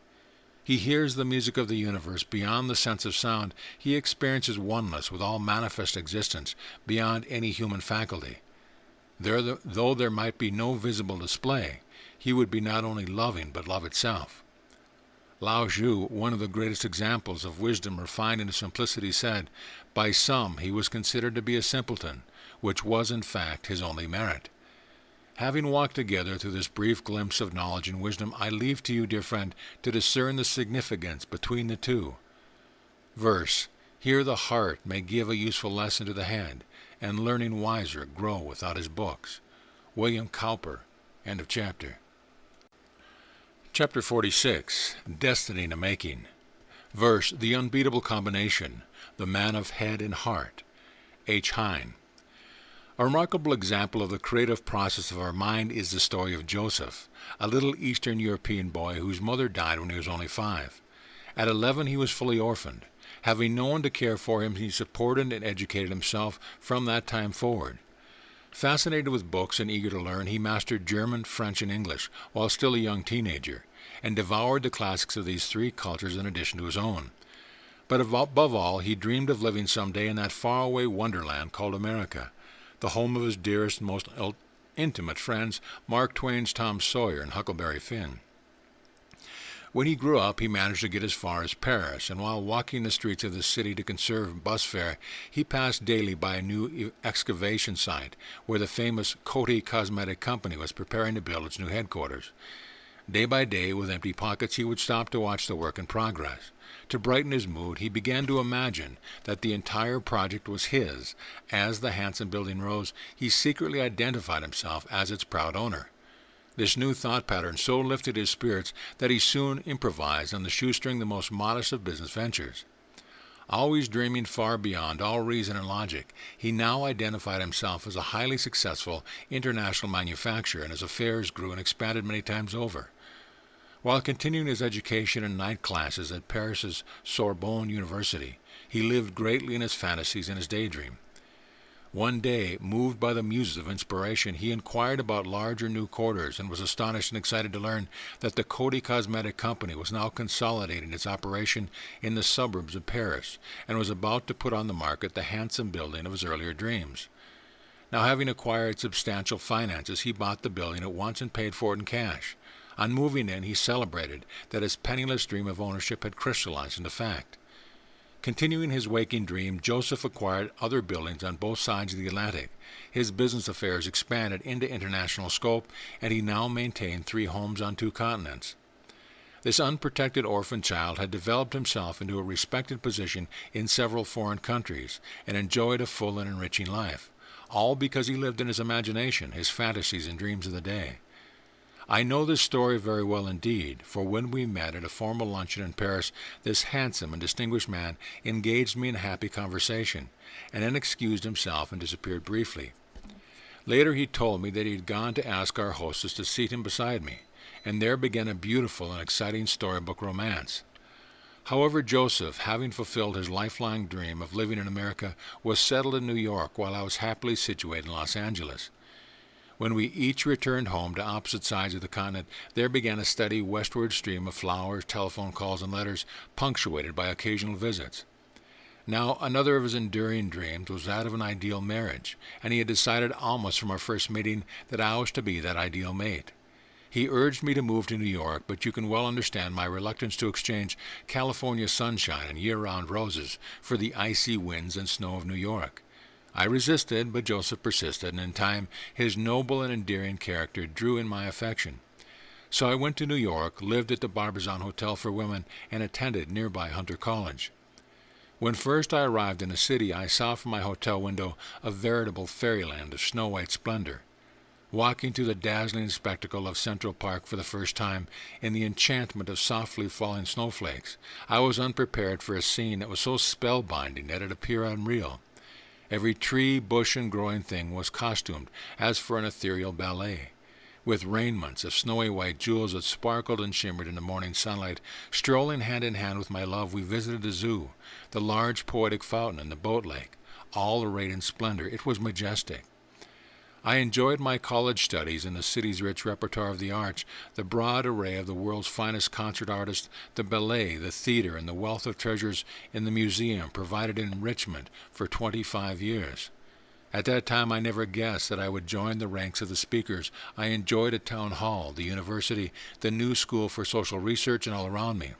He hears the music of the universe beyond the sense of sound. He experiences oneness with all manifest existence beyond any human faculty. Though there might be no visible display, he would be not only loving but love itself. Lao Tzu, one of the greatest examples of wisdom refined into simplicity, said, "By some he was considered to be a simpleton, which was in fact his only merit." Having walked together through this brief glimpse of knowledge and wisdom, I leave to you, dear friend, to discern the significance between the two. Verse, "Here the heart may give a useful lesson to the head, and learning wiser grow without his books." William Cowper, end of chapter. Chapter 46, Destiny in a Making. Verse, "The unbeatable combination, the man of head and heart." H. Hine. A remarkable example of the creative process of our mind is the story of Joseph, a little Eastern European boy whose mother died when he was only 5. At 11 he was fully orphaned. Having no one to care for him, he supported and educated himself from that time forward. Fascinated with books and eager to learn, he mastered German, French, and English while still a young teenager, and devoured the classics of these 3 cultures in addition to his own. But above all, he dreamed of living someday in that faraway wonderland called America, the home of his dearest and most intimate friends, Mark Twain's Tom Sawyer and Huckleberry Finn. When he grew up, he managed to get as far as Paris, and while walking the streets of the city to conserve bus fare, he passed daily by a new excavation site where the famous Coty Cosmetic Company was preparing to build its new headquarters. Day by day, with empty pockets, he would stop to watch the work in progress. To brighten his mood, he began to imagine that the entire project was his. As the handsome building rose, he secretly identified himself as its proud owner. This new thought pattern so lifted his spirits that he soon improvised on the shoestring the most modest of business ventures. Always dreaming far beyond all reason and logic, he now identified himself as a highly successful international manufacturer, and his affairs grew and expanded many times over. While continuing his education in night classes at Paris's Sorbonne University, he lived greatly in his fantasies and his daydream. One day, moved by the muses of inspiration, he inquired about larger new quarters and was astonished and excited to learn that the Coty Cosmetic Company was now consolidating its operation in the suburbs of Paris and was about to put on the market the handsome building of his earlier dreams. Now, having acquired substantial finances, he bought the building at once and paid for it in cash. On moving in, he celebrated that his penniless dream of ownership had crystallized into fact. Continuing his waking dream, Joseph acquired other buildings on both sides of the Atlantic. His business affairs expanded into international scope, and he now maintained 3 homes on 2 continents. This unprotected orphan child had developed himself into a respected position in several foreign countries and enjoyed a full and enriching life, all because he lived in his imagination, his fantasies and dreams of the day. I know this story very well indeed, for when we met at a formal luncheon in Paris, this handsome and distinguished man engaged me in happy conversation, and then excused himself and disappeared briefly. Later he told me that he had gone to ask our hostess to seat him beside me, and there began a beautiful and exciting storybook romance. However, Joseph, having fulfilled his lifelong dream of living in America, was settled in New York while I was happily situated in Los Angeles. When we each returned home to opposite sides of the continent, there began a steady westward stream of flowers, telephone calls, and letters, punctuated by occasional visits. Now, another of his enduring dreams was that of an ideal marriage, and he had decided almost from our first meeting that I was to be that ideal mate. He urged me to move to New York, but you can well understand my reluctance to exchange California sunshine and year-round roses for the icy winds and snow of New York. I resisted, but Joseph persisted, and in time his noble and endearing character drew in my affection. So I went to New York, lived at the Barbizon Hotel for Women, and attended nearby Hunter College. When first I arrived in the city, I saw from my hotel window a veritable fairyland of snow-white splendor. Walking through the dazzling spectacle of Central Park for the first time, in the enchantment of softly falling snowflakes, I was unprepared for a scene that was so spellbinding that it appeared unreal. Every tree, bush, and growing thing was costumed as for an ethereal ballet. With raiments of snowy white jewels that sparkled and shimmered in the morning sunlight, strolling hand in hand with my love, we visited the zoo, the large poetic fountain, and the boat lake, all arrayed in splendor. It was majestic. I enjoyed my college studies in the city's rich repertoire of the arts, the broad array of the world's finest concert artists, the ballet, the theater, and the wealth of treasures in the museum provided enrichment for 25 years. At that time I never guessed that I would join the ranks of the speakers I enjoyed at Town Hall, the university, the New School for Social Research, and all around me.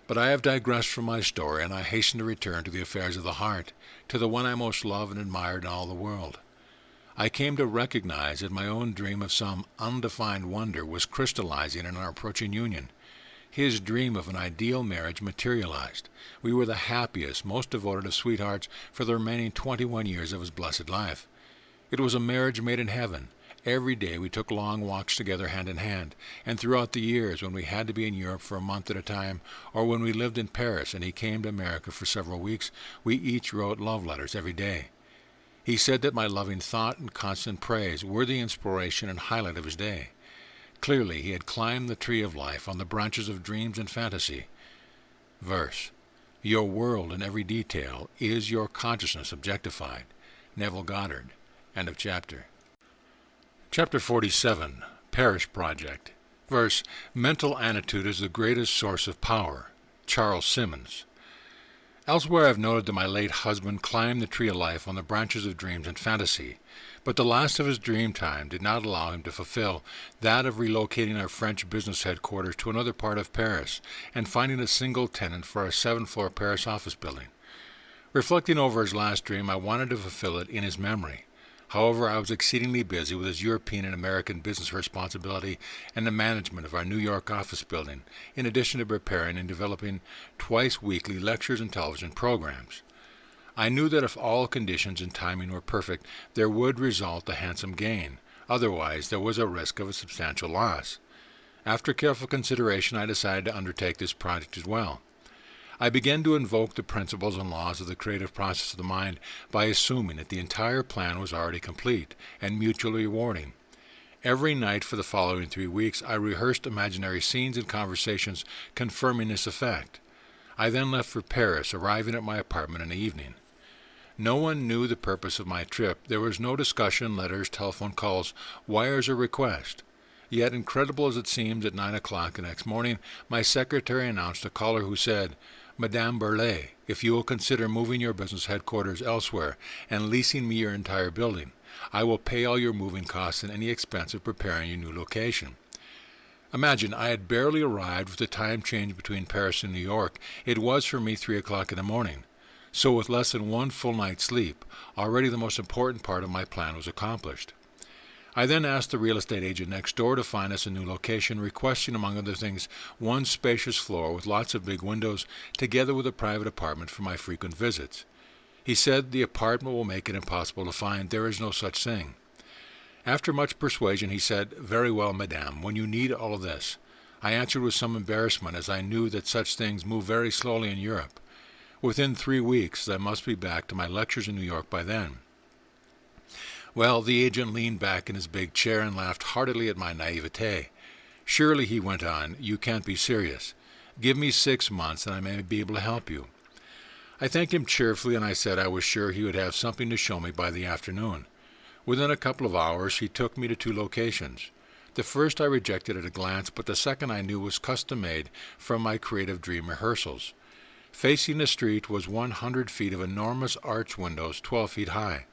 But I have digressed from my story, and I hasten to return to the affairs of the heart, to the one I most loved and admired in all the world. I came to recognize that my own dream of some undefined wonder was crystallizing in our approaching union. His dream of an ideal marriage materialized. We were the happiest, most devoted of sweethearts for the remaining 21 years of his blessed life. It was a marriage made in heaven. Every day we took long walks together hand in hand, and throughout the years when we had to be in Europe for a month at a time, or when we lived in Paris and he came to America for several weeks, we each wrote love letters every day. He said that my loving thought and constant praise were the inspiration and highlight of his day. Clearly, he had climbed the tree of life on the branches of dreams and fantasy. Verse: Your world in every detail is your consciousness objectified. Neville Goddard. End of chapter. Chapter 47. Parish Project. Verse: Mental attitude is the greatest source of power. Charles Simmons. Elsewhere I've noted that my late husband climbed the tree of life on the branches of dreams and fantasy, but the last of his dream time did not allow him to fulfill that of relocating our French business headquarters to another part of Paris and finding a single tenant for our 7th-floor Paris office building. Reflecting over his last dream, I wanted to fulfill it in his memory. However, I was exceedingly busy with his European and American business responsibility and the management of our New York office building, in addition to preparing and developing twice-weekly lectures and television programs. I knew that if all conditions and timing were perfect, there would result a handsome gain. Otherwise, there was a risk of a substantial loss. After careful consideration, I decided to undertake this project as well. I began to invoke the principles and laws of the creative process of the mind by assuming that the entire plan was already complete and mutually rewarding. Every night for the following 3 weeks, I rehearsed imaginary scenes and conversations confirming this effect. I then left for Paris, arriving at my apartment in the evening. No one knew the purpose of my trip. There was no discussion, letters, telephone calls, wires, or requests. Yet, incredible as it seemed, at 9 o'clock the next morning, my secretary announced a caller who said, "Madame Berlay, if you will consider moving your business headquarters elsewhere and leasing me your entire building, I will pay all your moving costs and any expense of preparing your new location." Imagine, I had barely arrived with the time change between Paris and New York. It was for me 3 o'clock in the morning. So with less than one full night's sleep, already the most important part of my plan was accomplished. I then asked the real estate agent next door to find us a new location, requesting, among other things, one spacious floor with lots of big windows, together with a private apartment for my frequent visits. He said the apartment will make it impossible to find. There is no such thing. After much persuasion, he said, "Very well, madame, when you need all of this." I answered with some embarrassment, as I knew that such things move very slowly in Europe. Within 3 weeks, I must be back to my lectures in New York by then. Well, the agent leaned back in his big chair and laughed heartily at my naivete. "Surely," he went on, "you can't be serious. Give me 6 months and I may be able to help you." I thanked him cheerfully, and I said I was sure he would have something to show me by the afternoon. Within a couple of hours, he took me to 2 locations. The first I rejected at a glance, but the second I knew was custom-made from my creative dream rehearsals. Facing the street was 100 feet of enormous arch windows 12 feet high.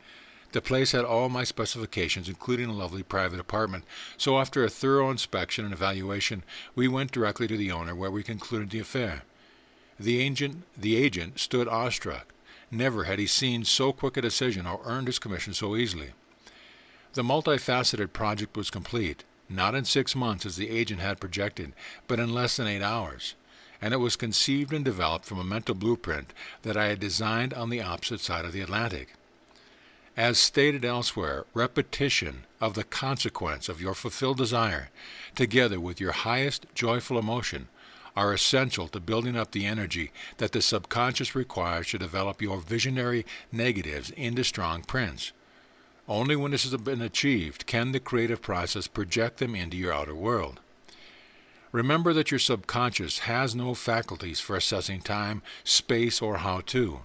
The place had all my specifications, including a lovely private apartment, so after a thorough inspection and evaluation, we went directly to the owner, where we concluded the affair. The agent stood awestruck. Never had he seen so quick a decision or earned his commission so easily. The multifaceted project was complete, not in 6 months as the agent had projected, but in less than 8 hours. And it was conceived and developed from a mental blueprint that I had designed on the opposite side of the Atlantic. As stated elsewhere, repetition of the consequence of your fulfilled desire, together with your highest joyful emotion, are essential to building up the energy that the subconscious requires to develop your visionary negatives into strong prints. Only when this has been achieved can the creative process project them into your outer world. Remember that your subconscious has no faculties for assessing time, space, or how-to.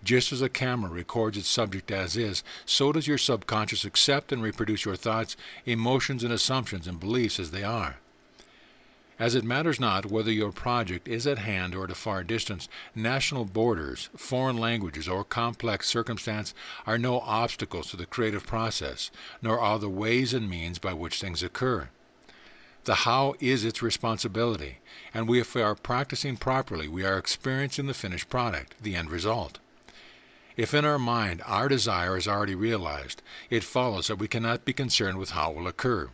Just as a camera records its subject as is, so does your subconscious accept and reproduce your thoughts, emotions, and assumptions and beliefs as they are. As it matters not whether your project is at hand or at a far distance, national borders, foreign languages, or complex circumstance are no obstacles to the creative process, nor are the ways and means by which things occur. The how is its responsibility, and if we are practicing properly, we are experiencing the finished product, the end result. If in our mind our desire is already realized, it follows that we cannot be concerned with how it will occur.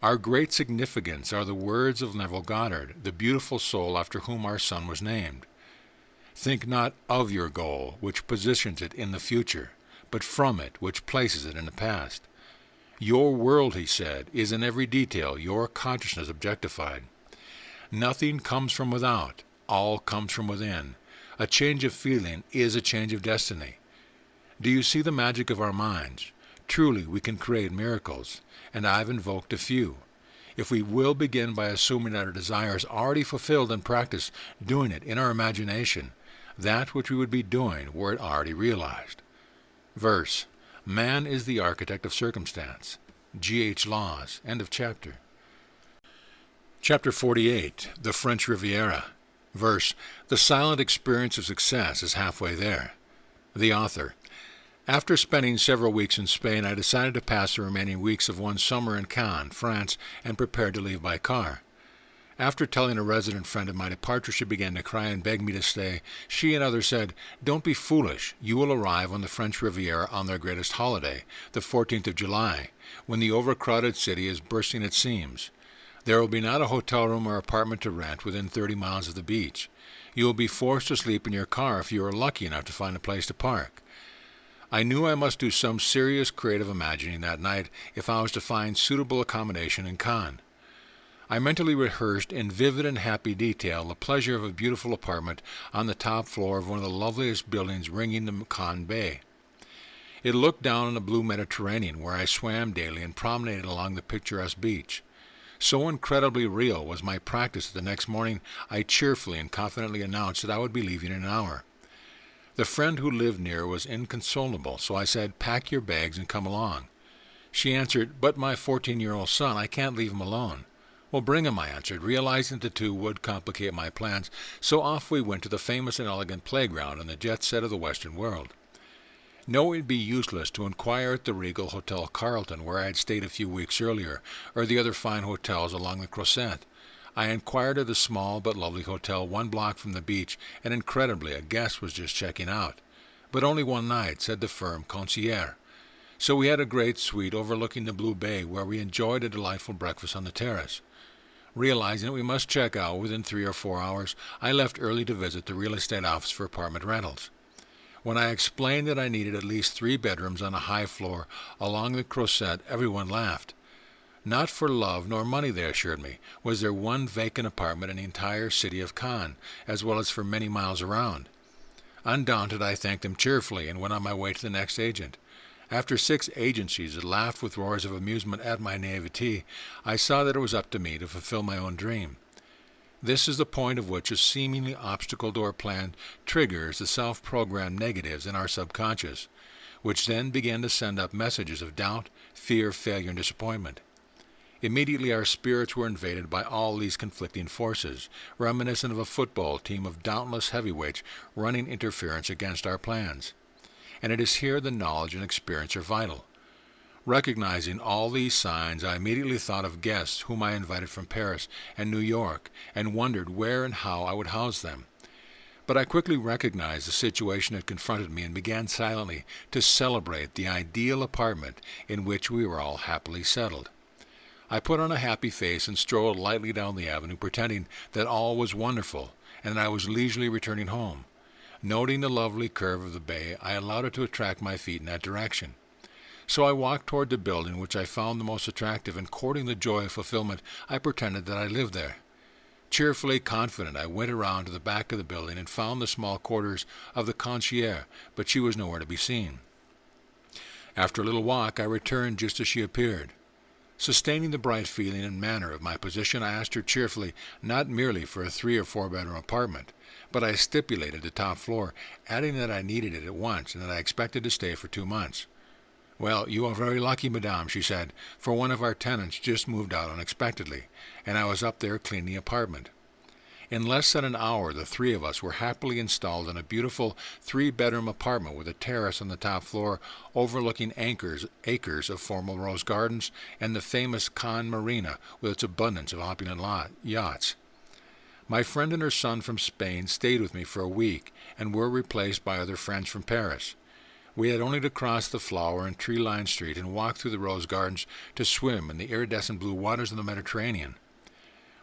Our great significance are the words of Neville Goddard, the beautiful soul after whom our son was named. Think not of your goal, which positions it in the future, but from it, which places it in the past. Your world, he said, is in every detail your consciousness objectified. Nothing comes from without, all comes from within. A change of feeling is a change of destiny. Do you see the magic of our minds? Truly, we can create miracles, and I've invoked a few. If we will begin by assuming that our desire is already fulfilled and practice doing it in our imagination, that which we would be doing were it already realized. Verse: Man is the architect of circumstance. G.H. Laws. End of chapter. Chapter 48. The French Riviera. Verse, the silent experience of success is halfway there. The author. After spending several weeks in Spain, I decided to pass the remaining weeks of one summer in Cannes, France, and prepared to leave by car. After telling a resident friend of my departure, she began to cry and beg me to stay. She and others said, "Don't be foolish. You will arrive on the French Riviera on their greatest holiday, the 14th of July, when the overcrowded city is bursting at seams. There will be not a hotel room or apartment to rent within 30 miles of the beach. You will be forced to sleep in your car if you are lucky enough to find a place to park." I knew I must do some serious creative imagining that night if I was to find suitable accommodation in Cannes. I mentally rehearsed in vivid and happy detail the pleasure of a beautiful apartment on the top floor of one of the loveliest buildings ringing the Cannes Bay. It looked down on the blue Mediterranean, where I swam daily and promenaded along the picturesque beach. So incredibly real was my practice that the next morning I cheerfully and confidently announced that I would be leaving in an hour. The friend who lived near was inconsolable, so I said, "Pack your bags and come along." She answered, "But my 14-year-old son, I can't leave him alone." "Well, bring him," I answered, realizing the two would complicate my plans, so off we went to the famous and elegant playground in the jet set of the Western world. No, it would be useless to inquire at the Regal Hotel Carlton, where I had stayed a few weeks earlier, or the other fine hotels along the Croisette. I inquired at the small but lovely hotel 1 block from the beach, and incredibly a guest was just checking out. But only one night, said the firm concierge. So we had a great suite overlooking the blue bay, where we enjoyed a delightful breakfast on the terrace. Realizing that we must check out within 3 or 4 hours, I left early to visit the real estate office for apartment rentals. When I explained that I needed at least 3 bedrooms on a high floor along the Croisette, everyone laughed. Not for love nor money, they assured me, was there one vacant apartment in the entire city of Cannes, as well as for many miles around. Undaunted, I thanked them cheerfully and went on my way to the next agent. After 6 agencies that laughed with roars of amusement at my naivety, I saw that it was up to me to fulfill my own dream. This is the point at which a seemingly obstacle to our plan triggers the self-programmed negatives in our subconscious, which then begin to send up messages of doubt, fear, failure, and disappointment. Immediately our spirits were invaded by all these conflicting forces, reminiscent of a football team of dauntless heavyweights running interference against our plans. And it is here the knowledge and experience are vital. Recognizing all these signs, I immediately thought of guests whom I invited from Paris and New York, and wondered where and how I would house them. But I quickly recognized the situation that confronted me and began silently to celebrate the ideal apartment in which we were all happily settled. I put on a happy face and strolled lightly down the avenue, pretending that all was wonderful and that I was leisurely returning home. Noting the lovely curve of the bay, I allowed it to attract my feet in that direction. So I walked toward the building which I found the most attractive, and courting the joy of fulfillment, I pretended that I lived there. Cheerfully confident, I went around to the back of the building and found the small quarters of the concierge, but she was nowhere to be seen. After a little walk, I returned just as she appeared. Sustaining the bright feeling and manner of my position, I asked her cheerfully, not merely for a 3 or 4 bedroom apartment, but I stipulated the top floor, adding that I needed it at once and that I expected to stay for 2 months. "Well, you are very lucky, madame," she said, "for one of our tenants just moved out unexpectedly, and I was up there cleaning the apartment." In less than an hour, the 3 of us were happily installed in a beautiful 3-bedroom apartment with a terrace on the top floor overlooking acres of formal rose gardens and the famous Cannes Marina with its abundance of opulent yachts. My friend and her son from Spain stayed with me for a week and were replaced by other friends from Paris. We had only to cross the flower and tree-lined street and walk through the rose gardens to swim in the iridescent blue waters of the Mediterranean.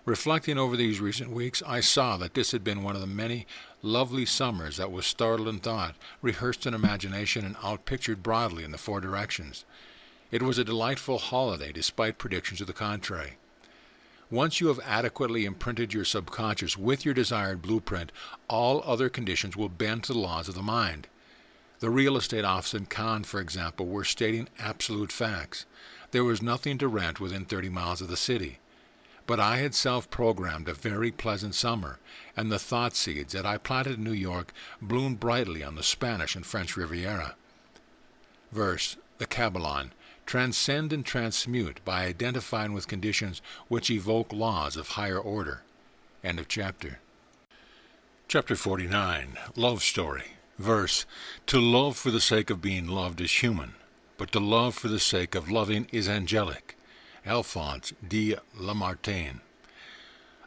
Reflecting over these recent weeks, I saw that this had been one of the many lovely summers that was startled in thought, rehearsed in imagination, and outpictured broadly in the 4 directions. It was a delightful holiday, despite predictions to the contrary. Once you have adequately imprinted your subconscious with your desired blueprint, all other conditions will bend to the laws of the mind. The real estate office in Cannes, for example, were stating absolute facts. There was nothing to rent within 30 miles of the city. But I had self-programmed a very pleasant summer, and the thought seeds that I planted in New York bloomed brightly on the Spanish and French Riviera. Verse, the Kabbalah, transcend and transmute by identifying with conditions which evoke laws of higher order. End of chapter. Chapter 49, Love Story. Verse, to love for the sake of being loved is human, but to love for the sake of loving is angelic. Alphonse de Lamartine.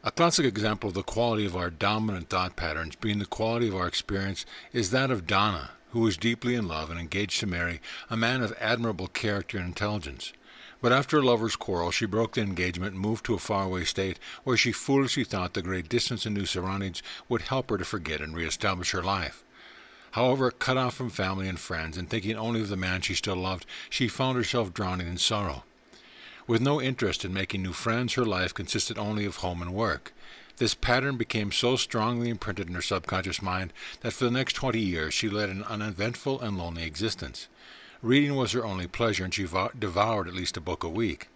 A classic example of the quality of our dominant thought patterns being the quality of our experience is that of Donna, who was deeply in love and engaged to marry a man of admirable character and intelligence. But after a lover's quarrel, she broke the engagement and moved to a faraway state where she foolishly thought the great distance and new surroundings would help her to forget and reestablish her life. However, cut off from family and friends and thinking only of the man she still loved, she found herself drowning in sorrow. With no interest in making new friends, her life consisted only of home and work. This pattern became so strongly imprinted in her subconscious mind that for the next 20 years she led an uneventful and lonely existence. Reading was her only pleasure, and she devoured at least a book a week.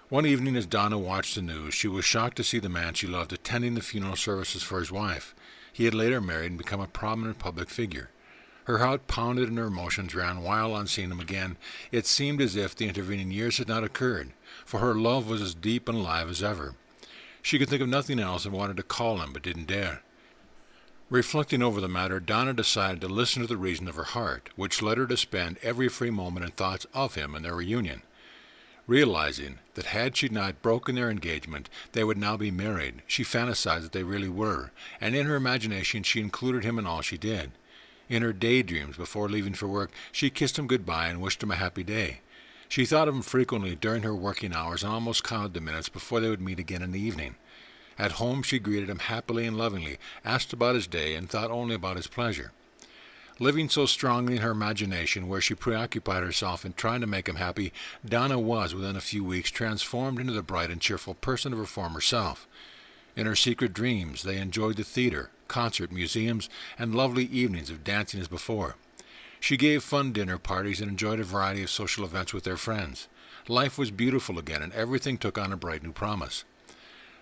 One evening, as Donna watched the news, she was shocked to see the man she loved attending the funeral services for his wife. He had later married and become a prominent public figure. Her heart pounded and her emotions ran wild on seeing him again. It seemed as if the intervening years had not occurred, for her love was as deep and alive as ever. She could think of nothing else and wanted to call him, but didn't dare. Reflecting over the matter, Donna decided to listen to the reason of her heart, which led her to spend every free moment in thoughts of him and their reunion. Realizing that had she not broken their engagement, they would now be married, she fantasized that they really were, and in her imagination she included him in all she did. In her daydreams before leaving for work, she kissed him goodbye and wished him a happy day. She thought of him frequently during her working hours and almost counted the minutes before they would meet again in the evening. At home she greeted him happily and lovingly, asked about his day, and thought only about his pleasure. Living so strongly in her imagination, where she preoccupied herself in trying to make him happy, Donna was, within a few weeks, transformed into the bright and cheerful person of her former self. In her secret dreams, they enjoyed the theater, concert, museums, and lovely evenings of dancing as before. She gave fun dinner parties and enjoyed a variety of social events with their friends. Life was beautiful again, and everything took on a bright new promise.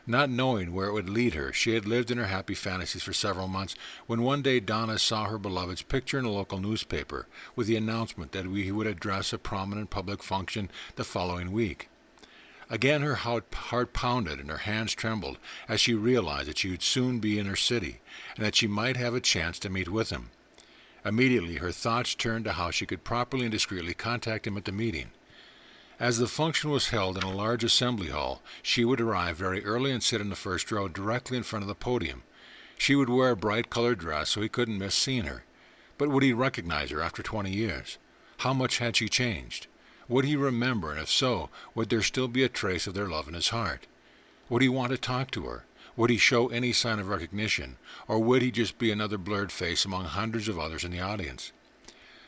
Not knowing where it would lead her, she had lived in her happy fantasies for several months, when one day Donna saw her beloved's picture in a local newspaper, with the announcement that he would address a prominent public function the following week. Again her heart pounded and her hands trembled as she realized that she would soon be in her city, and that she might have a chance to meet with him. Immediately her thoughts turned to how she could properly and discreetly contact him at the meeting. As the function was held in a large assembly hall, she would arrive very early and sit in the first row directly in front of the podium. She would wear a bright-colored dress so he couldn't miss seeing her. But would he recognize her after 20 years? How much had she changed? Would he remember, and if so, would there still be a trace of their love in his heart? Would he want to talk to her? Would he show any sign of recognition? Or would he just be another blurred face among hundreds of others in the audience?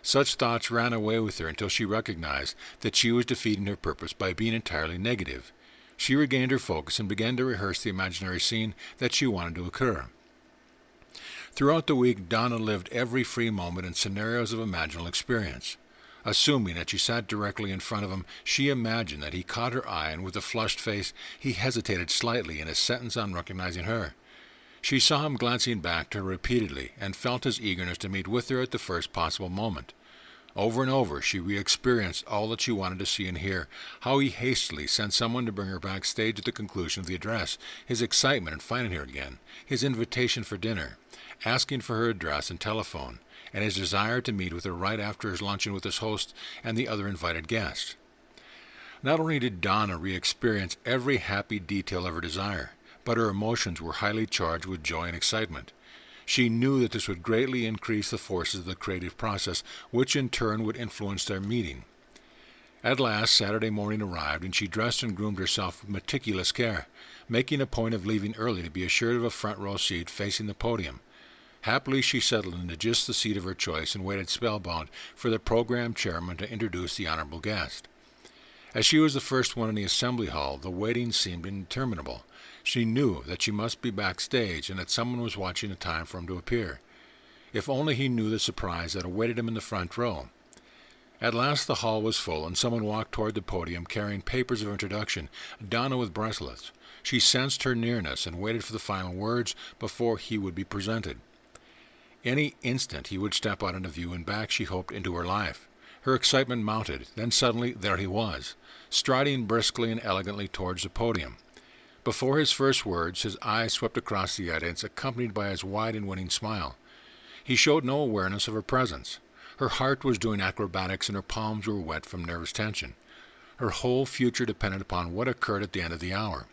Such thoughts ran away with her until she recognized that she was defeating her purpose by being entirely negative. She regained her focus and began to rehearse the imaginary scene that she wanted to occur. Throughout the week, Donna lived every free moment in scenarios of imaginal experience. Assuming that she sat directly in front of him, she imagined that he caught her eye, and with a flushed face, he hesitated slightly in his sentence on recognizing her. She saw him glancing back to her repeatedly, and felt his eagerness to meet with her at the first possible moment. Over and over she re-experienced all that she wanted to see and hear, how he hastily sent someone to bring her backstage at the conclusion of the address, his excitement in finding her again, his invitation for dinner, asking for her address and telephone, and his desire to meet with her right after his luncheon with his host and the other invited guests. Not only did Donna re-experience every happy detail of her desire, but her emotions were highly charged with joy and excitement. She knew that this would greatly increase the forces of the creative process, which in turn would influence their meeting. At last, Saturday morning arrived, and she dressed and groomed herself with meticulous care, making a point of leaving early to be assured of a front-row seat facing the podium. Happily, she settled into just the seat of her choice and waited spellbound for the program chairman to introduce the honorable guest. As she was the first one in the assembly hall, the waiting seemed interminable. She knew that she must be backstage and that someone was watching the time for him to appear. If only he knew the surprise that awaited him in the front row. At last the hall was full, and someone walked toward the podium carrying papers of introduction, Donna with breathless. She sensed her nearness and waited for the final words before he would be presented. Any instant he would step out into view and back, she hoped, into her life. Her excitement mounted. Then suddenly there he was, striding briskly and elegantly towards the podium. Before his first words, his eyes swept across the audience, accompanied by his wide and winning smile. He showed no awareness of her presence. Her heart was doing acrobatics and her palms were wet from nervous tension. Her whole future depended upon what occurred at the end of the hour.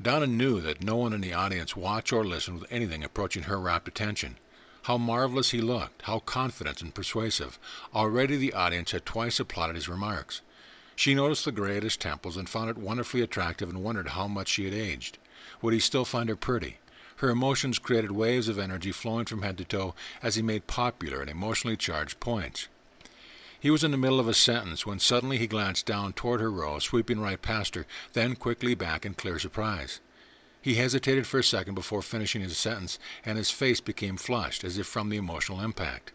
Donna knew that no one in the audience watched or listened with anything approaching her rapt attention. How marvelous he looked, how confident and persuasive. Already the audience had twice applauded his remarks. She noticed the gray at his temples and found it wonderfully attractive and wondered how much she had aged. Would he still find her pretty? Her emotions created waves of energy flowing from head to toe as he made popular and emotionally charged points. He was in the middle of a sentence when suddenly he glanced down toward her row, sweeping right past her, then quickly back in clear surprise. He hesitated for a second before finishing his sentence, and his face became flushed, as if from the emotional impact.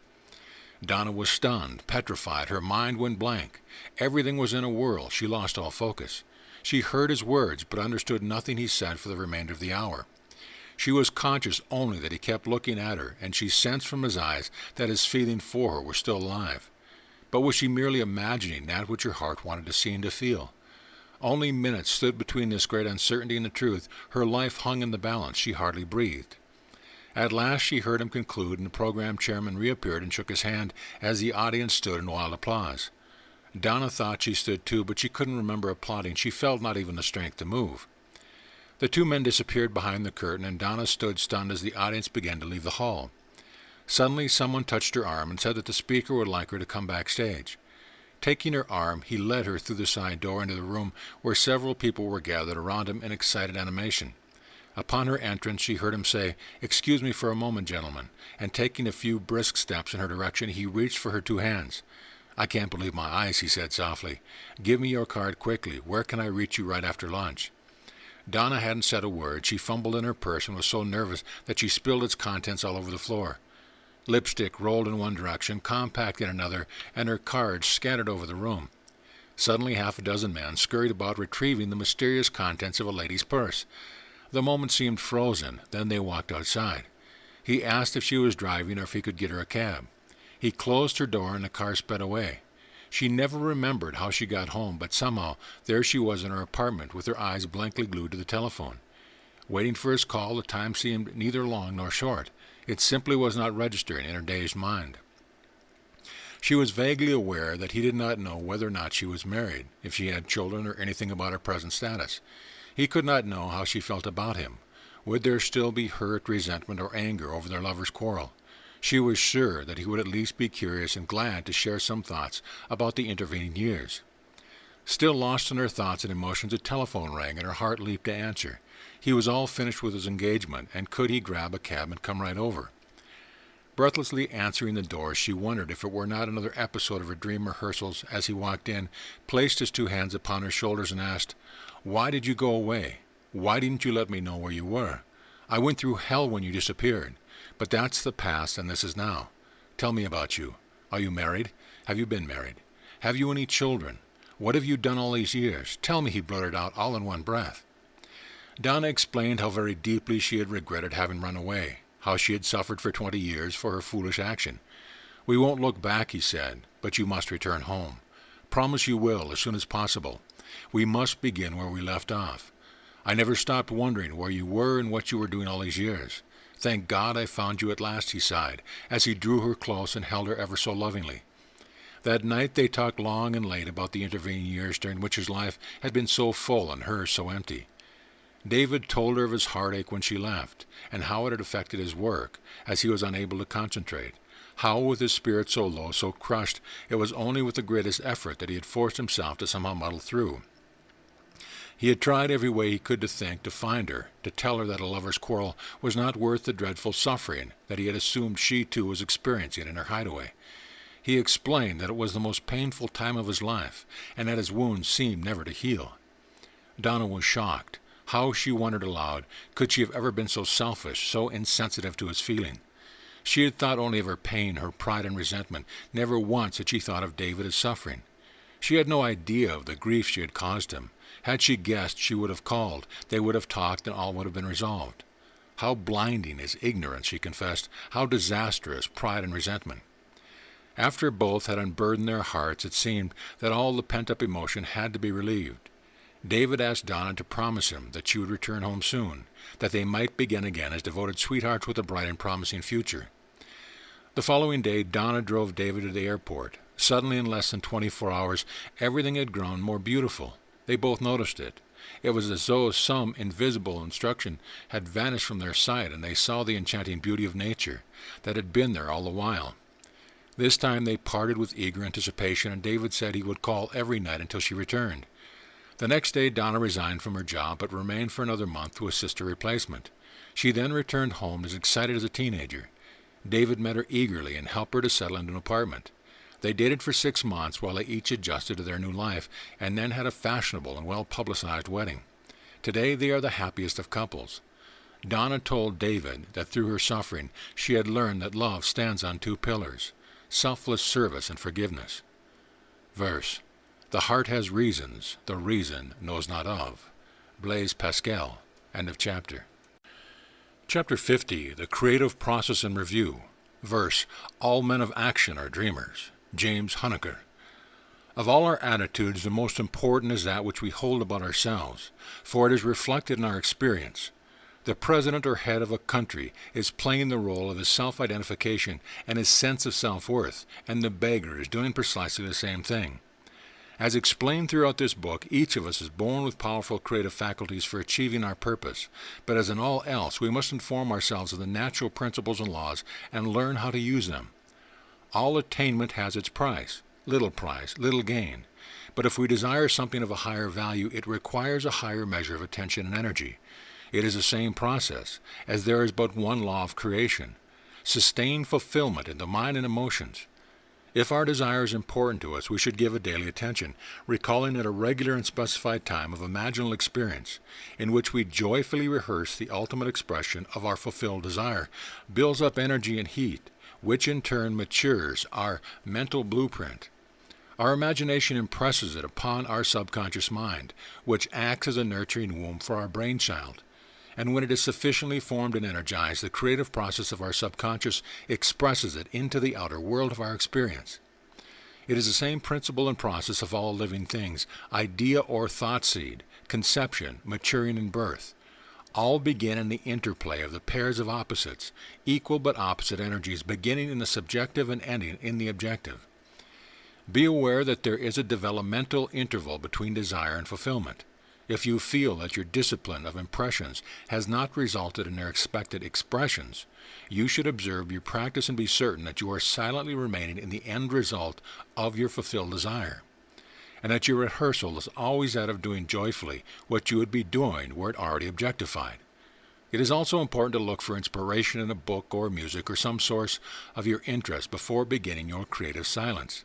Donna was stunned, petrified. Her mind went blank. Everything was in a whirl. She lost all focus. She heard his words, but understood nothing he said for the remainder of the hour. She was conscious only that he kept looking at her, and she sensed from his eyes that his feeling for her was still alive. But was she merely imagining that which her heart wanted to see and to feel? Only minutes stood between this great uncertainty and the truth. Her life hung in the balance. She hardly breathed. At last she heard him conclude, and the program chairman reappeared and shook his hand as the audience stood in wild applause. Donna thought she stood too, but she couldn't remember applauding. She felt not even the strength to move. The two men disappeared behind the curtain, and Donna stood stunned as the audience began to leave the hall. Suddenly someone touched her arm and said that the speaker would like her to come backstage. Taking her arm, he led her through the side door into the room where several people were gathered around him in excited animation. Upon her entrance, she heard him say, "Excuse me for a moment, gentlemen," and taking a few brisk steps in her direction, he reached for her two hands. "I can't believe my eyes," he said softly. "Give me your card quickly. Where can I reach you right after lunch?" Donna hadn't said a word. She fumbled in her purse and was so nervous that she spilled its contents all over the floor. Lipstick rolled in one direction, compact in another, and her cards scattered over the room. Suddenly half a dozen men scurried about retrieving the mysterious contents of a lady's purse. The moment seemed frozen. Then they walked outside. He asked if she was driving or if he could get her a cab. He closed her door and the car sped away. She never remembered how she got home, but somehow there she was in her apartment with her eyes blankly glued to the telephone. Waiting for his call, the time seemed neither long nor short. It simply was not registering in her dazed mind. She was vaguely aware that he did not know whether or not she was married, if she had children, or anything about her present status. He could not know how she felt about him. Would there still be hurt, resentment, or anger over their lovers' quarrel? She was sure that he would at least be curious and glad to share some thoughts about the intervening years. Still lost in her thoughts and emotions, a telephone rang and her heart leaped to answer. He was all finished with his engagement, and could he grab a cab and come right over? Breathlessly answering the door, she wondered if it were not another episode of her dream rehearsals as he walked in, placed his two hands upon her shoulders and asked, "Why did you go away? Why didn't you let me know where you were? I went through hell when you disappeared. But that's the past and this is now. Tell me about you. Are you married? Have you been married? Have you any children? What have you done all these years? Tell me," he blurted out all in one breath. Donna explained how very deeply she had regretted having run away, how she had suffered for 20 years for her foolish action. "We won't look back," he said, "but you must return home. Promise you will, as soon as possible. We must begin where we left off. I never stopped wondering where you were and what you were doing all these years. Thank God I found you at last," he sighed, as he drew her close and held her ever so lovingly. That night they talked long and late about the intervening years during which his life had been so full and hers so empty. David told her of his heartache when she left, and how it had affected his work, as he was unable to concentrate. How, with his spirit so low, so crushed, it was only with the greatest effort that he had forced himself to somehow muddle through. He had tried every way he could to find her, to tell her that a lover's quarrel was not worth the dreadful suffering that he had assumed she too was experiencing in her hideaway. He explained that it was the most painful time of his life, and that his wounds seemed never to heal. Donna was shocked. How, she wondered aloud, could she have ever been so selfish, so insensitive to his feeling? She had thought only of her pain, her pride and resentment. Never once had she thought of David as suffering. She had no idea of the grief she had caused him. Had she guessed, she would have called. They would have talked, and all would have been resolved. How blinding is ignorance, she confessed. How disastrous pride and resentment. After both had unburdened their hearts, it seemed that all the pent-up emotion had to be relieved. David asked Donna to promise him that she would return home soon, that they might begin again as devoted sweethearts with a bright and promising future. The following day, Donna drove David to the airport. Suddenly, in less than 24 hours, everything had grown more beautiful. They both noticed it. It was as though some invisible instruction had vanished from their sight, and they saw the enchanting beauty of nature that had been there all the while. This time they parted with eager anticipation, and David said he would call every night until she returned. The next day Donna resigned from her job, but remained for another month to assist her replacement. She then returned home as excited as a teenager. David met her eagerly and helped her to settle into an apartment. They dated for 6 months while they each adjusted to their new life, and then had a fashionable and well-publicized wedding. Today they are the happiest of couples. Donna told David that through her suffering she had learned that love stands on 2 pillars: selfless service and forgiveness. Verse: "The heart has reasons, the reason knows not of." Blaise Pascal. End of chapter. Chapter 50, The Creative Process in Review. Verse: "All men of action are dreamers." James Huneker. Of all our attitudes, the most important is that which we hold about ourselves, for it is reflected in our experience. The president or head of a country is playing the role of his self-identification and his sense of self-worth, and the beggar is doing precisely the same thing. As explained throughout this book, each of us is born with powerful creative faculties for achieving our purpose, but as in all else, we must inform ourselves of the natural principles and laws and learn how to use them. All attainment has its price, little gain. But if we desire something of a higher value, it requires a higher measure of attention and energy. It is the same process, as there is but one law of creation: sustained fulfillment in the mind and emotions. If our desire is important to us, we should give it daily attention, recalling at a regular and specified time of imaginal experience, in which we joyfully rehearse the ultimate expression of our fulfilled desire, builds up energy and heat, which in turn matures our mental blueprint. Our imagination impresses it upon our subconscious mind, which acts as a nurturing womb for our brainchild. And when it is sufficiently formed and energized, the creative process of our subconscious expresses it into the outer world of our experience. It is the same principle and process of all living things: idea or thought seed, conception, maturing, and birth. All begin in the interplay of the pairs of opposites, equal but opposite energies, beginning in the subjective and ending in the objective. Be aware that there is a developmental interval between desire and fulfillment. If you feel that your discipline of impressions has not resulted in their expected expressions, you should observe your practice and be certain that you are silently remaining in the end result of your fulfilled desire, and that your rehearsal is always that of doing joyfully what you would be doing were it already objectified. It is also important to look for inspiration in a book or music or some source of your interest before beginning your creative silence.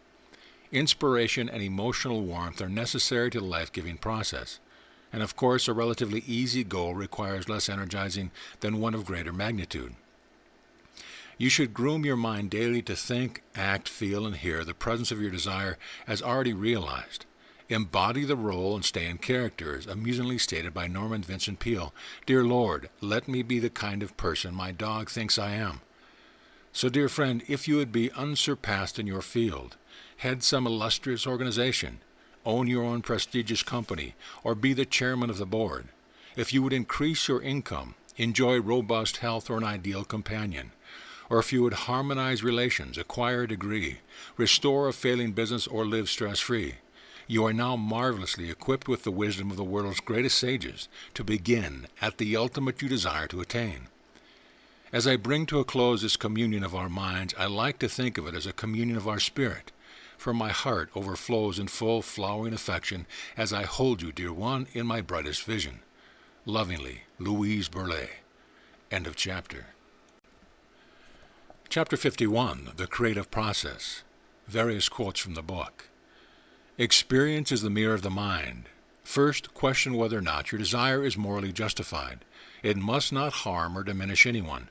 Inspiration and emotional warmth are necessary to the life-giving process. And of course, a relatively easy goal requires less energizing than one of greater magnitude. You should groom your mind daily to think, act, feel, and hear the presence of your desire as already realized. Embody the role and stay in character, as amusingly stated by Norman Vincent Peale: "Dear Lord, let me be the kind of person my dog thinks I am." So, dear friend, if you would be unsurpassed in your field, head some illustrious organization, own your own prestigious company, or be the chairman of the board, if you would increase your income, enjoy robust health or an ideal companion, or if you would harmonize relations, acquire a degree, restore a failing business, or live stress-free, you are now marvelously equipped with the wisdom of the world's greatest sages to begin at the ultimate you desire to attain. As I bring to a close this communion of our minds, I like to think of it as a communion of our spirit, for my heart overflows in full flowering affection as I hold you, dear one, in my brightest vision. Lovingly, Louise Berlay. End of chapter. Chapter 51, The Creative Process. Various quotes from the book. Experience is the mirror of the mind. First, question whether or not your desire is morally justified. It must not harm or diminish anyone.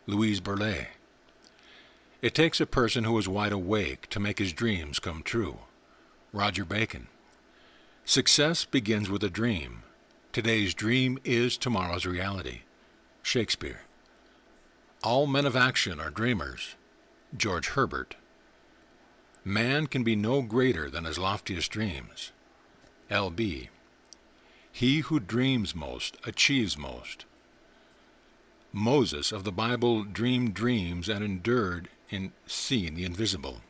Louise Berlay. It takes a person who is wide awake to make his dreams come true. Roger Bacon. Success begins with a dream. Today's dream is tomorrow's reality. Shakespeare. All men of action are dreamers. George Herbert. Man can be no greater than his loftiest dreams. L.B. He who dreams most achieves most. Moses of the Bible dreamed dreams and endured in seeing the invisible.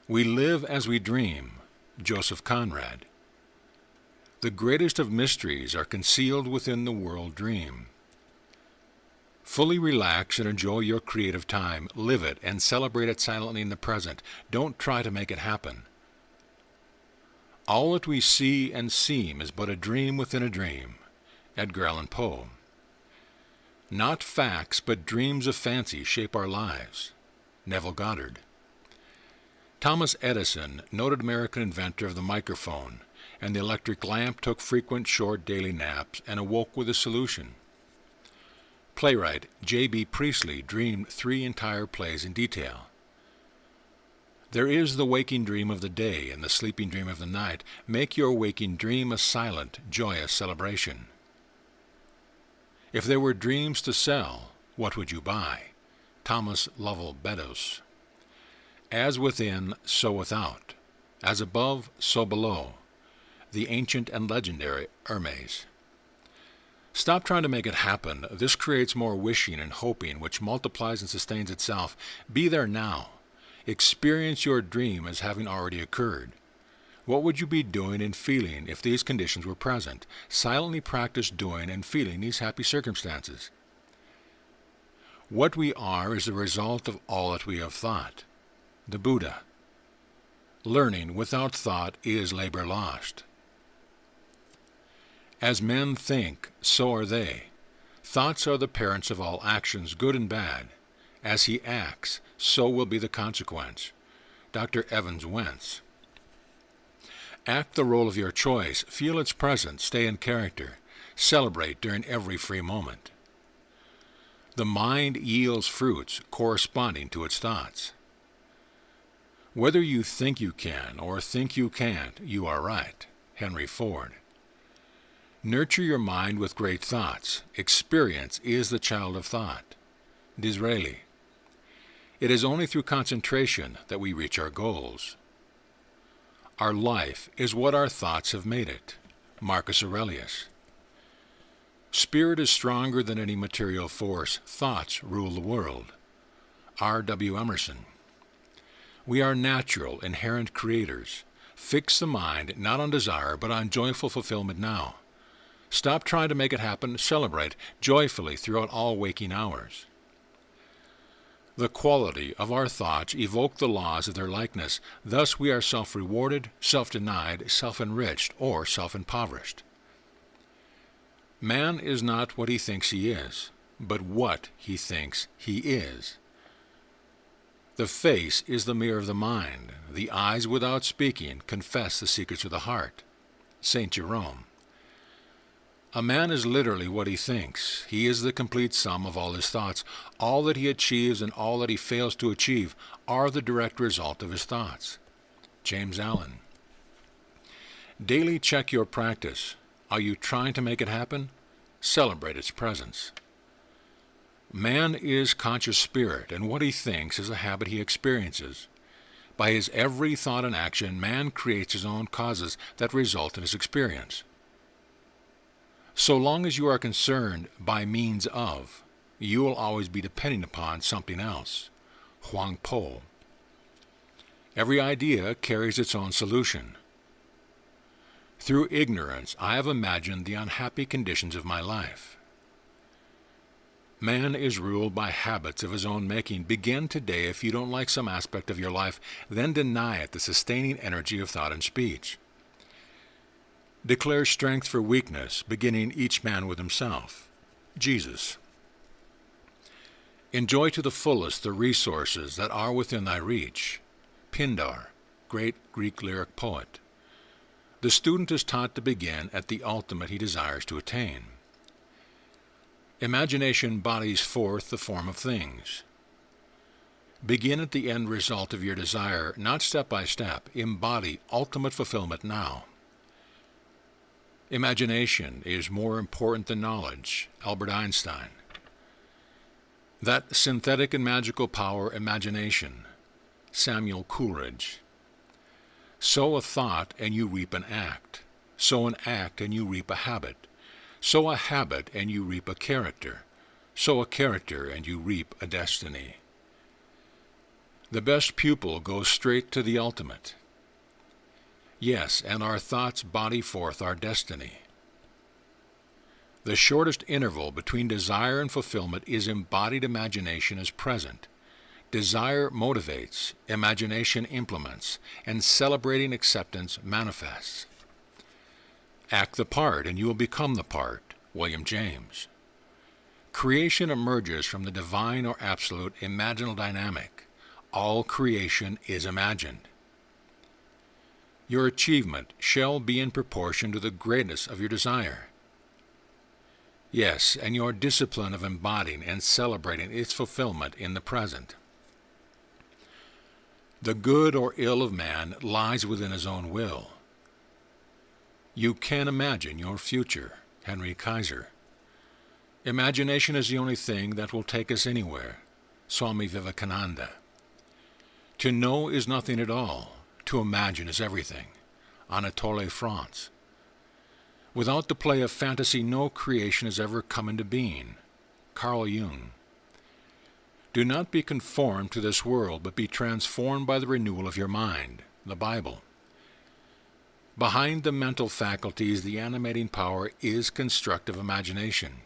We live as we dream. Joseph Conrad. The greatest of mysteries are concealed within the world dream. Fully relax and enjoy your creative time. Live it and celebrate it silently in the present. Don't try to make it happen. All that we see and seem is but a dream within a dream. Edgar Allan Poe. Not facts, but dreams of fancy shape our lives. Neville Goddard. Thomas Edison, noted American inventor of the microphone and the electric lamp, took frequent short daily naps and awoke with a solution. Playwright J.B. Priestley dreamed 3 entire plays in detail. There is the waking dream of the day and the sleeping dream of the night. Make your waking dream a silent, joyous celebration. If there were dreams to sell, what would you buy? Thomas Lovell Beddoes. As within, so without. As above, so below. The ancient and legendary Hermes. Stop trying to make it happen. This creates more wishing and hoping, which multiplies and sustains itself. Be there now. Experience your dream as having already occurred. What would you be doing and feeling if these conditions were present? Silently practice doing and feeling these happy circumstances. What we are is the result of all that we have thought. The Buddha. Learning without thought is labor lost. As men think, so are they. Thoughts are the parents of all actions, good and bad. As he acts, so will be the consequence. Dr. Evans Wentz. Act the role of your choice. Feel its presence. Stay in character. Celebrate during every free moment. The mind yields fruits corresponding to its thoughts. Whether you think you can or think you can't, you are right. Henry Ford. Nurture your mind with great thoughts. Experience is the child of thought. Disraeli. It is only through concentration that we reach our goals. Our life is what our thoughts have made it. Marcus Aurelius. Spirit is stronger than any material force. Thoughts rule the world. R. W. Emerson. We are natural, inherent creators. Fix the mind not on desire, but on joyful fulfillment now. Stop trying to make it happen. Celebrate joyfully throughout all waking hours. The quality of our thoughts evoke the laws of their likeness. Thus we are self-rewarded, self-denied, self-enriched, or self-impoverished. Man is not what he thinks he is, but what he thinks he is. The face is the mirror of the mind. The eyes, without speaking, confess the secrets of the heart. St. Jerome. A man is literally what he thinks. He is the complete sum of all his thoughts. All that he achieves and all that he fails to achieve are the direct result of his thoughts. James Allen. Daily check your practice. Are you trying to make it happen? Celebrate its presence. Man is conscious spirit, and what he thinks is a habit he experiences. By his every thought and action, man creates his own causes that result in his experience. So long as you are concerned by means of, you will always be depending upon something else. Huang Po. Every idea carries its own solution. Through ignorance, I have imagined the unhappy conditions of my life. Man is ruled by habits of his own making. Begin today. If you don't like some aspect of your life, then deny it the sustaining energy of thought and speech. Declare strength for weakness, beginning each man with himself. Jesus. Enjoy to the fullest the resources that are within thy reach. Pindar, great Greek lyric poet. The student is taught to begin at the ultimate he desires to attain. Imagination bodies forth the form of things. Begin at the end result of your desire, not step by step. Embody ultimate fulfillment now. Imagination is more important than knowledge. Albert Einstein. That synthetic and magical power, imagination. Samuel Coleridge. Sow a thought and you reap an act. Sow an act and you reap a habit. Sow a habit and you reap a character. Sow a character and you reap a destiny. The best pupil goes straight to the ultimate. Yes, and our thoughts body forth our destiny. The shortest interval between desire and fulfillment is embodied imagination as present. Desire motivates, imagination implements, and celebrating acceptance manifests. Act the part and you will become the part. William James. Creation emerges from the divine or absolute imaginal dynamic. All creation is imagined. Your achievement shall be in proportion to the greatness of your desire. Yes, and your discipline of embodying and celebrating its fulfillment in the present. The good or ill of man lies within his own will. You can imagine your future. Henry Kaiser. Imagination is the only thing that will take us anywhere. Swami Vivekananda. To know is nothing at all. To imagine is everything. Anatole France. Without the play of fantasy, no creation has ever come into being. Carl Jung. Do not be conformed to this world, but be transformed by the renewal of your mind. The Bible. Behind the mental faculties, the animating power is constructive imagination.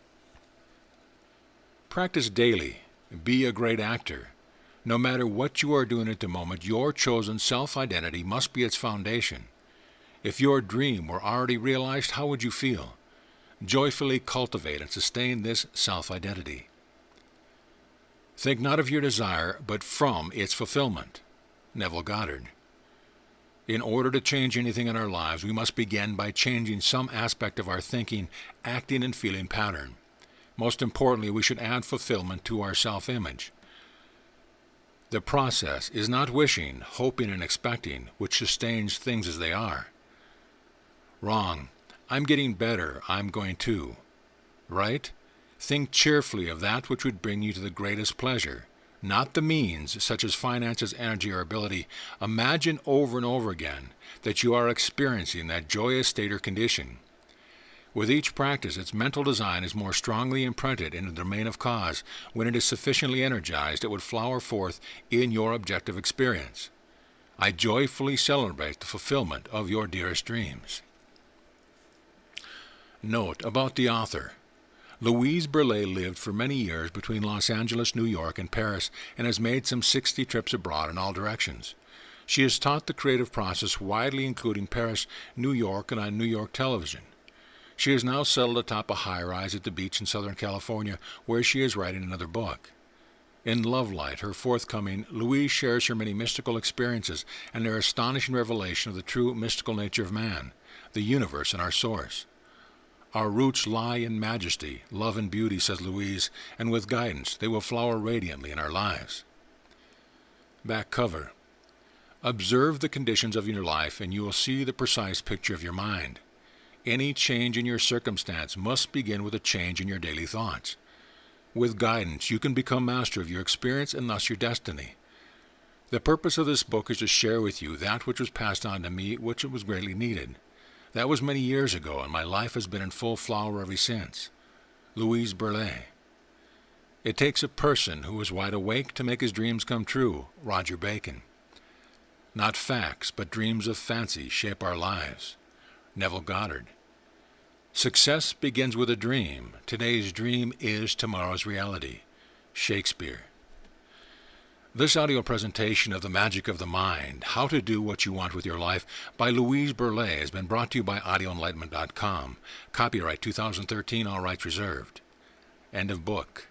Practice daily. Be a great actor. No matter what you are doing at the moment, your chosen self-identity must be its foundation. If your dream were already realized, how would you feel? Joyfully cultivate and sustain this self-identity. Think not of your desire, but from its fulfillment. Neville Goddard. In order to change anything in our lives, we must begin by changing some aspect of our thinking, acting, and feeling pattern. Most importantly, we should add fulfillment to our self-image. The process is not wishing, hoping, and expecting, which sustains things as they are. Wrong. I'm getting better. I'm going to. Right? Think cheerfully of that which would bring you to the greatest pleasure. Not the means, such as finances, energy, or ability. Imagine over and over again that you are experiencing that joyous state or condition. With each practice, its mental design is more strongly imprinted in the domain of cause. When it is sufficiently energized, it would flower forth in your objective experience. I joyfully celebrate the fulfillment of your dearest dreams. Note about the author. Louise Berlay lived for many years between Los Angeles, New York, and Paris, and has made some 60 trips abroad in all directions. She has taught the creative process widely, including Paris, New York, and on New York television. She is now settled atop a high-rise at the beach in Southern California, where she is writing another book. In Love Light, her forthcoming, Louise shares her many mystical experiences and their astonishing revelation of the true mystical nature of man, the universe, and our source. Our roots lie in majesty, love, and beauty, says Louise, and with guidance they will flower radiantly in our lives. Back cover. Observe the conditions of your life and you will see the precise picture of your mind. Any change in your circumstance must begin with a change in your daily thoughts. With guidance, you can become master of your experience and thus your destiny. The purpose of this book is to share with you that which was passed on to me, which was greatly needed. That was many years ago, and my life has been in full flower ever since. Louise Berlay. It takes a person who is wide awake to make his dreams come true. Roger Bacon. Not facts, but dreams of fancy shape our lives. Neville Goddard. Success begins with a dream. Today's dream is tomorrow's reality. Shakespeare. This audio presentation of The Magic of the Mind, How to Do What You Want with Your Life, by Louise Berlay, has been brought to you by audioenlightenment.com. Copyright 2013, all rights reserved. End of book.